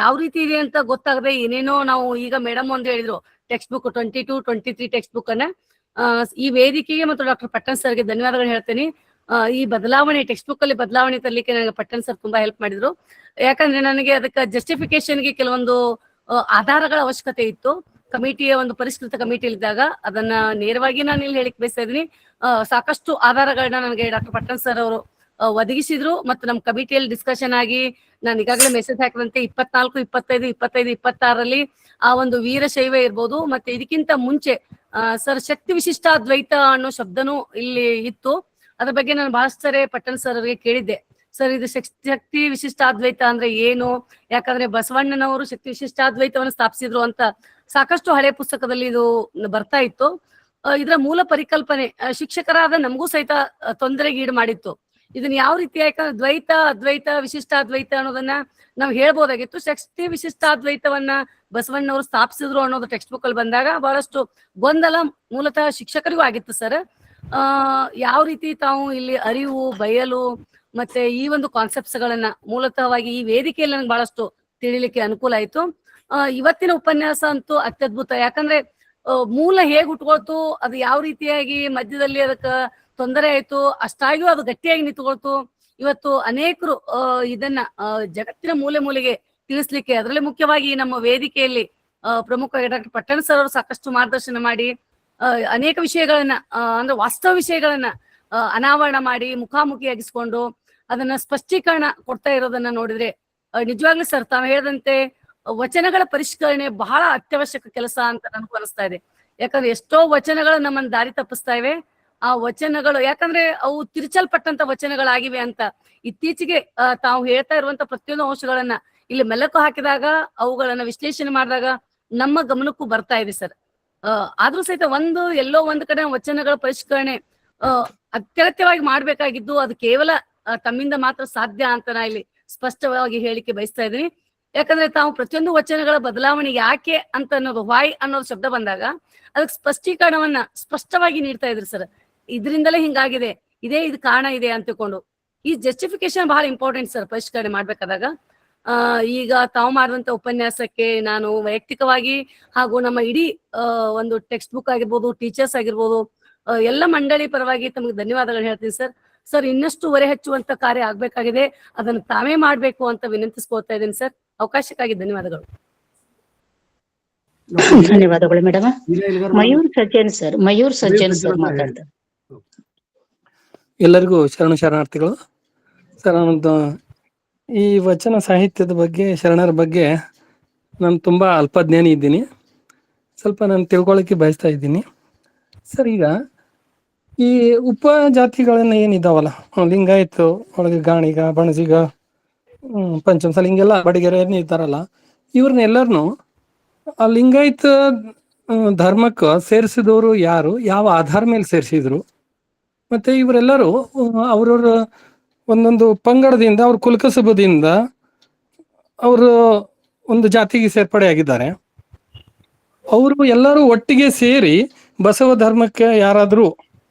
ಯಾವ ರೀತಿ ಇದೆ ಅಂತ ಗೊತ್ತಾಗದೆ ಏನೇನೋ ನಾವು, ಈಗ ಮೇಡಮ್ ಒಂದು ಹೇಳಿದ್ರು ಟೆಕ್ಸ್ಟ್ ಬುಕ್ 22-23 ಟೆಕ್ಸ್ಟ್ ಬುಕ್ ಅನ್ನ ಈ ವೇದಿಕೆಗೆ ಮತ್ತು ಡಾಕ್ಟರ್ ಪಟ್ಟಣ್ ಸರ್ಗೆ ಧನ್ಯವಾದಗಳು ಹೇಳ್ತೇನೆ. ಈ ಬದಲಾವಣೆ, ಟೆಕ್ಸ್ಟ್ ಬುಕ್ ಅಲ್ಲಿ ಬದಲಾವಣೆ ತರಲಿಕ್ಕೆ ನನಗೆ ಪಟ್ಟಣ್ ಸರ್ ತುಂಬಾ ಹೆಲ್ಪ್ ಮಾಡಿದ್ರು. ಯಾಕಂದ್ರೆ ನನಗೆ ಅದಕ್ಕೆ ಜಸ್ಟಿಫಿಕೇಶನ್ಗೆ ಕೆಲವೊಂದು ಆಧಾರಗಳ ಅವಶ್ಯಕತೆ ಇತ್ತು. ಕಮಿಟಿಯ ಒಂದು ಪರಿಷ್ಕೃತ ಕಮಿಟಿಯಲ್ಲಿದ್ದಾಗ ಅದನ್ನ ನೇರವಾಗಿ ನಾನು ಇಲ್ಲಿ ಹೇಳಿಕ್ ಬಯಸ್ತಾ ಇದ್ದೀನಿ. ಸಾಕಷ್ಟು ಆಧಾರಗಳನ್ನ ನನಗೆ ಡಾಕ್ಟರ್ ಪಟ್ಟಣ್ ಸರ್ ಅವರು ಒದಗಿಸಿದ್ರು. ಮತ್ತು ನಮ್ಮ ಕಮಿಟಿಯಲ್ಲಿ ಡಿಸ್ಕಷನ್ ಆಗಿ ನಾನು ಈಗಾಗಲೇ ಮೆಸೇಜ್ ಹಾಕಿದಂತೆ 24, 25, 25, 26ರಲ್ಲಿ ಆ ಒಂದು ವೀರಶೈವ ಇರ್ಬೋದು, ಮತ್ತೆ ಇದಕ್ಕಿಂತ ಮುಂಚೆ ಸರ್ ಶಕ್ತಿ ವಿಶಿಷ್ಟಾದ್ವೈತ ಅನ್ನೋ ಶಬ್ದನೂ ಇಲ್ಲಿ ಇತ್ತು. ಅದ್ರ ಬಗ್ಗೆ ನಾನು ಬಹಳಷ್ಟು ಸರಿ ಪಟ್ಟಣ್ ಸರ್ ಅವರಿಗೆ ಕೇಳಿದ್ದೆ, ಸರ್ ಇದು ಶಕ್ತಿ ವಿಶಿಷ್ಟಾದ್ವೈತ ಅಂದ್ರೆ ಏನು, ಯಾಕಂದ್ರೆ ಬಸವಣ್ಣನವರು ಶಕ್ತಿ ವಿಶಿಷ್ಟಾದ್ವೈತವನ್ನು ಸ್ಥಾಪಿಸಿದ್ರು ಅಂತ ಸಾಕಷ್ಟು ಹಳೆ ಪುಸ್ತಕದಲ್ಲಿ ಇದು ಬರ್ತಾ ಇತ್ತು. ಇದರ ಮೂಲ ಪರಿಕಲ್ಪನೆ ಶಿಕ್ಷಕರಾದ ನಮಗೂ ಸಹಿತ ತೊಂದರೆಗೆ ಈಡು ಮಾಡಿತ್ತು. ಇದನ್ನ ಯಾವ ರೀತಿ, ಯಾಕಂದ್ರೆ ದ್ವೈತ ಅದ್ವೈತ ವಿಶಿಷ್ಟಾದ್ವೈತ ಅನ್ನೋದನ್ನ ನಾವು ಹೇಳ್ಬೋದಾಗಿತ್ತು. ಶಕ್ತಿ ವಿಶಿಷ್ಟಾದ್ವೈತವನ್ನ ಬಸವಣ್ಣವರು ಸ್ಥಾಪಿಸಿದ್ರು ಅನ್ನೋದು ಟೆಕ್ಸ್ಟ್ ಬುಕ್ ಅಲ್ಲಿ ಬಂದಾಗ ಬಹಳಷ್ಟು ಗೊಂದಲ ಮೂಲತಃ ಶಿಕ್ಷಕರಿಗೂ ಆಗಿತ್ತು ಸರ್. ಯಾವ ರೀತಿ ತಾವು ಇಲ್ಲಿ ಅರಿವು ಬಯಲು ಮತ್ತೆ ಈ ಒಂದು ಕಾನ್ಸೆಪ್ಟ್ಸ್ ಗಳನ್ನ ಮೂಲತಃವಾಗಿ ಈ ವೇದಿಕೆಯಲ್ಲಿ ನನಗೆ ಬಹಳಷ್ಟು ತಿಳಿಲಿಕ್ಕೆ ಅನುಕೂಲ ಆಯ್ತು. ಇವತ್ತಿನ ಉಪನ್ಯಾಸ ಅಂತೂ ಅತ್ಯದ್ಭುತ. ಯಾಕಂದ್ರೆ ಮೂಲ ಹೇಗ್ ಉಟ್ಕೊಳ್ತು, ಅದು ಯಾವ ರೀತಿಯಾಗಿ ಮಧ್ಯದಲ್ಲಿ ಅದಕ್ಕ ತೊಂದರೆ ಆಯ್ತು, ಅಷ್ಟಾಗಿಯೂ ಅದು ಗಟ್ಟಿಯಾಗಿ ನಿಂತ್ಕೊಳ್ತು. ಇವತ್ತು ಅನೇಕರು ಇದನ್ನ ಜಗತ್ತಿನ ಮೂಲೆ ಮೂಲೆಗೆ ತಿಳಿಸ್ಲಿಕ್ಕೆ, ಅದರಲ್ಲಿ ಮುಖ್ಯವಾಗಿ ನಮ್ಮ ವೇದಿಕೆಯಲ್ಲಿ ಪ್ರಮುಖವಾಗಿ ಡಾಕ್ಟರ್ ಪಟ್ಟಣ್ ಸರ್ ಅವರು ಸಾಕಷ್ಟು ಮಾರ್ಗದರ್ಶನ ಮಾಡಿ ಅನೇಕ ವಿಷಯಗಳನ್ನ ಅಂದ್ರೆ ವಾಸ್ತವ ವಿಷಯಗಳನ್ನ ಅನಾವರಣ ಮಾಡಿ ಮುಖಾಮುಖಿಯಾಗಿಸ್ಕೊಂಡು ಅದನ್ನ ಸ್ಪಷ್ಟೀಕರಣ ಕೊಡ್ತಾ ಇರೋದನ್ನ ನೋಡಿದ್ರೆ ನಿಜವಾಗ್ಲೂ ಸರ್ ತಾವು ಹೇಳಿದಂತೆ ವಚನಗಳ ಪರಿಷ್ಕರಣೆ ಬಹಳ ಅತ್ಯವಶ್ಯಕ ಕೆಲಸ ಅಂತ ನನಗೂ ಅನಿಸ್ತಾ ಇದೆ. ಯಾಕಂದ್ರೆ ಎಷ್ಟೋ ವಚನಗಳು ನಮ್ಮನ್ನ ದಾರಿ ತಪ್ಪಿಸ್ತಾ ಇವೆ. ಆ ವಚನಗಳು ಯಾಕಂದ್ರೆ ಅವು ತಿರುಚಲ್ಪಟ್ಟಂತ ವಚನಗಳಾಗಿವೆ ಅಂತ ಇತ್ತೀಚೆಗೆ ತಾವು ಹೇಳ್ತಾ ಇರುವಂತ ಪ್ರತಿಯೊಂದು ಅಂಶಗಳನ್ನ ಇಲ್ಲಿ ಮೆಲುಕು ಹಾಕಿದಾಗ ಅವುಗಳನ್ನ ವಿಶ್ಲೇಷಣೆ ಮಾಡಿದಾಗ ನಮ್ಮ ಗಮನಕ್ಕೂ ಬರ್ತಾ ಇದೆ ಸರ್. ಆದ್ರೂ ಸಹಿತ ಎಲ್ಲೋ ಒಂದು ಕಡೆ ವಚನಗಳ ಪರಿಷ್ಕರಣೆ ಅತ್ಯಗತ್ಯವಾಗಿ ಮಾಡ್ಬೇಕಾಗಿದ್ದು ಅದು ಕೇವಲ ತಮ್ಮಿಂದ ಮಾತ್ರ ಸಾಧ್ಯ ಅಂತ ನಾ ಇಲ್ಲಿ ಸ್ಪಷ್ಟವಾಗಿ ಹೇಳಿಕೆ ಬಯಸ್ತಾ ಇದ್ದೀನಿ. ಯಾಕಂದ್ರೆ ತಾವು ಪ್ರತಿಯೊಂದು ವಚನಗಳ ಬದಲಾವಣೆ ಯಾಕೆ ಅಂತ ಅನ್ನೋದು ವಾಯ್ ಅನ್ನೋದು ಶಬ್ದ ಬಂದಾಗ ಅದಕ್ಕೆ ಸ್ಪಷ್ಟೀಕರಣವನ್ನ ಸ್ಪಷ್ಟವಾಗಿ ನೀಡ್ತಾ ಇದ್ರಿ ಸರ್. ಇದರಿಂದಲೇ ಹಿಂಗಾಗಿದೆ, ಇದು ಕಾರಣ ಇದೆ ಅಂತಕೊಂಡು ಈ ಜಸ್ಟಿಫಿಕೇಶನ್ ಬಹಳ ಇಂಪಾರ್ಟೆಂಟ್ ಸರ್ ಪರಿಷ್ಕರಣೆ ಮಾಡ್ಬೇಕಾದಾಗ. ಈಗ ತಾವು ಮಾಡಿದಂತ ಉಪನ್ಯಾಸಕ್ಕೆ ನಾನು ವೈಯಕ್ತಿಕವಾಗಿ ಹಾಗೂ ನಮ್ಮ ಇಡೀ ಒಂದು ಟೆಕ್ಸ್ಟ್ ಬುಕ್ ಆಗಿರ್ಬೋದು, ಟೀಚರ್ಸ್ ಆಗಿರ್ಬೋದು, ಎಲ್ಲ ಮಂಡಳಿ ಪರವಾಗಿ ತಮಗೆ ಧನ್ಯವಾದಗಳು ಹೇಳ್ತೀನಿ ಸರ್. ಸರ್ ಇನ್ನಷ್ಟು ಹೊರೆ ಹಚ್ಚುವಂತ ಕಾರ್ಯ ಆಗ್ಬೇಕಾಗಿದೆ, ಅದನ್ನು ತಾವೇ ಮಾಡ್ಬೇಕು ಅಂತ ವಿನಂತಿಸ್ಕೊಳ್ತಾ ಇದ್ದೀನಿ ಸರ್. ಅವಕಾಶಕ್ಕಾಗಿ ಧನ್ಯವಾದಗಳು. ಧನ್ಯವಾದಗಳು ಮೇಡಮ್. ಮಯೂರ್ ಸಜ್ಜನ್ ಸರ್ ಮಾತಾಡ್ತಾರೆ. ಎಲ್ಲರಿಗೂ ಶರಣಾರ್ಥಿಗಳು. ಸರ್ ನಮ್ದು ಈ ವಚನ ಸಾಹಿತ್ಯದ ಬಗ್ಗೆ, ಶರಣರ ಬಗ್ಗೆ ನಾನು ತುಂಬ ಅಲ್ಪಜ್ಞಾನಿ ಇದ್ದೀನಿ. ಸ್ವಲ್ಪ ನಾನು ತಿಳ್ಕೊಳ್ಳೋಕ್ಕೆ ಬಯಸ್ತಾ ಇದ್ದೀನಿ ಸರ್. ಈಗ ಈ ಉಪಜಾತಿಗಳನ್ನ ಏನಿದಾವಲ್ಲ, ಲಿಂಗಾಯತ ಒಳಗೆ ಗಾಣಿಗ, ಬಣಜಿಗ, ಪಂಚಮಸಾಲ ಹಿಂಗೆಲ್ಲ ಬಡಿಗೆರೆ ಇದ್ದಾರಲ್ಲ, ಇವ್ರನ್ನೆಲ್ಲರನ್ನು ಆ ಲಿಂಗಾಯತ ಧರ್ಮಕ್ಕೆ ಸೇರಿಸಿದವರು ಯಾರು, ಯಾವ ಆಧಾರ ಮೇಲೆ ಸೇರಿಸಿದ್ರು, ಮತ್ತೆ ಇವರೆಲ್ಲರೂ ಅವ್ರವ್ರ ಒಂದೊಂದು ಪಂಗಡದಿಂದ, ಅವ್ರ ಕುಲಕಸಬದಿಂದ ಅವರು ಒಂದು ಜಾತಿಗೆ ಸೇರ್ಪಡೆ ಆಗಿದ್ದಾರೆ. ಅವರು ಎಲ್ಲರೂ ಒಟ್ಟಿಗೆ ಸೇರಿ ಬಸವ ಧರ್ಮಕ್ಕೆ ಯಾರಾದರೂ,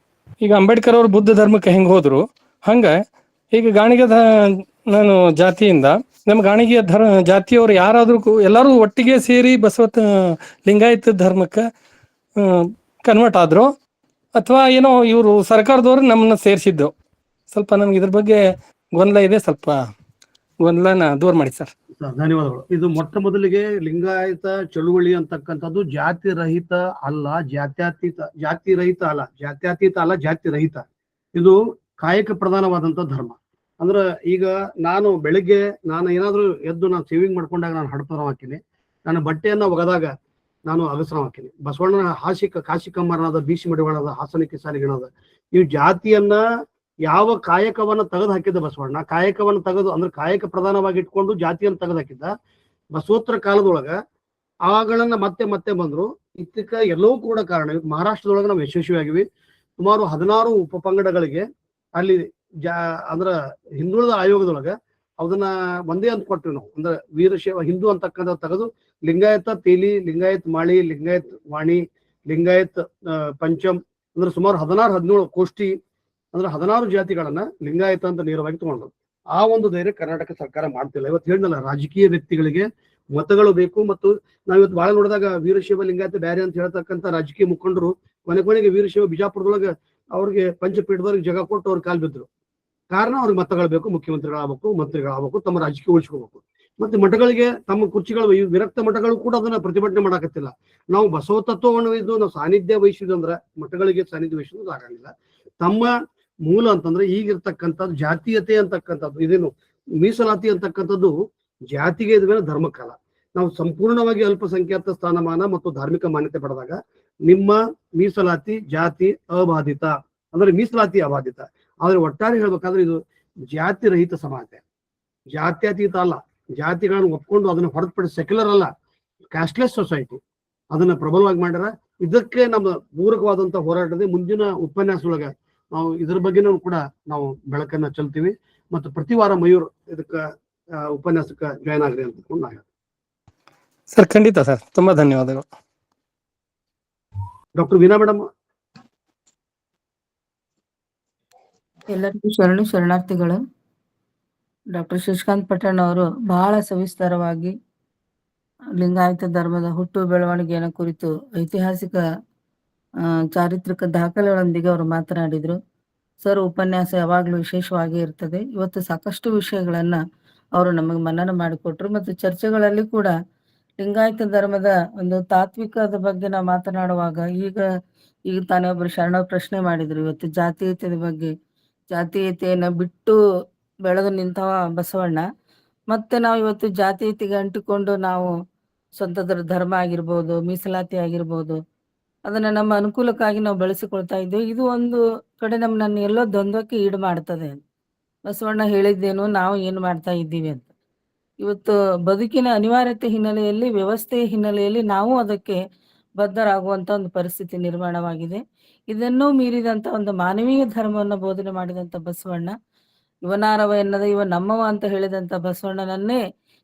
ಈಗ ಅಂಬೇಡ್ಕರ್ ಅವರು ಬುದ್ಧ ಧರ್ಮಕ್ಕೆ ಹೆಂಗೆ ಹೋದ್ರು ಹಂಗ ಈಗ ಗಾಣಿಗ ನಾನು ಜಾತಿಯಿಂದ ನಮ್ಮ ಗಾಣಿಗೆ ಜಾತಿಯವರು ಯಾರಾದ್ರೂ ಎಲ್ಲರೂ ಒಟ್ಟಿಗೆ ಸೇರಿ ಲಿಂಗಾಯತ ಧರ್ಮಕ್ಕೆ ಕನ್ವರ್ಟ್ ಆದ್ರು, ಅಥವಾ ಏನೋ ಇವರು ಸರ್ಕಾರದವರು ನಮ್ಮನ್ನ ಸೇರಿಸಿದ್ದು. ಸ್ವಲ್ಪ ನಮ್ಗೆ ಇದ್ರ ಬಗ್ಗೆ ಗೊಂದಲ ಇದೆ, ಸ್ವಲ್ಪ ಗೊಂದಲನ ದೂರ ಮಾಡಿ ಸರ್. ಧನ್ಯವಾದಗಳು. ಇದು ಮೊಟ್ಟ ಮೊದಲಿಗೆ ಲಿಂಗಾಯತ ಚಳುವಳಿ ಅಂತಕ್ಕಂಥದ್ದು ಜಾತಿ ರಹಿತ ಅಲ್ಲ, ಜಾತಿ ರಹಿತ. ಇದು ಕಾಯಕ ಪ್ರಧಾನವಾದಂತ ಧರ್ಮ. ಅಂದ್ರೆ ಈಗ ನಾನು ಬೆಳಿಗ್ಗೆ ಏನಾದ್ರೂ ಎದ್ದು ನಾನು ಸೇವಿಂಗ್ ಮಾಡ್ಕೊಂಡಾಗ ನಾನು ಹಡಪನ ಹಾಕಿನಿ, ನಾನು ಬಟ್ಟೆಯನ್ನ ಒಗದಾಗ ನಾನು ಅಗಸನ ಹಾಕಿನಿ. ಬಸವಣ್ಣನ ಕಾಶಿಕಮ್ಮರನಾದ ಬೀಸಿ ಮಡಿವಾಳದ ಹಾಸನಕ್ಕೆ ಸಾಲಿಗಣದ ಈ ಜಾತಿಯನ್ನ ಯಾವ ಕಾಯಕವನ್ನ ತೆಗೆದು ಹಾಕಿದ್ದ ಬಸವಣ್ಣ, ಕಾಯಕವನ್ನ ತೆಗೆದು ಅಂದ್ರೆ ಕಾಯಕ ಪ್ರಧಾನವಾಗಿ ಇಟ್ಕೊಂಡು ಜಾತಿಯನ್ನು ತೆಗೆದು ಹಾಕಿದ್ದ ಬಸವೋತ್ತರ ಕಾಲದೊಳಗ ಅವುಗಳನ್ನ ಮತ್ತೆ ಬಂದ್ರು. ಇದಕ್ಕ ಎಲ್ಲವೂ ಕೂಡ ಕಾರಣ ಮಹಾರಾಷ್ಟ್ರದೊಳಗೆ ನಾವು ಯಶಸ್ವಿಯಾಗಿವಿ. ಸುಮಾರು 16 ಉಪಪಂಗಡಗಳಿಗೆ ಅಲ್ಲಿ ಅಂದ್ರ ಹಿಂದುಳಿದ ಆಯೋಗದೊಳಗ ಅದನ್ನ ಒಂದೇ ಅಂತ ಕೊಟ್ಟಿವಿ ನಾವು. ಅಂದ್ರೆ ವೀರಶೈವ ಹಿಂದೂ ಅಂತಕ್ಕಂಥ ತೆಗೆದು ಲಿಂಗಾಯತ ತೇಲಿ, ಲಿಂಗಾಯತ್ ಮಾಳಿ, ಲಿಂಗಾಯತ್ ವಾಣಿ, ಲಿಂಗಾಯತ್ ಪಂಚಮ್ ಅಂದ್ರೆ ಸುಮಾರು 16-17 ಕೋಷ್ಠಿ ಅಂದ್ರೆ 16 ಜಾತಿಗಳನ್ನ ಲಿಂಗಾಯತ ಅಂತ ನೇರವಾಗಿ ತಗೊಂಡ್ರು. ಆ ಒಂದು ಧೈರ್ಯ ಕರ್ನಾಟಕ ಸರ್ಕಾರ ಮಾಡ್ತಿಲ್ಲ. ಇವತ್ತು ಹೇಳಿದಲ್ಲ, ರಾಜಕೀಯ ವ್ಯಕ್ತಿಗಳಿಗೆ ಮತಗಳು ಬೇಕು. ಮತ್ತು ನಾವಿವತ್ತು ಬಹಳ ನೋಡಿದಾಗ ವೀರಶೈವ ಲಿಂಗಾಯತ ಬ್ಯಾರೆ ಅಂತ ಹೇಳ್ತಕ್ಕಂಥ ರಾಜಕೀಯ ಮುಖಂಡರು ಕೊನೆಗೆ ವೀರಶೈವ ಬಿಜಾಪುರದೊಳಗೆ ಅವ್ರಿಗೆ ಪಂಚಪೀಠದವ್ರಿಗೆ ಜಾಗ ಕೊಟ್ಟು ಅವ್ರ ಕಾಲ್ ಬಿದ್ರು. ಕಾರಣ ಅವ್ರಿಗೆ ಮತಗಳು ಬೇಕು, ಮುಖ್ಯಮಂತ್ರಿಗಳಾಗಬೇಕು, ಮಂತ್ರಿಗಳಾಗಬೇಕು, ತಮ್ಮ ರಾಜಕೀಯ ಉಳಿಸ್ಕೋಬೇಕು. ಮತ್ತೆ ಮಠಗಳಿಗೆ ತಮ್ಮ ಕುರ್ಚಿಗಳು, ವಿರಕ್ತ ಮಠಗಳು ಕೂಡ ಅದನ್ನ ಪ್ರತಿಭಟನೆ ಮಾಡಕತ್ತಿಲ್ಲ. ನಾವು ಬಸವ ತತ್ವವನ್ನು ಇದು ನಾವು ಸಾನ್ನಿಧ್ಯ ವಹಿಸಿದ್ವಿ ಅಂದ್ರೆ ಮಠಗಳಿಗೆ ಸಾನ್ನಿಧ್ಯ ವಹಿಸೋದು ಆಗಂಗಿಲ್ಲ. ತಮ್ಮ ಮೂಲ ಅಂತಂದ್ರೆ ಈಗಿರ್ತಕ್ಕಂಥದ್ದು ಜಾತೀಯತೆ ಅಂತಕ್ಕಂಥದ್ದು, ಇದೇನು ಮೀಸಲಾತಿ ಅಂತಕ್ಕಂಥದ್ದು ಜಾತಿಗೆ ಇದ ಮೇಲೆ ಧರ್ಮಕ್ಕಲ್ಲ. ನಾವು ಸಂಪೂರ್ಣವಾಗಿ ಅಲ್ಪಸಂಖ್ಯಾತ ಸ್ಥಾನಮಾನ ಮತ್ತು ಧಾರ್ಮಿಕ ಮಾನ್ಯತೆ ಪಡೆದಾಗ ನಿಮ್ಮ ಮೀಸಲಾತಿ ಜಾತಿ ಅಬಾಧಿತ, ಅಂದ್ರೆ ಮೀಸಲಾತಿ ಅಬಾಧಿತ. ಆದ್ರೆ ಒಟ್ಟಾರೆ ಹೇಳ್ಬೇಕಾದ್ರೆ ಇದು ಜಾತಿ ರಹಿತ ಸಮಾಜ, ಜಾತ್ಯತೀತ ಅಲ್ಲ. ಜಾತಿಗಳನ್ನು ಒಪ್ಕೊಂಡು ಅದನ್ನ ಹೊರತುಪಡಿಸಿ ಸೆಕ್ಯುಲರ್ ಅಲ್ಲ, ಕ್ಯಾಸ್ಟ್ಲೆಸ್ ಸೊಸೈಟಿ, ಅದನ್ನ ಪ್ರಬಲವಾಗಿ ಮಾಡ್ಯಾರ. ಇದಕ್ಕೆ ನಮ್ಮ ಪೂರಕವಾದಂತ ಹೋರಾಟದ ಮುಂದಿನ ಉಪನ್ಯಾಸದೊಳಗ ನಾವು ಇದ್ರ ಬಗ್ಗೆನೂ ಕೂಡ ನಾವು ಬೆಳಕನ್ನ ಚೆಲ್ತೀವಿ. ಮತ್ತು ಪ್ರತಿ ವಾರ ಮಯೂರ್ ಇದಕ್ಕ ಉಪನ್ಯಾಸಕ್ಕೆ ಜಾಯ್ನ್ ಆಗ್ರಿ ಅಂತ ನಾನು. ಸರ್ ಖಂಡಿತ ಸರ್, ತುಂಬಾ ಧನ್ಯವಾದಗಳು. Doctor Veena madam. ಎಲ್ಲರಿಗೂ ಶರಣಾರ್ಥಿಗಳು. ಡಾಕ್ಟರ್ ಶಶಿಕಾಂತ್ ಪಟ್ಟಣ್ ಅವರು ಬಹಳ ಸವಿಸ್ತಾರವಾಗಿ ಲಿಂಗಾಯತ ಧರ್ಮದ ಹುಟ್ಟು ಬೆಳವಣಿಗೆಯ ಕುರಿತು ಐತಿಹಾಸಿಕ ಚಾರಿತ್ರಿಕ ದಾಖಲೆಗಳೊಂದಿಗೆ ಅವರು ಮಾತನಾಡಿದ್ರು. ಸರ್ ಉಪನ್ಯಾಸ ಯಾವಾಗಲೂ ವಿಶೇಷವಾಗಿ ಇರ್ತದೆ. ಇವತ್ತು ಸಾಕಷ್ಟು ವಿಷಯಗಳನ್ನ ಅವರು ನಮಗೆ ಮನನ ಮಾಡಿಕೊಟ್ರು. ಮತ್ತು ಚರ್ಚೆಗಳಲ್ಲಿ ಕೂಡ ಲಿಂಗಾಯತ ಧರ್ಮದ ಒಂದು ತಾತ್ವಿಕದ ಬಗ್ಗೆ ನಾವು ಮಾತನಾಡುವಾಗ ಈಗ ತಾನೇ ಒಬ್ರು ಶರಣ ಪ್ರಶ್ನೆ ಮಾಡಿದ್ರು. ಇವತ್ತು ಜಾತೀಯತೆಯ ಬಗ್ಗೆ, ಜಾತೀಯತೆಯನ್ನ ಬಿಟ್ಟು ಬೆಳೆದು ನಿಂತವ ಬಸವಣ್ಣ. ಮತ್ತೆ ನಾವು ಇವತ್ತು ಜಾತೀಯತೆಗೆ ಅಂಟಿಕೊಂಡು ನಾವು ಸ್ವಂತ ಧರ್ಮ ಆಗಿರ್ಬೋದು, ಮೀಸಲಾತಿ ಆಗಿರ್ಬೋದು, ಅದನ್ನ ನಮ್ಮ ಅನುಕೂಲಕ್ಕಾಗಿ ನಾವು ಬೆಳೆಸಿಕೊಳ್ತಾ ಇದ್ದೇವೆ. ಇದು ಒಂದು ಕಡೆ ನಮ್ಮನ್ನ ಎಲ್ಲೋ ದ್ವಂದ್ವಕ್ಕೆ ಈಡು ಮಾಡ್ತದೆ. ಬಸವಣ್ಣ ಹೇಳಿದ್ದೇನು, ನಾವು ಏನು ಮಾಡ್ತಾ ಇದ್ದೀವಿ ಅಂತ. ಇವತ್ತು ಬದುಕಿನ ಅನಿವಾರ್ಯತೆ ಹಿನ್ನೆಲೆಯಲ್ಲಿ, ವ್ಯವಸ್ಥೆಯ ಹಿನ್ನೆಲೆಯಲ್ಲಿ ನಾವು ಅದಕ್ಕೆ ಬದ್ಧರಾಗುವಂತ ಒಂದು ಪರಿಸ್ಥಿತಿ ನಿರ್ಮಾಣವಾಗಿದೆ. ಇದನ್ನೂ ಮೀರಿದಂತ ಒಂದು ಮಾನವೀಯ ಧರ್ಮವನ್ನು ಬೋಧನೆ ಮಾಡಿದಂತ ಬಸವಣ್ಣ, ಇವನಾರವ ಎನ್ನದ ಇವ ನಮ್ಮವ ಅಂತ ಹೇಳಿದಂತ ಬಸವಣ್ಣನನ್ನೇ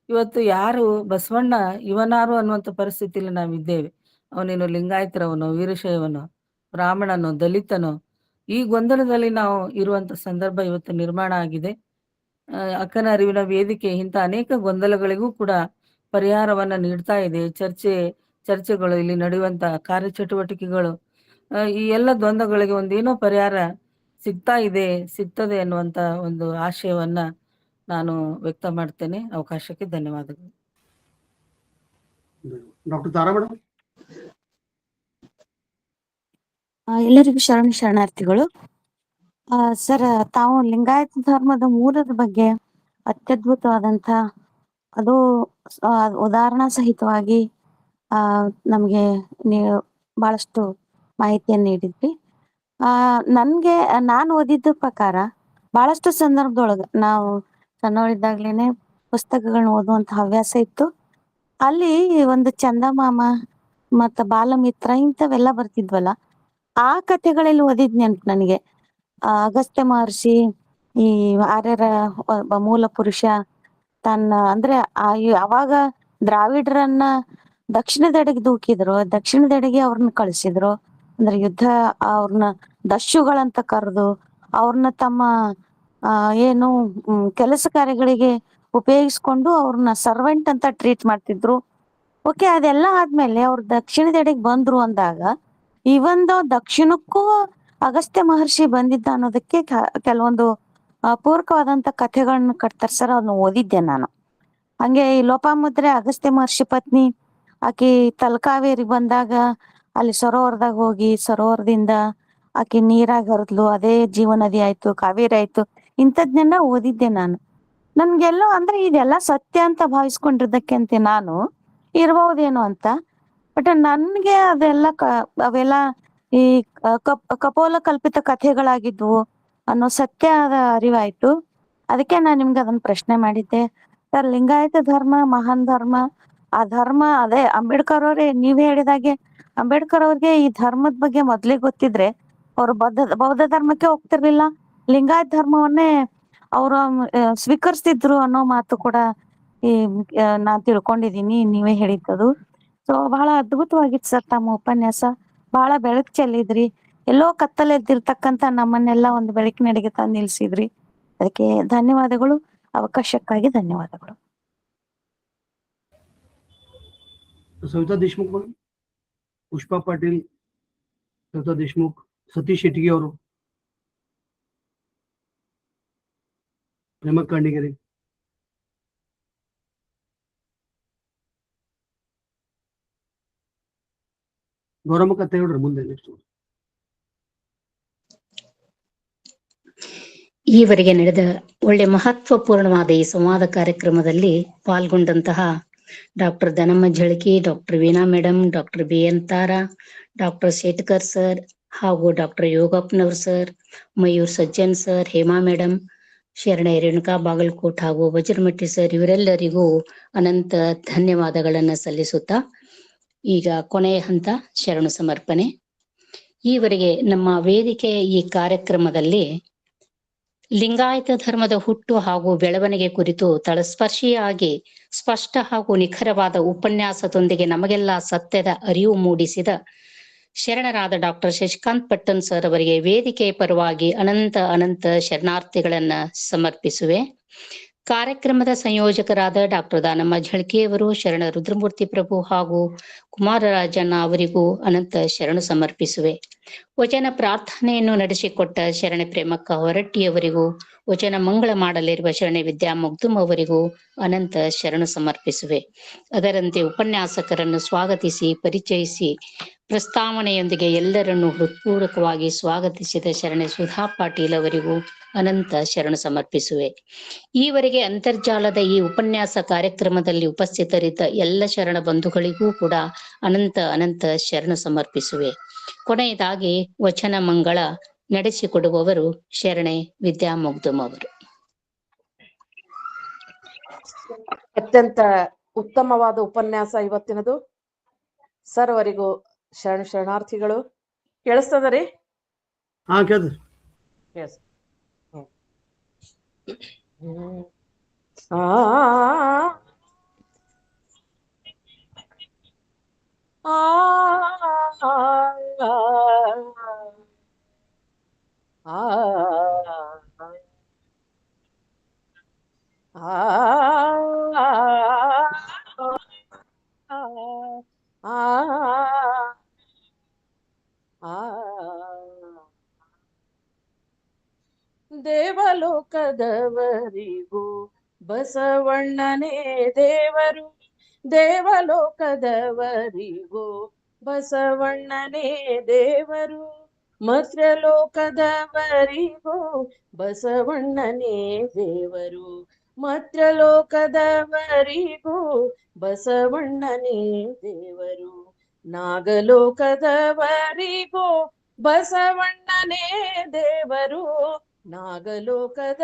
ಇವತ್ತು ಯಾರು ಬಸವಣ್ಣ ಇವನಾರು ಅನ್ನುವಂಥ ಪರಿಸ್ಥಿತಿಯಲ್ಲಿ ನಾವಿದ್ದೇವೆ. ಅವನೇನು ಲಿಂಗಾಯತರವನೋ, ವೀರಶೈವನೋ, ಬ್ರಾಹ್ಮಣನೋ, ದಲಿತನೋ, ಈ ಗೊಂದಲದಲ್ಲಿ ನಾವು ಇರುವಂತ ಸಂದರ್ಭ ಇವತ್ತು ನಿರ್ಮಾಣ ಆಗಿದೆ. ಅಕ್ಕನ ಅರಿವಿನ ವೇದಿಕೆ ಇಂಥ ಅನೇಕ ಗೊಂದಲಗಳಿಗೂ ಕೂಡ ಪರಿಹಾರವನ್ನ ನೀಡ್ತಾ ಇದೆ. ಚರ್ಚೆಗಳು, ಇಲ್ಲಿ ನಡೆಯುವಂತ ಕಾರ್ಯಚಟುವಟಿಕೆಗಳು, ಈ ಎಲ್ಲ ದ್ವಂದ್ವಗಳಿಗೆ ಒಂದೇನೋ ಪರಿಹಾರ ಸಿಗ್ತದೆ ಅನ್ನುವಂತ ಒಂದು ಆಶಯವನ್ನ ನಾನು ವ್ಯಕ್ತ ಮಾಡ್ತೇನೆ. ಅವಕಾಶಕ್ಕೆ ಧನ್ಯವಾದಗಳು. ಡಾಕ್ಟರ್ ತಾರಾ ಮೇಡಮ್. ಎಲ್ಲರಿಗೂ ಶರಣಾರ್ಥಿಗಳು. ಸರ್, ತಾವು ಲಿಂಗಾಯತ ಧರ್ಮದ ಮೂಲದ ಬಗ್ಗೆ ಅತ್ಯದ್ಭುತವಾದಂತ ಅದು ಉದಾಹರಣಾ ಸಹಿತವಾಗಿ ನಮ್ಗೆ ನೀವು ಬಹಳಷ್ಟು ಮಾಹಿತಿಯನ್ನು ನೀಡಿದ್ರಿ. ನಾನು ಓದಿದ್ದ ಪ್ರಕಾರ ಬಹಳಷ್ಟು ಸಂದರ್ಭದೊಳಗ ನಾವು ಸಣ್ಣವರಿದ್ದಾಗ್ಲೇನೆ ಪುಸ್ತಕಗಳನ್ನ ಓದುವಂತ ಹವ್ಯಾಸ ಇತ್ತು. ಅಲ್ಲಿ ಒಂದು ಚಂದಮಾಮ ಮತ್ತ ಬಾಲಮಿತ್ರ ಇಂಥವೆಲ್ಲ ಬರ್ತಿದ್ವಲ್ಲ, ಆ ಕಥೆಗಳಲ್ಲಿ ಓದಿದ್ ನೆನ್ಪು ನನಗೆ. ಅಗಸ್ತ್ಯ ಮಹರ್ಷಿ ಈ ಆರ್ಯರ ಒಬ್ಬ ಮೂಲ ಪುರುಷ ಅಂದ್ರೆ ಅವಾಗ ದ್ರಾವಿಡರನ್ನ ದಕ್ಷಿಣದೆಡೆಗೆ ದೂಕಿದ್ರು, ದಕ್ಷಿಣದೆಡೆಗೆ ಅವ್ರನ್ನ ಕಳಿಸಿದ್ರು. ಅಂದ್ರೆ ಯುದ್ಧ ಅವ್ರನ್ನ ದಸ್ಯುಗಳಂತ ಕರೆದು ಅವ್ರನ್ನ ತಮ್ಮ ಏನು ಕೆಲಸ ಕಾರ್ಯಗಳಿಗೆ ಉಪಯೋಗಿಸ್ಕೊಂಡು ಅವ್ರನ್ನ ಸರ್ವೆಂಟ್ ಅಂತ ಟ್ರೀಟ್ ಮಾಡ್ತಿದ್ರು. ಓಕೆ, ಅದೆಲ್ಲ ಆದ್ಮೇಲೆ ಅವ್ರು ದಕ್ಷಿಣದೆಡೆಗೆ ಬಂದ್ರು ಅಂದಾಗ ಇವಂದು ದಕ್ಷಿಣಕ್ಕೂ ಅಗಸ್ತ್ಯ ಮಹರ್ಷಿ ಬಂದಿದ್ದ ಅನ್ನೋದಕ್ಕೆ ಕೆಲವೊಂದು ಪೂರಕವಾದಂತ ಕಥೆಗಳನ್ನ ಕಟ್ತಾರೆ ಸರ್. ಅದನ್ನ ಓದಿದ್ದೆ ನಾನು. ಹಂಗೆ ಈ ಲೋಪಾಮುದ್ರೆ ಅಗಸ್ತ್ಯ ಮಹರ್ಷಿ ಪತ್ನಿ, ಆಕಿ ತಲಕಾವೇರಿ ಬಂದಾಗ ಅಲ್ಲಿ ಸರೋವರದಾಗ ಹೋಗಿ ಸರೋವರದಿಂದ ಆಕಿ ನೀರಾಗ ಹರಿದ್ಲು, ಅದೇ ಜೀವನದಿ ಆಯ್ತು, ಕಾವೇರಿ ಆಯ್ತು. ಇಂಥದ್ನೆಲ್ಲ ಓದಿದ್ದೆ ನಾನು. ನನ್ಗೆಲ್ಲೋ ಅಂದ್ರೆ ಇದೆಲ್ಲ ಸತ್ಯ ಅಂತ ಭಾವಿಸ್ಕೊಂಡಿದ್ದಕ್ಕೆ ಅಂತ ನಾನು ಇರ್ಬಹುದೇನೋ ಅಂತ. ಬಟ್ ನನ್ಗೆ ಅವೆಲ್ಲ ಈ ಕಪೋಲ ಕಲ್ಪಿತ ಕಥೆಗಳಾಗಿದ್ವು ಅನ್ನೋ ಸತ್ಯದ ಅರಿವಾಯ್ತು. ಅದಕ್ಕೆ ನಾನು ನಿಮ್ಗೆ ಅದನ್ನ ಪ್ರಶ್ನೆ ಮಾಡಿದ್ದೆ. ಸರ್, ಲಿಂಗಾಯತ ಧರ್ಮ ಮಹಾನ್ ಧರ್ಮ, ಆ ಧರ್ಮ ಅದೇ ಅಂಬೇಡ್ಕರ್ ಅವ್ರೆ ನೀವೇ ಹೇಳಿದಾಗೆ ಅಂಬೇಡ್ಕರ್ ಅವ್ರಿಗೆ ಈ ಧರ್ಮದ ಬಗ್ಗೆ ಮೊದ್ಲೇ ಗೊತ್ತಿದ್ರೆ ಅವ್ರು ಬೌದ್ಧ ಧರ್ಮಕ್ಕೆ ಹೋಗ್ತಿರ್ಲಿಲ್ಲ, ಲಿಂಗಾಯತ ಧರ್ಮವನ್ನೇ ಅವರು ಸ್ವೀಕರಿಸ್ತಿದ್ರು ಅನ್ನೋ ಮಾತು ಕೂಡ ನಾನ್ ತಿಳ್ಕೊಂಡಿದೀನಿ, ನೀವೇ ಹೇಳಿದ್ದದು. ಸೊ ಬಹಳ ಅದ್ಭುತವಾಗಿತ್ತು ಸರ್ ತಮ್ಮ ಉಪನ್ಯಾಸ. ಬಹಳ ಬೆಳಕು ಚೆಲ್ಲಿದ್ರಿ. ಎಲ್ಲೋ ಕತ್ತಲೆದ್ದಿರ್ತಕ್ಕಂತ ನಮ್ಮನ್ನೆಲ್ಲ ಒಂದು ಬೆಳಕಿನೆಡೆಗೆ ತಂದು ನಿಲ್ಸಿದ್ರಿ. ಅದಕ್ಕೆ ಧನ್ಯವಾದಗಳು. ಅವಕಾಶಕ್ಕಾಗಿ ಧನ್ಯವಾದಗಳು. ಸವಿತಾ ದೇಶಮುಖ್ ಮೇಡಮ್, ಪುಷ್ಪಾ ಪಾಟೀಲ್, ಸವಿತಾ ದೇಶಮುಖ್, ಸತೀಶ್ ಶೆಟ್ಟಿಗೆ ಅವರು, ಪ್ರೇಮ ಕಾಂಡಿಗೆರೆ. ಗೌರಮ್ಮ ಕತೆ ಹೇಳ್ರಿ ಮುಂದೆ ನೆಕ್ಸ್ಟ್. ಈವರೆಗೆ ನಡೆದ ಒಳ್ಳೆ ಮಹತ್ವಪೂರ್ಣವಾದ ಈ ಸಂವಾದ ಕಾರ್ಯಕ್ರಮದಲ್ಲಿ ಪಾಲ್ಗೊಂಡಂತಹ doctor Danamma Jhalaki, doctor Veena madam, doctor B N Tara, doctor Shetkar sir ಹಾಗೂ ಡಾಕ್ಟರ್ ಯೋಗಪ್ಪನವ್ರ sir, Mayur Sajjan sir, Hema madam, Sharana Renuka Bagalkot ಹಾಗೂ ವಜ್ರಮಟ್ಟಿ ಸರ್, ಇವರೆಲ್ಲರಿಗೂ ಅನಂತ ಧನ್ಯವಾದಗಳನ್ನ ಸಲ್ಲಿಸುತ್ತಾ ಈಗ ಕೊನೆಯ ಹಂತ ಶರಣು ಸಮರ್ಪಣೆ. ಈವರೆಗೆ ನಮ್ಮ ವೇದಿಕೆಯ ಈ ಕಾರ್ಯಕ್ರಮದಲ್ಲಿ ಲಿಂಗಾಯತ ಧರ್ಮದ ಹುಟ್ಟು ಹಾಗೂ ಬೆಳವಣಿಗೆ ಕುರಿತು ತಳಸ್ಪರ್ಶಿಯಾಗಿ ಸ್ಪಷ್ಟ ಹಾಗೂ ನಿಖರವಾದ ಉಪನ್ಯಾಸದೊಂದಿಗೆ ನಮಗೆಲ್ಲ ಸತ್ಯದ ಅರಿವು ಮೂಡಿಸಿದ ಶರಣರಾದ ಡಾಕ್ಟರ್ ಶಶಿಕಾಂತ್ ಪಟ್ಟಣ್ ಸರ್ ಅವರಿಗೆ ವೇದಿಕೆಯ ಪರವಾಗಿ ಅನಂತ ಅನಂತ ಶರಣಾರ್ಥಿಗಳನ್ನ ಸಮರ್ಪಿಸುವೆ. ಕಾರ್ಯಕ್ರಮದ ಸಂಯೋಜಕರಾದ ಡಾಕ್ಟರ್ ದಾನಮ್ಮ ಝಳಕಿಯವರು, ಶರಣ ರುದ್ರಮೂರ್ತಿ ಪ್ರಭು ಹಾಗೂ ಕುಮಾರರಾಜಣ್ಣ ಅವರಿಗೂ ಅನಂತ ಶರಣು ಸಮರ್ಪಿಸುವೆ. ವಚನ ಪ್ರಾರ್ಥನೆಯನ್ನು ನಡೆಸಿಕೊಟ್ಟ ಶರಣ ಪ್ರೇಮಕ್ಕ ಹೊರಟ್ಟಿಯವರಿಗೂ, ವಚನ ಮಂಗಳ ಮಾಡಲಿರುವ ಶರಣ ವಿದ್ಯಾ ಮುಗ್ದುಮ್ ಅವರಿಗೂ ಅನಂತ ಶರಣು ಸಮರ್ಪಿಸುವೆ. ಅದರಂತೆ ಉಪನ್ಯಾಸಕರನ್ನು ಸ್ವಾಗತಿಸಿ ಪರಿಚಯಿಸಿ ಪ್ರಸ್ತಾವನೆಯೊಂದಿಗೆ ಎಲ್ಲರನ್ನೂ ಹೃತ್ಪೂರ್ವಕವಾಗಿ ಸ್ವಾಗತಿಸಿದ ಶರಣೆ ಸುಧಾ ಪಾಟೀಲ್ ಅವರಿಗೂ ಅನಂತ ಶರಣು ಸಮರ್ಪಿಸುವೆ. ಈವರೆಗೆ ಅಂತರ್ಜಾಲದ ಈ ಉಪನ್ಯಾಸ ಕಾರ್ಯಕ್ರಮದಲ್ಲಿ ಉಪಸ್ಥಿತರಿದ್ದ ಎಲ್ಲ ಶರಣ ಬಂಧುಗಳಿಗೂ ಕೂಡ ಅನಂತ ಅನಂತ ಶರಣು ಸಮರ್ಪಿಸುವೆ. ಕೊನೆಯದಾಗಿ ವಚನ ಮಂಗಳ ನಡೆಸಿಕೊಡುವವರು ಶರಣೆ ವಿದ್ಯಾ ಮುಗ್ದುಮ್ ಅವರು. ಅತ್ಯಂತ ಉತ್ತಮವಾದ ಉಪನ್ಯಾಸ ಇವತ್ತಿನದು. ಸರ್ ಅವರಿಗೂ ಶರಣಾರ್ಥಿಗಳು. ಕೇಳಿಸ್ತದ ರೀ? ಹಾ ಕೇಳ್ರಿ. ಎಸ್. ದೇವಲೋಕದವರಿಗೂ ಬಸವಣ್ಣನೇ ದೇವರು, ದೇವಲೋಕದವರಿಗೂ ಬಸವಣ್ಣನೇ ದೇವರು, ಮರ್ತ್ಯಲೋಕದವರಿಗೂ ಬಸವಣ್ಣನೇ ದೇವರು, ಮರ್ತ್ಯಲೋಕದವರಿಗೂ ಬಸವಣ್ಣನೇ ದೇವರು, ನಾಗಲೋಕದವರಿಗೂ ಬಸವಣ್ಣನೇ ದೇವರು, ನಾಗಲೋಕದವರಿಗೂ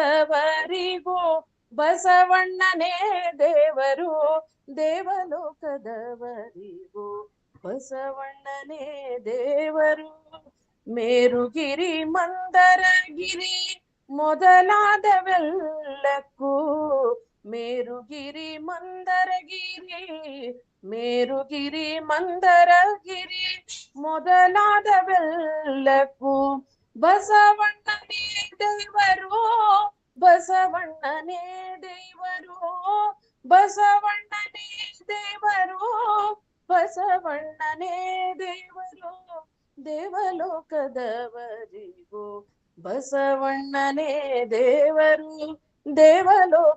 ಬಸವಣ್ಣನೇ ದೇವರು, ದೇವಲೋಕದವರಿಗೂ ಬಸವಣ್ಣನೇ ದೇವರು, ಮೇರುಗಿರಿ ಮಂದರಗಿರಿ ಮೊದಲಾದವೆಲ್ಲಕ್ಕೂ, ಮೇರುಗಿರಿ ಮಂದರಗಿರಿ, ಮೇರುಗಿರಿ ಮಂದರಗಿರಿ ಮೊದಲಾದವೆಲ್ಲಕ್ಕೂ ಬಸವಣ್ಣನೇ ದೇವರು, ಬಸವಣ್ಣನೇ ದೇವರು, ಬಸವಣ್ಣನೇ ದೇವರು, ಬಸವಣ್ಣನೇ ದೇವರು, ದೇವಲೋಕದವರಿಗೂ ಬಸವಣ್ಣನೇ ದೇವರು, ದೇವಲೋಕದವರಿಗೂ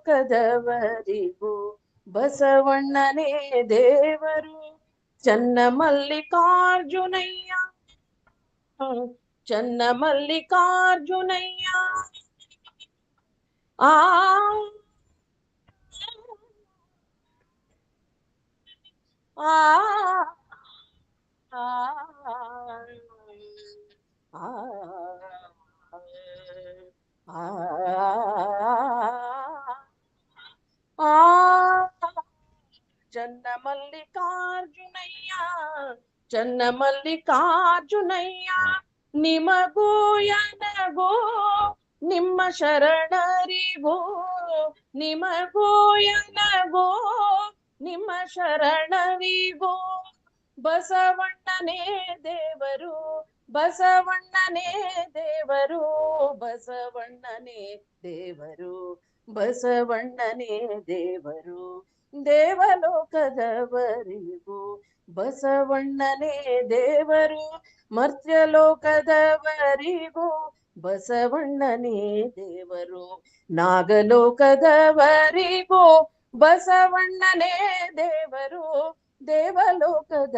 ಬಸವಣ್ಣನೇ ದೇವರು, ಚನ್ನಮಲ್ಲಿಕಾರ್ಜುನಯ್ಯ, ಚನ್ನಮಲ್ಲಿಕಾರ್ಜುನಯ್ಯ, ಆ ಆ ಚನ್ನಮಲ್ಲಿಕಾರ್ಜುನಯ್ಯ, ಚನ್ನಮಲ್ಲಿಕಾರ್ಜುನಯ್ಯ, ನಿಮಗೂ ಎನಗೂ ನಿಮ್ಮ ಶರಣರಿಗೂ, ನಿಮಗೂ ಎನಗೂ ನಿಮ್ಮ ಶರಣರಿಗೂ ಬಸವಣ್ಣನೇ ದೇವರು, ಬಸವಣ್ಣನೇ ದೇವರು, ಬಸವಣ್ಣನೇ ದೇವರು, ಬಸವಣ್ಣನೇ ದೇವರು, ದೇವಲೋಕದವರಿಗೂ ಬಸವಣ್ಣನೇ ದೇವರು, ಮರ್ತ್ಯಲೋಕದವರಿಗೂ ಬಸವಣ್ಣನೇ ದೇವರು, ನಾಗಲೋಕದವರಿಗೂ ಬಸವಣ್ಣನೇ ದೇವರು, ದೇವಲೋಕದವರಿಗೂ,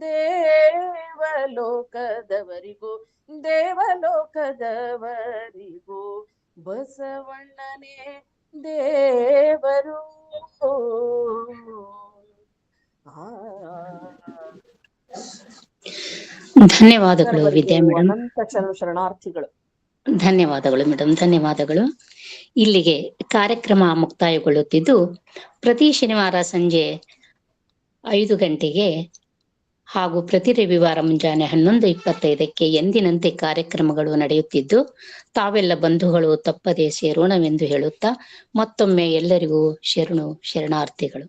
ದೇವಲೋಕದವರಿಗೂ, ದೇವಲೋಕದವರಿಗೂ ಬಸವಣ್ಣನೇ ದೇವರು. ಧನ್ಯವಾದಗಳು ವಿದ್ಯಾ ಮೇಡಮ್. ಅನಂತ ಶರಣಾರ್ಥಿಗಳು. ಧನ್ಯವಾದಗಳು ಮೇಡಮ್, ಧನ್ಯವಾದಗಳು. ಇಲ್ಲಿಗೆ ಕಾರ್ಯಕ್ರಮ ಮುಕ್ತಾಯಗೊಳ್ಳುತ್ತಿದ್ದು, ಪ್ರತಿ ಶನಿವಾರ ಸಂಜೆ 5 ಗಂಟೆಗೆ ಹಾಗೂ ಪ್ರತಿ ರವಿವಾರ ಮುಂಜಾನೆ 11:25 ಎಂದಿನಂತೆ ಕಾರ್ಯಕ್ರಮಗಳು ನಡೆಯುತ್ತಿದ್ದು, ತಾವೆಲ್ಲ ಬಂಧುಗಳು ತಪ್ಪದೆ ಸೇರೋಣವೆಂದು ಹೇಳುತ್ತಾ ಮತ್ತೊಮ್ಮೆ ಎಲ್ಲರಿಗೂ ಶರಣಾರ್ಥಿಗಳು.